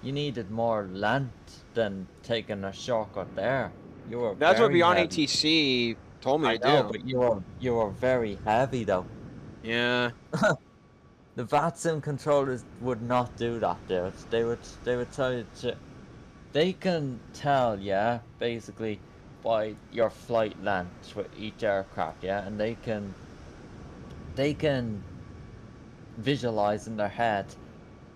You needed more length than taking a shortcut there. You were That's what very Beyond heavy. ATC told me I to know, do. but you were very heavy though. Yeah. The VATSIM controllers would not do that, dude. They would tell you to. They can tell, yeah, basically by your flight length with each aircraft, yeah, and they can visualize in their head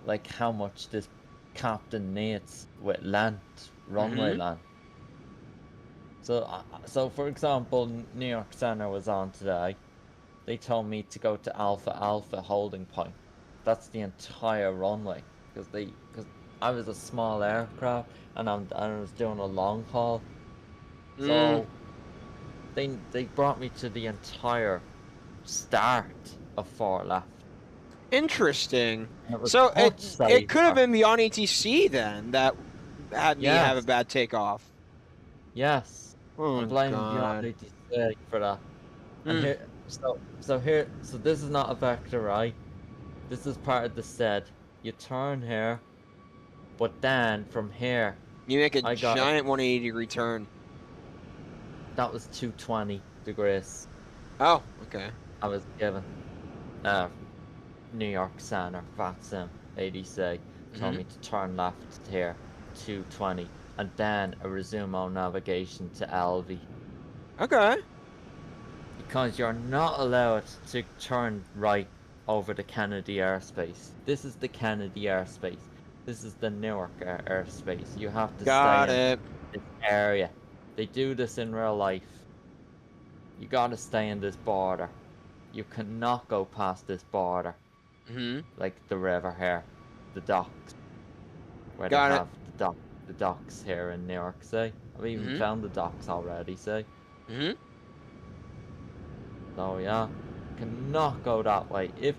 like how much this captain needs with length, runway Mm-hmm. length. So for example, New York Center was on today. They told me to go to Alpha Alpha holding point. That's the entire runway because I was a small aircraft and I was doing a long haul. Mm. So they brought me to the entire start of 4 left. Interesting. And it was So much it could have safer. been Beyond ATC then that had me have a Yes, bad takeoff. yes. I'm Oh blaming Beyond God. ATC for that. And Mm. so this is not a vector, right? This is part of the set. You turn here, but then from here, You make a I got giant 180-degree turn. that was 220 degrees. Oh, okay. I was given. New York Center, VATSIM, ADC, told me to turn left here, 220, and then a resume navigation to LV. Okay. Because you're not allowed to turn right over the Kennedy airspace. This is the Kennedy airspace. This is the Newark airspace. You have to Got stay in it. this area. They do this in real life. You gotta stay in this border. You cannot go past this border. Mm-hmm. Like the river here. The docks. Where Got they it. have the docks here in New York, see? I've even found the docks already, see? Mm-hmm. So yeah, cannot go that way. If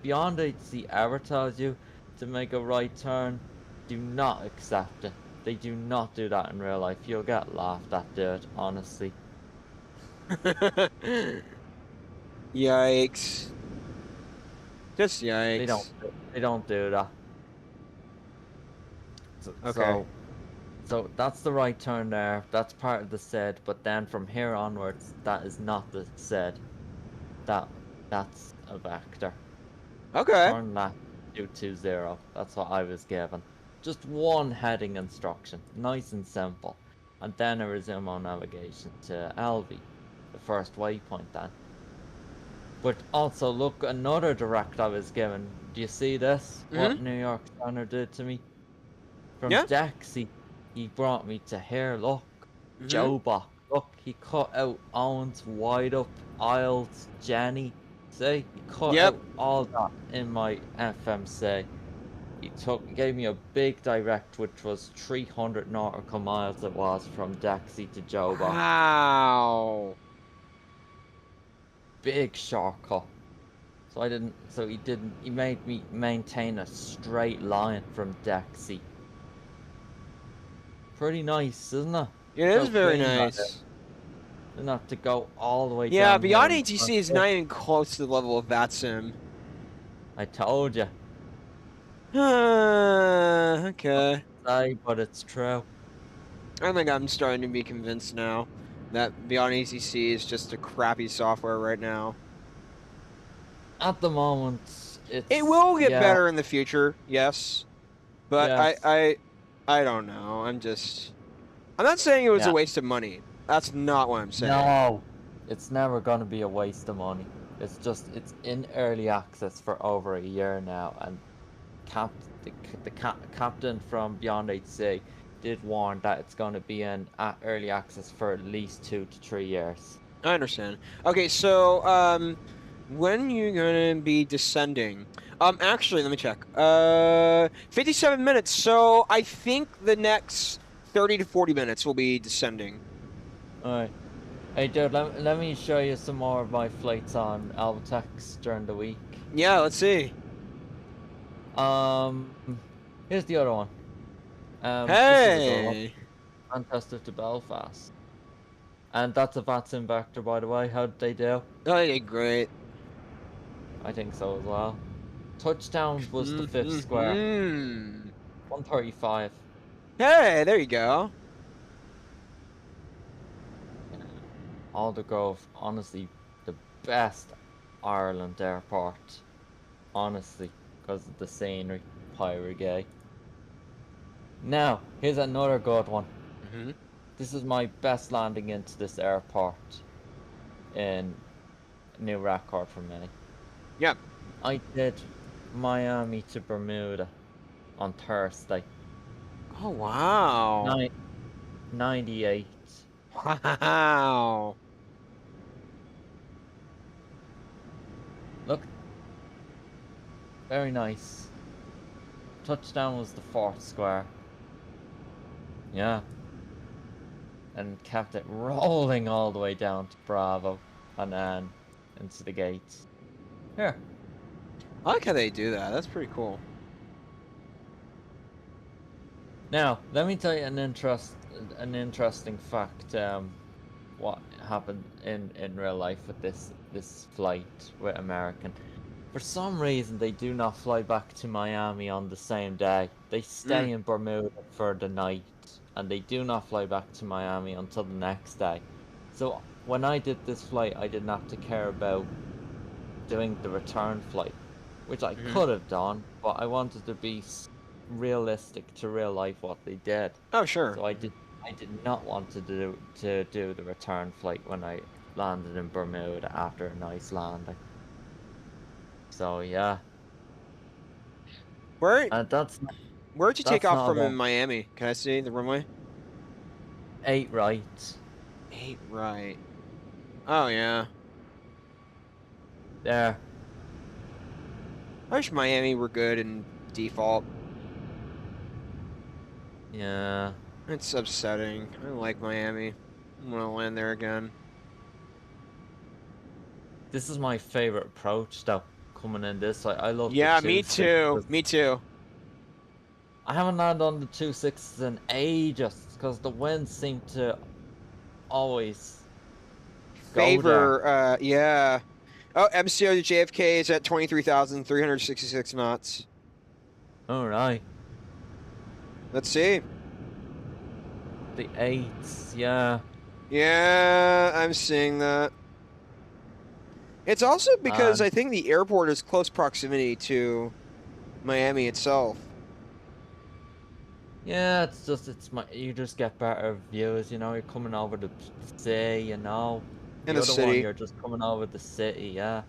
Beyond HC ever tells you to make a right turn, do not accept it. They do not do that in real life. You'll get laughed at, dude. Honestly. Yikes. Just yikes. They don't do that. Okay. So that's the right turn there. That's part of the SED. But then from here onwards, that is not the SED. That's a vector. Okay. Turn left 220. That's what I was given. Just one heading instruction, nice and simple, and then a resume on navigation to LV, the first waypoint then. But also, look, another direct I was given. Do you see this? What New York Center did to me? From Dexy, he brought me to here, look. Joe Bach, look, he cut out Owens, wide up, Isles, Jenny. See, he cut out all that in my FMC. He gave me a big direct, which was 300 nautical miles it was from Dexy to Joe Bach. Wow. Big shortcut. He made me maintain a straight line from Dexy. Pretty nice, isn't it? It is very nice. Didn't have to go all the way Yeah, down Beyond here. ATC is not even close to the level of that sim. I told you. Okay. Sorry, but it's true. I think I'm starting to be convinced now that Beyond ATC is just a crappy software right now. At the moment, it's It will get yeah, better in the future, yes. But yes, I don't know. I'm not saying it was a yeah. waste of money. That's not what I'm saying. No, it's never gonna be a waste of money. It's just it's in early access for over a year now, and captain from Beyond HC did warn that it's going to be in early access for at least 2 to 3 years. I understand. Okay, so when you gonna be descending? Actually, let me check. 57 minutes. So I think the next 30 to 40 minutes will be descending. Alright. Hey dude, let me show you some more of my flights on Albatex during the week. Yeah, let's see. Here's the other one. This is a good one. Hey. Manchester to Belfast. And that's a VATSIM vector, by the way. How did they do? Oh, yeah, great. I think so as well. Touchdown was the fifth square. 135. Hey, there you go. Aldergrove, honestly, the best Ireland airport. Honestly, because of the scenery. Pyrigay. Now, here's another good one. This is my best landing into this airport in new record for me. Yep. I did Miami to Bermuda on Thursday. Oh, wow. 98. Wow. Look. Very nice. Touchdown was the fourth square. Yeah. And kept it rolling all the way down to Bravo and then into the gates. Here. I like how they do that. That's pretty cool. Now, let me tell you an interesting fact. What happened in real life with this flight with American. For some reason, they do not fly back to Miami on the same day. They stay in Bermuda for the night, and they do not fly back to Miami until the next day. So when I did this flight, I didn't have to care about doing the return flight, which I could have done, but I wanted to be realistic to real life what they did. Oh, sure. So I did not want to do the return flight when I landed in Bermuda after a nice landing. So yeah. Where'd you take off from in bad. Miami? Can I see the runway? 8 right. 8 right. Oh, yeah. There. I wish Miami were good in default. Yeah. It's upsetting. I like Miami. I want to land there again. This is my favorite approach though, coming in this. I love Yeah, the me 2.6s. too. Me too. I haven't landed on the 2.6s in ages because the winds seem to always Favor, yeah. Oh, MCO to JFK is at 23,366 knots. Alright. Let's see. The 8s, yeah. Yeah, I'm seeing that. It's also because I think the airport is close proximity to Miami itself. Yeah, you just get better views, you know, you're coming over the sea, you know. In the the other city. one, you're just coming over the city, yeah.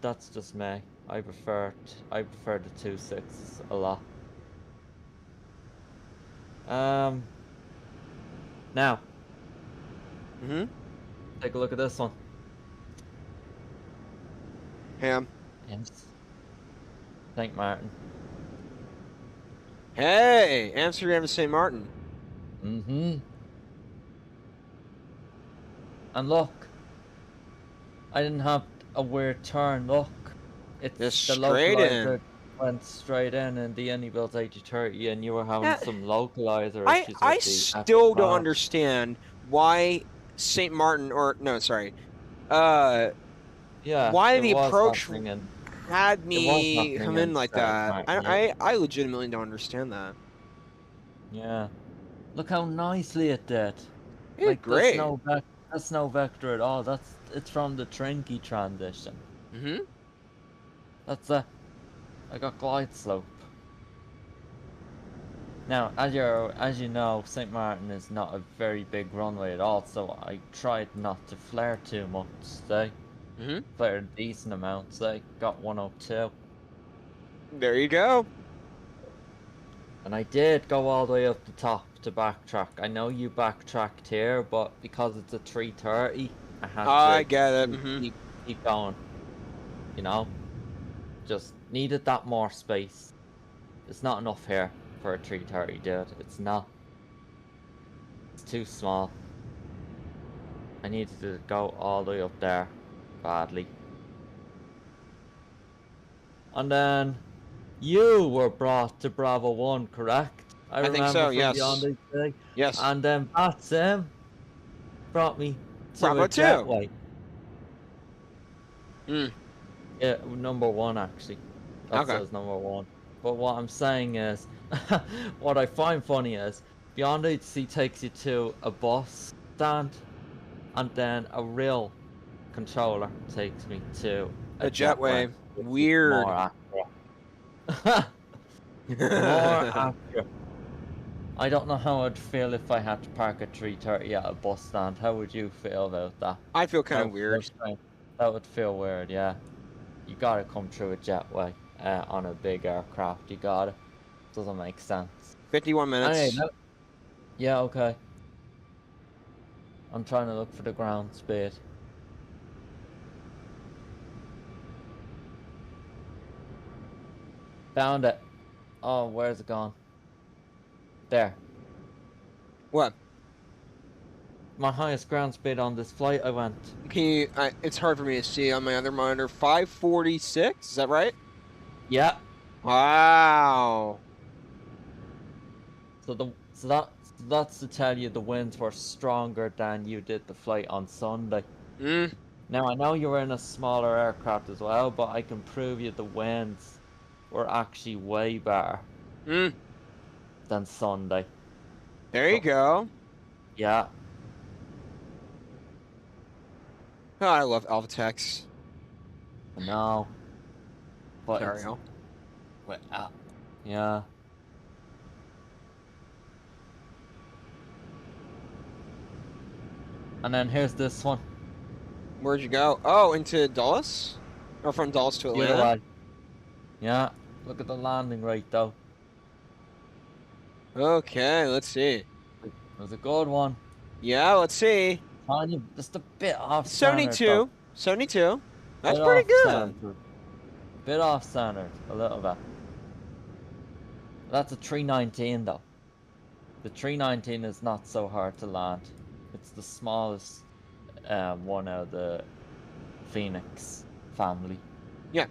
That's just me. I prefer the 2.6s a lot. Now. Take a look at this one. Ham. Yes. St. Martin. Hey, Amsterdam to St. Martin. And look, I didn't have a weird turn. Look, it's Just the straight in. localizer went straight in the Built 8030 and you were having Yeah, some localizer I issues I with the still don't valve. understand why St. Martin or no, sorry, Yeah, why it the was approach happening and had it was me happening come in in like St. that. Martin, yeah. I legitimately don't understand that. Yeah. Look how nicely it did. It's Like great. that's no vector at all. It's from the Trinky transition. Mm-hmm. That's I got glide slope. Now, as you know, St. Martin is not a very big runway at all, so I tried not to flare too much. They Mm-hmm. flared a decent amount. They got 102. There you go. And I did go all the way up the top to backtrack. I know you backtracked here, but because it's a 330, I had I to get it. Mm-hmm. keep going. You know? Just needed that more space. It's not enough here for a 330, dude. It's not. It's too small. I needed to go all the way up there badly. And then you were brought to Bravo 1, correct? I I think remember so. from Beyond Yes. HD. Yes. And then Batsim brought me to Bravo a 2. jetway. Mm. Yeah, number 1 actually. That Okay. says number 1. But what I'm saying is, what I find funny is, Beyond HC takes you to a bus stand, and then a real controller takes me to a A jetway, jetway. which is Weird. more accurate. More accurate. I don't know how I'd feel if I had to park a 330 at a bus stand. How would you feel about that? I feel kind That of would feel weird. strange. That would feel weird, yeah. You gotta come through a jetway on a big aircraft. You gotta. Doesn't make sense. 51 Anyway, minutes. yeah, okay. I'm trying to look for the ground speed. Found it. Oh, where's it gone? There. What? My highest ground speed on this flight I went. Can you? It's hard for me to see on my other monitor. 546. Is that right? Yeah. Wow. That's to tell you the winds were stronger than you did the flight on Sunday. Mm. Now I know you were in a smaller aircraft as well, but I can prove you the winds were actually way better Mm. than Sunday. There you go. Yeah. Oh, I love Alphatex. No. But Sorry, it's Al. yeah. And then here's this one. Where'd you go? Oh, into Dulles? Or from Dulles to The other Atlanta? way. Yeah. Look at the landing rate though. Okay, let's see. It was a good one. Yeah, let's see. Tiny, just a bit off standard 72. though. 72. That's Bit pretty off good. standard. Bit off standard, a little bit. That's a 319 though. The 319 is not so hard to land. It's the smallest one out of the Phoenix family. Yeah.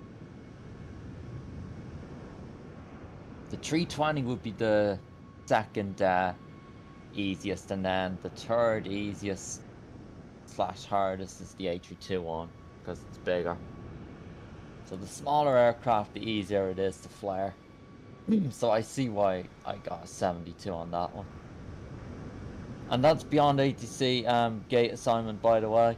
The 320 would be the second easiest, and then the third easiest / hardest is the A321 because it's bigger. So the smaller aircraft, the easier it is to flare. So I see why I got a 72 on that one. And that's beyond ATC gate assignment, by the way.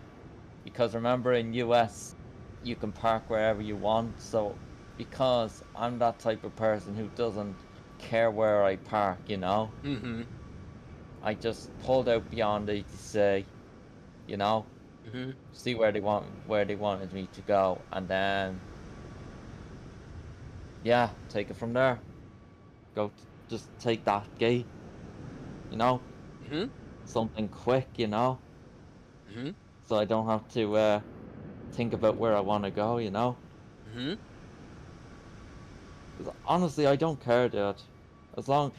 Because remember, in US, you can park wherever you want. So because I'm that type of person who doesn't care where I park, you know, Mm-hmm. I just pulled out beyond ATC, you know, Mm-hmm. see where they wanted me to go, and then yeah, take it from there. Just take that gate, you know, Mm-hmm. something quick, you know, Mm-hmm. so I don't have to think about where I want to go, you know. Mm-hmm. Because honestly, I don't care, dude. As long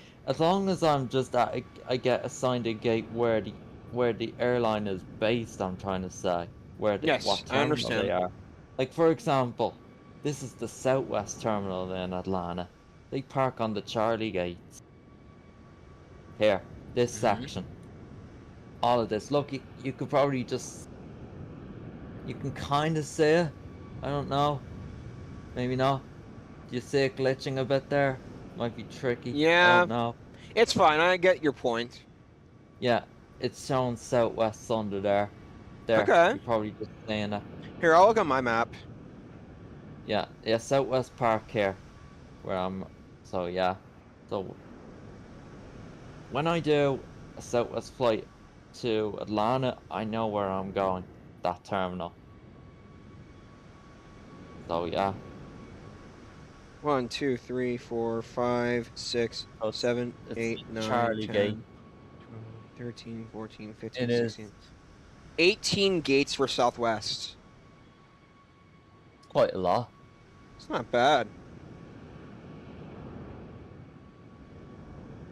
as I'm just I get assigned a gate where the airline is based. I'm trying to say what Yes, I terminal they understand. are. Like for example, This is the Southwest Terminal in Atlanta. They park on the Charlie gates. Here, this section. All of this. Look, you could probably just... You can kind of see it. I don't know. Maybe not. Do you see it glitching a bit there? Might be tricky. I Yeah, don't know. it's fine. I get your point. Yeah, it's showing Southwest under there. There, Okay. you're probably just saying it. Here, I'll look on my map. Yeah, Southwest Park here, where I'm. So yeah, so when I do a Southwest flight to Atlanta, I know where I'm going. That terminal. So yeah. 1, 2, 3, 4, 5, 6, So 7, it's 8, 9, Charlie 10, Gate. 12, 13, 14, 15, It is 16. 18 gates for Southwest. quite a lot. It's not bad.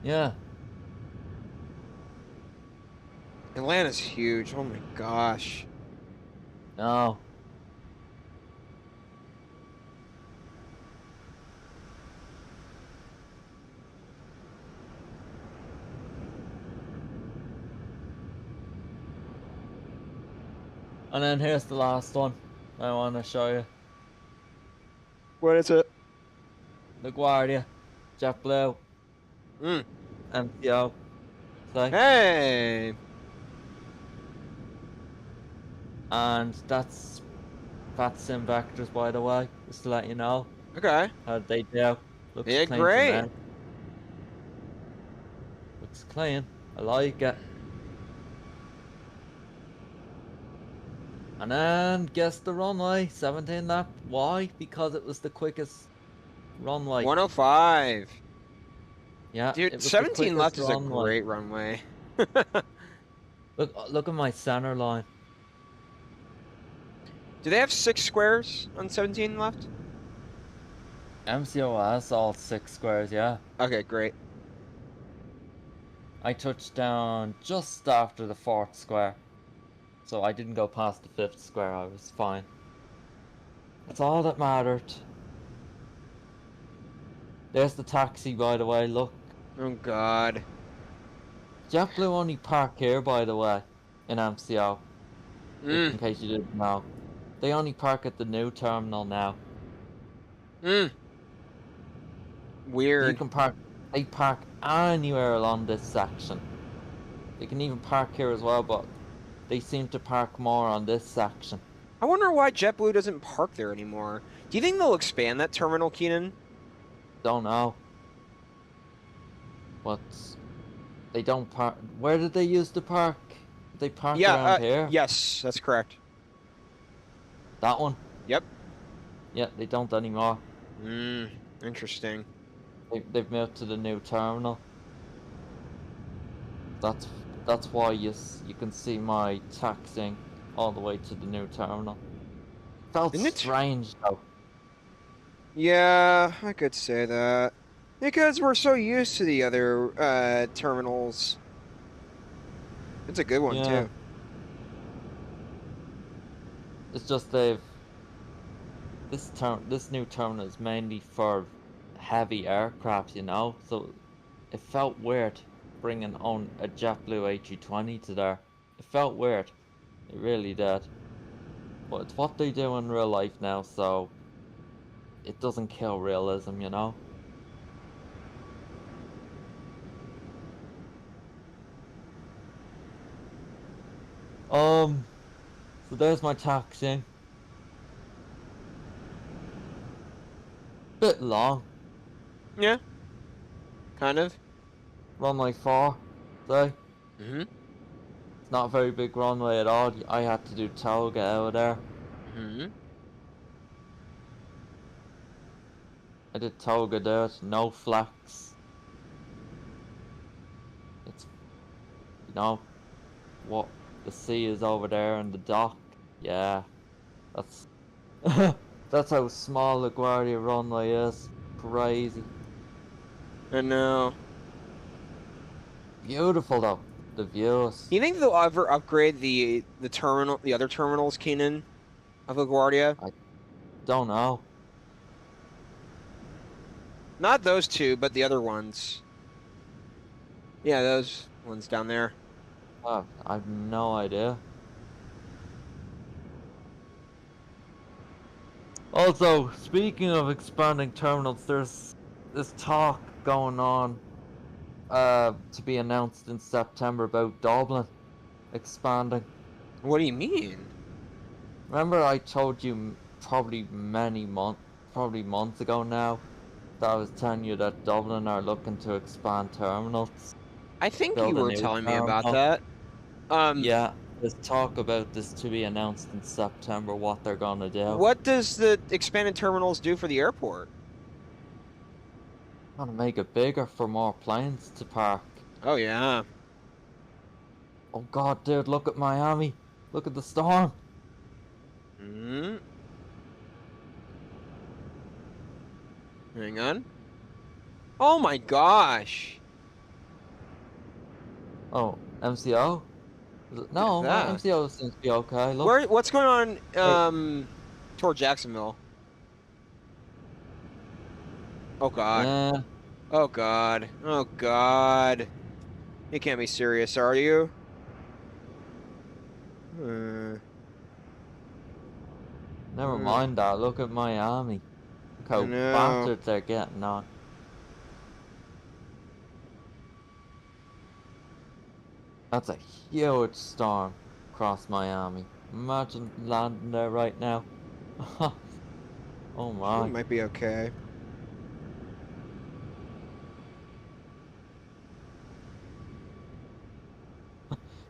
Yeah. Atlanta's huge. Oh my gosh. No. And then here's the last one I want to show you. What is it? LaGuardia, JetBlue, Mm. MCO. So, Hey! and that's Sim Vectors, by the way, just to let you know Okay. how they do. Looks Yeah, clean great. to me. Looks clean. I like it. And then guess the runway, 17 lap. Why? Because it was the quickest runway. 105. Yeah, Dude, it was the 17 left quickest is a runway. great runway. Look at my center line. Do they have 6 squares on 17 left? MCO has all 6 squares, yeah. Okay, great. I touched down just after the 4th square. So I didn't go past the 5th square, I was fine. That's all that mattered. There's the taxi, by the way, look. Oh god. JetBlue only park here, by the way, in MCO. Mm. In case you didn't know. They only park at the new terminal now. Mm. You Weird. can park, they park anywhere along this section. They can even park here as well, but they seem to park more on this section. I wonder why JetBlue doesn't park there anymore. Do you think they'll expand that terminal, Keenan? Don't know. But they don't park. Where did they used to park? Did they park around here? Yes, that's correct. That one? Yep. Yeah, they don't anymore. Interesting. They've moved to the new terminal. That's why you can see my taxiing all the way to the new terminal. Felt Isn't it strange though. Yeah, I could say that. Because we're so used to the other terminals. It's a good one Yeah. too. It's just this new terminal is mainly for heavy aircraft, you know. So it felt weird bringing on a JetBlue A320 to there. It felt weird. It really did. But it's what they do in real life now, so it doesn't kill realism, you know. So there's my taxiing. Bit long. Yeah. Kind of. Runway 4, say. Mm-hmm. It's not a very big runway at all. I had to do toga out of there. Mm-hmm. I did toga there, no flex. It's, you know, what the sea is over there and the dock. Yeah, that's that's how small LaGuardia runway is. Crazy. I know. Beautiful though, the views. Do you think they'll ever upgrade the other terminals, Keenan, of LaGuardia? Don't know. Not those two, but the other ones. Yeah, those ones down there. Oh, I have no idea. Also, speaking of expanding terminals, there's this talk going on to be announced in September about Dublin expanding. What do you mean? Remember I told you probably months ago now that I was telling you that Dublin are looking to expand terminals, I think you build a were new telling me about terminal. that. Yeah, there's talk about this to be announced in September, what they're gonna do. What does the expanded terminals do for the airport? Gonna make it bigger for more planes to park. Oh, yeah. Oh god, dude, look at Miami. Look at the storm. Hmm. Hang on. Oh my gosh. Oh, MCO? Look at No, my that. MCO seems to be okay. Look. What's going Hey, on toward Jacksonville? Oh God. yeah, Oh God. Oh God. You can't be serious, are you? Uh, never uh, mind that. Look at Miami. Look I how know. battered they're getting on. That's a huge storm across Miami. Imagine landing there right now. Oh We my. might be okay.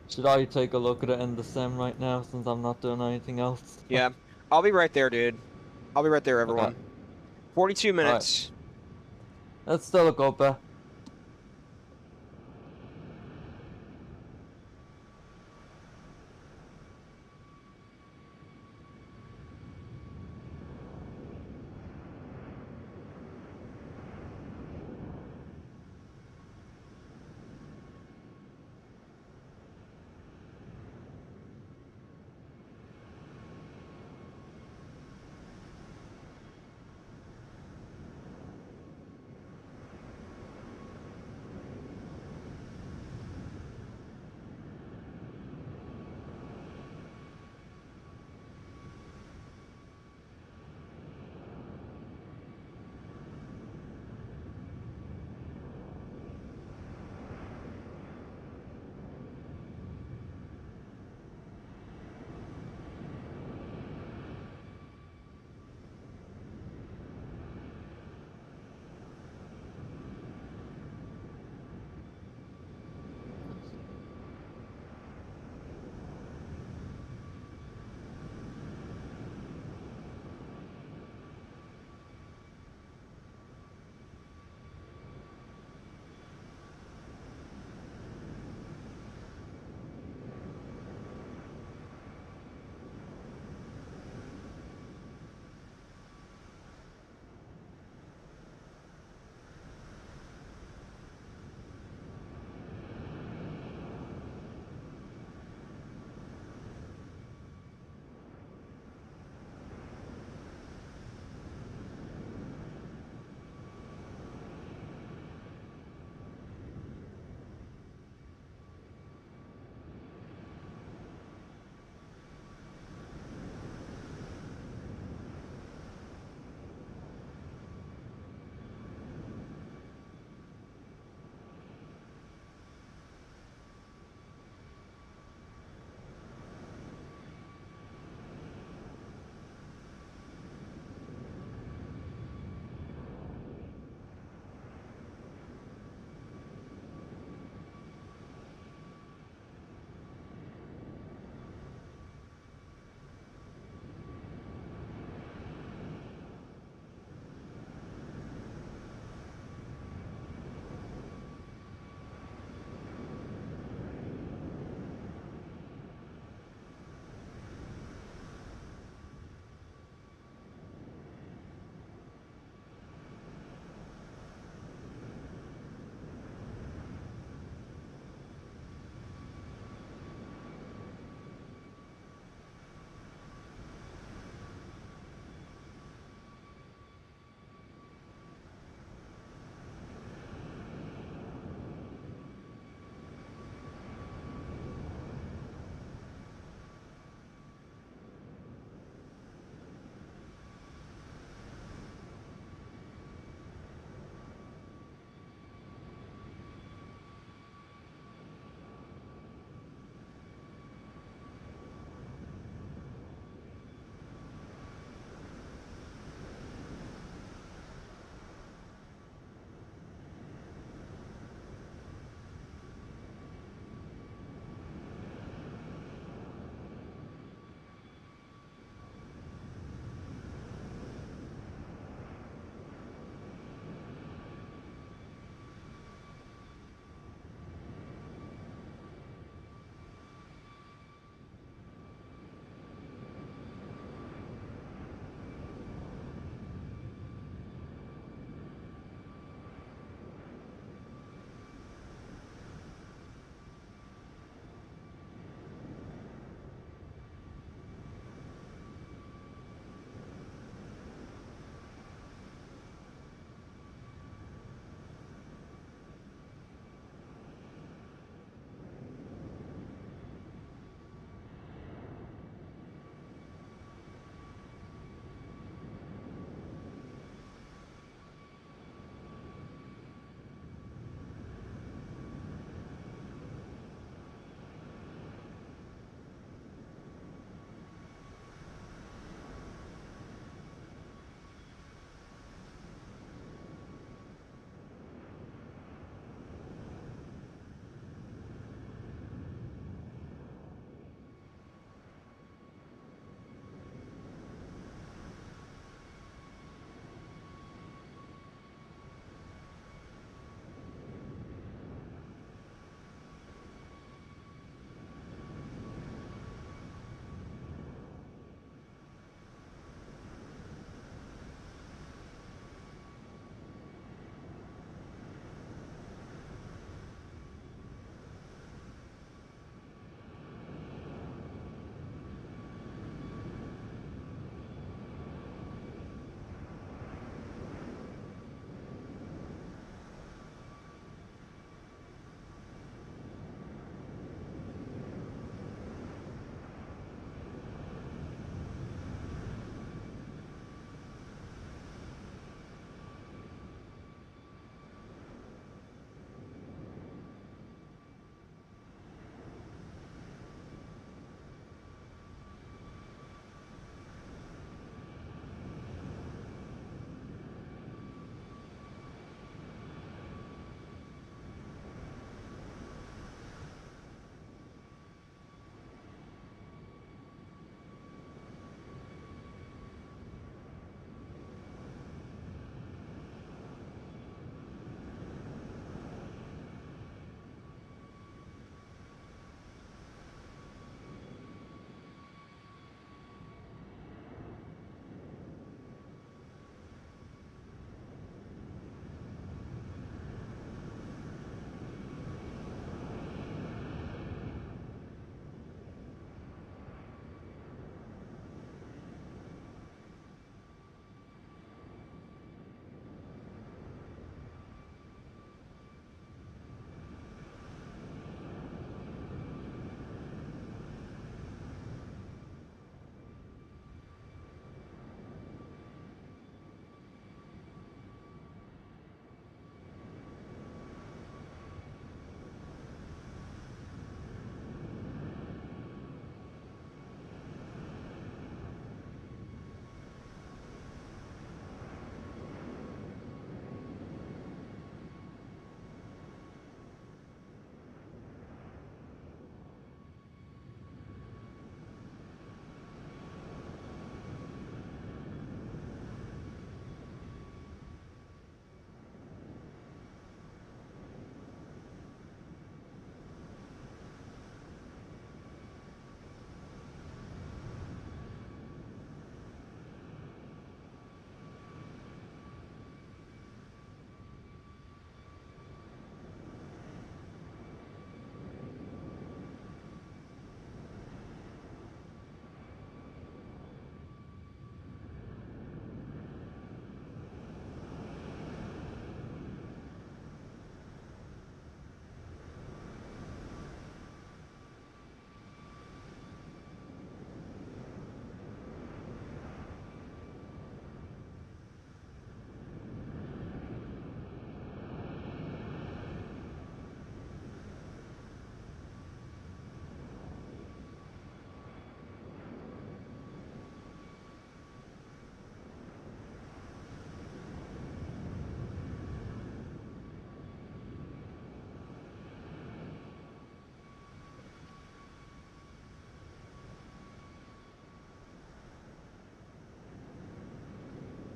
Should I take a look at it in the sim right now since I'm not doing anything else? Yeah. I'll be right there, dude. I'll be right there, Okay. everyone. 42 Alright. minutes. That's still a good bet.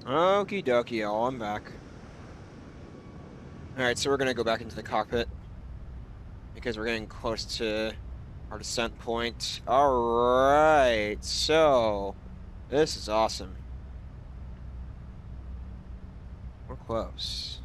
Okie dokie, y'all. I'm back. All right, so we're gonna go back into the cockpit because we're getting close to our descent point. All right, so this is awesome. We're close.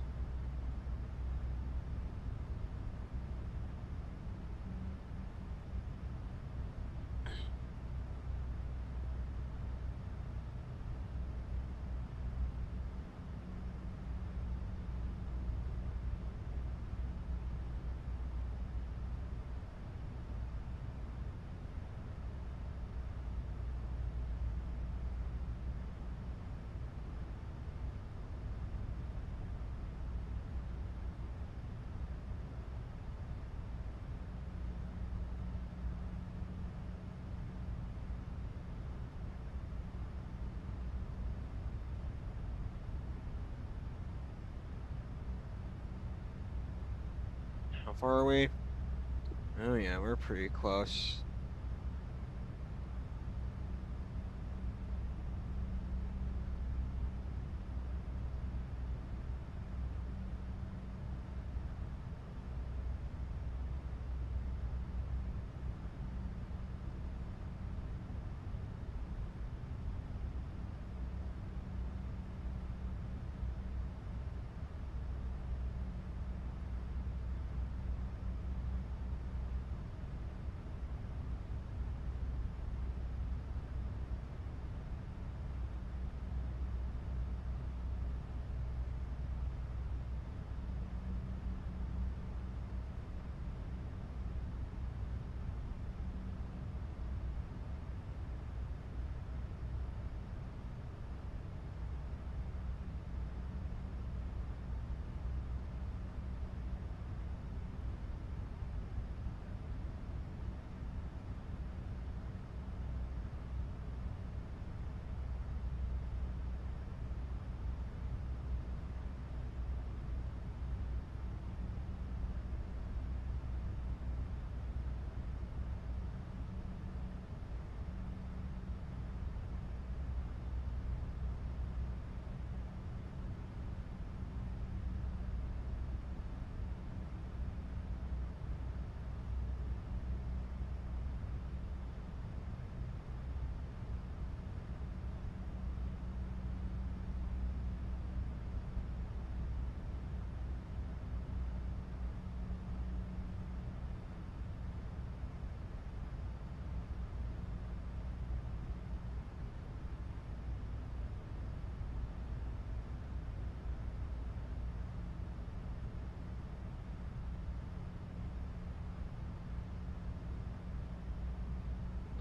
How far are we? Oh yeah, we're pretty close.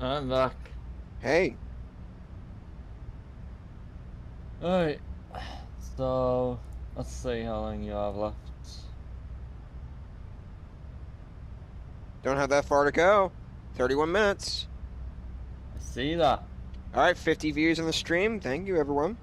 I'm back. Hey, Alright. So, let's see how long you have left. don't have that far to go. 31 minutes. I see that. All right, 50 views on the stream. Thank you, everyone.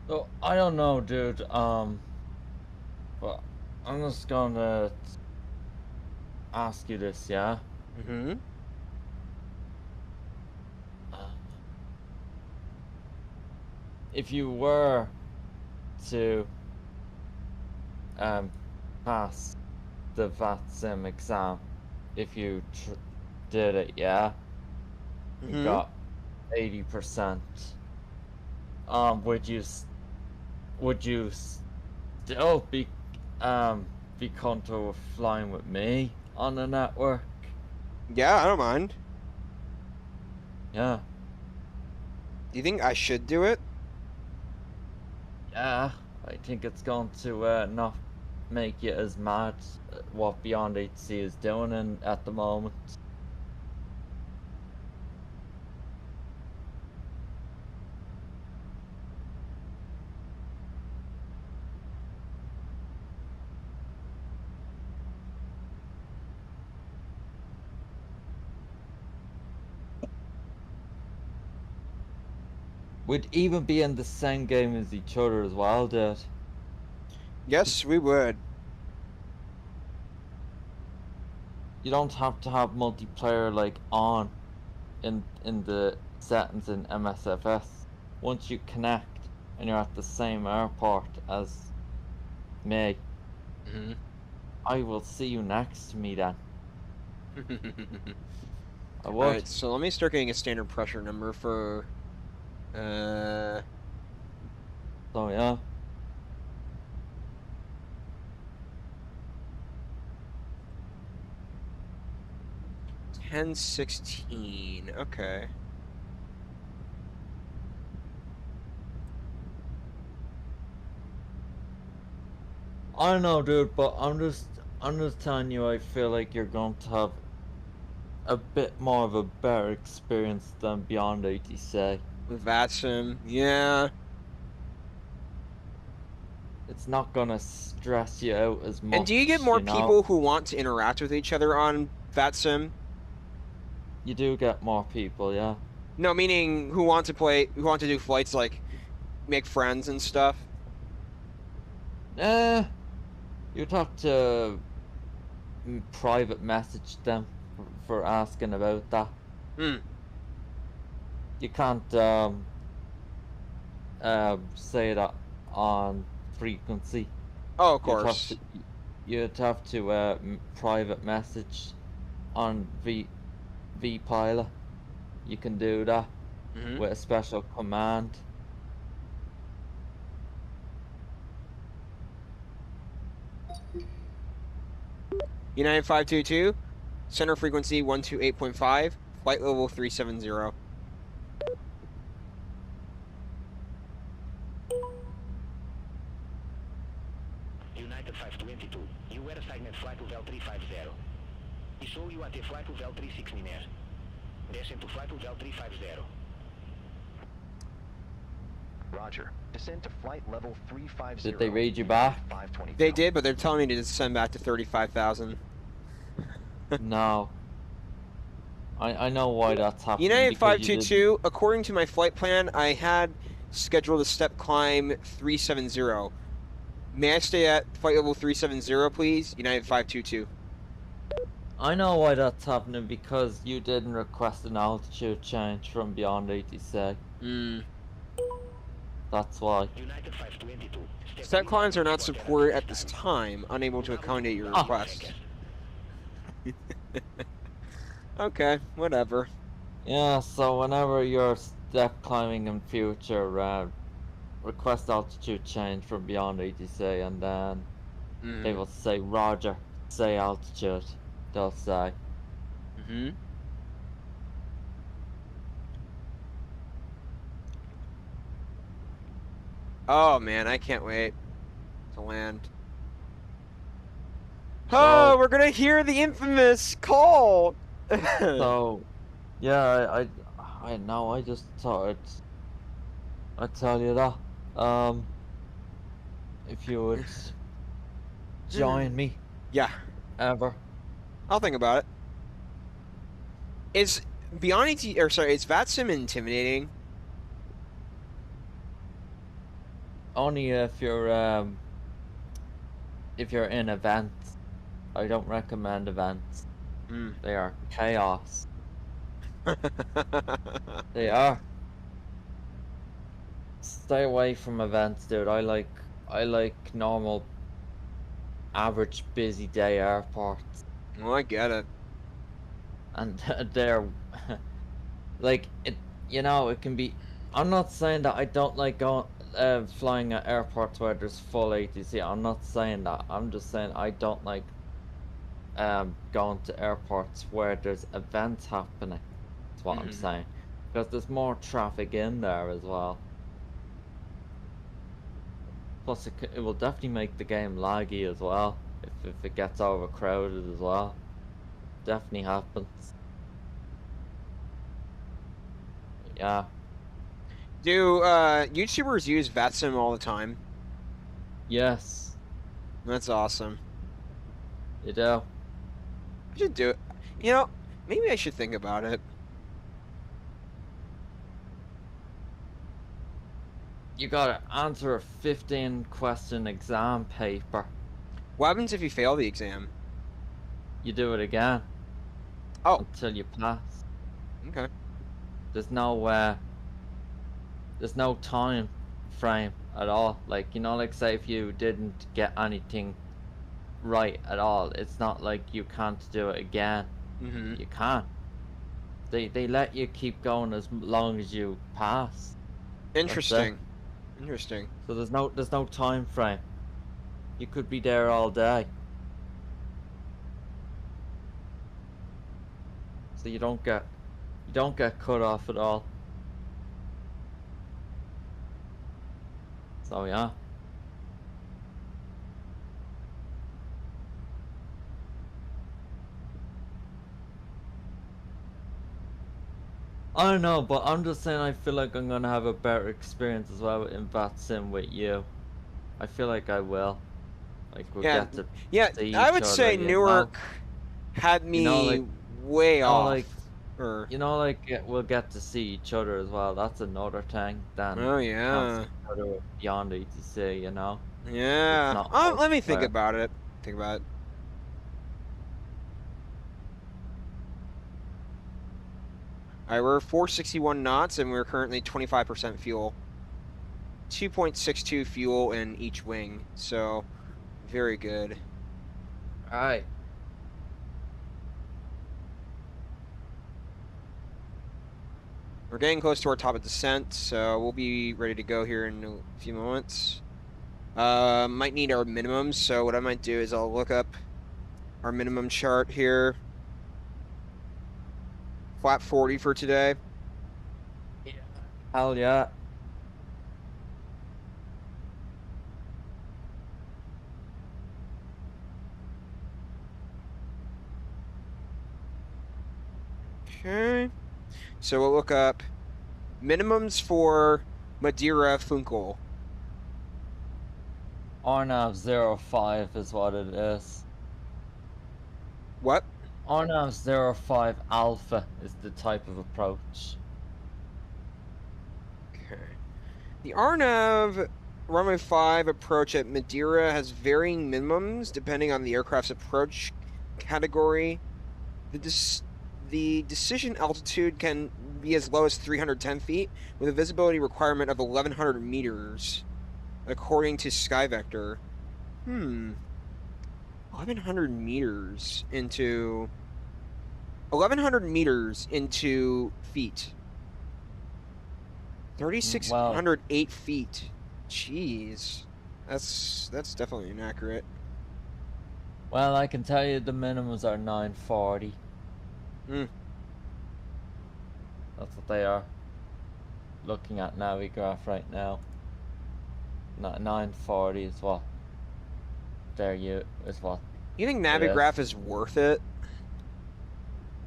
So, I don't know, dude. But I'm just gonna ask you this, yeah? Mm-hmm. If you were to pass the VAT sim exam, if you did it, yeah, you Mm-hmm. got 80%. Would you still be comfortable with flying with me on the network? Yeah, I don't mind. Yeah, Do you think I should do it? yeah. I think it's going to not make you as mad what Beyond ATC is doing at the moment. We'd even be in the same game as each other as well, dude. Yes, we would. You don't have to have multiplayer like on in the settings in MSFS. Once you connect and you're at the same airport as me, Mm-hmm. I will see you next to me then. I would. Alright, so let me start getting a standard pressure number for So yeah. $10.16. Okay. I don't know, dude, but I'm just telling you, I feel like you're going to have a bit more of a better experience than Beyond ATC. With VATSIM, yeah. It's not gonna stress you out as much. And do you get more you know? people who want to interact with each other on VATSIM? You do get more people, yeah. No, meaning who want to do flights, like make friends and stuff. You'd have to private message them for asking about that. Hmm. You can't say that on frequency. Oh, of course. You'd have to private message on vPilot. You can do that with a special command. United 522, center frequency 128.5, flight level 370. United 522, you were assigned flight level 350. Show you at the flight level 360 near. Descend to flight level 350. Roger. Descend to flight level 350. Did they read you back? They did, but they're telling me to descend back to 35,000. No. I know why that's happening. United 522, according to my flight plan, I had scheduled a step climb 370. May I stay at flight level 370, please? United 522. I know why that's happening, because you didn't request an altitude change from Beyond ATC. That's why. United 522. Step climbs are not supported at this time, unable to accommodate your request. Okay, whatever. Yeah, so whenever you're step climbing in future, request altitude change from Beyond ATC, and then they will say, Roger, say altitude. They'll say. Oh man, I can't wait to land. Oh, we're gonna hear the infamous call. So, yeah, I know. I just thought I'd tell you that. If you would join me. Yeah. Ever. I'll think about it. Is Beyond AT, or sorry, is VATSIM intimidating? Only if you're in events. I don't recommend events. They are chaos. They are. Stay away from events, dude. I like normal, average busy day airports. Well, I get it. And they're like it. You know, it can be. I'm not saying that I don't like going flying at airports where there's full ATC. I'm not saying that. I'm just saying I don't like going to airports where there's events happening. That's what I'm saying, because there's more traffic in there as well. Plus, it will definitely make the game laggy as well if it gets overcrowded as well. Definitely happens. Yeah. Do YouTubers use VATSIM all the time? Yes. That's awesome. You do. I should do it. You know, maybe I should think about it. You gotta answer a 15-question exam paper. What happens if you fail the exam? You do it again. Oh. Until you pass. Okay. There's no time frame at all. Like, you know, like say if you didn't get anything right at all, it's not like you can't do it again. Mm-hmm. You can't. They let you keep going as long as you pass. Interesting. Interesting. So there's no time frame. You could be there all day. So you don't get cut off at all. So yeah. I don't know, but I'm just saying I feel like I'm gonna have a better experience as well in VATSIM with you. I feel like I will. Like we'll get to see I each would other, say you Newark know? had me You know, like, way off. like, Or... you know, like we'll get to see each other as well. That's another thing than Oh can't yeah. see each other beyond ATC, you know? Yeah. It's not Let me think elsewhere. about it. Think about it. Alright, we're 461 knots and we're currently 25% fuel. 2.62 fuel in each wing, so very good. Alright. We're getting close to our top of descent, so we'll be ready to go here in a few moments. Might need our minimums, so what I might do is I'll look up our minimum chart here. Flat 40 for today. Yeah. Hell yeah. Okay. So we'll look up minimums for Maderia Funchal. rnav 05 is what it is. What? rnav 05 alpha is the type of approach. Okay. The RNAV runway 5 approach at Madeira has varying minimums depending on the aircraft's approach category. The decision altitude can be as low as 310 feet, with a visibility requirement of 1,100 meters, according to SkyVector. 1,100 meters into... 1,100 meters into feet. 3,608 feet. Jeez. That's definitely inaccurate. Well, I can tell you the minimums are 940. That's what they are. Looking at Navigraph right now. 940 is what. Is what. You think Navigraph is worth it?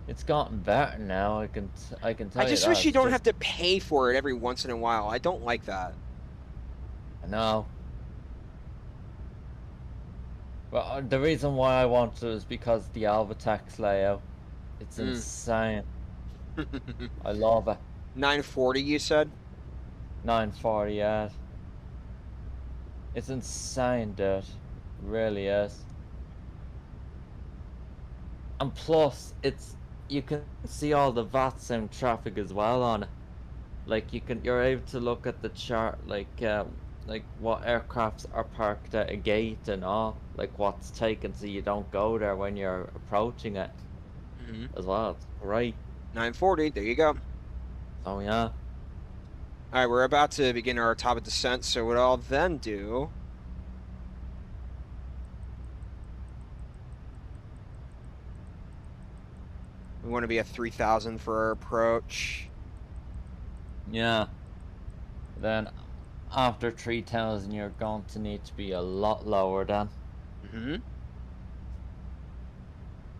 It's gotten better now. I can tell you that. I just wish you don't have to pay for it every once in a while. I don't like that. I know. Well, the reason why I want it is because the Alvatex layout. It's insane. I love it. 940, you said? 940, yeah. It's insane, dude. It really is. And plus, you can see all the VATSIM traffic as well on it. Like you're able to look at the chart, like what aircrafts are parked at a gate and all, like what's taken, so you don't go there when you're approaching it. As well. It's great. 940, there you go. Oh yeah. Alright, we're about to begin our top of descent, so what I'll then do... We want to be at 3,000 for our approach. Yeah. Then after 3,000 you're going to need to be a lot lower then.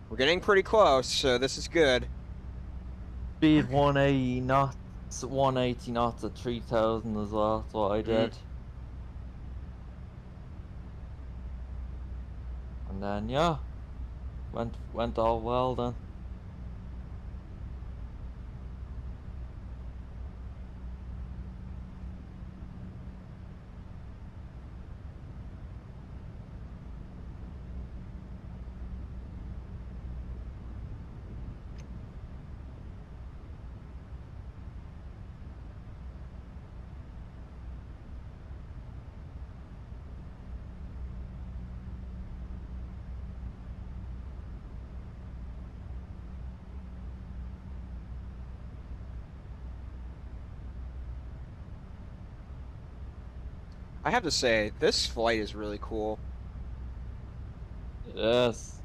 We're getting pretty close, so this is good. Speed 180 knots, 180 knots at 3,000 as well. That's what I did. And then yeah, went all well then. I have to say, this flight is really cool. Yes.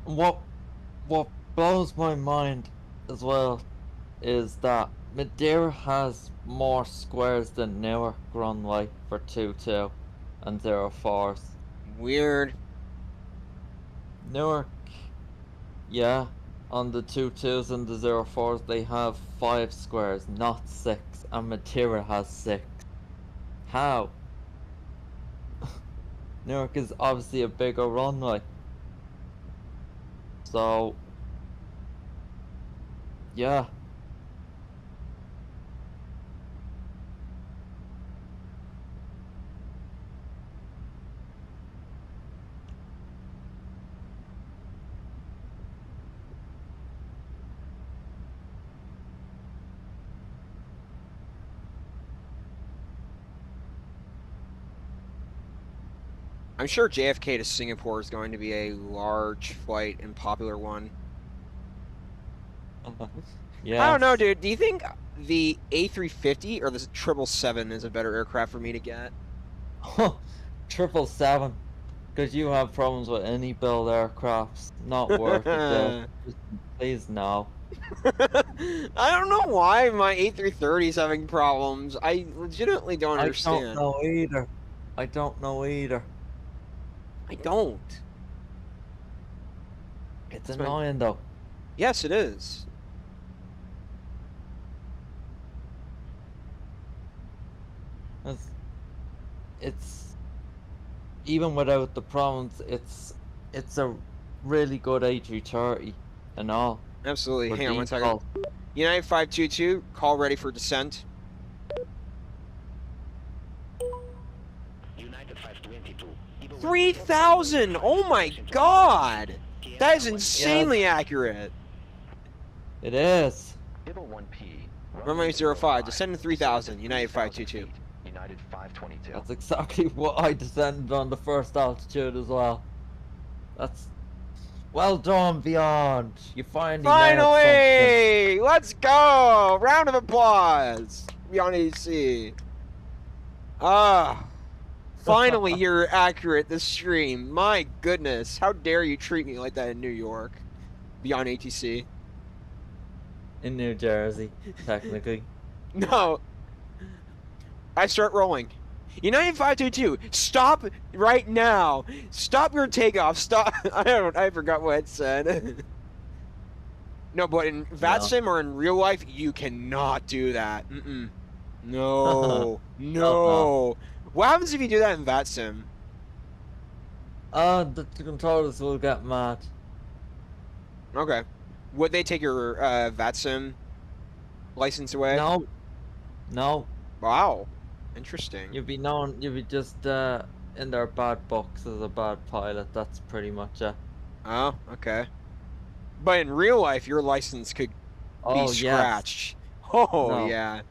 What blows my mind as well is that Madeira has more squares than Newark runway for 22 and 04s. Weird. Newark, yeah, on the 22s and the 04s they have 5 squares, not 6, and Madeira has 6. How? Newark is obviously a bigger runway. So, yeah. I'm sure JFK to Singapore is going to be a large flight and popular one. Yeah. I don't know, dude. Do you think the A350 or the 777 is a better aircraft for me to get? 777. Because you have problems with any build aircrafts. Not worth it. Please no. I don't know why my A330 is having problems. I legitimately don't understand. I don't know either. I don't know either. I don't. It's annoying though. Yes, it is. It's even without the problems, it's a really good A330 and all. Absolutely. For Hang on one second. default. United 522, call ready for descent. United 522. 3,000! Oh my god! That is insanely accurate. It is. Level 1P. Runway 05, descend to 3,000, United 522. United 522. That's exactly what I descended on the first altitude as well. That's well done, Beyond. You finally nailed something. Finally! Let's go! Round of applause! Beyond ATC. Ah. Finally, you're accurate this stream. My goodness. How dare you treat me like that in New York? Beyond ATC. In New Jersey, technically. No. I start rolling. United 522, stop right now. Stop your takeoff. Stop. I forgot what it said. No, but in VATSIM or in real life, you cannot do that. No. No. What happens if you do that in VATSIM? The controllers will get mad. Okay. Would they take your VATSIM license away? No. No. Wow. Interesting. You'd be just in their bad books as a bad pilot. That's pretty much it. Oh, okay. But in real life, your license could be scratched. Yes. Oh, No. yeah.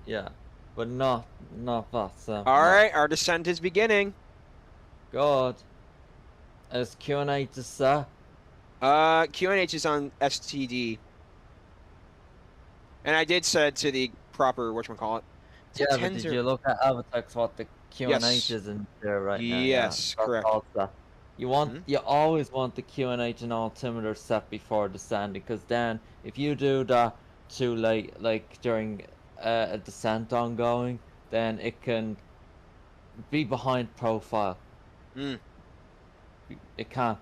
Yeah. But not VATSIM. Alright, our descent is beginning. God. Is Q&A just set? QNH is on STD. And I did set it to the proper, whatchamacallit. Yeah, but did you look at Avatex what the Q&H is in there right now? Yes, Yeah, correct. You always want the Q&H and altimeter set before descending, because then if you do that too late, like during a descent ongoing, then it can be behind profile. It can.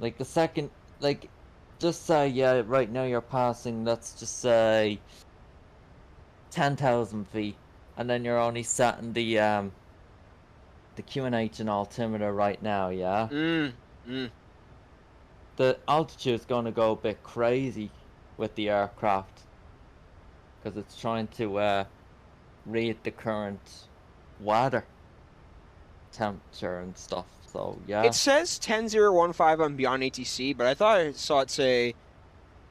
Like the second, like, just say, yeah, right now you're passing, let's just say 10,000 feet, and then you're only setting the QNH and altimeter right now, yeah? The altitude's gonna go a bit crazy with the aircraft, because it's trying to read the current weather temperature and stuff, so yeah. It says 10015 on Beyond ATC, but I thought I saw it say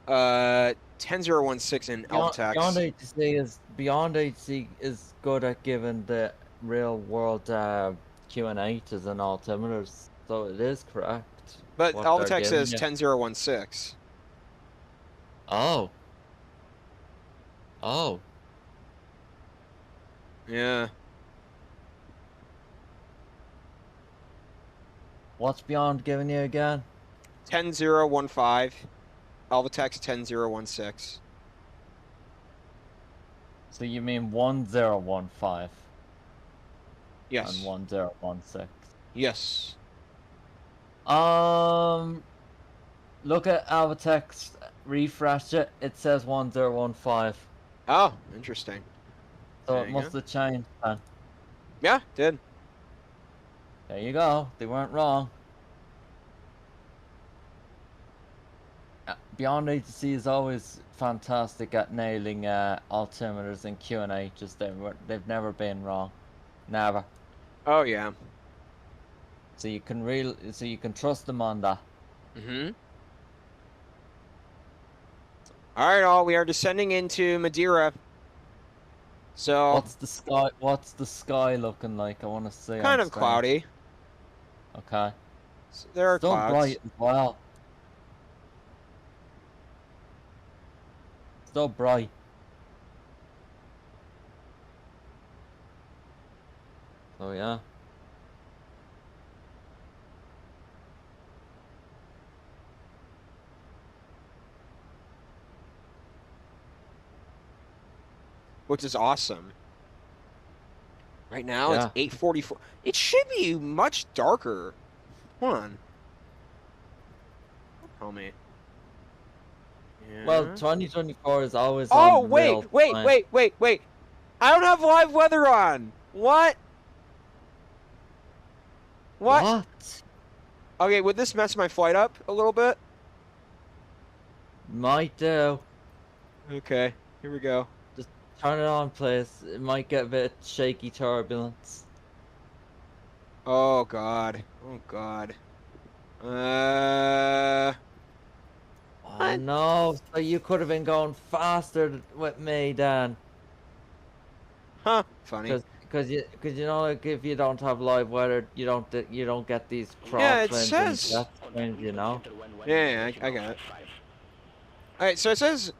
10016 in Altex. Beyond ATC is good at giving the real world QNHs and altimeters, so it is correct. But what Altex they're giving says you. 10016. Oh. Oh. Yeah. What's Beyond giving you again? 10015. Alvatex 10016. So you mean 1015 Yes. and 1016. Yes. Look at Alvatex, refresh it. It says 1015. Oh, interesting. So There it you must go. have changed then. Yeah, did. There you go. They weren't wrong. Beyond ATC is always fantastic at nailing altimeters and QNHs. They've never been wrong. Never. Oh yeah. So you can trust them on that. Mm-hmm. All right, all. We are descending into Madeira. So What's the sky looking like? I want to see kind on of screen. cloudy. Okay. So there are Still clouds. bright as well. Still bright. Oh yeah. Which is awesome. Right now it's Yeah. 8:44. It should be much darker. Hold on. Tell me. Yeah. Well, 2024 is always Oh, on real time. wait. I don't have live weather on. What? What? Okay, would this mess my flight up a little bit? Might do. Okay, here we go. Just turn it on, please. It might get a bit shaky turbulence. Oh god. Oh god. Uh. Oh What? no! So you could have been going faster with me, Dan. Huh. Funny. Because you know, like, if you don't have live weather, you don't get these Yeah, it crosswinds and says. jet winds, you know. Yeah, I got it. All right, so it says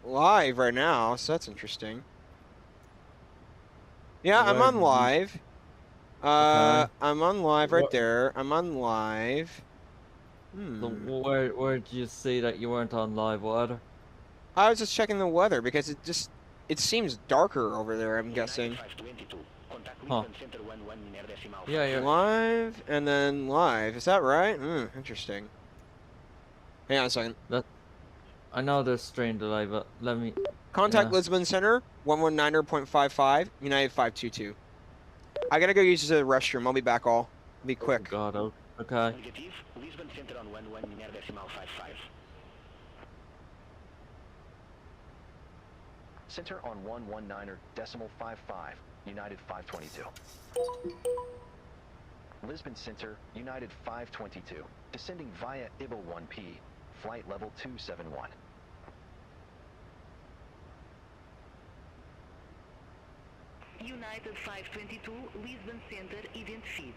live right now, so that's interesting. Yeah, I'm Where on did you- live. Okay. I'm on live right What- there. I'm on live. So where did you see that you weren't on live weather? I was just checking the weather because it seems darker over there, I'm guessing. Huh. Yeah, yeah. Live and then live. Is that right? Interesting. Hang on a second. I know there's strain delay, but let me. Contact Yeah. Lisbon Center, 119.55, United 522. I gotta go use the restroom. I'll be back all. Be quick. God, okay. Negative, Lisbon Center on 11.55. Center on 119.55, United 522. Lisbon Center, United 522, descending via IBA 1P, flight level 271. United 522, Lisbon Center, event feed.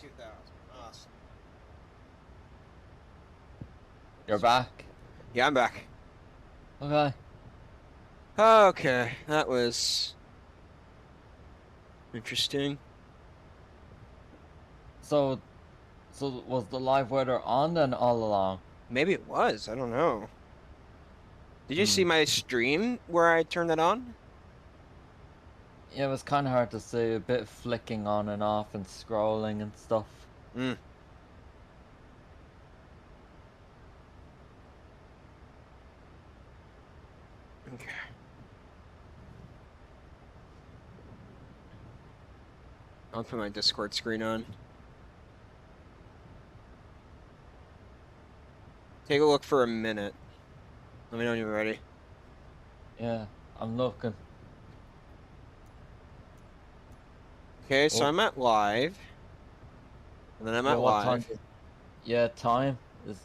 32,000. Awesome. You're back. Yeah, I'm back. Okay. Okay, that was interesting. So was the live weather on then all along? Maybe it was. I don't know. Did you Hmm. see my stream where I turned that on? Yeah, it was kind of hard to see. A bit flicking on and off and scrolling and stuff. Mm. Okay. I'll put my Discord screen on. Take a look for a minute. Let me know when you're ready. Yeah, I'm looking. Okay, so Oh. I'm at live. And then I'm Yeah, at what time? live. Yeah, time is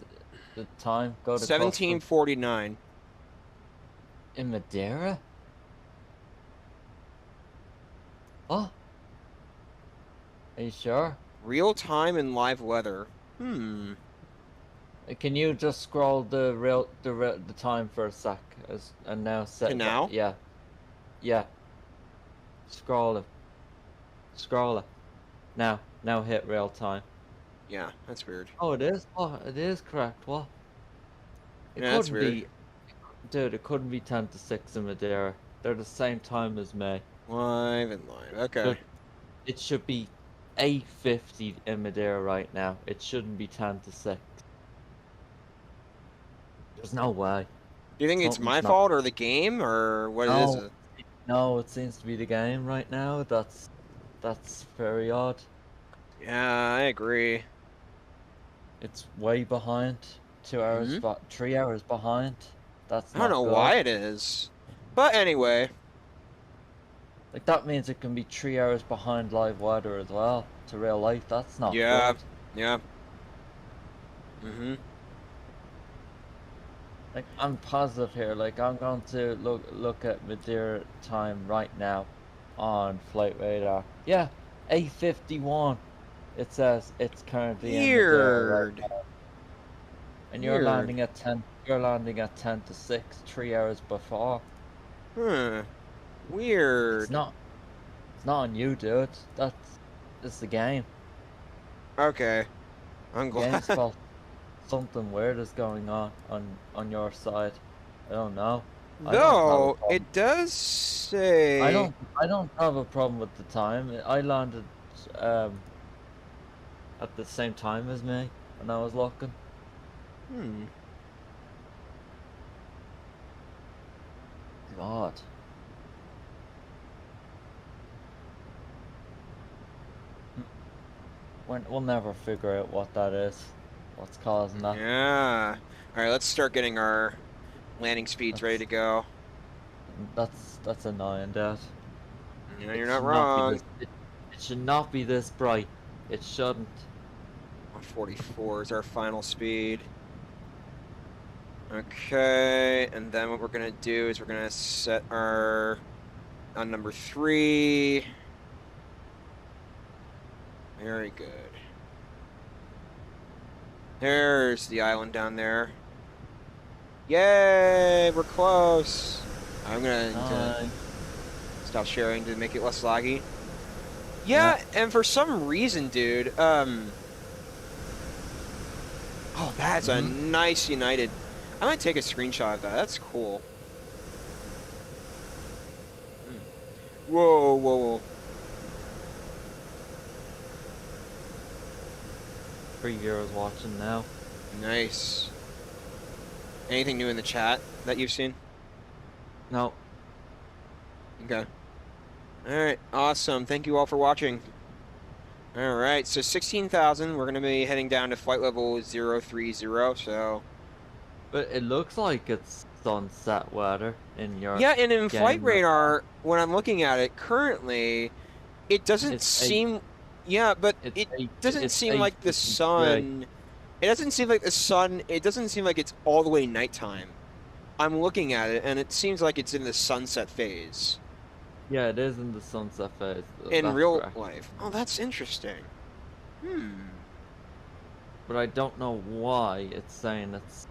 the time. Go to 17:49. in Madeira. Oh, are you sure? Real time and live weather. Can you just scroll the time for a sec and now set To now? Yeah, yeah. Scroll it. Scroll it. Now hit real time. Yeah, that's weird. Oh, it is. Oh, it is correct. What? It Yeah, that's couldn't weird. be. Dude, it couldn't be 10 to 6 in Madeira. They're the same time as me. Live and live. Okay. It should be 8:50 in Madeira right now. It shouldn't be 10 to 6. There's no way. Do you think it's Something's my not- fault or the game or what No. is it? No, it seems to be the game right now. That's very odd. Yeah, I agree. It's way behind. 2 hours, 3 hours behind. That's I don't not know good. why it is. But anyway. Like, that means it can be 3 hours behind live weather as well to real life. That's not Yeah. good. Yeah. Like, I'm positive here. Like, I'm going to look at Madeira time right now on flight radar. Yeah, 8:51. It says it's currently in Madeira right Weird. now. And you're Weird. landing at 10. You're landing at 10 to 6, 3 hours before. Weird. It's not on you, dude. It's the game. Okay. I'm The game's glad. fault. Something weird is going on your side. I don't know. Though it does say I don't have a problem with the time. I landed at the same time as me when I was looking. God. We'll never figure out what that is. What's causing that? Yeah. Alright, let's start getting our landing speeds ready to go. That's annoying, Dad. Yeah, you're not wrong. It should not be this bright. It shouldn't. 144 is our final speed. Okay, and then what we're gonna do is we're gonna set our on number 3. Very good. There's the island down there. Yay, we're close. I'm gonna stop sharing to make it less laggy. Yeah, and for some reason, dude, oh, that's a nice United. I might take a screenshot of that. That's cool. Whoa, whoa, whoa. 3 viewers watching now. Nice. Anything new in the chat that you've seen? No. Okay. Alright, awesome. Thank you all for watching. Alright, so 16,000. We're going to be heading down to flight level 030, so... But it looks like it's sunset weather in your Yeah, and in game flight right radar, when I'm looking at it currently, it doesn't seem... Yeah, but it doesn't seem like the sun... It doesn't seem like the sun... It doesn't seem like it's all the way nighttime. I'm looking at it, and it seems like it's in the sunset phase. Yeah, it is in the sunset phase. In real correct. life. Oh, that's interesting. But I don't know why it's saying it's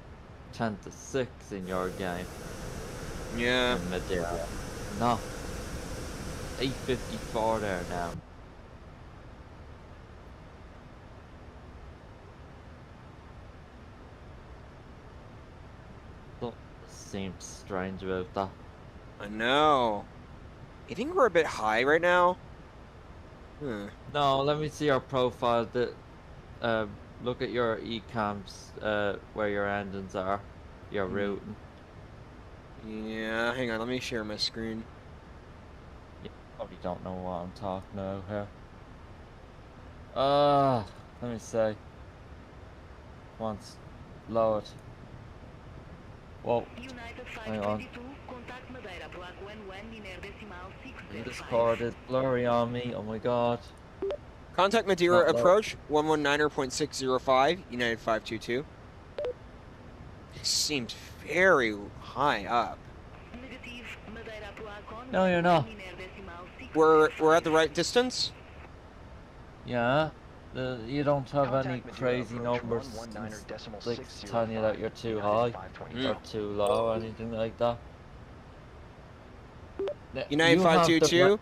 10-6 in your game. Yeah. In Madeira. No. 8:54 there now. Something seems strange about that. I know. You think we're a bit high right now? No, let me see your profile. Look at your ecams, where your engines are, your routing. Yeah, hang on, let me share my screen. You probably don't know what I'm talking about here. Let me see. Once load. Whoa. United Hang on. 522, contact Madeira Black 11 linear decimal 605. Discord is blurry on me. Oh my god. Contact Madeira Not low. approach 119.605, United 522. Seems very high up. Negative, Madeira Black on No, you're not. linear decimal 605. We're at the right distance? Yeah. You don't have any Contact Madeira crazy approach numbers 119.605, like telling you that you're too high or too low or anything like that. United You have the 522,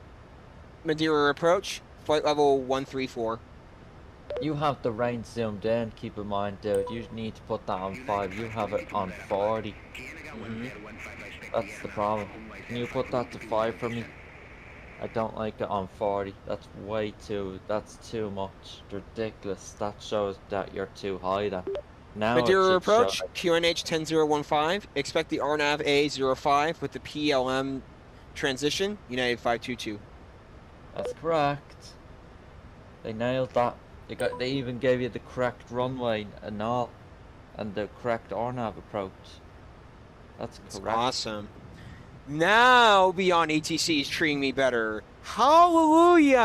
Madeira approach, flight level 134. You have the range zoomed in, keep in mind, dude. You need to put that on 5. You have it on 40. That's the problem. Can you put that to 5 for me? I don't like it on 40. That's that's too much. Ridiculous. That shows that you're too high then. Now it Madeira should approach, show. QNH 10015. Expect the rnav A05 with the PLM transition, United 522. That's correct. They nailed that. They even gave you the correct runway and all. And the correct rnav approach. That's correct. Awesome. Now Beyond ATC is treating me better. Hallelujah!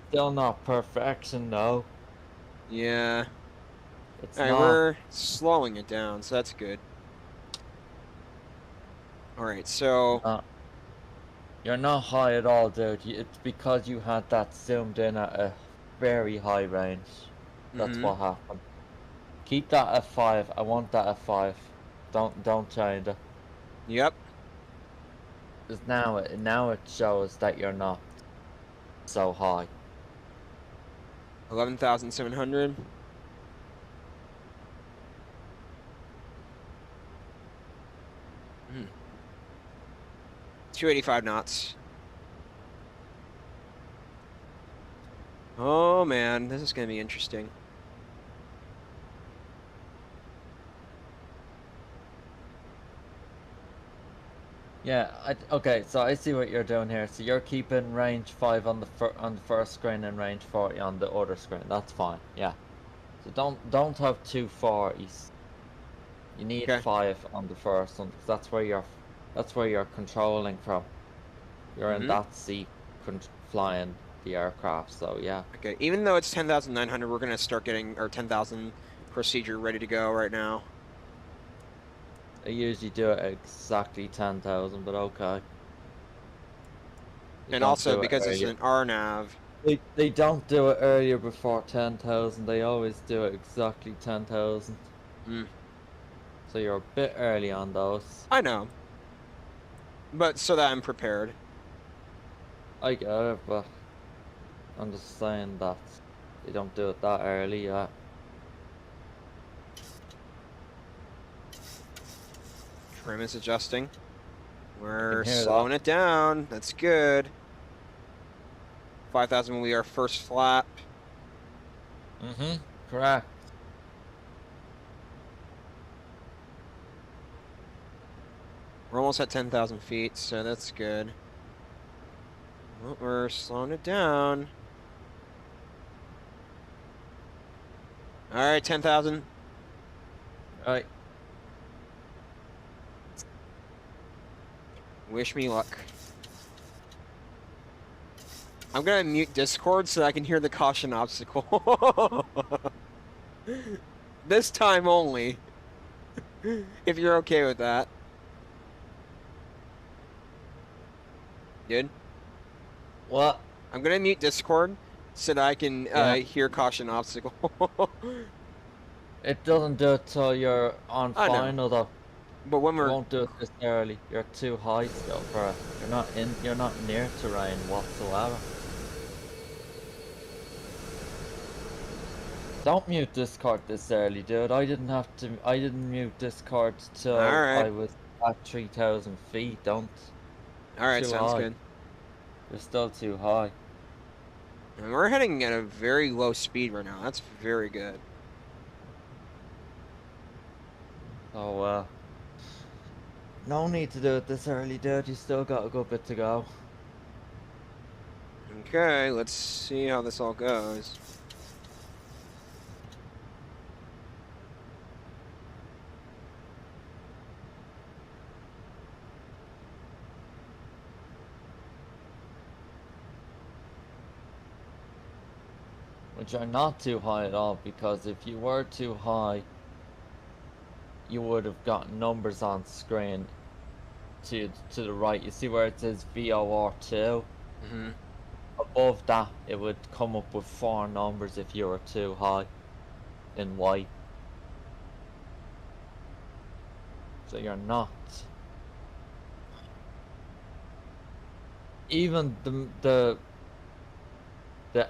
Still not perfection though. Yeah. It's Alright, not. we're slowing it down, so that's good. Alright, so... You're not high at all, dude. It's because you had that zoomed in at a very high range. That's what happened. Keep that at 5. I want that at 5. Don't change it. Yep. Because now it shows that you're not so high. 11,700. 285 knots. Oh man, this is gonna be interesting. Yeah, okay, so I see what you're doing here. So you're keeping range 5 on the first screen and range 40 on the other screen. That's fine. Yeah. So don't have 2 40s. You need 5 on the first one because that's where you're controlling from. You're in that seat flying the aircraft. So yeah. Okay, even though it's 10,900, we're gonna start getting our 10,000 procedure ready to go right now. I usually do it at exactly 10,000, but okay. And also because it's an rnav. They don't do it earlier before 10,000. They always do it exactly 10,000. So you're a bit early on those. I know. But so that I'm prepared. I get it, but I'm just saying that they don't do it that early yet. Trim is adjusting. We're slowing it down. That's good. 5,000 will be our first flap. Correct. We're almost at 10,000 feet, so that's good. Well, we're slowing it down. All right, 10,000. All right. Wish me luck. I'm gonna mute Discord so I can hear the caution obstacle. This time only. If you're okay with that. Good? What? I'm gonna mute Discord so that I can Yeah. hear caution obstacle. It doesn't do it till you're on I know. final though. But when It we're won't do it this early. You're too high still for it. You're not near terrain whatsoever. Don't mute Discord this early, dude. I didn't mute Discord till Alright. I was at 3,000 feet. Don't. Alright, Too sounds high. good. You're still too high. And we're heading at a very low speed right now. That's very good. So, no need to do it this early, dude. You still got a good bit to go. Okay, let's see how this all goes. Which are not too high at all, because if you were too high, you would have got numbers on screen to the right. You see where it says VOR2? Mm-hmm. Above that, it would come up with 4 numbers if you were too high in white. So you're not. Even the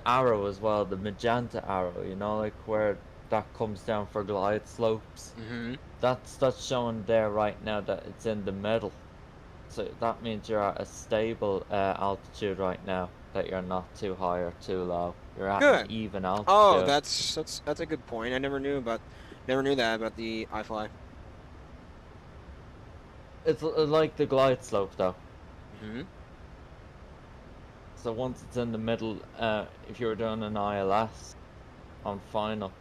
arrow as well, the magenta arrow, you know, like where that comes down for glide slopes. Mm-hmm. That's showing there right now that it's in the middle. So that means you're at a stable altitude right now. That you're not too high or too low. You're at Good. an even altitude. Oh, that's a good point. I never knew that about the iFLY. It's like the glide slope though. Mm-hmm. So once it's in the middle, if you're doing an ILS on final,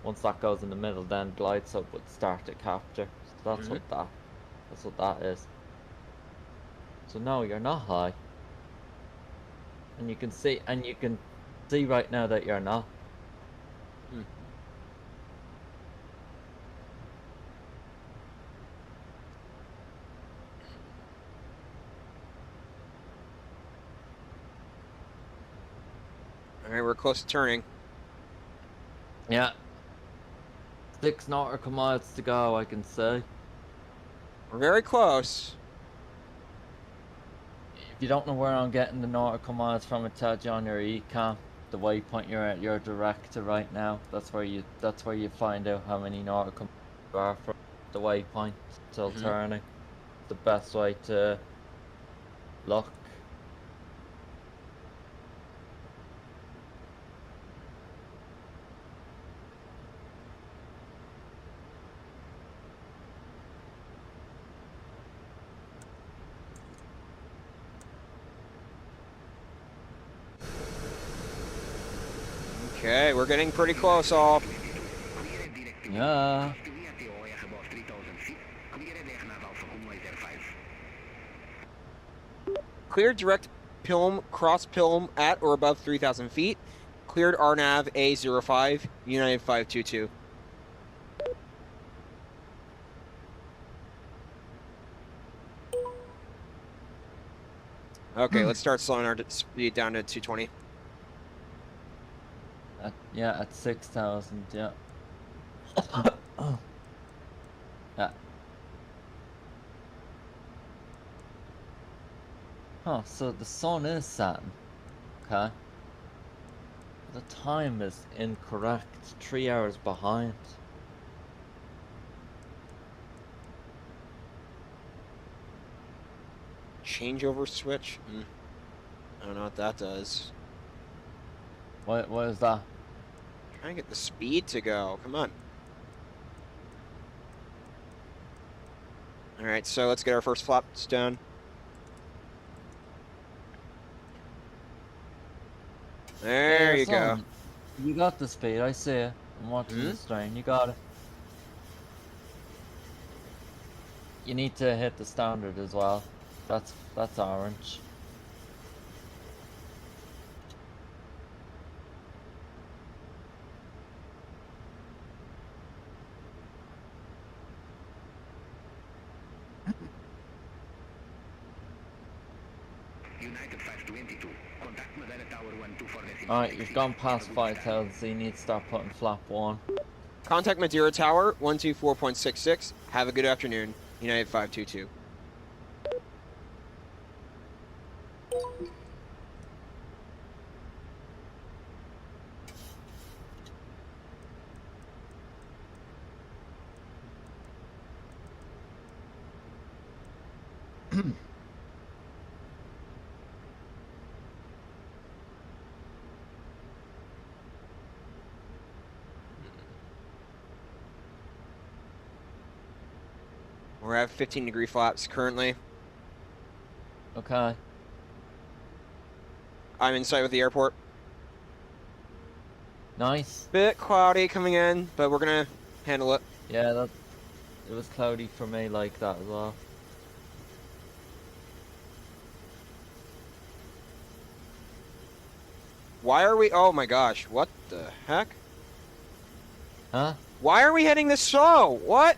once that goes in the middle, then glide slope would start to capture. So that's what that is. So no, you're not high. And you can see right now that you're not. Hmm. All right, we're close to turning. Yeah. 6 nautical miles to go, I can say. We're very close. If you don't know where I'm getting the nautical miles from, it tells you on your ecam. The waypoint you're at, you're direct to right now. That's where you find out how many nautical miles you are from the waypoint till turning. The best way to look. Okay, we're getting pretty close, all. Yeah. Cleared direct Pilm, cross Pilm at or above 3,000 feet. Cleared rnav A05, United 522. Okay, let's start slowing our speed down to 220. At 6,000, yeah. Yeah. Huh, so the sun is setting. Okay. The time is incorrect. 3 hours behind. Changeover switch? I don't know what that does. What is that? Trying to get the speed to go. Come on. All right, so let's get our first flaps done. There you go. You got the speed, I see it. I'm watching the strain, you got it. You need to hit the standard as well. That's orange. United 522, contact me. Madeira Tower 124.6. Alright, you've gone past 5,000, so you need to start putting flap 1. Contact Madeira Tower 124.66. Have a good afternoon. United 522. We're at 15-degree flaps currently. Okay. I'm in sight with the airport. Nice. Bit cloudy coming in, but we're gonna handle it. Yeah, that it was cloudy for me like that as well. Why are we? Oh my gosh! What the heck? Huh? Why are we heading this slow? What?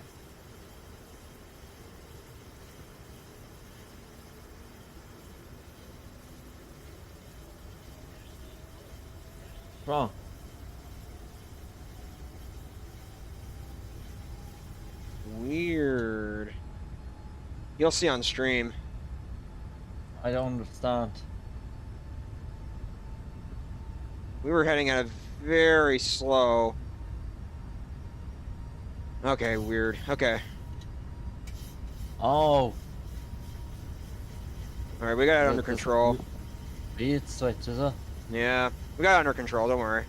Wrong. Weird. You'll see on stream. I don't understand. We were heading at a very slow. Okay, weird. Okay. Oh. Alright, we got it Look, under this control. Speed switch, is it? Yeah, we got it under control, don't worry.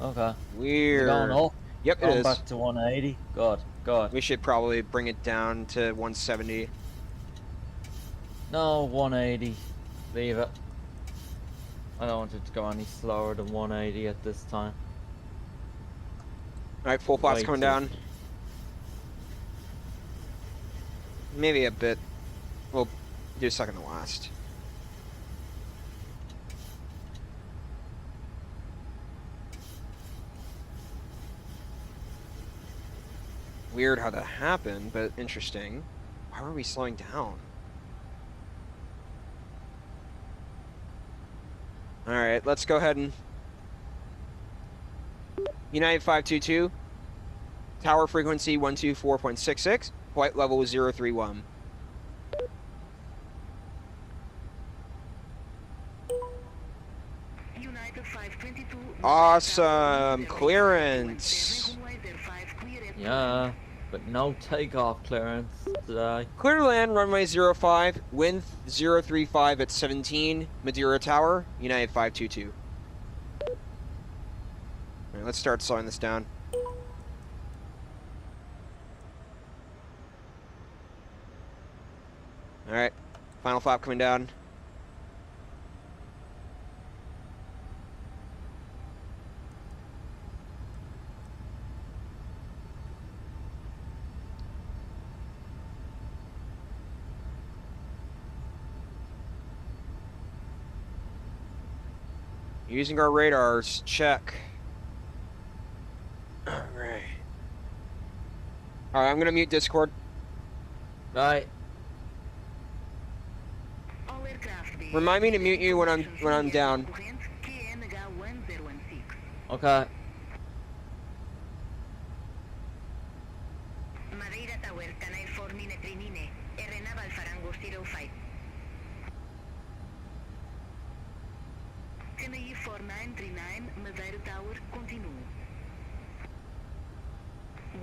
Okay. Weird. Is it going up? Yep, it Going is. back to 180? God, God. We should probably bring it down to 170. No, 180. Leave it. I don't want it to go any slower than 180 at this time. Alright, full flaps Way coming too- down. Maybe a bit. We'll do second to last. Weird how that happened, but interesting. Why were we slowing down? Alright, let's go ahead and... United 522. Tower frequency 124.66. Flight level 031. United 522. Awesome! Clearance! Yeah, but no takeoff clearance today. Clear to land, runway 05, wind 035 at 17, Madeira Tower, United 522. Alright, let's start slowing this down. Alright, final flap coming down. Using our radars, check. Alright. Alright, I'm gonna mute Discord. Right. Remind me to mute you when I'm down. Okay. Madeira Tower, Canal 4 Minetrinine, rnav Alfarango 05. Canal 4939, Madeira Tower, continue.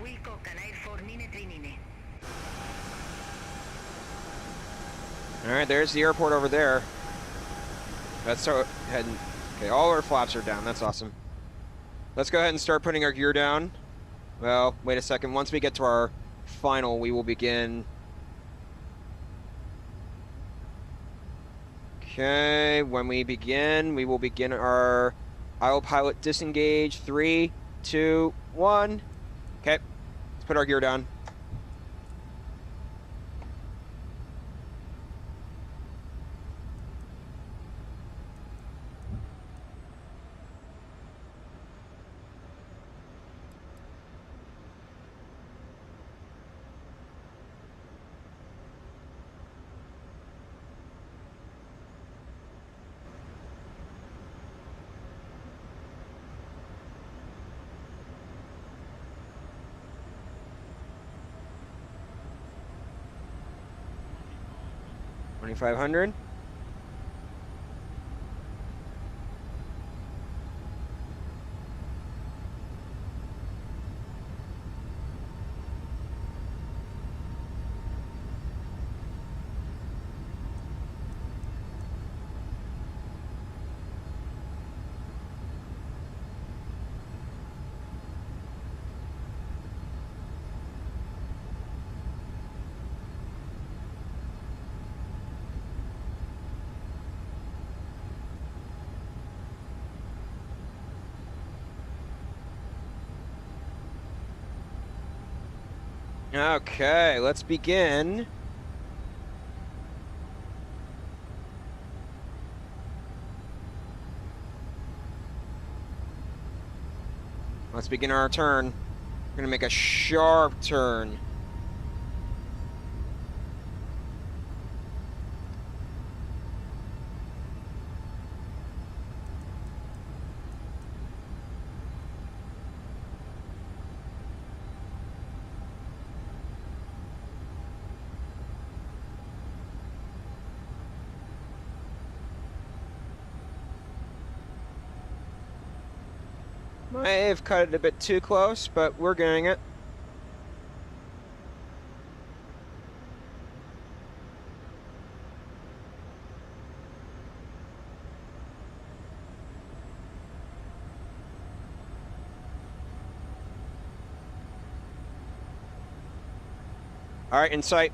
Wilco, Canal 4 Minetrinine. Alright, there's the airport over there. Let's start heading. Okay, all our flaps are down. That's awesome. Let's go ahead and start putting our gear down. Well, wait a second. Once we get to our final, we will begin. Okay, when we begin, we will begin our autopilot disengage. 3, 2, 1. Okay, let's put our gear down. 2,500. Okay, let's begin. Let's begin our turn. We're gonna make a sharp turn. Might have cut it a bit too close, but we're getting it. All right, in sight.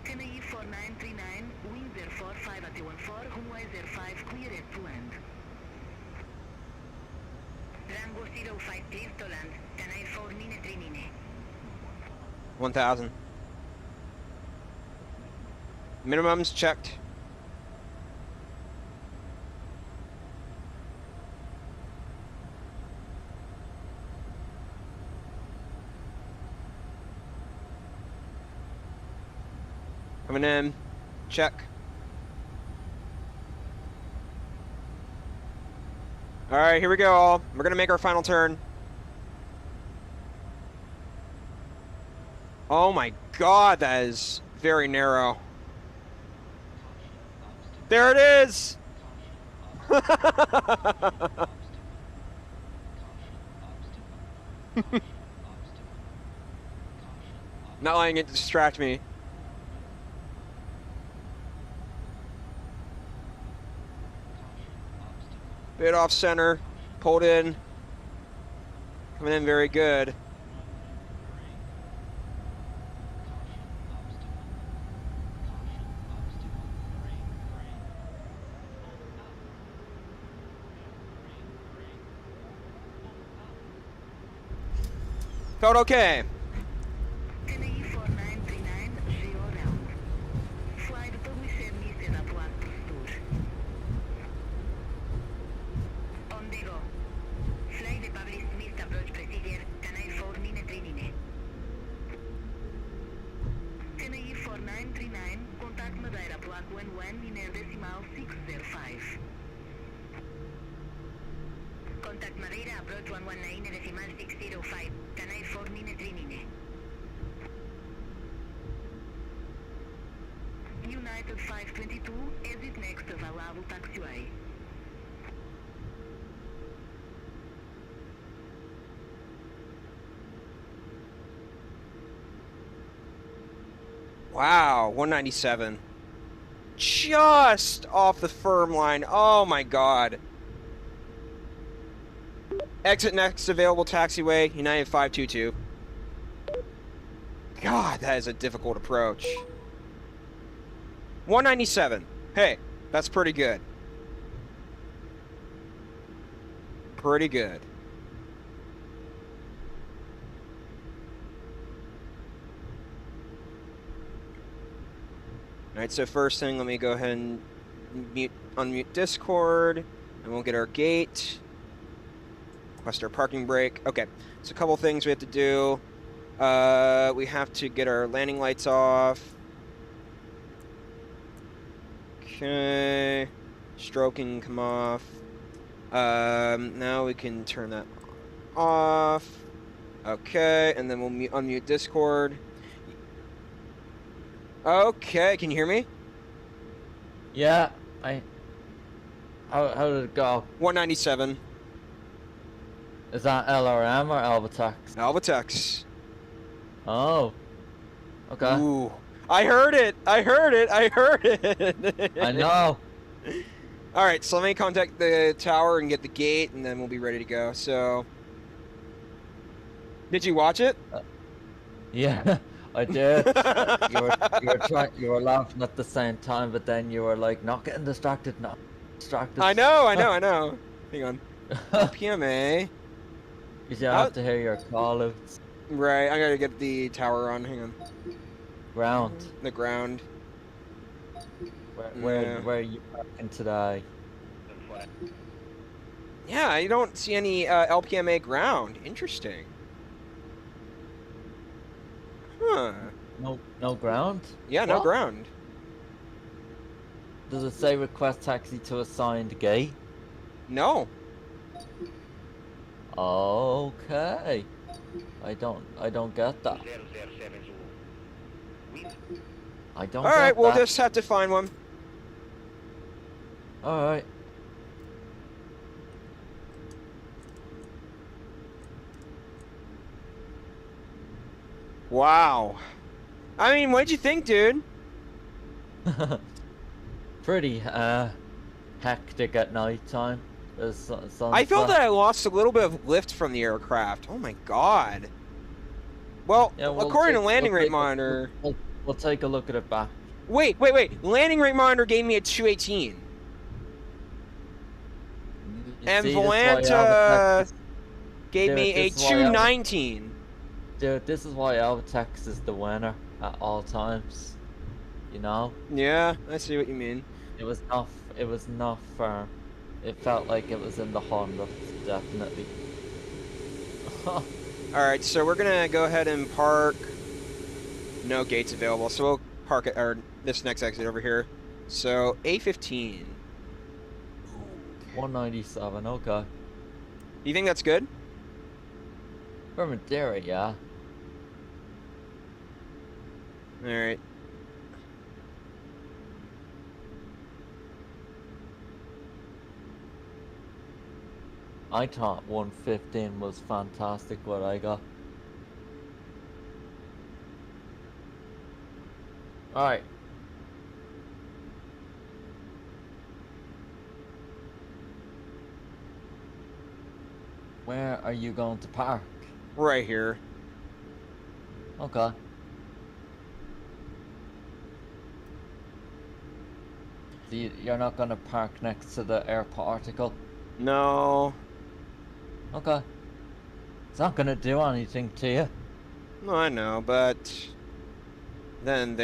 Tenerife 4939, wind 045 at 14, runway 05, clear at to land. Rango 05, clear to land, Tenerife 4 minute 3 minute. 1,000. Minimums checked. Coming in. Check. All right, here we go. We're gonna make our final turn. Oh my God, that is very narrow. There it is. Not letting it distract me. Bit off center, pulled in, coming in very good. Felt okay. Tenerife 4939, geo round. Fly the publisher listed at one posture. On the go. Fly the published missed approach procedure, Tenerife 4 minute 3 minute. Tenerife 4939, contact Madeira Block 11 in air decimal 605. Contact Madeira approach 119 in decimal 605, Tenerife 4 minute 3 minute. United 522, exit next available taxiway. Wow, 197. Just off the firm line. Oh my God. Exit next available taxiway, United 522. God, that is a difficult approach. 197. Hey, that's pretty good. Pretty good. Alright, so first thing, let me go ahead and unmute Discord, and we'll get our gate. Request our parking brake. Okay, so a couple things we have to do. We have to get our landing lights off. Okay. Stroking come off. Now we can turn that off. Okay, and then we'll unmute Discord. Okay, can you hear me? Yeah, how did it go? 197. Is that LRM or Albatex? Albatex. Oh. Okay. Ooh. I heard it! I heard it! I heard it! I know. Alright, so let me contact the tower and get the gate, and then we'll be ready to go. So... Did you watch it? Yeah, I did. You were laughing at the same time, but then you were like, not getting distracted, not distracted. I know. Hang on. PMA. You should have to hear your call outs. Right, I gotta get the tower on. Hang on. Ground. The ground. Where are you parking today? Yeah, I don't see any LPMA ground. Interesting. Huh. No ground? Yeah, no What? ground. Does it say request taxi to assigned gate? No. Okay. I don't get that. 007 Zulu. Wind. I don't All right, get we'll that. just have to find one. Alright. Wow. I mean, what'd you think, dude? Pretty hectic at night time. I felt that I lost a little bit of lift from the aircraft. Oh my god. Well, Yeah, according to landing rate monitor. We'll take a look at it back. Wait. Landing rate monitor gave me a 218. And See, this is why Volanta Albatex gave Dude, me a this is why Albatex 219. Dude, this is why Albatex is the winner at all times. You know? Yeah, I see what you mean. It was not fair. It felt like it was in the hundreds, definitely. Alright, so we're gonna go ahead and park. No gates available, so we'll park at this next exit over here. So A15. 197, okay. You think that's good? For Madeira, yeah. Alright. I thought 115 was fantastic what I got. Alright. Where are you going to park? Right here. Okay. So you're not going to park next to the air particle? No. Okay. It's not going to do anything to you. No, I know, but then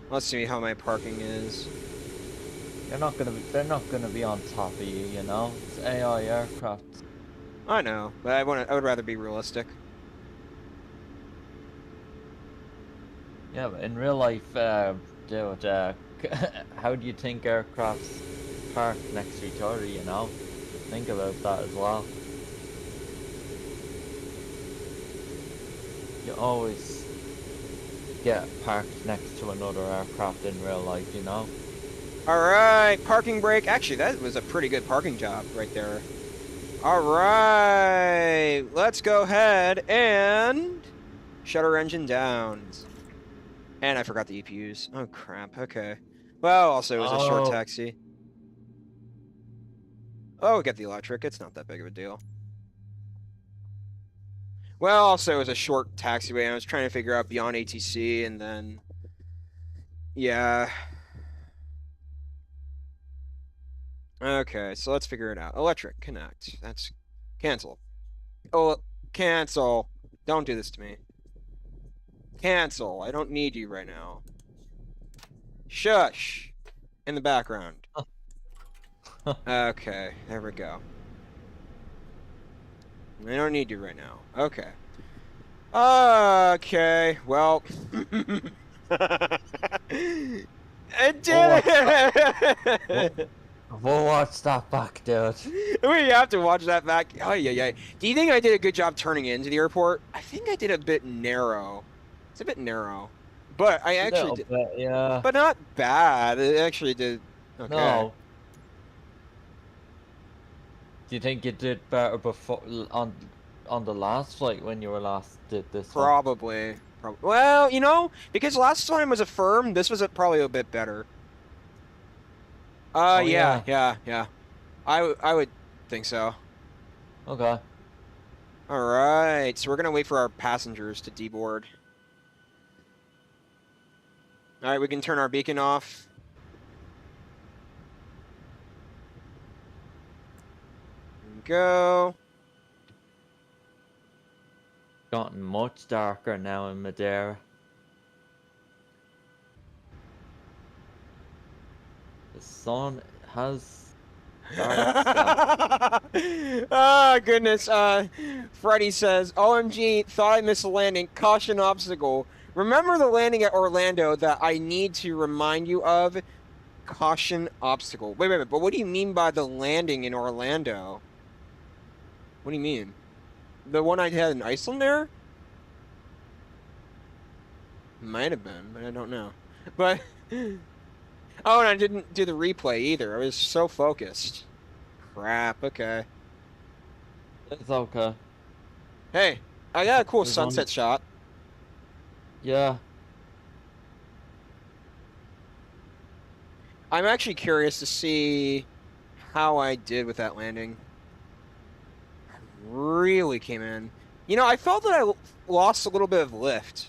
let's see how my parking is. They're not gonna be on top of you, you know? It's AI aircraft. I know, but I would rather be realistic. Yeah, but in real life, dude, how do you think aircrafts park next to each other, you know? Think about that as well. You always get parked next to another aircraft in real life, you know? Alright, parking brake. Actually, that was a pretty good parking job right there. Alright, let's go ahead and shut our engine down. And I forgot the EPUs. Oh, crap. Okay. Well, also, it was a short taxi. Oh, we got the electric. It's not that big of a deal. Well, also, it was a short taxiway. I was trying to figure out beyond ATC, and then... Yeah. Okay, so let's figure it out. Electric, connect. That's... Cancel. Oh, cancel. Don't do this to me. Cancel. I don't need you right now. Shush. In the background. Okay, there we go. I don't need you right now. Okay. Okay, well. It did it! We'll watch that back, dude. We have to watch that back. Oh, yeah. Do you think I did a good job turning into the airport? I think I did a bit narrow. It's a bit narrow. But I A actually little did. bit, yeah. But not bad. It actually did. Okay. No. Do you think you did better before on the last flight when you were last did this one? Probably. Well, you know, because last time was a firm, this was probably a bit better. Oh, yeah. yeah. I would think so. Okay. All right, so we're gonna wait for our passengers to deboard. All right, we can turn our beacon off. Go. Gotten much darker now in Madeira. The sun has started. Oh, goodness. Freddy says, OMG, thought I missed a landing. Caution obstacle. Remember the landing at Orlando that I need to remind you of? Caution obstacle. Wait, but what do you mean by the landing in Orlando? What do you mean? The one I had in Iceland there? Might have been, but I don't know. But, oh, and I didn't do the replay either. I was so focused. Crap, okay. It's okay. Hey, I got a cool There's sunset shot. Yeah. I'm actually curious to see how I did with that landing. I really came in. You know, I felt that I lost a little bit of lift.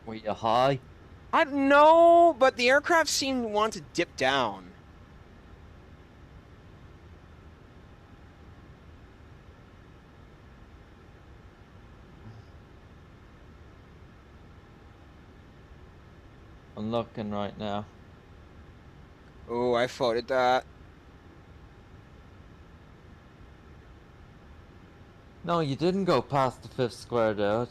Were you high? I don't know, but the aircraft seemed to want to dip down. I'm looking right now. Oh, I floated that. No, you didn't go past the 5th square, dude.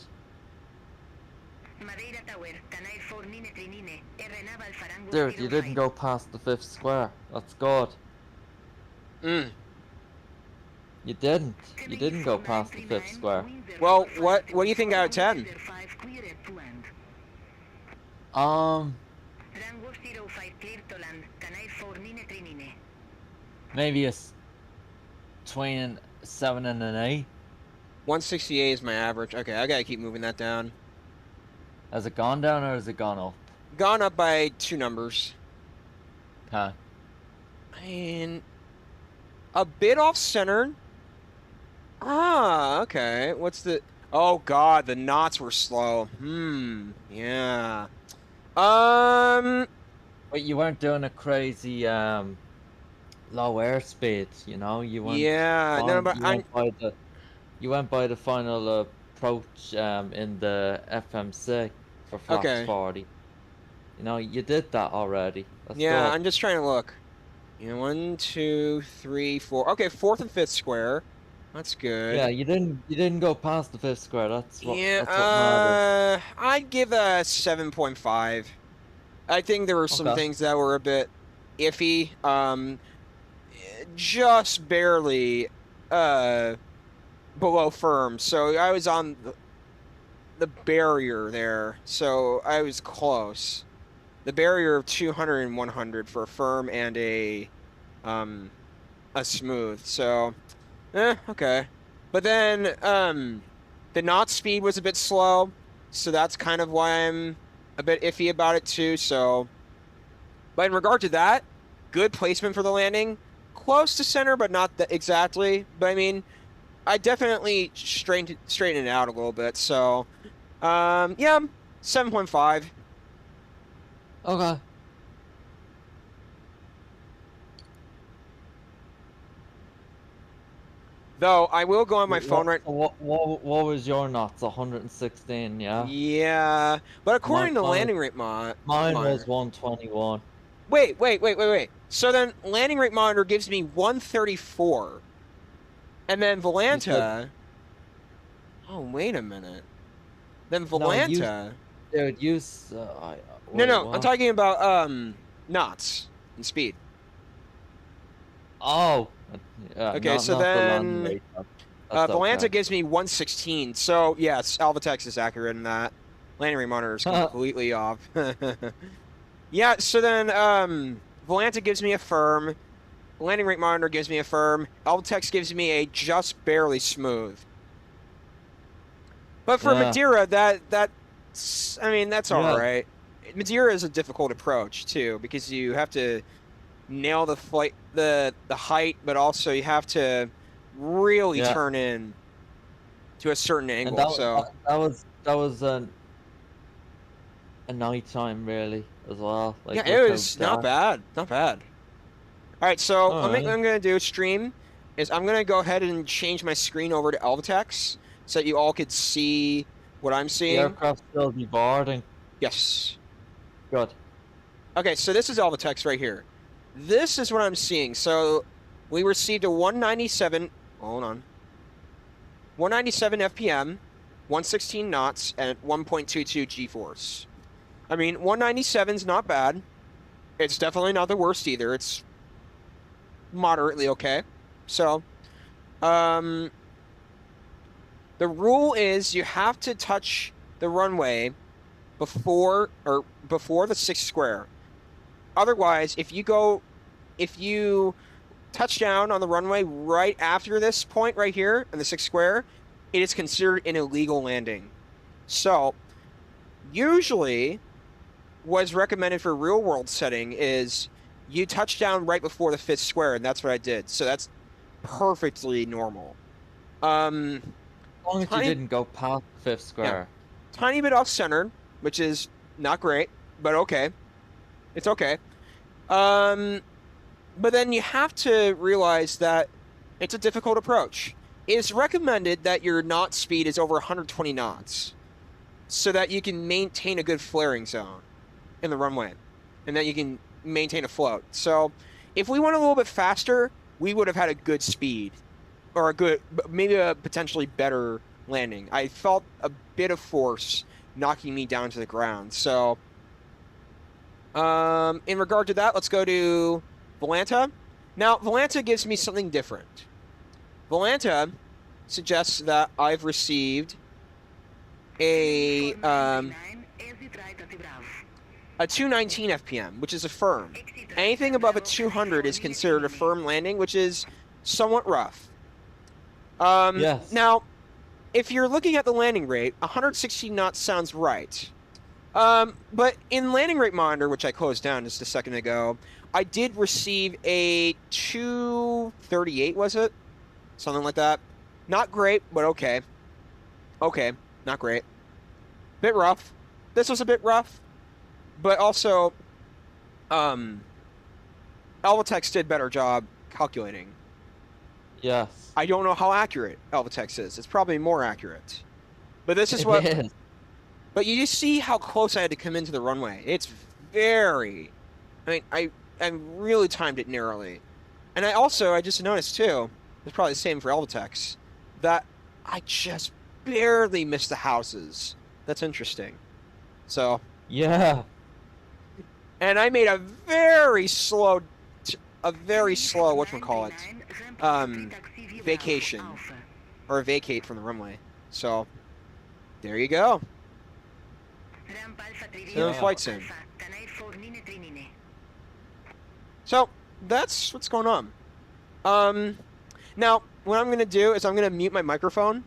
Madeira Tower, Canal 4 Nine Trinine, rnav Alfarango Dude, you didn't 05. go past the 5th square. That's good. You didn't. You didn't go past the 5th square. Well, what do you think out of 10? Rango 05 clear to land, Canal 4 Nine Trinine. Maybe it's between 7 and an 8. 168 is my average. Okay, I gotta keep moving that down. Has it gone down or has it gone up? Gone up by 2 numbers. Okay. And a bit off center. Ah, okay. What's the... Oh, God, the knots were slow. Yeah. But you weren't doing a crazy low airspeed, you know? You weren't. Yeah, no, but you went by the final approach in the FMC for flaps Okay. 40. You know, you did that already. That's yeah, good. I'm just trying to look. You know, 1, 2, 3, 4. Okay, 4th and 5th square. That's good. Yeah, you didn't go past the 5th square. That's what. Yeah, That's what matters. I'd give a 7.5. I think there were some Okay. things that were a bit iffy. Just barely below firm. So I was on the barrier there. So I was close. The barrier of 200 and 100 for a firm and a smooth. So, okay. But then the knot speed was a bit slow, so that's kind of why I'm a bit iffy about it too. So, but in regard to that, good placement for the landing, close to center, but not exactly. But I mean, I definitely straightened it out a little bit. So, yeah, 7.5. Okay. Though I will go on my phone right. What was your knots? 116, yeah. Yeah, but according to Mine- landing rate Mine monitor. was 121. Wait. So then landing rate monitor gives me 134, and then Volanta. Oh, wait a minute. Then No, Volanta. dude, use. No, Wait, no, I'm what? talking about knots and speed. Oh, Okay, so not the land then rate. That's Volanta okay. gives me 116. So yes, Alvatex is accurate in that. Landing rate monitor is completely off. Yeah, so then Volanta gives me a firm. Landing rate monitor gives me a firm. Alvatex gives me a just barely smooth. But for Yeah, Madeira, that's I mean, that's all yeah, right. Madeira is a difficult approach too because you have to nail the flight the height, but also you have to really yeah. turn in to a certain And angle. So that was a night time really as well. yeah, Like it look how was not dark. bad, not bad. All right, so All what right. I'm gonna do stream is I'm gonna go ahead and change my screen over to Alvatex so that you all could see what I'm The seeing. aircraft still deboarding. Yes. Good. Okay, so this is Alvatex right here. This is what I'm seeing. So we received a 197. Hold on. 197 FPM, 116 knots, and 1.22 G-force. I mean, 197 is not bad. It's definitely not the worst either. It's moderately okay. So, the rule is you have to touch the runway before the sixth square. Otherwise, if you touch down on the runway right after this point right here in the sixth square, it is considered an illegal landing. So, usually, what's recommended for real world setting is you touch down right before the fifth square, and that's what I did. So that's perfectly normal. As long as you Tiny, didn't go past the fifth yeah, square. tiny bit off center, which is not great, but okay. It's okay. But then you have to realize that it's a difficult approach. It's recommended that your knot speed is over 120 knots so that you can maintain a good flaring zone in the runway and that you can maintain a float. So if we went a little bit faster, we would have had a good speed or maybe a potentially better landing. I felt a bit of force knocking me down to the ground. So in regard to that, let's go to Volanta. Now, Volanta gives me something different. Volanta suggests that I've received a 219 FPM, which is a firm. Anything above a 200 is considered a firm landing, which is somewhat rough. Yes. Now, if you're looking at the landing rate, 160 knots sounds right. But in landing rate monitor, which I closed down just a second ago, I did receive a 238, was it? Something like that. Not great, but okay. Okay, not great. Bit rough. This was a bit rough, but also, Alvatex did better job calculating. Yes. I don't know how accurate Alvatex is. It's probably more accurate. But this is It what... is. But you just see how close I had to come into the runway. It's very... I mean, I really timed it narrowly. And I just noticed, too, it's probably the same for Alvatex, that I just barely missed the houses. That's interesting. So... Yeah. And I made a very slow, whatchamacallit, vacation, or vacate from the runway. So, there you go. Yeah. Flight sim. So, that's what's going on. Now, what I'm going to do is I'm going to mute my microphone.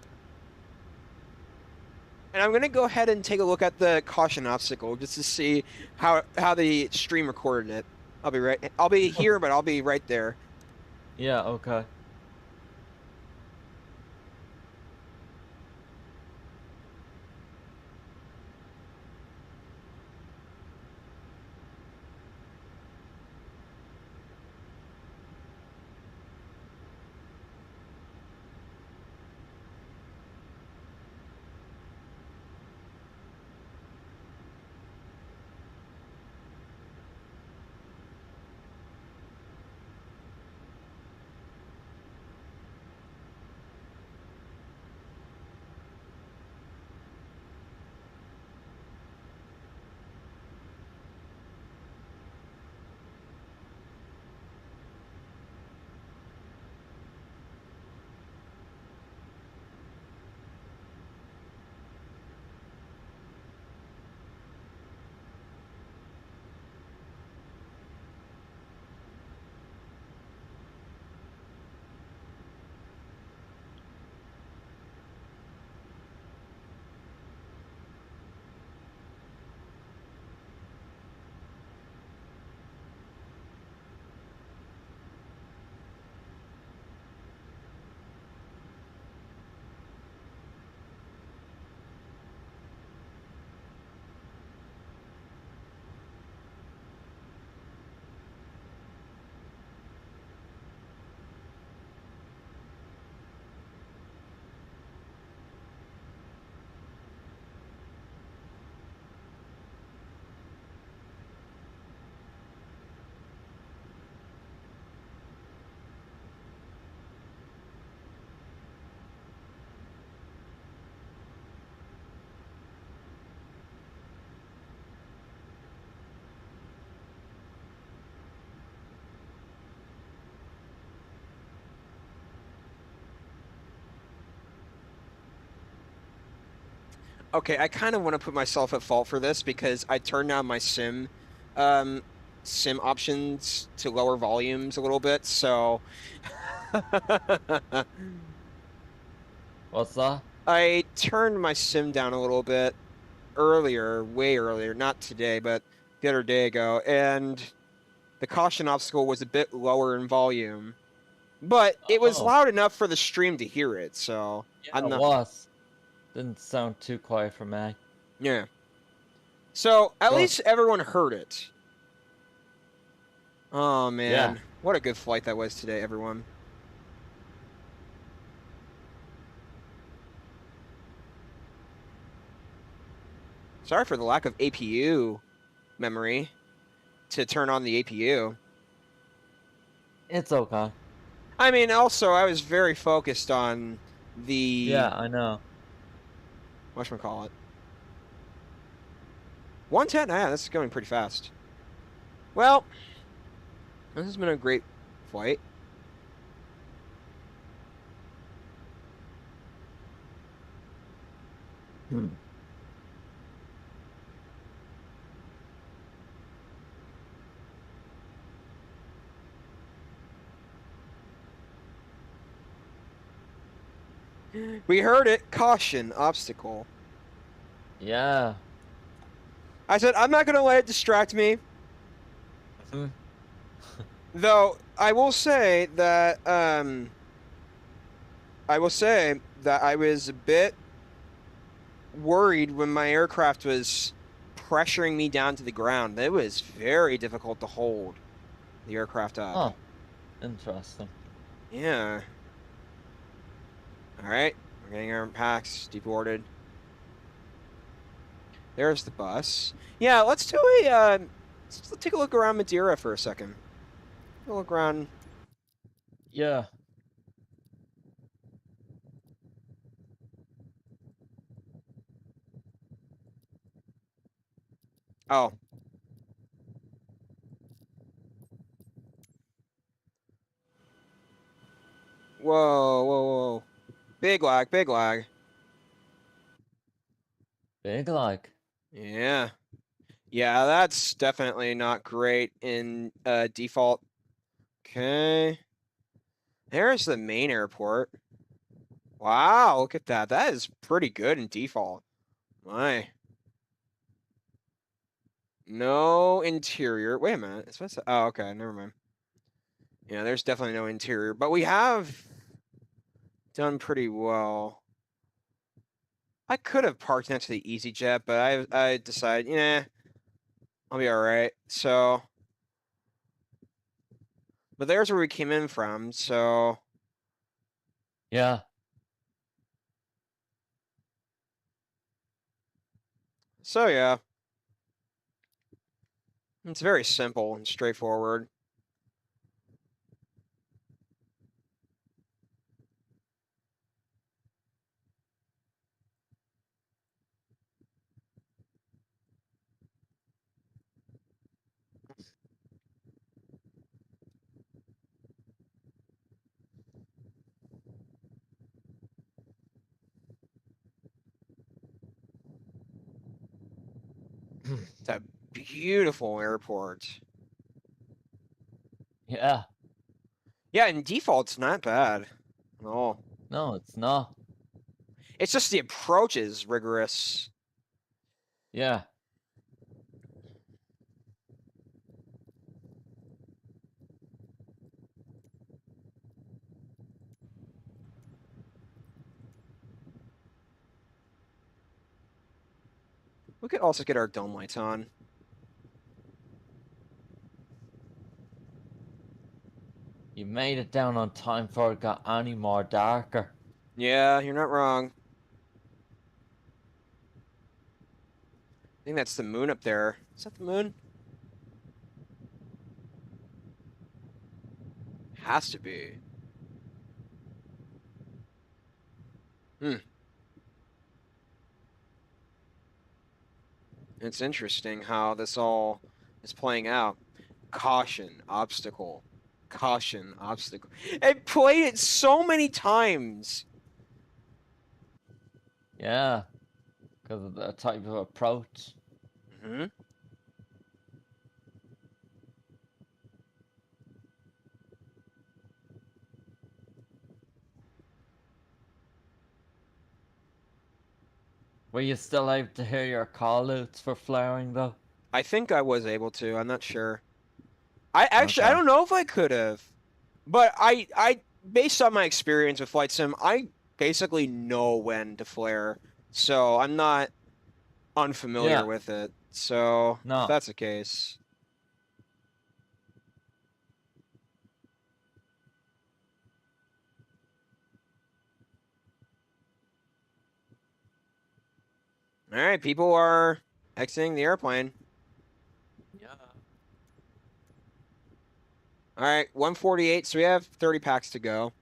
And I'm going to go ahead and take a look at the caution obstacle just to see how the stream recorded it. I'll be here, but I'll be right there. Yeah, okay. Okay, I kind of want to put myself at fault for this because I turned down my sim options to lower volumes a little bit, so What's that? I turned my sim down a little bit earlier, way earlier, not today, but the other day ago, and the caution obstacle was a bit lower in volume, but it was Oh, loud enough for the stream to hear it, so yeah, I'm it not, was. Didn't sound too quiet for me. yeah. So at Good. least everyone heard it. Oh Yeah. man, what a good flight that was today, everyone. Sorry for the lack of APU memory to turn on the APU. It's okay. I mean, also, I was very focused on the, Yeah, I know. whatchamacallit. 110, yeah, this is going pretty fast. Well, this has been a great flight. We heard it. Caution, obstacle. Yeah. I said, I'm not going to let it distract me. Mhm. Though, I will say that, I was a bit worried when my aircraft was pressuring me down to the ground. It was very difficult to hold the aircraft up. Oh, interesting. Yeah. All right. We're getting our packs deboarded. There's the bus. Yeah, let's do a, let's take a look around Madeira for a second. Take a look around. Yeah. Oh. Whoa, whoa, whoa. Big lag, big lag. Big like. Yeah. Yeah, that's definitely not great in default. Okay. There's the main airport. Wow, look at that. That is pretty good in default. My. No interior. Wait a minute. It's supposed to... Oh, okay. Never mind. Yeah, there's definitely no interior, but we have done pretty well. I could have parked next to the EasyJet, but I decided, yeah, I'll be all right. So, but there's where we came in from. So, Yeah. yeah, it's very simple and straightforward. It's a beautiful airport. Yeah. Yeah, in default, it's not bad at all. No, it's not. It's just the approach is rigorous. Yeah. We could also get our dome lights on. You made it down on time before it got any more darker. Yeah, you're not wrong. I think that's the moon up there. Is that the moon? Has to be. Hmm. It's interesting how this all is playing out. Caution, obstacle. Caution, obstacle. I played it so many times. Yeah. because of the type of approach. Hmm. Were you still able to hear your call outs for flaring though? I think I was able to. I'm not sure. I actually I Okay. don't know if I could have, but I based on my experience with flight sim, I basically know when to flare, so I'm not unfamiliar Yeah. with it. So if No. that's the case, all right, people are exiting the airplane. Yeah. All right, 148. So we have 30 packs to go.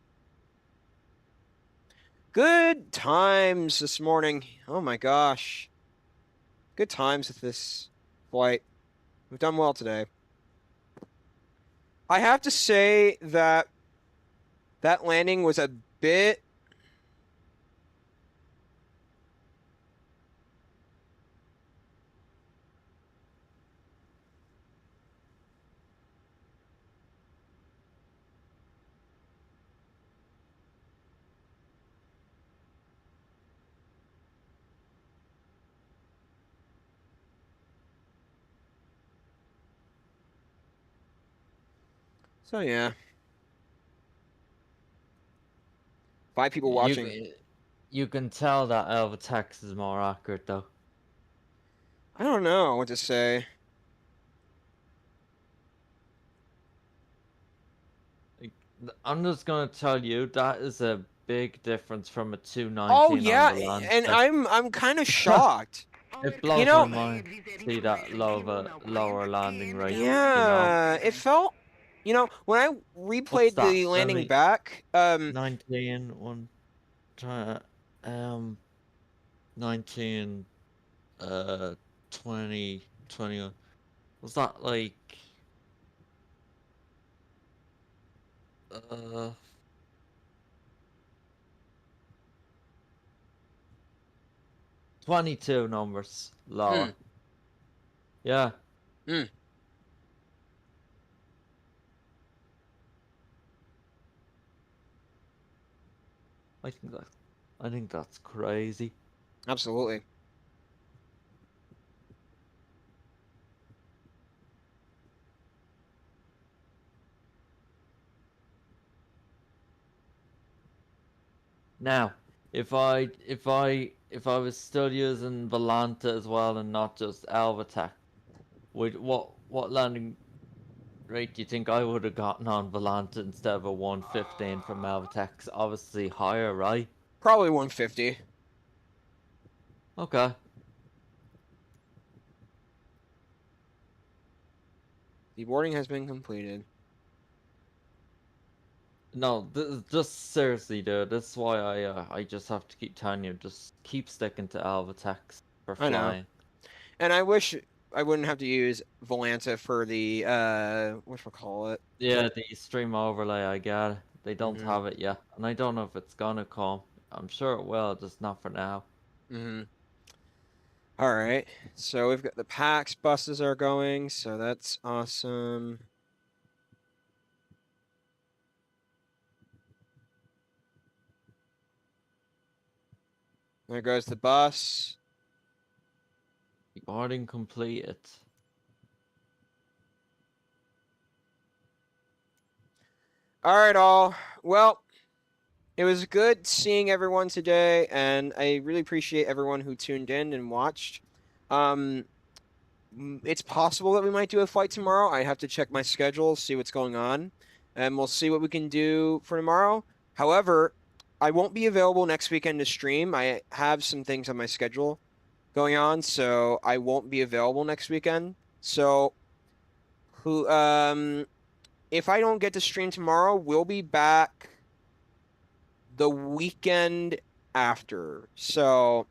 Good times this morning. Oh my gosh. Good times with this flight. We've done well today. I have to say that that landing was a bit. So yeah. 5 people watching. You can tell that Elvatex is more accurate though. I don't know what to say. I'm just gonna tell you that is a big difference from a Oh 219 on yeah, the land. and I'm kind of shocked. It You blows know, my mind to see that lower landing rate. yeah, it felt. When I What's replayed that? the Let landing me back, 19 one try 19 20 21. Was that like uh 22 numbers lower? Yeah. mm, I think that's crazy. absolutely. Now, if I was still using Volanta as well and not just Alvatac, would what landing rate do you think I would have gotten on Volanta instead of a 115 from Alvatac? Obviously higher, right? Probably 150. Okay. Deboarding has been completed. No, just seriously, dude. That's why I just have to keep telling you, just keep sticking to Alvatac for I know. flying. And I wish I wouldn't have to use Volanta for the whatchamacallit. Yeah, the stream overlay, I get it. They don't Mhm. have it yet, and I don't know if it's gonna come. I'm sure it will, just not for now. Mhm. All right. So we've got the PAX buses are going, so that's awesome. There goes the bus. Boarding completed. All right, all. Well, it was good seeing everyone today, and I really appreciate everyone who tuned in and watched. It's possible that we might do a flight tomorrow. I have to check my schedule, see what's going on, and we'll see what we can do for tomorrow. However, I won't be available next weekend to stream. I have some things on my schedule going on, so I won't be available next weekend. So, if I don't get to stream tomorrow, we'll be back the weekend after. So,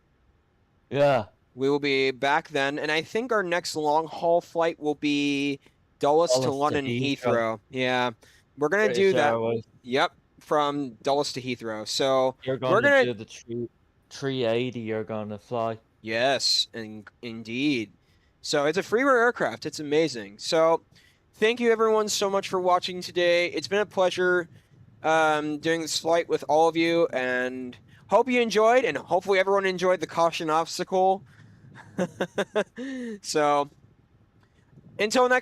Yeah. we will be back then, and I think our next long haul flight will be Dulles to Dulles to London Heathrow. Heathrow. Yeah, we're gonna British do that. Airways. Yep, from Dulles to Heathrow. So You're we're going to gonna. do the 380 you're going to fly. Yes, and indeed. So it's a freeware aircraft. It's amazing. So thank you everyone so much for watching today. It's been a pleasure doing this flight with all of you, and hope you enjoyed, and hopefully everyone enjoyed the caution obstacle. So until next